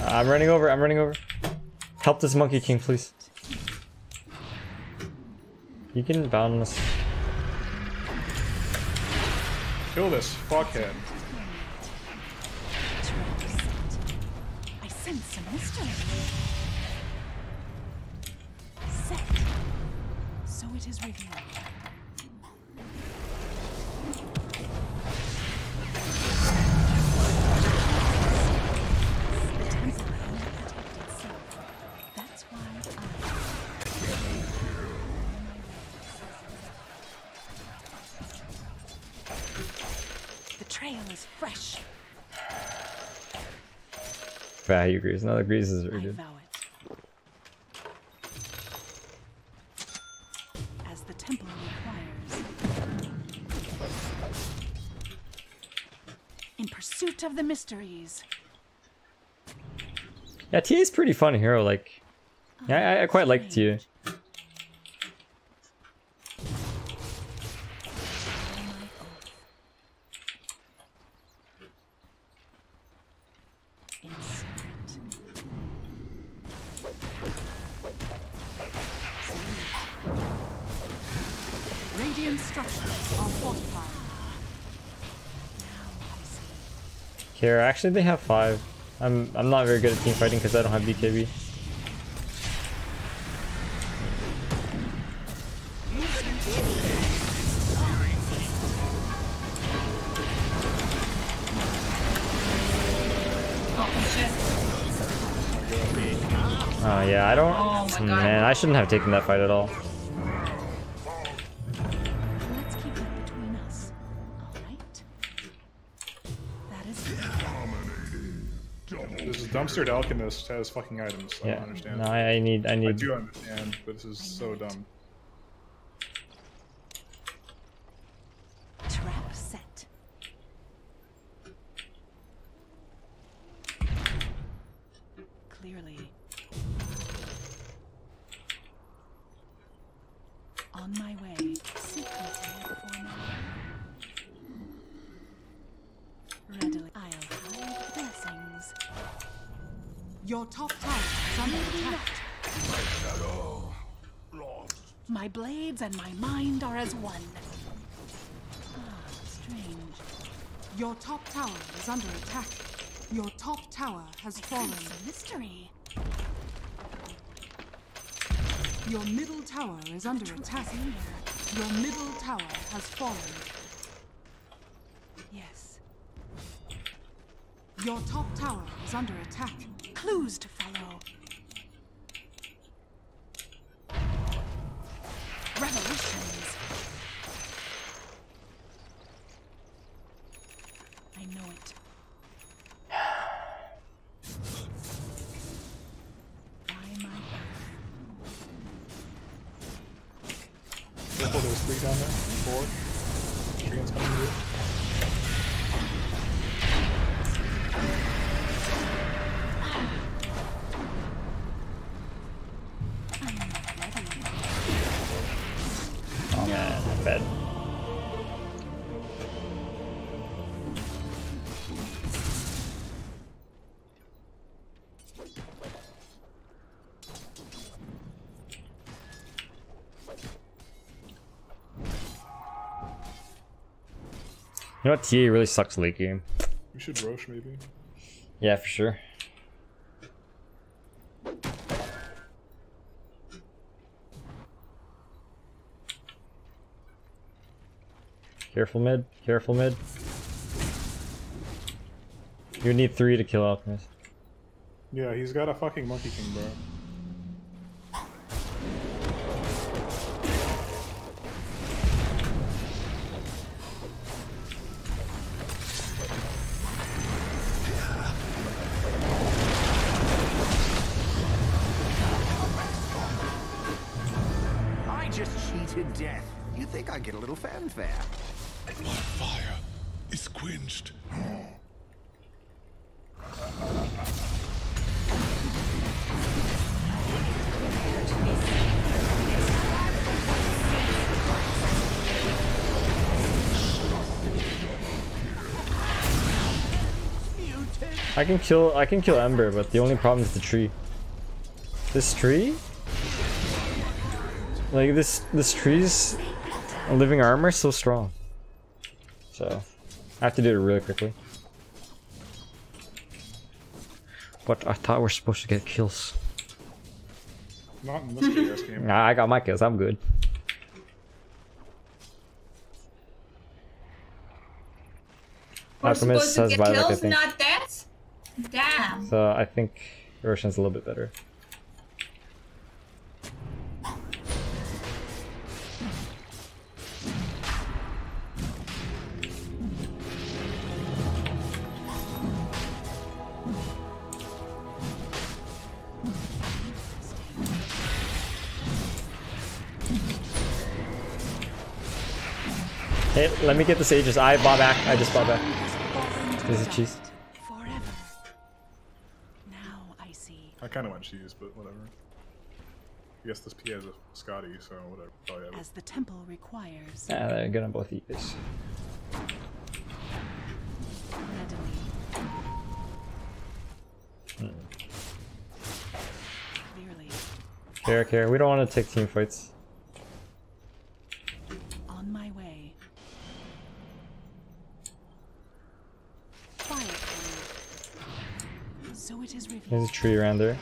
I'm running over. I'm running over. Help this Monkey King, please. You can bound us. Kill this fuckhead. I sense a mystery. Set. So it is revealed. That's why the trail is fresh. Value grease. Another grease is very good. As the temple requires. In pursuit of the mysteries. Yeah, TA is pretty fun hero. Like, yeah, I quite like TA. Radiant structures are fortified. Here, actually, they have 5. I'm not very good at team fighting because I don't have BKB. Oh yeah, I don't. Oh my God. Man, I shouldn't have taken that fight at all. Let's keep it between us. Alright? That is This dumpstered alchemist has fucking items. I Yeah. don't understand. No, I need. I do understand, but this is so dumb. trap set. Your top tower is under attack. My blades and my mind are as one. Ah, strange. Your top tower is under attack. Your top tower has fallen. Sense a mystery. Your middle tower is under attack. Your middle tower has fallen. Yes. Your top tower is under attack. Clues to follow. Revolutions. I know it. By my Careful, there's 3 down there. 4. Treants coming to you. Oh man, I'm bad. You know what, TA really sucks late game. We should Roche maybe. Yeah, for sure. Careful mid, careful mid. You need 3 to kill Alchemist. Yeah, he's got a fucking Monkey King, bro. I just cheated death. You think I'd get a little fanfare? My fire is quenched. I can kill Ember, but the only problem is the tree. This tree? Like this tree's living armor is so strong. So I have to do it really quickly. But I thought we're supposed to get kills. Not in this KS game. Nah, I got my kills, I'm good. We're supposed to get Violet, I kills, think. not deaths? Damn. So I think Roshan's a little bit better. Hey, let me get the sages. I bought back. I just bought back. This is cheese. Forever. Now I see. I kind of want cheese, but whatever. I guess this P has a Scotty, so whatever. Probably have it. As the temple requires. Yeah, they're gonna both eat this. Readily. Clearly. Care. We don't want to take team fights. On my way. Fire. So it is revealed. There's a tree around there.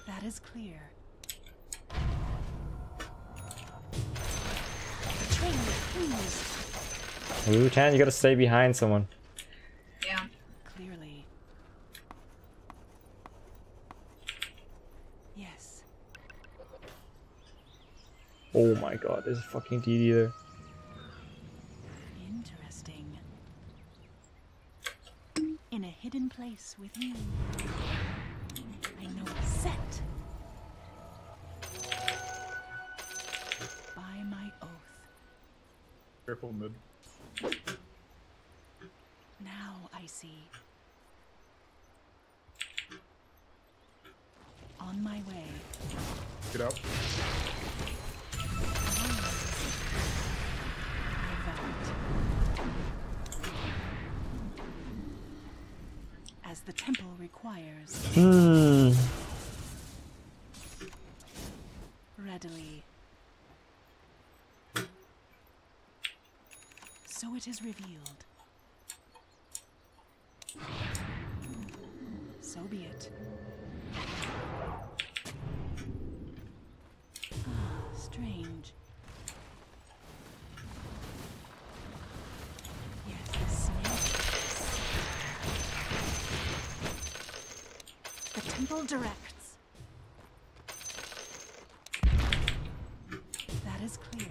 That is clear. Train please. Ooh, Chan, you gotta stay behind someone. Yeah. Clearly. Yes. Oh my god, there's a fucking DD there. Interesting. In a hidden place with you. I know a set. By my oath. Careful mid. Now I see. On my way. Get out. the temple requires. Readily. So it is revealed. So be it. Ah, strange. Yes, the snakes. The temple directs. That is clear.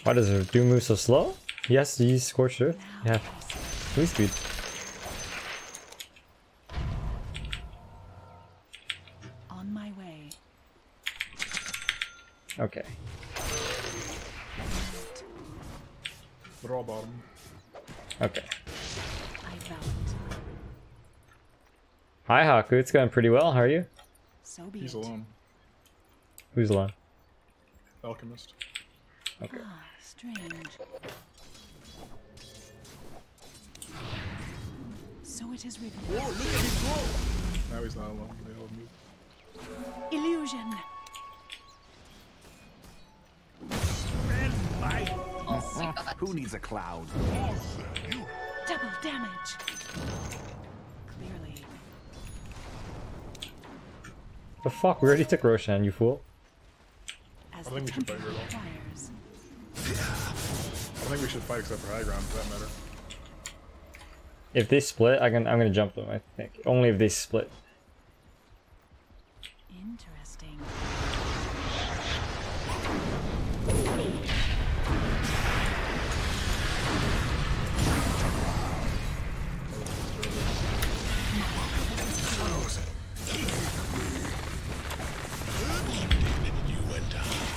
Why does her Doom move so slow? Yes, use Scorched Earth. Yeah. Move speed. On my way. Okay. They're all bottom. Okay. I vow it. Hi Haku, it's going pretty well. How are you? So be He's it. alone. Who's alone? Alchemist. Okay. Ah, strange. So it is revealed. Oh, look at him go! Now he's not alone. They all move. Illusion. Who needs a cloud? Double damage. Clearly. The fuck? We already took Roshan, you fool. As I think we should fight her though. requires. I think we should fight except for high ground for that matter. If they split, I'm gonna jump them. I think only if they split. Interesting.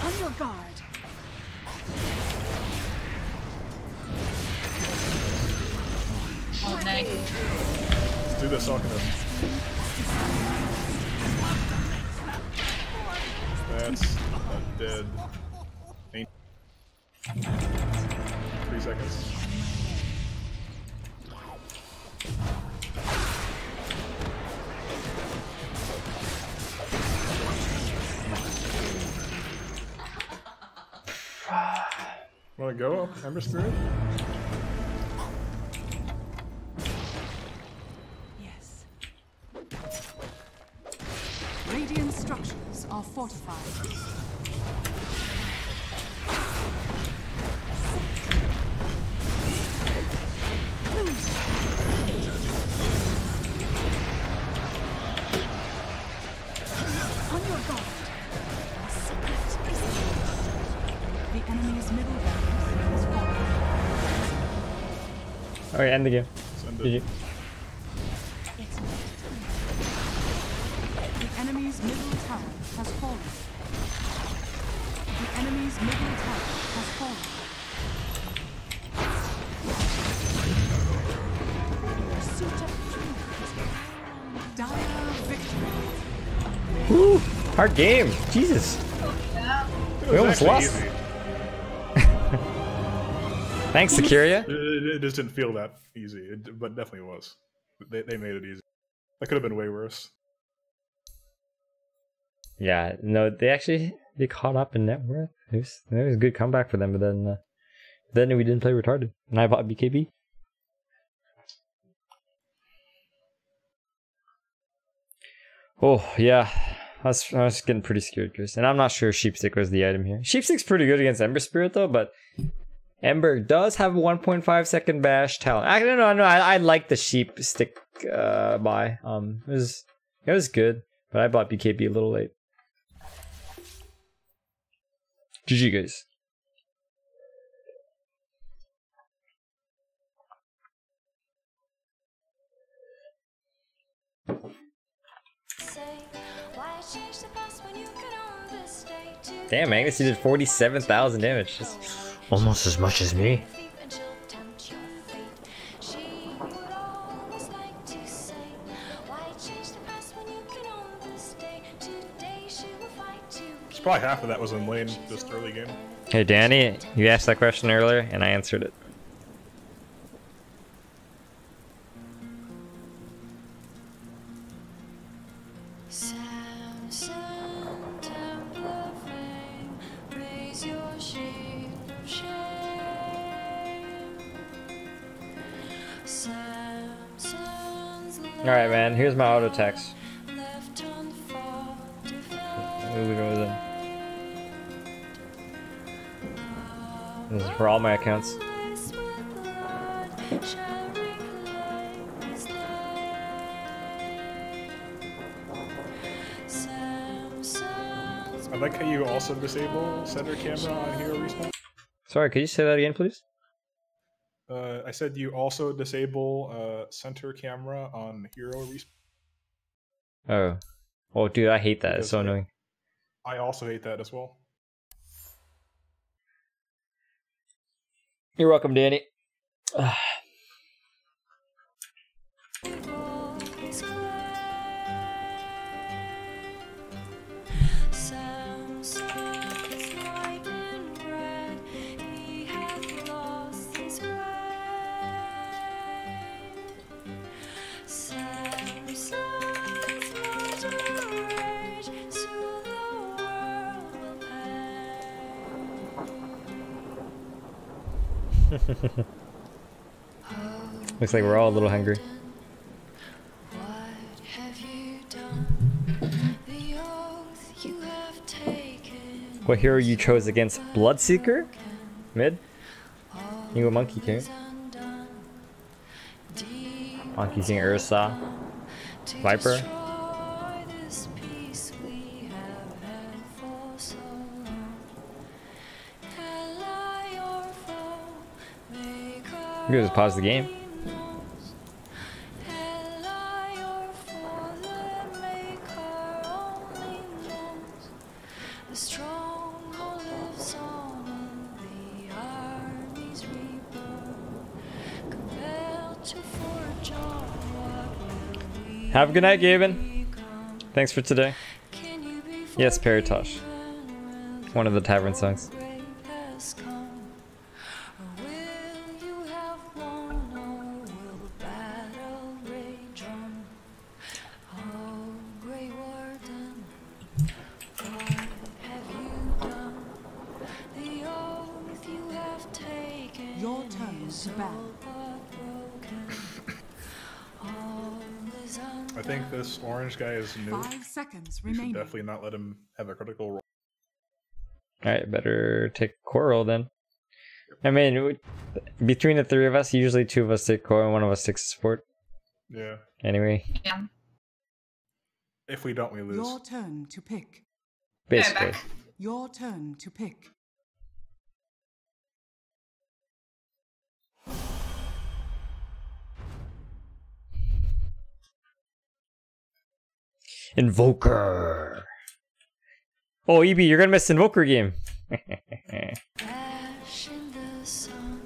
On your guard. Oh, nice. Let's do this, Alchemist. That's a dead. Ain't 3 seconds. Wanna go, Ember Spirit? Yes. Radiant structures are fortified. On your guard. The enemy's middle barracks has fallen. Alright, end the game. Send GG. it. It's not The enemy's middle tower has fallen. The enemy's middle tower has fallen. pursuit of truth. Dire victory. Woo! Hard game. Jesus. We almost lost. Easy. Thanks, Sakuria. It just didn't feel that easy, but definitely was. They made it easy. That could have been way worse. Yeah, no, they caught up in net worth. It was a good comeback for them, but then we didn't play retarded, and I bought BKB. Oh yeah, I was getting pretty scared, Chris, and I'm not sure Sheepstick was the item here. Sheepstick's pretty good against Ember Spirit though, but Ember does have a 1.5 second bash talent. I don't know. I like the Sheepstick buy. It was good, but I bought BKB a little late. GG guys. Damn, Magnus, you did 47,000 damage. Just almost as much as me. Probably half of that was in lane, just early game. Hey Danny, you asked that question earlier, and I answered it. Alright, man, here's my auto text. We'll go with them. This is for all my accounts. I like how you also disable center camera on Hero Respawn. Sorry, could you say that again, please? I said you also disable center camera on Hero Respawn. Oh. Oh, dude, I hate that. It's so annoying. I also hate that as well. You're welcome, Danny. Looks like we're all a little hungry. What hero you chose against Bloodseeker? Mid? You a Monkey King? Monkey King Ursa? Viper? You can just pause the game. Have a good night, Gaben. Thanks for today. Yes, Paratosh. One of the tavern songs. Your turn to battle. I think this orange guy is new. 5 seconds We should remaining. definitely not let him have a critical role. Alright, better take Coral then. I mean, between the three of us, usually two of us take Coral and one of us takes support. Yeah. Anyway. Yeah. If we don't, we lose. Your turn to pick. Basically. Your turn to pick. Invoker. Oh, EB, you're gonna miss Invoker game. Ash in the sun,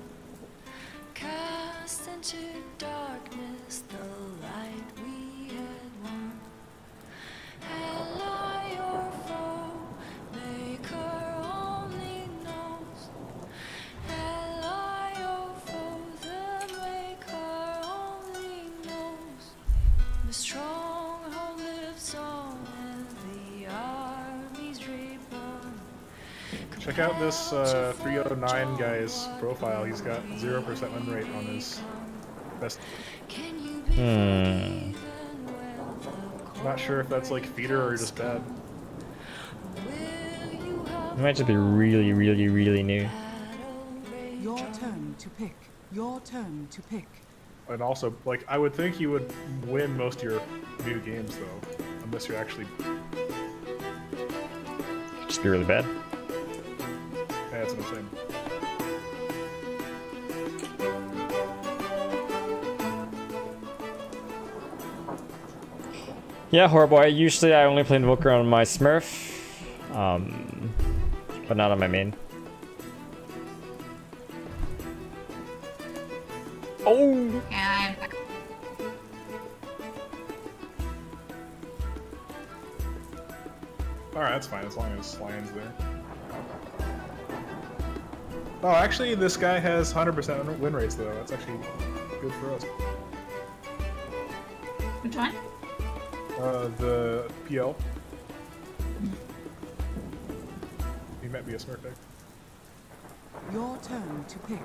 cast into darkness the light we had won. Ally or foe, maker only knows. Ally or foe, the maker only knows. The stronghold lives on and the armies reborn. Check out this 309 guy's profile. He's got 0% win rate on his best. Hmm. Not sure if that's like feeder or just bad. It might just be really, really, really new. Your turn to pick. Your turn to pick. And also, like, I would think you would win most of your new games though, unless you're actually. Just be really bad. Yeah, that's what I'm saying. Yeah, horrible. Usually I only play Invoker on my Smurf. But not on my main. Oh! Yeah, Alright, that's fine as long as Lion's there. Oh, actually, this guy has 100% win rates though. That's actually good for us. Which one? The PL. He might be a smart pick. Your turn to pick.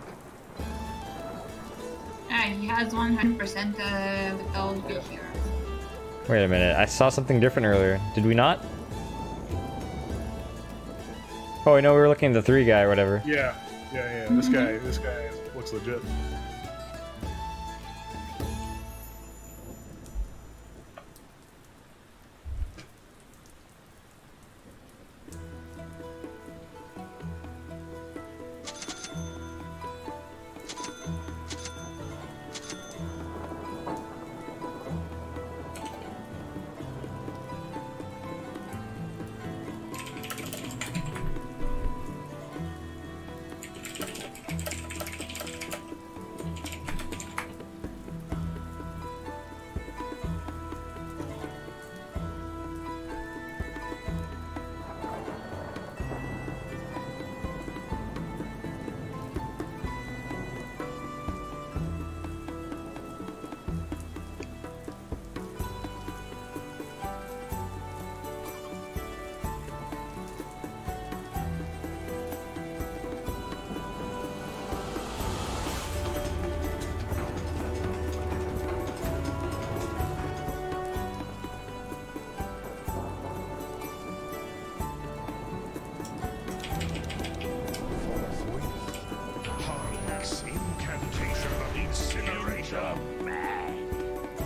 Yeah, he has 100% with all good heroes. Wait a minute, I saw something different earlier. Did we not? Oh, I know we were looking at the 3 guy or whatever. Yeah. This guy looks legit.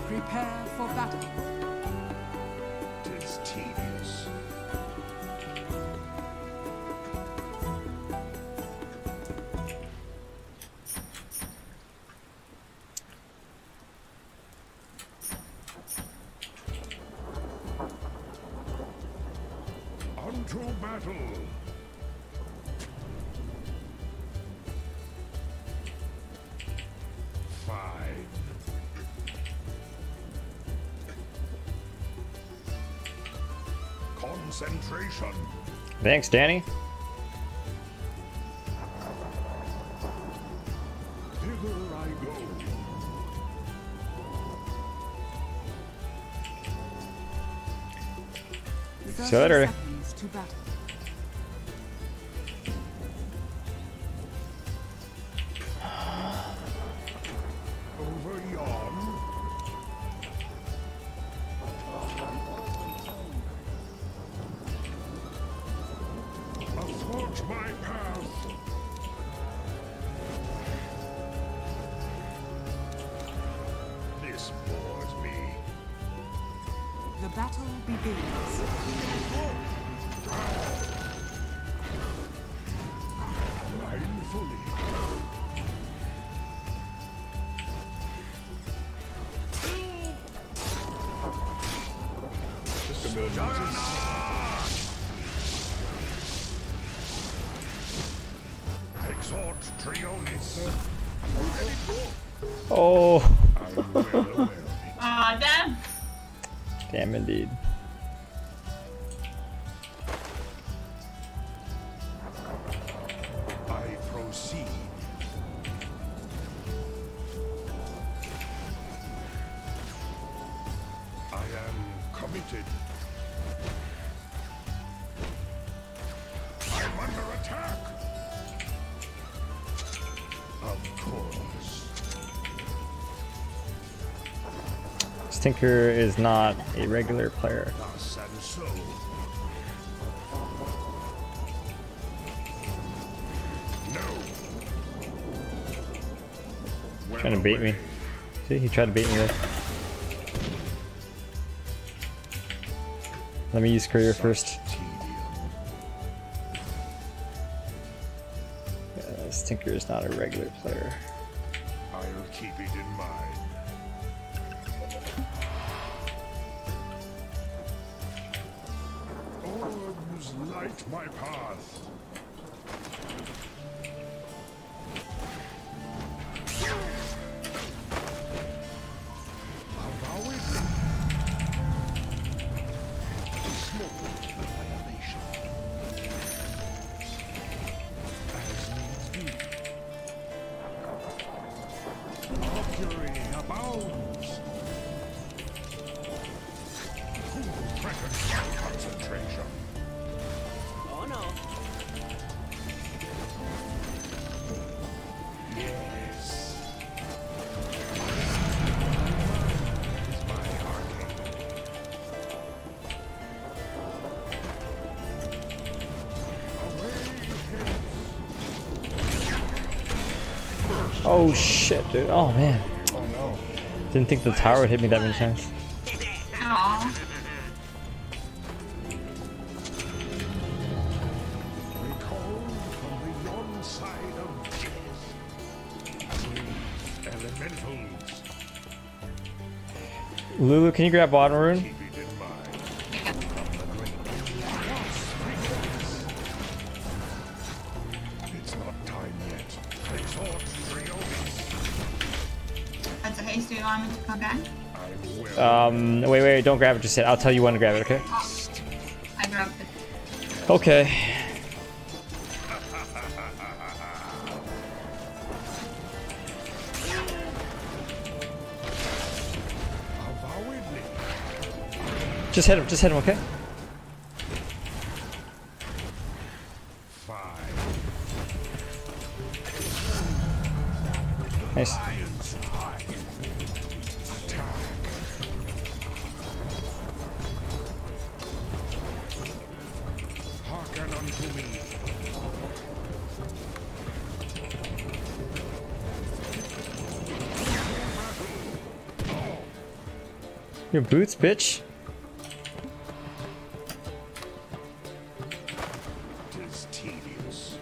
Prepare for battle. 'Tis tedious. Unto battle. Fine. Concentration. Thanks, Danny. Hither I go. See you later. Seconds to battle. Over yon. Athwart my path. This bores me. The battle begins. Mindfully. Just a minute. Exhort Trionis. Oh. I'm well aware. Aw, damn. Damn indeed. I proceed. I am committed. I'm under attack. Of course. Stinker is not a regular player. Thus and so. Trying to bait me. See, he tried to bait me there. Let me use courier first. Stinker is not a regular player. I'll keep it in mind. Orbs light my path. Allow it. Smoke annihilation. As needs be. Fury abounds. Who threatens my concentration? Oh no. Oh shit, dude. Oh man. Oh no. Didn't think the tower would hit me that many times. Aww. Lulu, can you grab bottom rune? It's not time yet. Exhort That's a haste. Do you want me to come back? Wait, don't grab it just yet. I'll tell you when to grab it, okay? Oh, I grabbed it. Okay. Just hit him, okay? Nice. Hearken unto me. Your boots, bitch. Tis tedious.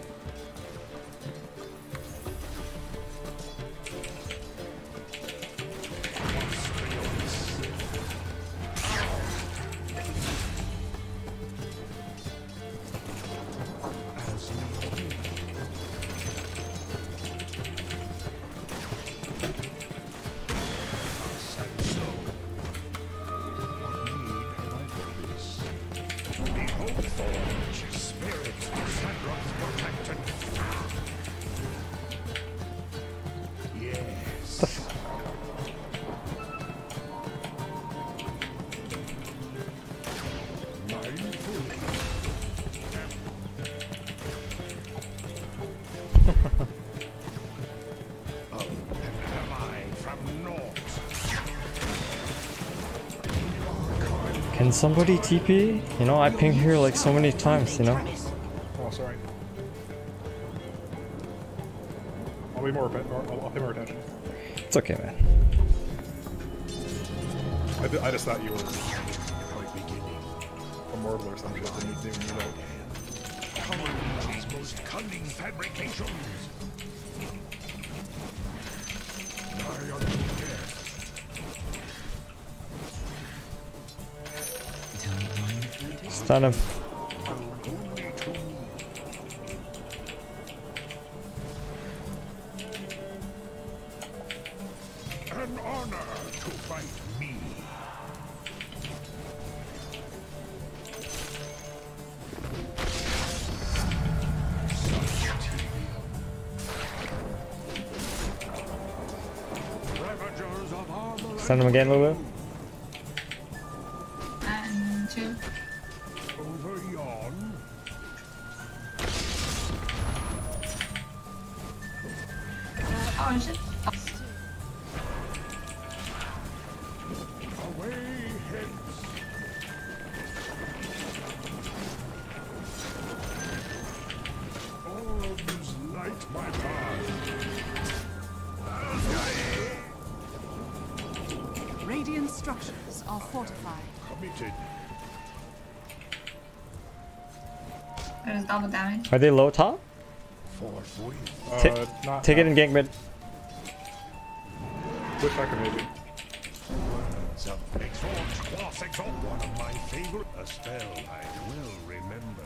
Can somebody TP? You know, I ping here like so many times, you know? Oh, sorry. I'll be more, I'll pay more attention. It's okay, man. I just thought you were like beginning immortal or something. That didn't even know. These most cunning fabrications. Nigh unto death. Stun him. An honor to fight me. Ravagers of armor. Stun him again, Lulu. And 2. Over yon. Oh shit. Away hence. Orbs light my path. Radiant structures are fortified. Committed. There's double damage. Are they low top? Not Take it and gank mid. Wish I could maybe. One of my favorite. A spell I will remember.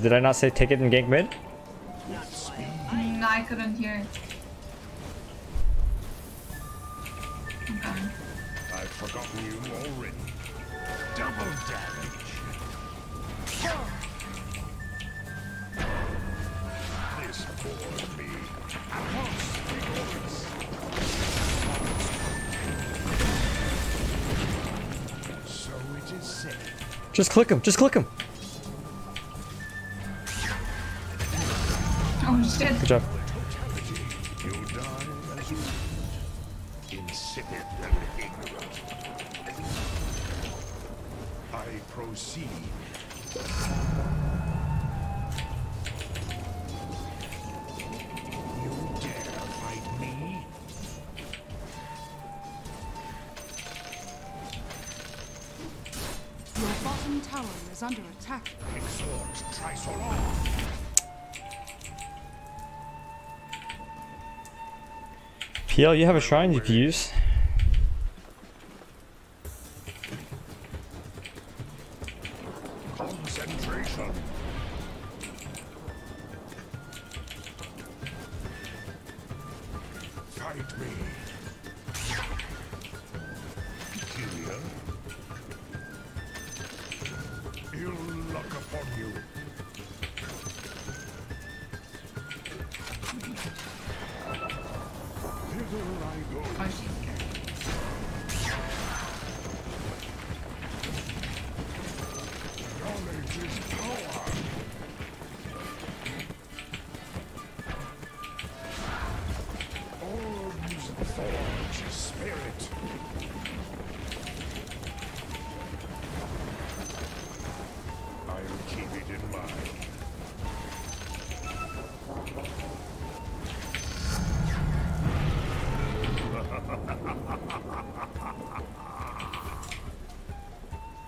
Did I not say take it and gank mid? No, I couldn't hear. Okay. I've forgotten you already. Double damage. This bores me. So it is said. Just click him. Just click him. Oh shit. Good job. You die as you live. Insipid and ignorant. I proceed. bottom tower is under attack. Exort, Trisolar. PL, you have a shrine you can use. Concentration. Fight me. Peculiar. Ill luck upon you. Hither I go. Knowledge is power. Orbs forge spirit. I'll keep it in mind.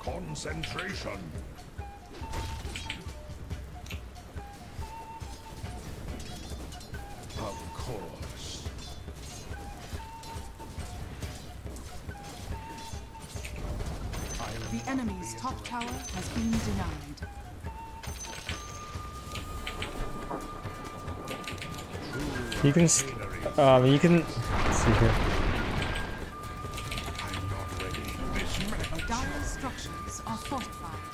Concentration. Of course. The enemy's top tower has been denied. You can, let's see here. Dire structures are fortified.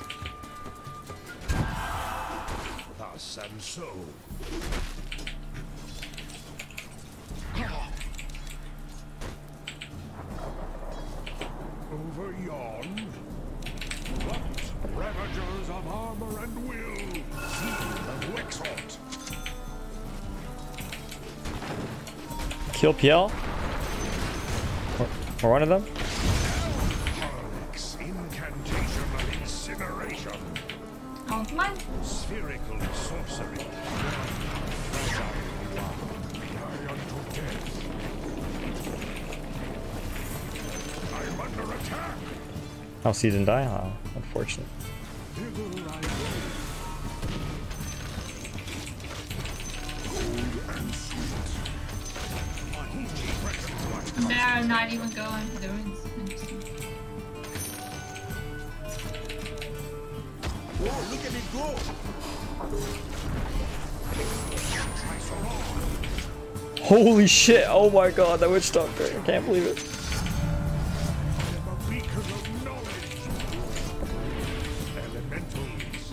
Thus and so. Over yon. What ravagers of armor and will. Seal of Wexort. Kill PL? Or one of them? Harlex, incantation of incineration. Count mine. Spherical sorcery. Nigh unto death. I'm under attack. Oh, so you didn't die? Oh, unfortunate. Hither I go. Cold and sweet. They're not even going for the ruins. Whoa, look at it go! Holy shit! Oh my god, that witch doctor! I can't believe it. A beacon of knowledge. Elementals.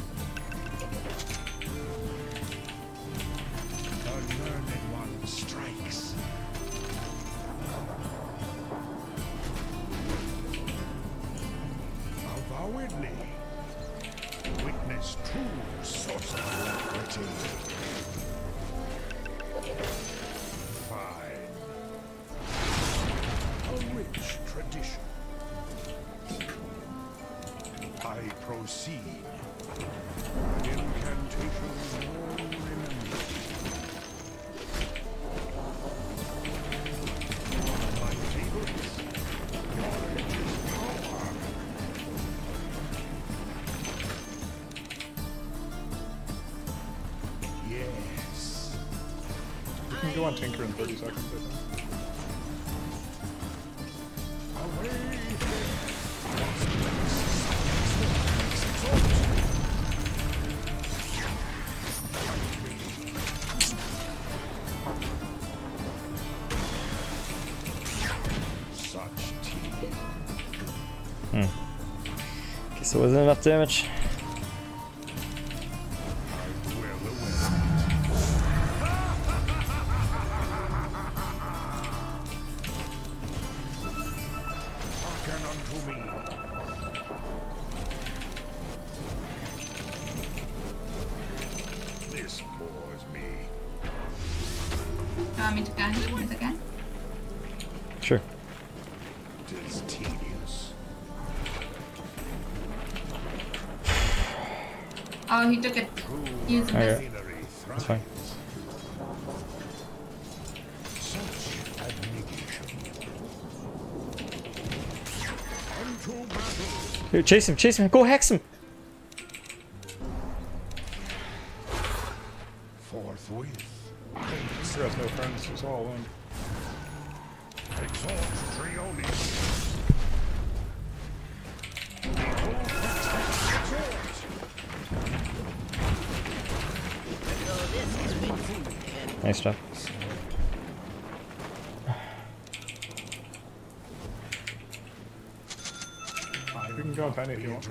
The learned one strikes. Avowedly. Witness true sorcery alacrity. Fine. A rich tradition. I proceed. Incantations all remembered. My favorites. Knowledge is power. Yes. You can go on Tinker in 30 seconds, I think. Okay, so wasn't enough damage. Hearken unto me. This bores me. You want me to gun him once again? Sure. Tis tedious. Oh, he took it. He's a Okay. That's fine. Such abnegation. Unto battle. Here, chase him, go hex him! Nice stuff. We can go on tiny if you want.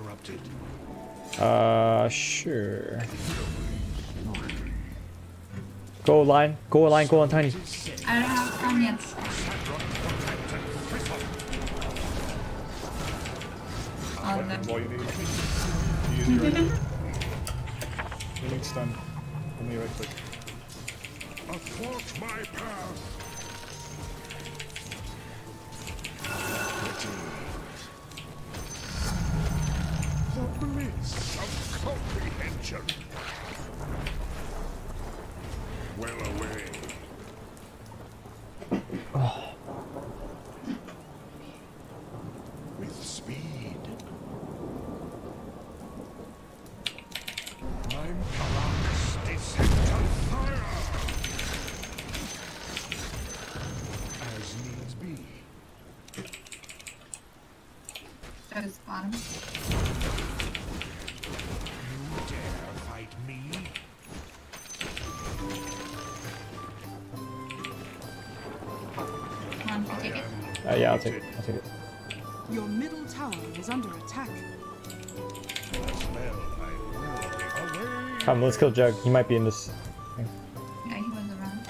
Sure. Go line, go line, go on tiny. I don't have time yet. Oh, no. All you need. You need stun. Only right click. Athwart my path. The bliss of comprehension. Well away. With speed. I'm Palan's descent on fire. As needs be. Goes bottom. You dare fight me? Come on, take it. Yeah, I'll take it. I'll take it. Your middle tower is under attack. Come, let's kill Jug. He might be in this thing. Yeah, he was around.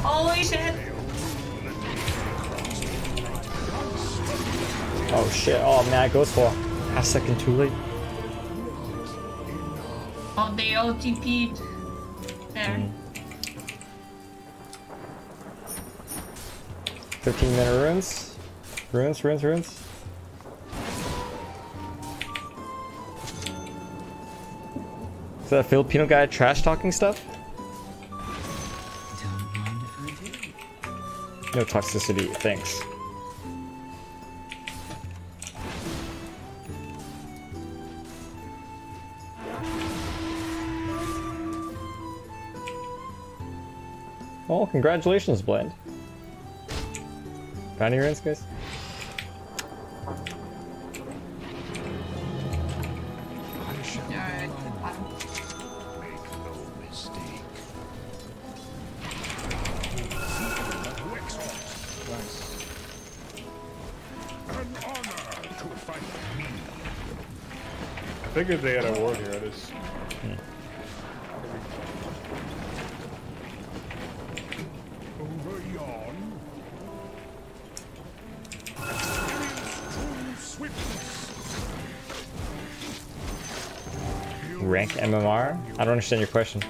Holy shit! Oh shit, oh man, it goes for half second too late. Oh, they OTP'd. There. 15-minute runes. Runes. Is that Filipino guy trash talking stuff? No toxicity, thanks. Well, congratulations, Blend. Found any runes, guys? I figured they had a ward here. I just. Over yon. Rank MMR? I don't understand your question.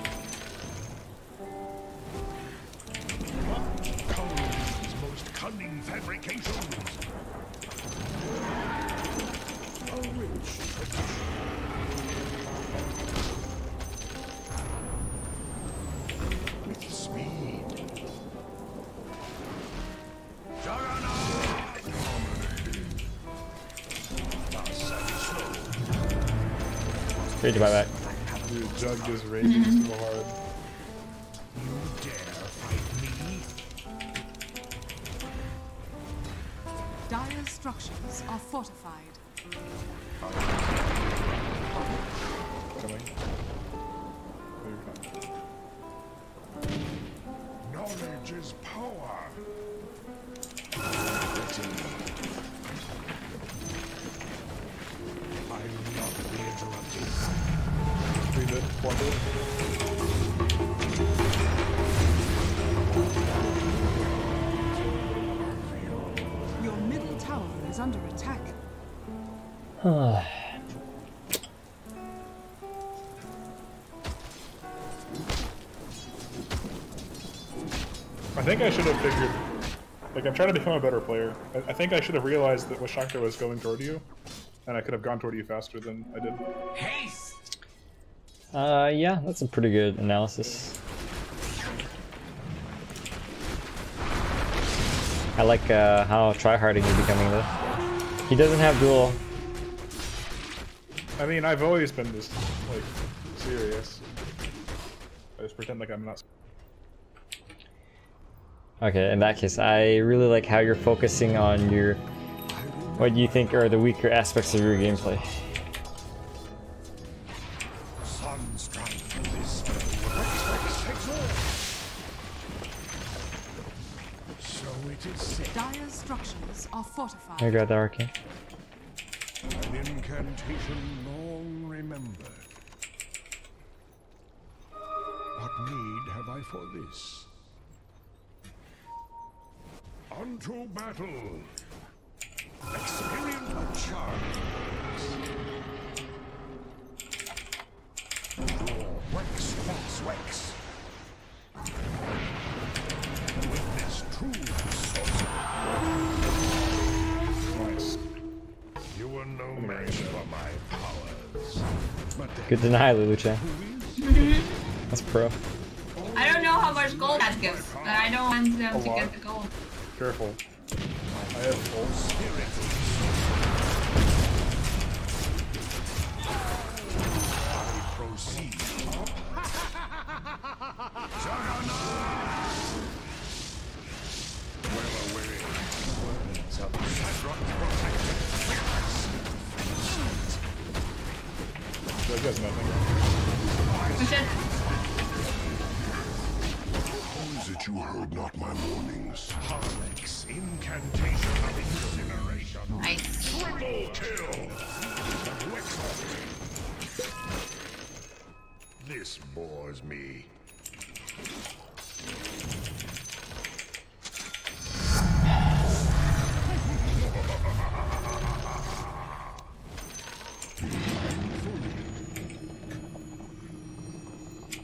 Most cunning fabrications. A rich with speed. Great to buy back. Dude, Jug is raging so hard. You dare fight me? Dire's structures are fortified. Coming. Oh, you're fine. Knowledge is power. I will not be interrupted. 3 bit, 4 bit. Your middle tower is under attack. I think I should have figured. Like, I'm trying to become a better player. I think I should have realized that Washakta was going toward you, and I could have gone toward you faster than I did. Haste! Yeah, that's a pretty good analysis. I like how tryharding you're becoming though. He doesn't have dual. I mean, I've always been this, like, serious. I just pretend like I'm not. Okay, in that case, I really like how you're focusing on your What do you think are the weaker aspects of your gameplay? Dire structures are fortified. I got the arcane. An incantation long remembered. What need have I for this? Unto battle! Experience my charms! Wex! Witness true sorcery. Nice. You were no match for my powers. Good deny, Lulu-chan. That's pro. I don't know how much gold that gives, but I don't want them to get the gold. Careful. I have full spirit. I proceed. Well away. Words of Sadrock protected. That does nothing. How is it you heard not my warnings? Harlex, incantation of incineration. Nice. Triple kill. This bores me.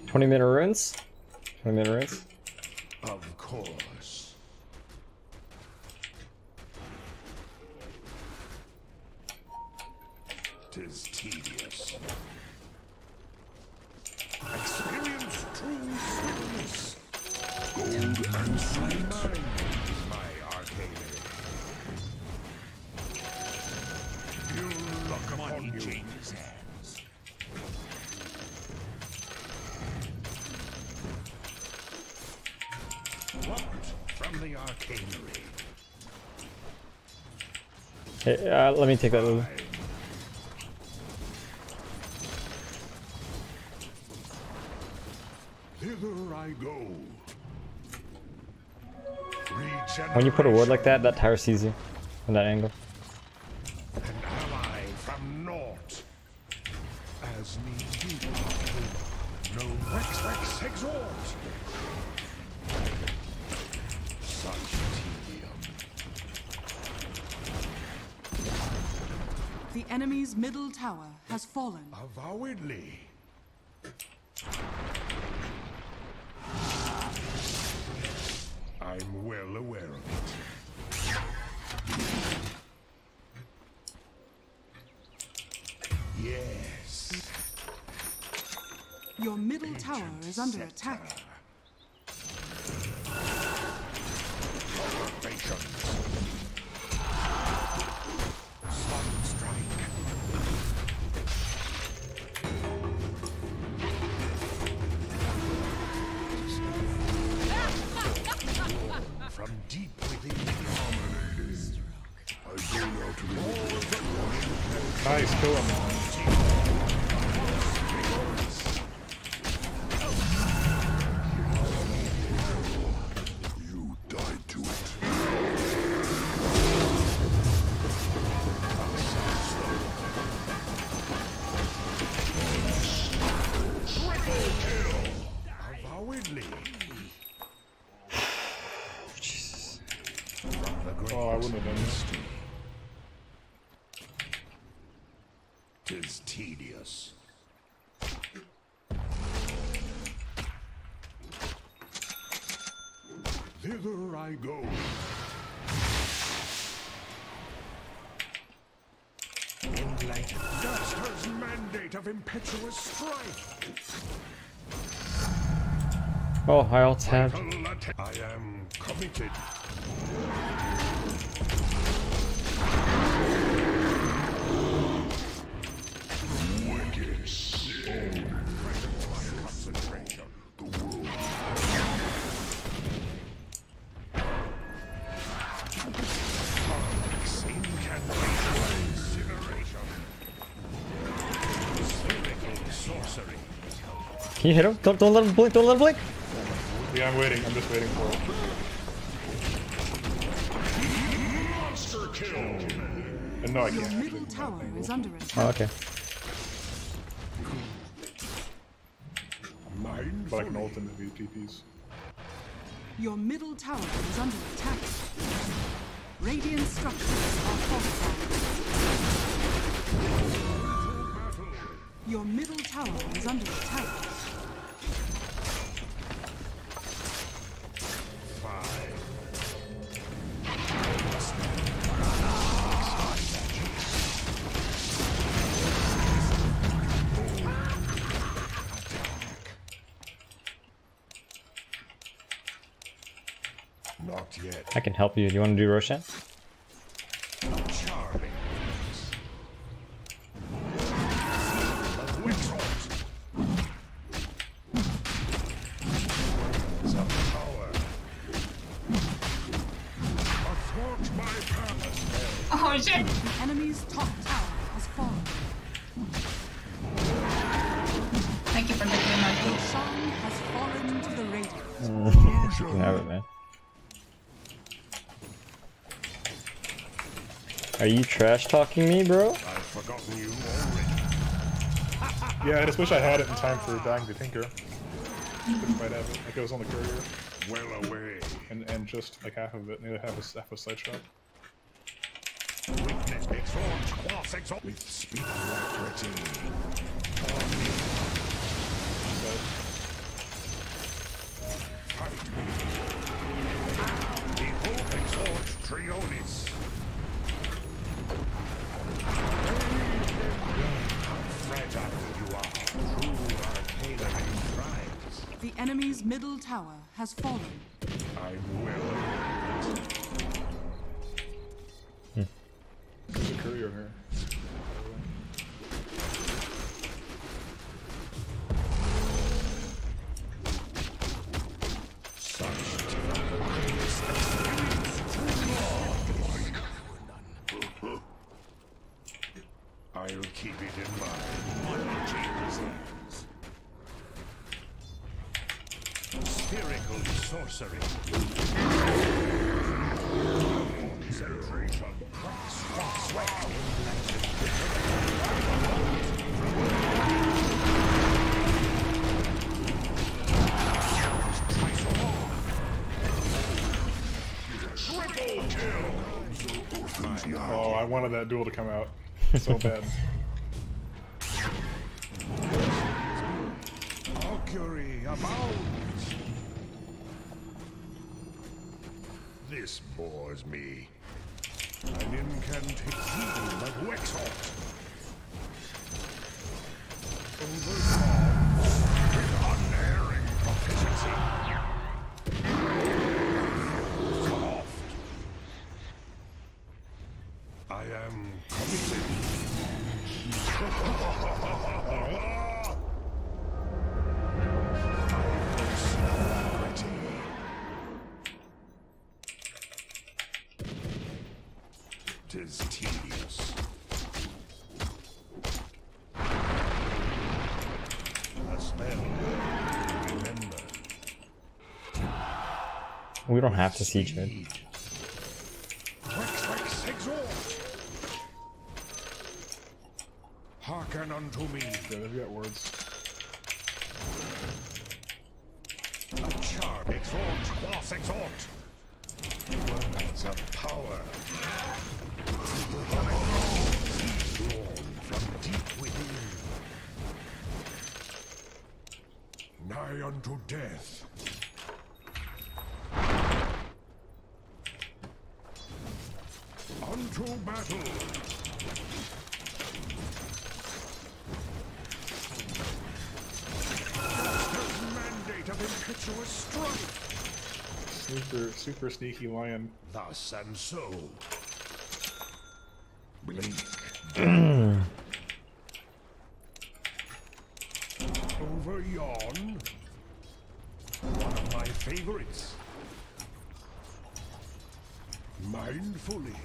$20-minute runes? 20-minute runes? Of course. Tis tedious. Experience true sweetness. Gold and sweet. My arcane. You look upon you. Changes hands. What from the arcanery? Hey, let me take that, Lulu. Hither I go. When you put a word like that, that tower sees you from that angle. An ally from naught. As need be. No Wex exhort. Such tedium. The enemy's middle tower has fallen. Avowedly. I'm well aware of it. Yes. Your middle tower is under attack. From deep within the armor. I go now to the Nice, kill him. You died to it. Triple kill. Avowedly. Jesus. Oh, I wouldn't have done this. Tis tedious. Thither I go. Enlightened. Duster's mandate of impetuous strife. Oh, I alt tabbed. I am committed. Wicked soul. Concentration. The world. Harlex incantation. Can you hit him? Don't let him blink. Don't let him blink. Yeah, I'm waiting. I'm just waiting for it. Monster kill. And no, I Your can't. middle tower is under attack. Oh, okay. But I can ult into these PPs. Your middle tower is under attack. Radiant structures are fortified. Your middle tower is under attack. Not yet. I can help you. Do you want to do Roshan? Charming. Some power. Athwart my palace. Oh shit! The enemy's top tower has fallen. Thank you for looking at my Roshan has fallen to the Radiant. You can have it, man. Are you trash talking me, bro? I've forgotten you already. Yeah, I just wish I had it in time for dying to Tinker. Couldn't quite have it. Like it was on the courier. Well away. And just like half of it. Nearly half a side shot. Witness exalt, quaff exalt with speed alacrity. Fight me. Behold exalt Trionis. How fragile you are. True arcana thrives. The enemy's middle tower has fallen. I will. There's a courier here. I'll keep it in mind. What changes hands. Spherical sorcery. Concentration. Triple kill. Oh, I wanted that duel to come out so bad. Augury abounds. This bores me. An incantation of Wexhort. Overcome with unerring proficiency. Soft. I am committed. Tis tedious. A spell. Remember. We don't have to siege it. Wex exalt. Hearken unto me. Yeah, they've got words. A charm exalt, quaff exalt. Words of power. Born from deep within. Nigh unto death. Unto battle. Mandate of impetuous strife. Super sneaky lion. Thus and so. Blink. Over yon. One of my favorites. Mindfully.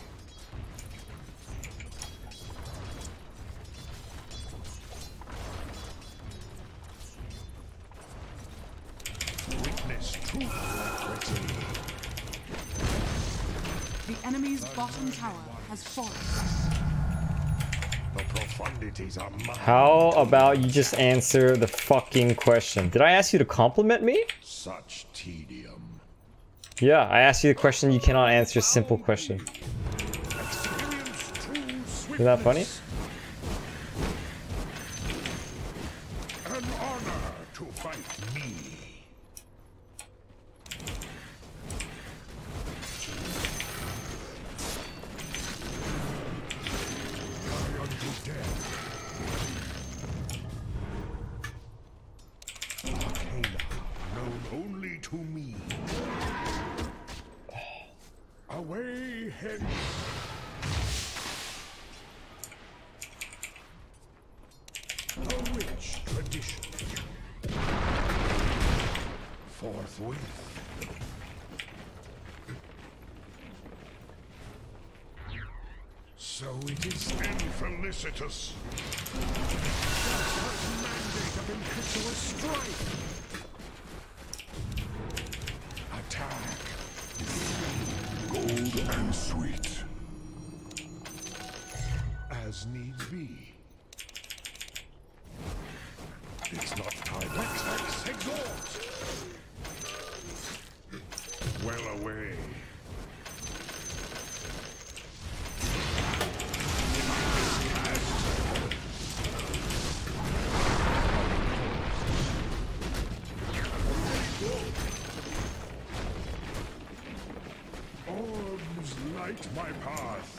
The enemy's bottom tower has fallen. The profundities are mine. How about you just answer the fucking question? Did I ask you to compliment me? Such tedium. Yeah, I asked you the question. You cannot answer a simple question. Isn't that funny? An honor to fight me. Unto death. Arcana, known only to me. Away hence. A rich tradition. Forthwith. So it is infelicitous. Just mandate of impetuous strife. Attack. Gold and sweet. As needs be. It's not time. Vex, exalt! Well away. Orbs light my path.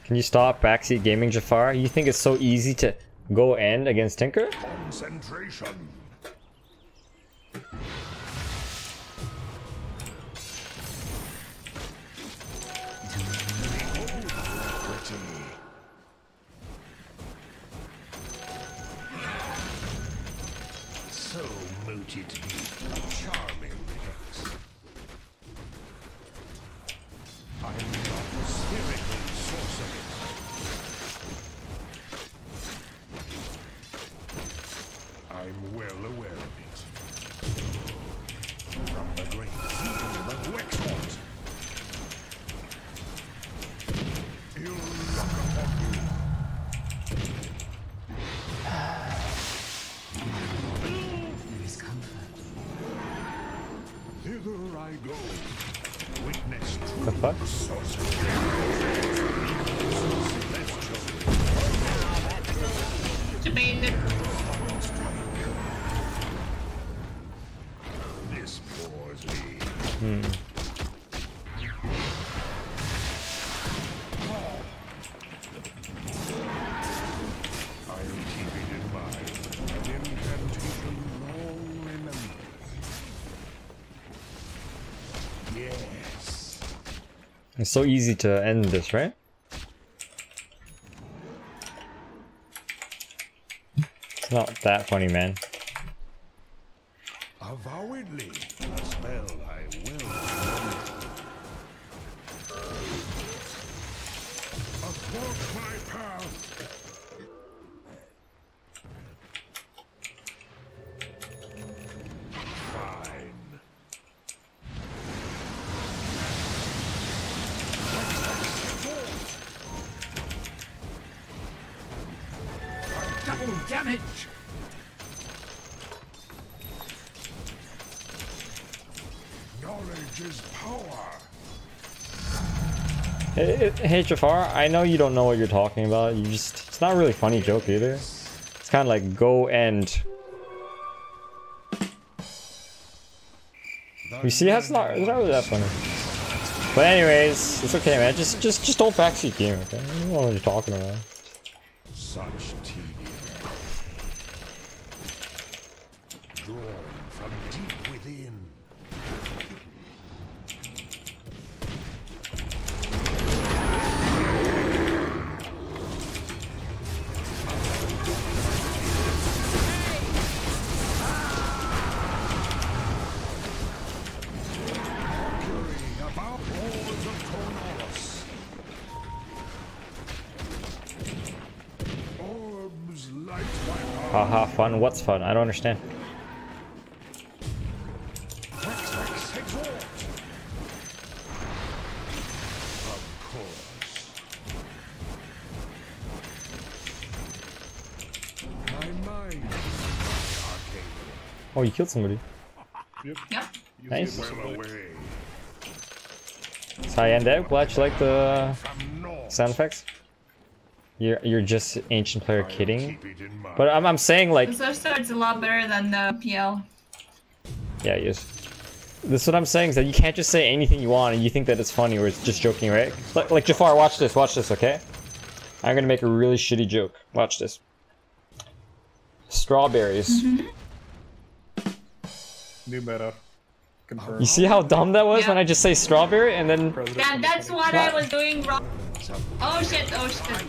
Can you stop backseat gaming, Jafar? You think it's so easy to go end against Tinker? Concentration. So moot it be. Charming Hex. I'm not spherical sorcery. I'm well aware of it. From the great people of Wexford. Ill luck upon you. There is comfort. Hither I go. Witness The fuck? This bores me. I'll keep it in mind. An incantation long remembered. Yes. It's so easy to end this, right? It's not that funny, man. Avowedly, a spell I will remember. Athwart my path. Fine. Double damage. Knowledge is power. Hey Jafar, I know you don't know what you're talking about. It's not really a funny joke either. It's kind of like go end. You see, it's not really that funny. But anyways, it's okay, man. Just don't backseat game, okay? I don't know what you're talking about. Such tedium. Drawn from deep within. About walls of Cornwallis. Orbs light my path. Haha, fun. What's fun? I don't understand. Oh, you killed somebody. Yep. Nice. Well away. Cyandeg, glad you like the sound effects. You're just ancient player kidding. But I'm saying like. The Surfstar's a lot better than the PL. Yeah, he is. This is what I'm saying, is that you can't just say anything you want and you think that it's funny or it's just joking, right? Like Jafar, watch this, okay? I'm gonna make a really shitty joke. Watch this. Strawberries. New meta. Confirmed. You see how dumb that was when I just say strawberry and then... Yeah, that's what I was doing wrong. Oh shit, oh shit.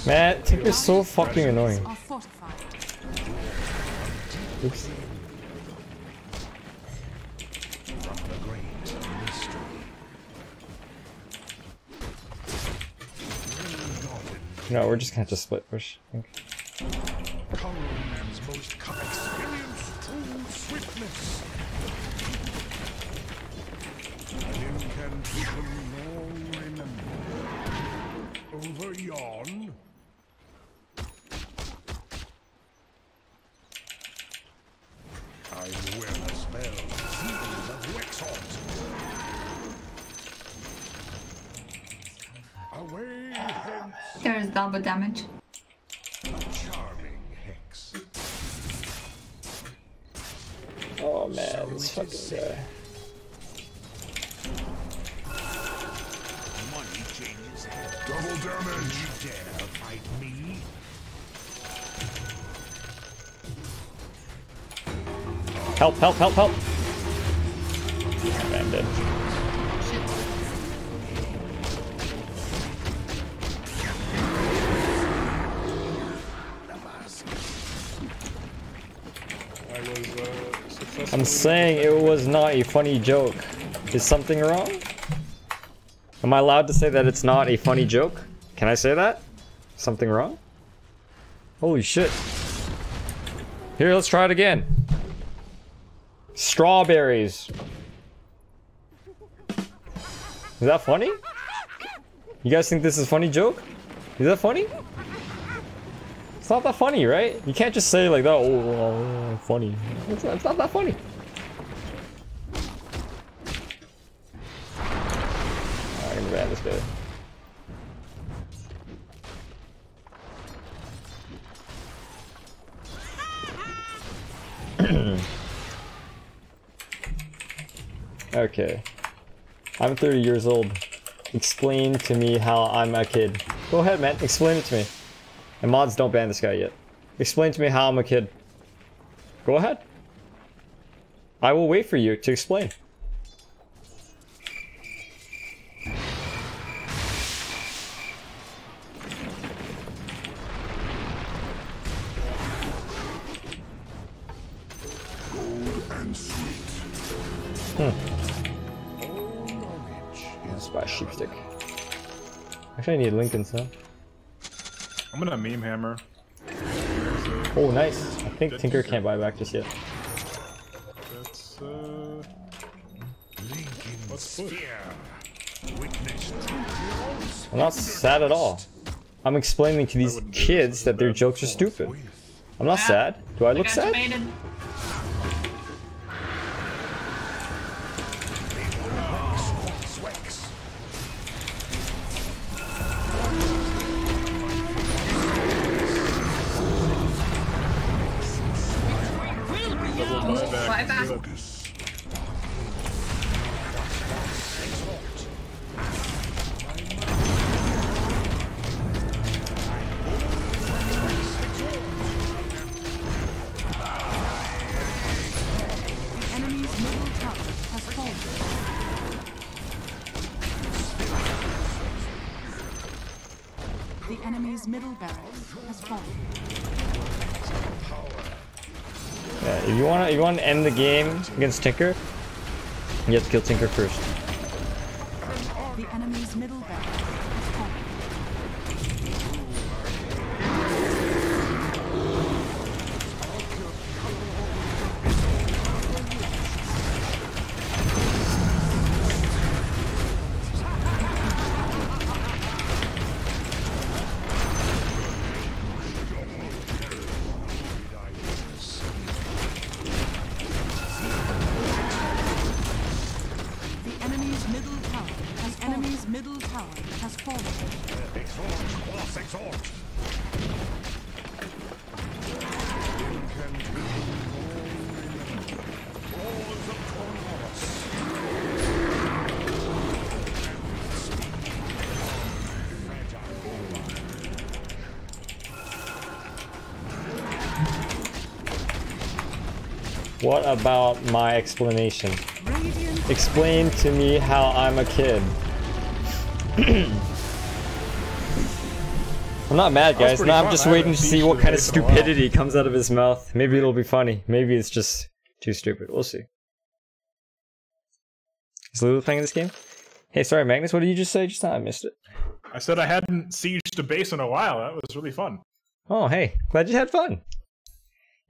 Man, Tinker's so fucking annoying. Oops. No, we're just gonna have to split push, I think. Coleman's most experience true swiftness. An incantation long remembered. Over yon. I wear a spell, Seals of Wexhort. Away hence. There's double damage. Charming hex. Oh man, this fucking guy. Money changes hands. Double damage. You dare fight me? Help, help, help, help! I'm dead. I'm saying it was not a funny joke. Is something wrong? Am I allowed to say that it's not a funny joke? Can I say that? Something wrong? Holy shit. Here, let's try it again. Strawberries. Is that funny? You guys think this is a funny joke? Is that funny? It's not that funny, right? You can't just say like that, oh, funny. It's not that funny. I'm gonna ban this guy. Okay. I'm 30 years old. Explain to me how I'm a kid. Go ahead, man. Explain it to me. And mods, don't ban this guy yet. Explain to me how I'm a kid. Go ahead. I will wait for you to explain. Buy a sheep stick. Actually, I need Lincoln's now. I'm gonna meme hammer. Oh, nice. I think Tinker can't buy back just yet. That's Lincoln's fear. I'm not sad at all. I'm explaining to these kids that their jokes are stupid. I'm not sad. Do I look sad? The enemy's middle barracks has fallen. Yeah, if you wanna end the game against Tinker, you have to kill Tinker first. The enemy's middle barracks has fallen. Magnus exhort. Laws of What about my explanation? Explain to me how I'm a kid. I'm not mad, guys. No, I'm just waiting to see what kind of stupidity comes out of his mouth. Maybe it'll be funny. Maybe it's just too stupid. We'll see. Is Lulu playing this game? Hey, sorry, Magnus. What did you just say? Just now, I missed it. I said I hadn't sieged a base in a while. That was really fun. Oh, hey. Glad you had fun.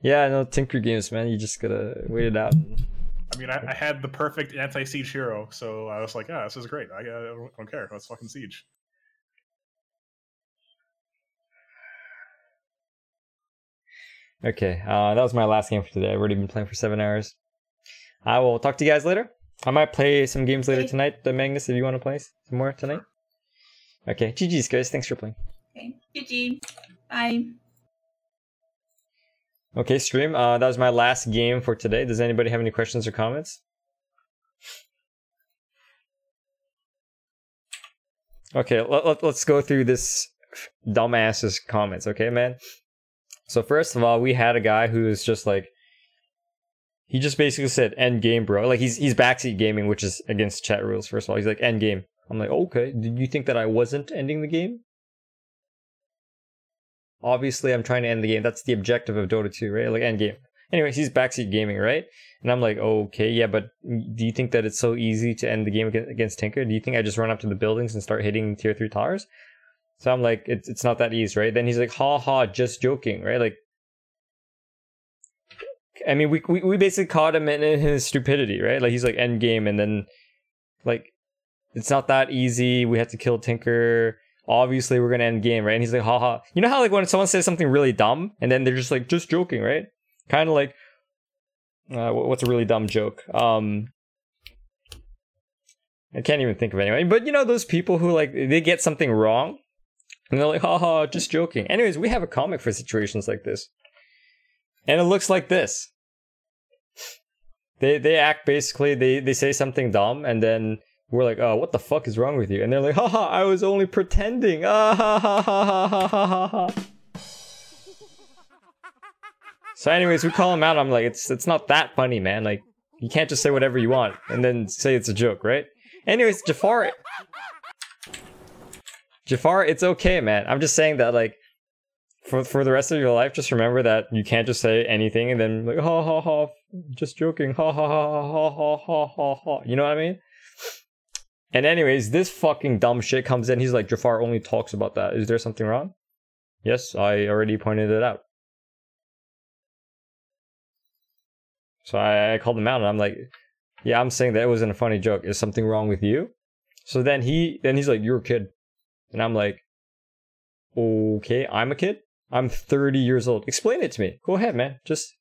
Yeah, I know Tinker games, man. You just gotta wait it out. I mean, I had the perfect anti-siege hero, so I was like, yeah, this is great. I don't care. Let's fucking siege. Okay, that was my last game for today. I've already been playing for 7 hours. I will talk to you guys later. I might play some games later tonight, Magnus, if you want to play some more tonight. Okay, GG's, guys. Thanks for playing. Okay, GG. Bye. Okay, stream. That was my last game for today. Does anybody have any questions or comments? Okay, let's go through this dumbass's comments, okay, man? So first of all, we had a guy who was just like, he just basically said, end game, bro. Like, he's backseat gaming, which is against chat rules, first of all. He's like, end game. I'm like, okay, did you think that I wasn't ending the game? Obviously, I'm trying to end the game. That's the objective of Dota 2, right? Like, end game. Anyways, he's backseat gaming, right? And I'm like, okay, yeah, but do you think that it's so easy to end the game against Tinker? Do you think I just run up to the buildings and start hitting tier 3 towers? So I'm like, it's not that easy, right? Then he's like, ha ha, just joking, right? Like, I mean, we basically caught him in his stupidity, right? Like, he's like, end game, and then, like, it's not that easy. We have to kill Tinker. Obviously, we're gonna end game, right? And he's like, haha. You know how, like, when someone says something really dumb, and then they're just like, just joking, right? Kind of like, what's a really dumb joke? I can't even think of anyone. But you know those people who, like, they get something wrong, and they're like, haha, just joking. Anyways, we have a comic for situations like this. And it looks like this. They act basically, they say something dumb, and then we're like, oh, what the fuck is wrong with you? And they're like, haha, I was only pretending. Ah, ha, ha, ha, ha, ha, ha, ha. So anyways, we call him out. I'm like, it's not that funny, man. Like, you can't just say whatever you want and then say it's a joke, right? Anyways, Jafar, it's okay, man. I'm just saying that, like, for the rest of your life, just remember that you can't just say anything and then like, ha ha ha, just joking, ha ha ha ha ha ha ha ha. You know what I mean? And anyways, this fucking dumb shit comes in. He's like, Jafar only talks about that. Is there something wrong? Yes, I already pointed it out. So I called him out and I'm like, yeah, I'm saying that it wasn't a funny joke. Is something wrong with you? So then he's like, you're a kid. And I'm like, okay, I'm a kid? I'm 30 years old. Explain it to me. Go ahead, man. Just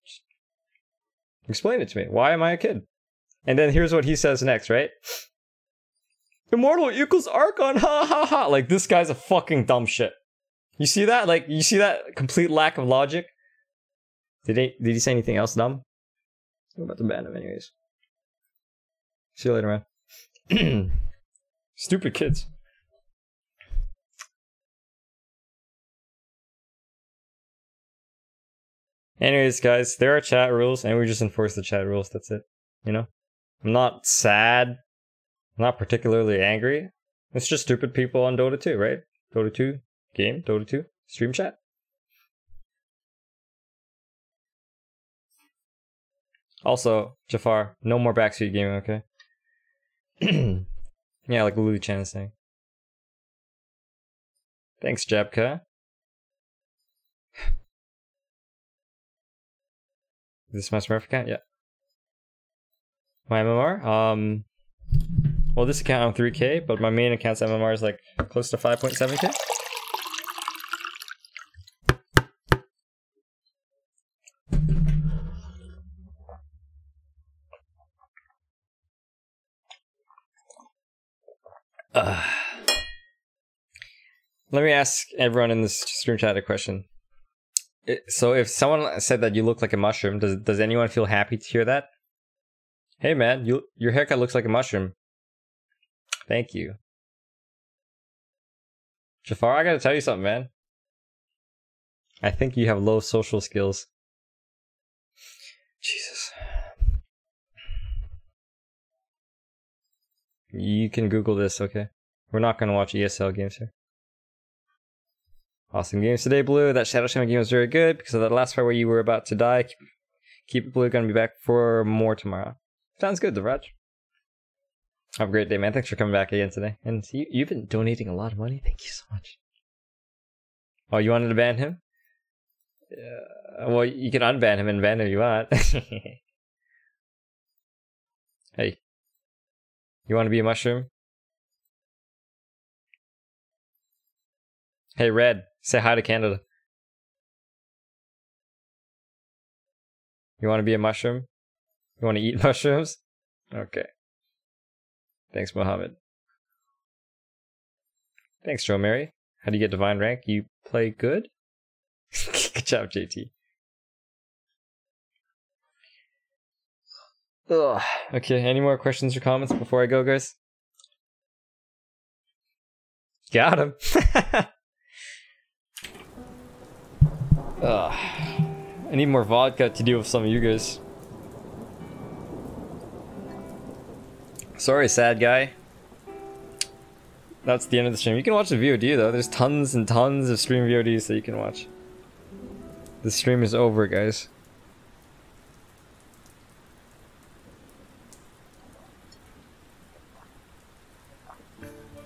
explain it to me. Why am I a kid? And then here's what he says next, right? Immortal equals Archon, ha ha ha. Like, this guy's a fucking dumb shit. You see that? Like, you see that complete lack of logic? Did he say anything else dumb? I'm about to ban him anyways. See you later, man. Stupid kids. Anyways, guys, there are chat rules, and we just enforce the chat rules. That's it. You know? I'm not sad. I'm not particularly angry. It's just stupid people on Dota 2, right? Dota 2 game, Dota 2 stream chat. Also, Jafar, no more backseat gaming, okay? Yeah, like Lulu Chan is saying. Thanks, Jabka. Is this my Smurf account? Yeah. My MMR? Well, this account I'm 3K, but my main account's MMR is like close to 5.7K. Let me ask everyone in this stream chat a question. So if someone said that you look like a mushroom, does anyone feel happy to hear that? Hey man, your haircut looks like a mushroom. Thank you. Jafar, I gotta tell you something, man. I think you have low social skills. Jesus. You can Google this, okay? We're not gonna watch ESL games here. Awesome games today, Blue. That Shadow Shaman game was very good because of that last fight where you were about to die. Keep it, Blue. Gonna be back for more tomorrow. Sounds good, Devraj. Have a great day, man. Thanks for coming back again today. And you've been donating a lot of money. Thank you so much. Oh, you wanted to ban him? Yeah. Well, you can unban him and ban him if you want. Hey. You want to be a mushroom? Hey, Red. Say hi to Canada. You want to be a mushroom? You want to eat mushrooms? Okay. Thanks, Mohammed. Thanks, Joe Mary. How do you get divine rank? You play good? Good job, JT. Ugh. Okay, any more questions or comments before I go, guys? Got him. Ugh. I need more vodka to deal with some of you guys. Sorry, sad guy. That's the end of the stream. You can watch the VOD though. There's tons and tons of stream VODs that you can watch. The stream is over, guys.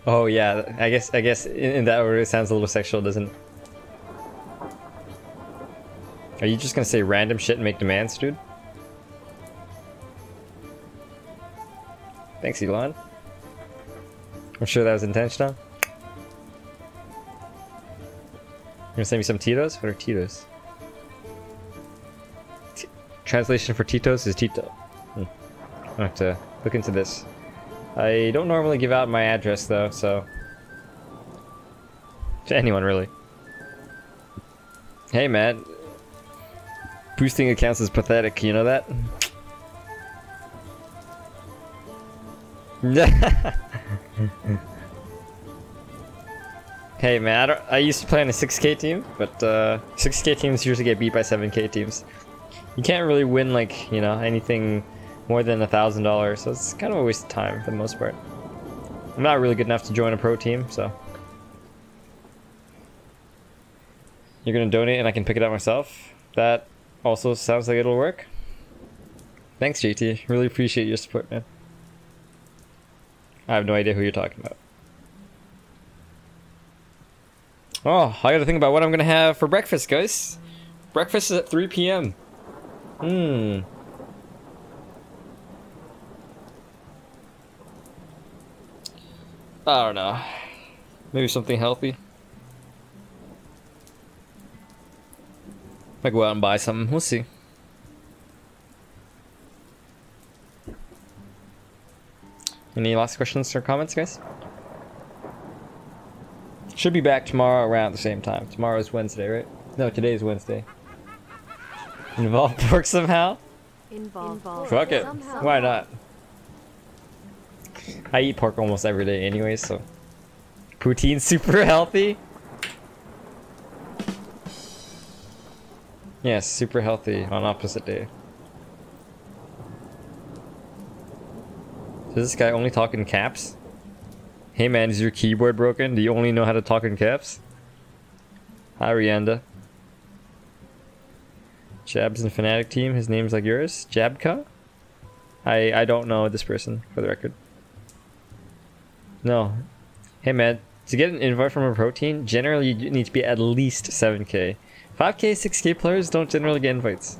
Oh yeah, I guess in that order it sounds a little sexual, doesn't it? Are you just gonna say random shit and make demands, dude? Thanks, Elon. I'm sure that was intentional. You're gonna send me some Tito's? What are Tito's? Translation for Tito's is Tito. I'll have to look into this. I don't normally give out my address though, so... to anyone, really. Hey man. Boosting accounts is pathetic, you know that? Hey man, I used to play on a 6K team, but 6K teams usually get beat by 7K teams. You can't really win, like, you know, anything more than $1,000, so it's kind of a waste of time for the most part. I'm not really good enough to join a pro team, so... You're gonna donate and I can pick it up myself? That also sounds like it'll work. Thanks, JT. Really appreciate your support, man. I have no idea who you're talking about. Oh, I gotta think about what I'm gonna have for breakfast, guys. Breakfast is at 3 p.m. I don't know. Maybe something healthy. Might go out and buy something. We'll see. Any last questions or comments, guys? Should be back tomorrow around the same time. Tomorrow is Wednesday, right? No, today is Wednesday. Involve pork somehow? Involve. Fuck it. Why not? I eat pork almost every day anyway, so... Poutine's super healthy? Yes, super healthy on opposite day. Does this guy only talk in caps? Hey man, is your keyboard broken? Do you only know how to talk in caps? Hi Rianda. Jabs and Fnatic team, his name's like yours? Jabka? I don't know this person, for the record. No. Hey man, to get an invite from a pro team, generally you need to be at least 7k. 5k, 6k players don't generally get invites.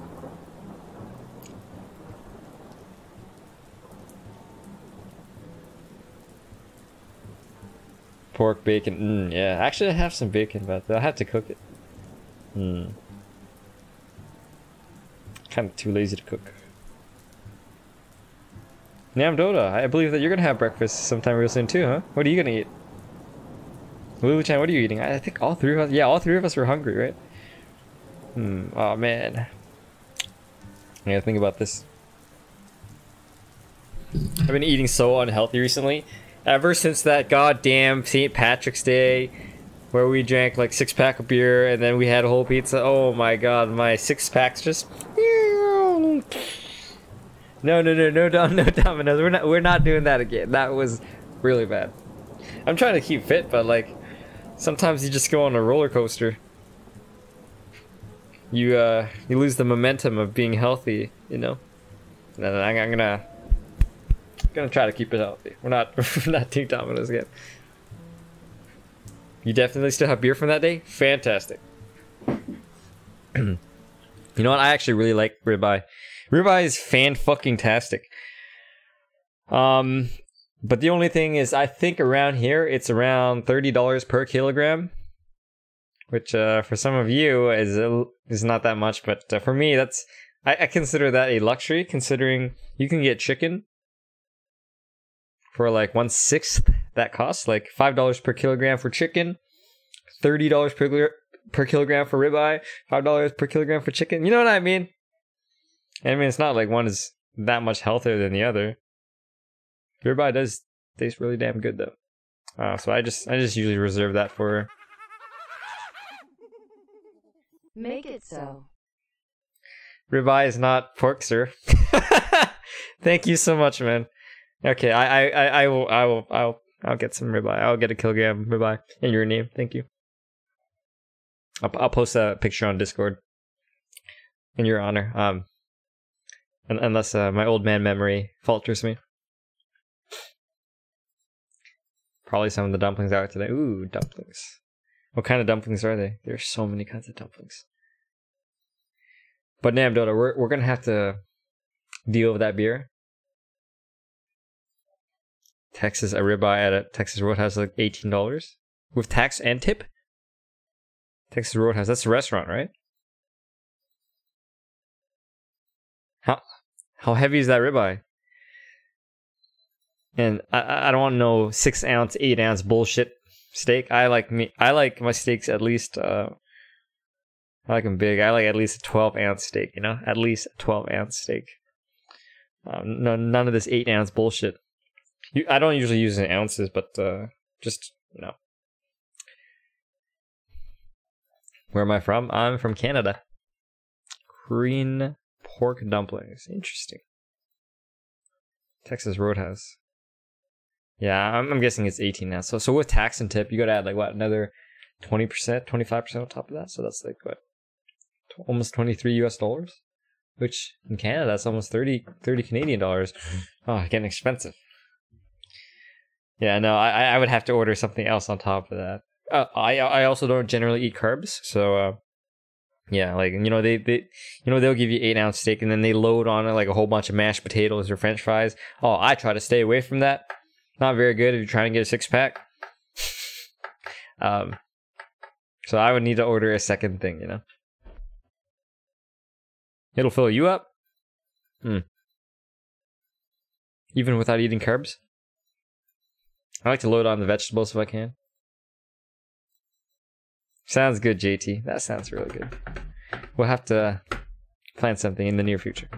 Pork, bacon, yeah. Actually I have some bacon, but I'll have to cook it. Kind of too lazy to cook. Nam Dota, I believe that you're gonna have breakfast sometime real soon too, huh? What are you gonna eat? Lulu-chan, what are you eating? I think all three of us. Yeah, all three of us were hungry, right? Oh man. I gotta think about this. I've been eating so unhealthy recently. Ever since that goddamn St. Patrick's Day, where we drank like 6-pack of beer and then we had a whole pizza. Oh my god, my 6-packs just. No, Domino's. We're not doing that again. That was really bad. I'm trying to keep fit, but like sometimes you just go on a roller coaster. You lose the momentum of being healthy, you know. And I'm gonna try to keep it healthy. We're not doing Domino's again. You definitely still have beer from that day? Fantastic. You know what? I actually really like ribeye. Ribeye is fan-fucking-tastic. But the only thing is, I think around here, it's around $30 per kilogram. Which, for some of you, is not that much. But for me, I consider that a luxury, considering you can get chicken for like 1/6 that cost. Like $5 per kilogram for chicken, $30 per kilogram for ribeye, $5 per kilogram for chicken. You know what I mean? I mean, it's not like one is that much healthier than the other. Ribeye does taste really damn good though. So I just usually reserve that for. Make it so. Ribeye is not pork, sir. Thank you so much, man. Okay, I'll get some ribeye. I'll get a kilogram ribeye in your name. Thank you. I'll post a picture on Discord in your honor. Unless my old man memory falters me. Probably some of the dumplings out today. Ooh, dumplings. What kind of dumplings are they? There's so many kinds of dumplings. But damn, Dota, we're gonna have to deal with that beer. Texas, a ribeye at a Texas Roadhouse like $18 with tax and tip. Texas Roadhouse, that's a restaurant, right? How heavy is that ribeye? And I don't want no 6-ounce, 8-ounce bullshit steak. I like my steaks at least. I like them big. I like at least a 12-ounce steak. You know, at least a 12-ounce steak. No, none of this 8-ounce bullshit. I don't usually use it in ounces, but just you know. Where am I from? I'm from Canada. Green pork dumplings. Interesting. Texas Roadhouse. Yeah, I'm guessing it's 18 now. So with tax and tip, you gotta add like what, another 20%, 25% on top of that. So that's like what, almost $23 US, which in Canada that's almost 30 Canadian dollars. Oh, getting expensive. Yeah, no, I would have to order something else on top of that. I also don't generally eat carbs, so yeah, like you know they they'll give you 8-ounce steak and then they load on it like a whole bunch of mashed potatoes or French fries. Oh, I try to stay away from that. Not very good if you're trying to get a 6-pack. So I would need to order a second thing, you know. It'll fill you up. Even without eating carbs. I like to load on the vegetables if I can. Sounds good, JT. That sounds really good. We'll have to plan something in the near future.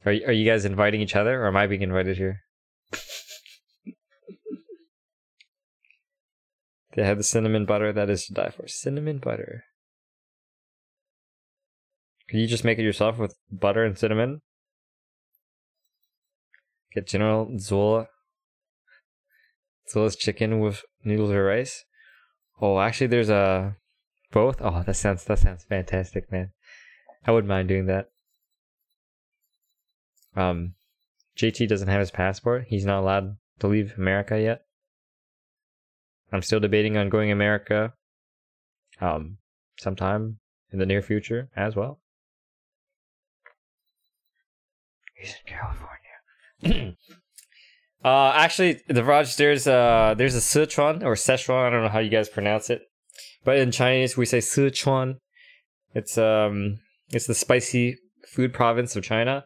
Are you guys inviting each other, or am I being invited here? They have the cinnamon butter that is to die for. Cinnamon butter. Can you just make it yourself with butter and cinnamon? Get General Zola's chicken with noodles or rice. Oh, actually, there's both. Oh, that sounds fantastic, man. I wouldn't mind doing that. JT doesn't have his passport. He's not allowed to leave America yet. I'm still debating on going to America sometime in the near future as well. He's in California. Actually, the Raj, there's a Sichuan or Szechuan, I don't know how you guys pronounce it. But in Chinese we say Sichuan. It's the spicy food province of China.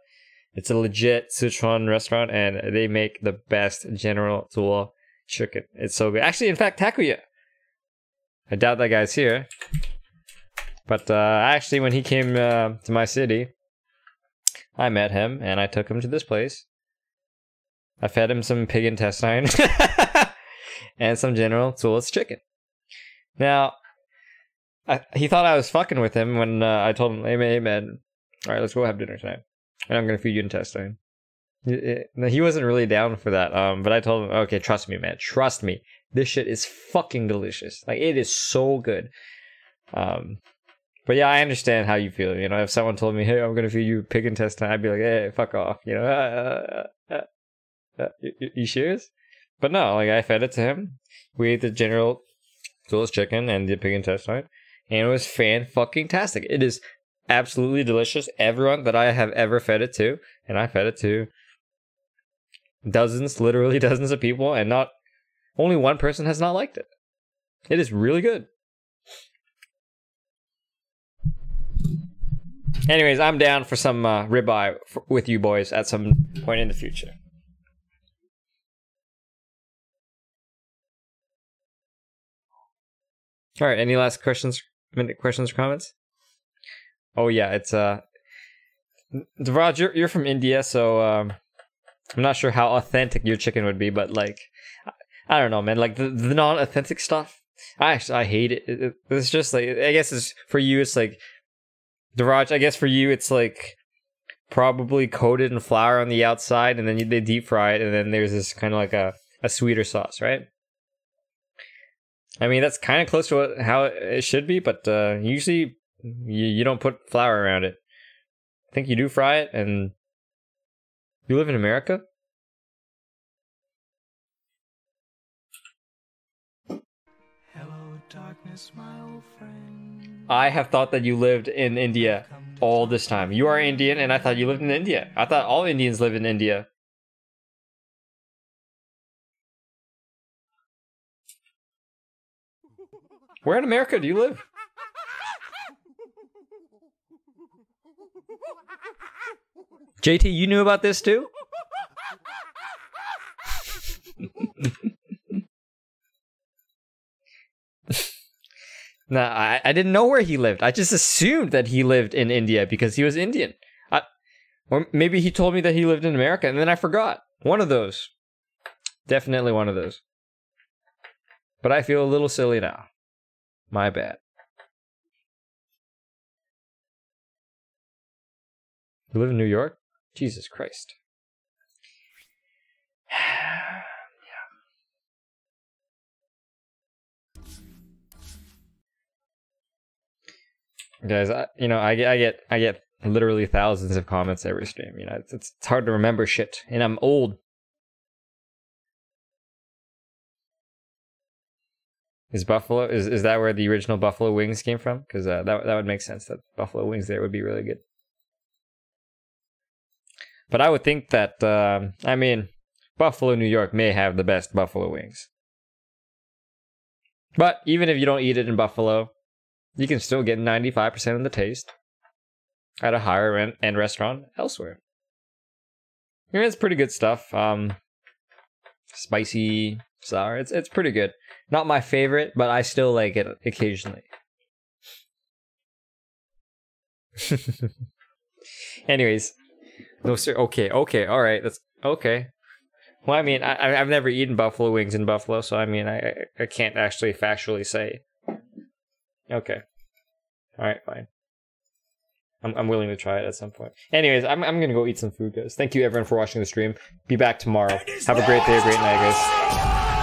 It's a legit Sichuan restaurant and they make the best General Tso chicken. It's so good. Actually, in fact, Takuya. I doubt that guy's here. But actually, when he came to my city, I met him and I took him to this place. I fed him some pig intestine and some General Tsu's chicken. Now, he thought I was fucking with him when I told him, hey man, alright, let's go have dinner tonight. And I'm gonna feed you intestine. He wasn't really down for that, but I told him, okay, trust me, man. Trust me. This shit is fucking delicious. Like, it is so good. But yeah, I understand how you feel. You know, if someone told me, hey, I'm gonna feed you pig intestine, I'd be like, hey, fuck off. You know, you serious? But no, like, I fed it to him. We ate the General Tsu's chicken and the pig intestine, and it was fan-fucking-tastic. It is absolutely delicious. Everyone that I have ever fed it to, and I fed it to dozens, literally dozens of people, and not only one person has not liked it. It is really good. Anyways, I'm down for some ribeye with you boys at some point in the future. All right, any last questions or comments? Oh yeah, it's Devraj, you're from India, so I'm not sure how authentic your chicken would be, but like, I don't know, man. Like the non-authentic stuff, I hate it. It's just like, I guess it's for you. It's like Devraj. I guess for you, it's like probably coated in flour on the outside, and then they deep fry it, and then there's this kind of like a sweeter sauce, right? I mean, that's kind of close to how it should be, but usually you don't put flour around it. I think you do fry it, and you live in America? Hello, darkness, my old friend. I have thought that you lived in India all this time. You are Indian, and I thought you lived in India. I thought all Indians live in India. Where in America do you live? JT, you knew about this too? No, I didn't know where he lived. I just assumed that he lived in India because he was Indian. Or maybe he told me that he lived in America and then I forgot. One of those. Definitely one of those. But I feel a little silly now. My bad. You live in New York? Jesus Christ. Yeah. Guys, I get literally thousands of comments every stream. You know, it's hard to remember shit, and I'm old. Is Buffalo is that where the original Buffalo Wings came from? Because that would make sense. That Buffalo Wings there would be really good. But I would think that I mean, Buffalo, New York may have the best Buffalo Wings. But even if you don't eat it in Buffalo, you can still get 95% of the taste at a higher end restaurant elsewhere. I mean, it's pretty good stuff. Spicy, sour. It's pretty good. Not my favorite, but I still like it occasionally. Anyways, no sir. Okay, all right. That's okay. Well, I mean, I've never eaten buffalo wings in Buffalo, so I mean, I can't actually factually say. Okay, all right, fine. I'm willing to try it at some point. Anyways, I'm gonna go eat some food, guys. Thank you everyone for watching the stream. Be back tomorrow. Have a great day, a great night, guys.